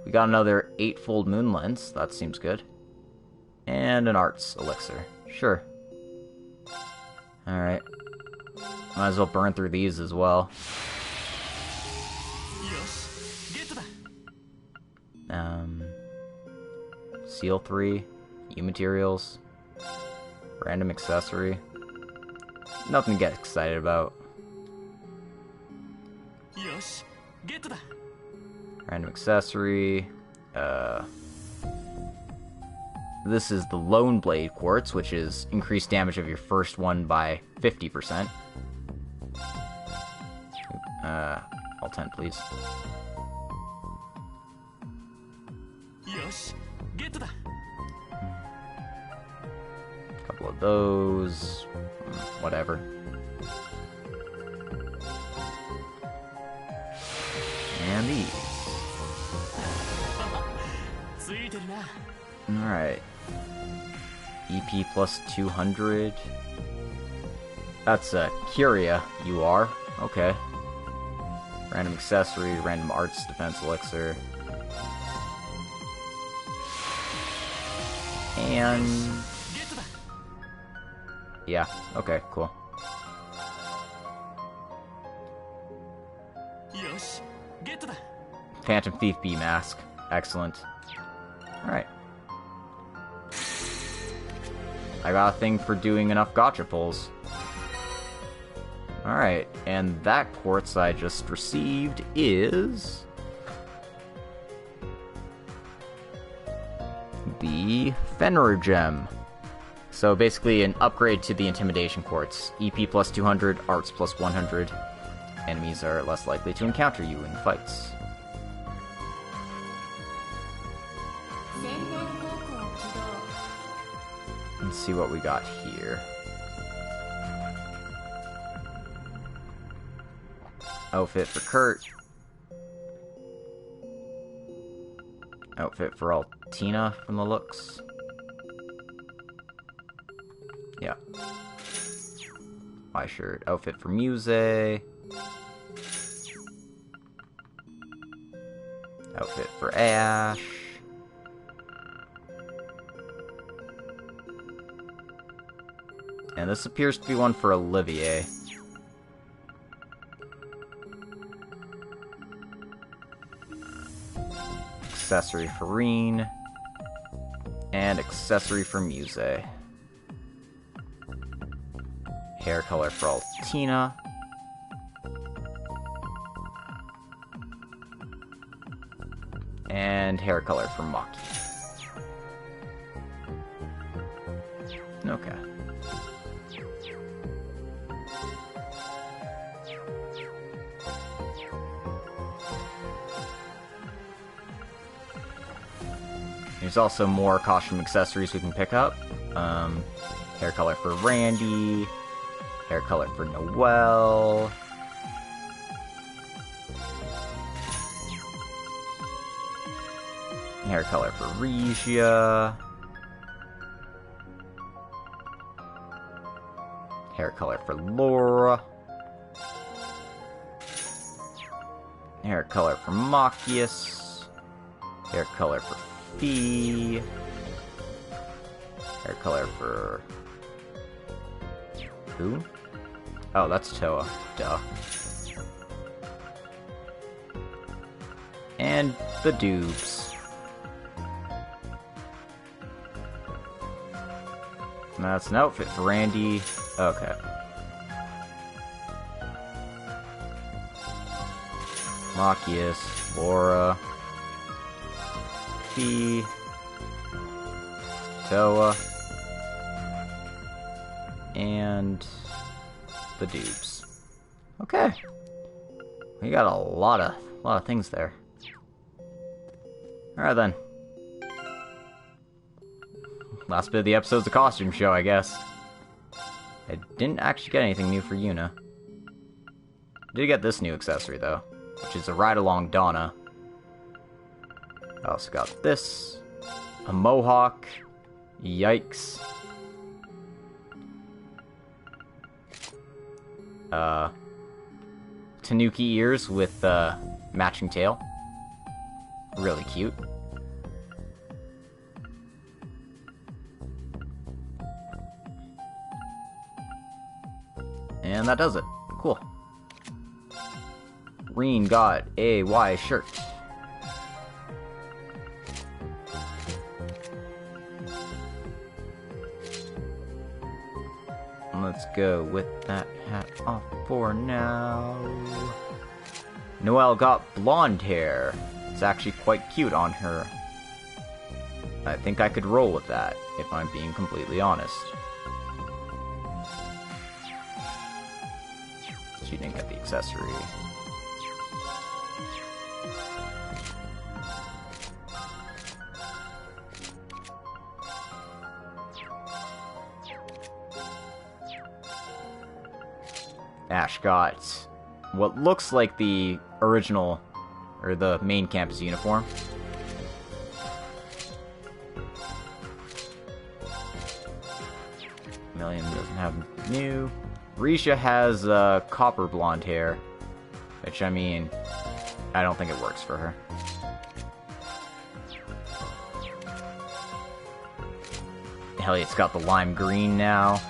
we got another 8-fold moon lens. That seems good. And an arts elixir. Sure. Alright. Might as well burn through these as well. Seal 3. U-materials. Random accessory. Nothing to get excited about. Random accessory. This is the Lone Blade Quartz, which is increased damage of your first one by 50%. All 10, please. Couple of those. Whatever. And these. Alright. EP plus 200. That's a Curia, you are. Okay. Random accessory, random arts defense elixir. And... yeah, okay, cool. Phantom Thief B mask. Excellent. Alright. I got a thing for doing enough gacha pulls. Alright, and that quartz I just received is... the Fenrir Gem. So basically an upgrade to the Intimidation Quartz. EP plus 200, Arts plus 100. Enemies are less likely to encounter you in fights. Let's see what we got here. Outfit for Kurt. Outfit for Altina from the looks. Yeah. My shirt. Outfit for Muse. Outfit for Ash. And this appears to be one for Olivier. accessory for Rean, and accessory for Muse. Hair color for Altina. And hair color for Maki. Okay. There's also more costume accessories we can pick up. Hair color for Randy, hair color for Noelle, hair color for Regia, hair color for Laura, hair color for Machias, hair color for Fee, hair color for... who? Oh, that's Toa. Duh. And the Dubes. And that's an outfit for Randy. Okay. Machias, Laura, Fee, Toa, and the Dubes. Okay. We got a lot of things there. Alright then. Last bit of the episode's a costume show, I guess. I didn't actually get anything new for Yuna. Did get this new accessory though, which is a ride-along Donna. I also got this, a mohawk, yikes, Tanuki ears with matching tail, really cute. And that does it. Cool. Rean got a Y shirt. Let's go with that hat off for now. Noelle got blonde hair. It's actually quite cute on her. I think I could roll with that, if I'm being completely honest. She didn't get the accessory. Ash got what looks like the original, or the main campus uniform. Million doesn't have new. Risha has copper blonde hair, which, I mean, I don't think it works for her. Elliot's got the lime green now.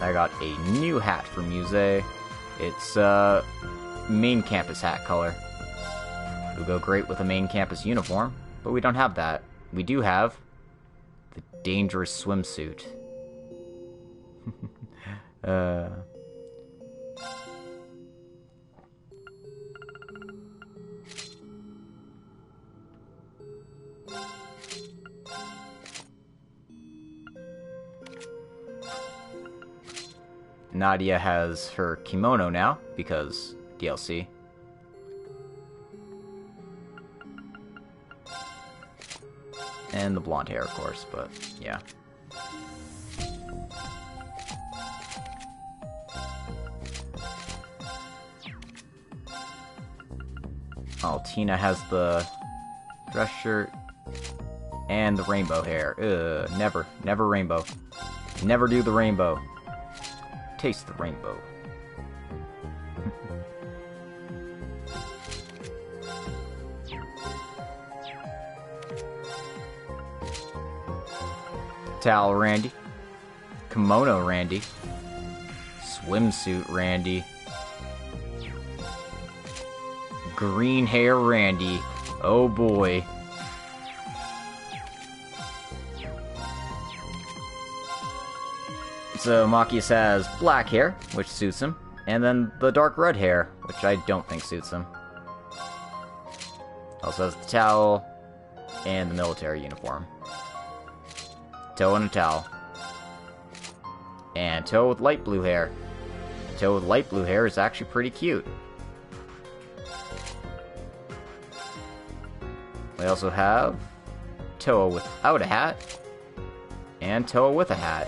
I got a new hat for Muse. It's main campus hat color. It would go great with a main campus uniform, but we don't have that. We do have the dangerous swimsuit. Nadia has her kimono now, because DLC. And the blonde hair, of course, but yeah. Altina has the dress shirt and the rainbow hair. Never rainbow. Never do the rainbow. Taste the rainbow. Towel Randy. Kimono Randy. Swimsuit Randy. green hair Randy. Oh boy. So Machias has black hair, which suits him, and then the dark red hair, which I don't think suits him. Also has the towel and the military uniform. Toe and a towel. And Toe with light blue hair. Toe with light blue hair is actually pretty cute. We also have Toa without a hat, and Toa with a hat.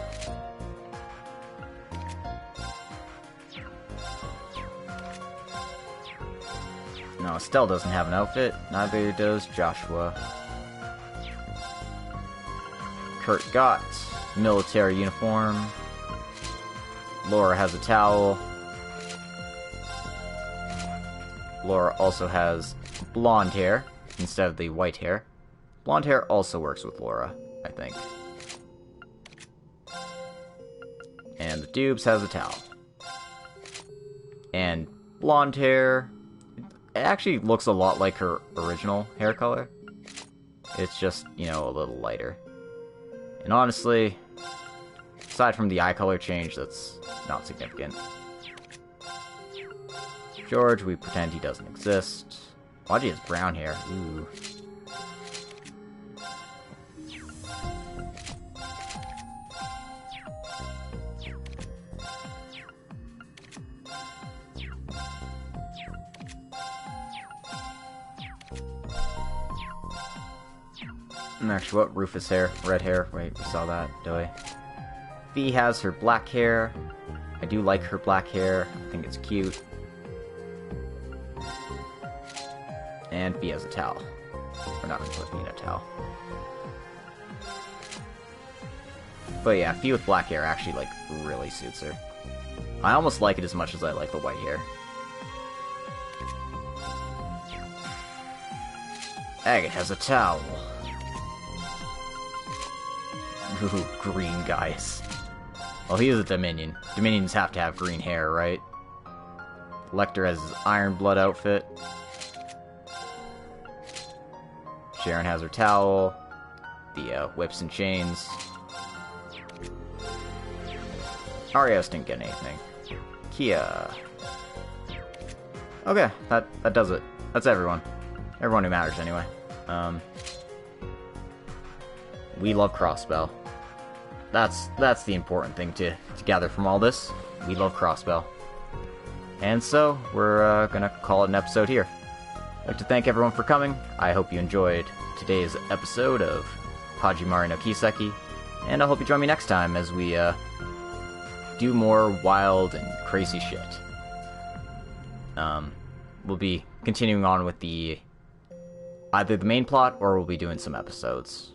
No, Estelle doesn't have an outfit, neither does Joshua. Kurt got military uniform. Laura has a towel. Laura also has blonde hair instead of the white hair. Blonde hair also works with Laura, I think. And the Dubes has a towel. And blonde hair, it actually looks a lot like her original hair color. It's just, you know, a little lighter. And honestly, aside from the eye color change, that's not significant. George, we pretend he doesn't exist. Waji has brown hair. Ooh. And actually, what? Rufus hair? Red hair? Wait, we saw that, do we? Fee has her black hair. I do like her black hair. I think it's cute. And Fee has a towel. We're not going to put Fee in a towel. But yeah, Fee with black hair actually, like, really suits her. I almost like it as much as I like the white hair. Agate has a towel. Ooh, green guys. Well, he is a Dominion. Dominions have to have green hair, right? Lecter has his Iron Blood outfit. Sharon has her towel. The whips and chains. Arios didn't get anything. Kia. Okay, that does it. That's everyone. Everyone who matters, anyway. We love Crossbell. That's the important thing to gather from all this. We love Crossbell. And so, we're gonna call it an episode here. I'd like to thank everyone for coming. I hope you enjoyed today's episode of Hajimari no Kiseki. And I hope you join me next time as we do more wild and crazy shit. We'll be continuing on with either the main plot or we'll be doing some episodes.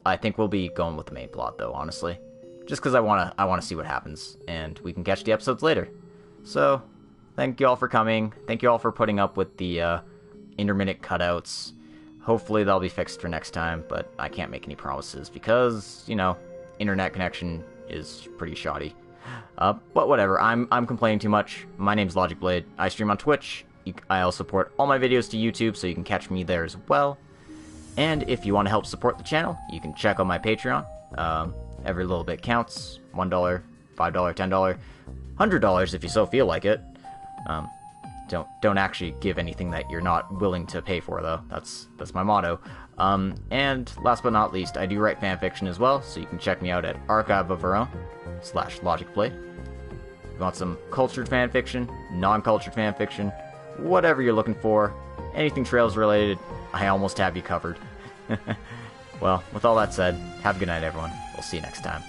I think we'll be going with the main plot, though, honestly. Just because I wanna see what happens, and we can catch the episodes later. So, thank you all for coming. Thank you all for putting up with the intermittent cutouts. Hopefully they'll be fixed for next time, but I can't make any promises because, you know, internet connection is pretty shoddy. But whatever, I'm complaining too much. My name's Logic Blade. I stream on Twitch. I also support all my videos to YouTube, so you can catch me there as well. And if you want to help support the channel, you can check out my Patreon. Every little bit counts. $1, $5, $10, $100 if you so feel like it. Don't actually give anything that you're not willing to pay for, though. That's my motto. And last but not least, I do write fanfiction as well, so you can check me out at archiveofourown/logicblade. If you want some cultured fanfiction, non-cultured fanfiction, whatever you're looking for, anything Trails related, I almost have you covered. Well, with all that said, have a good night, everyone. We'll see you next time.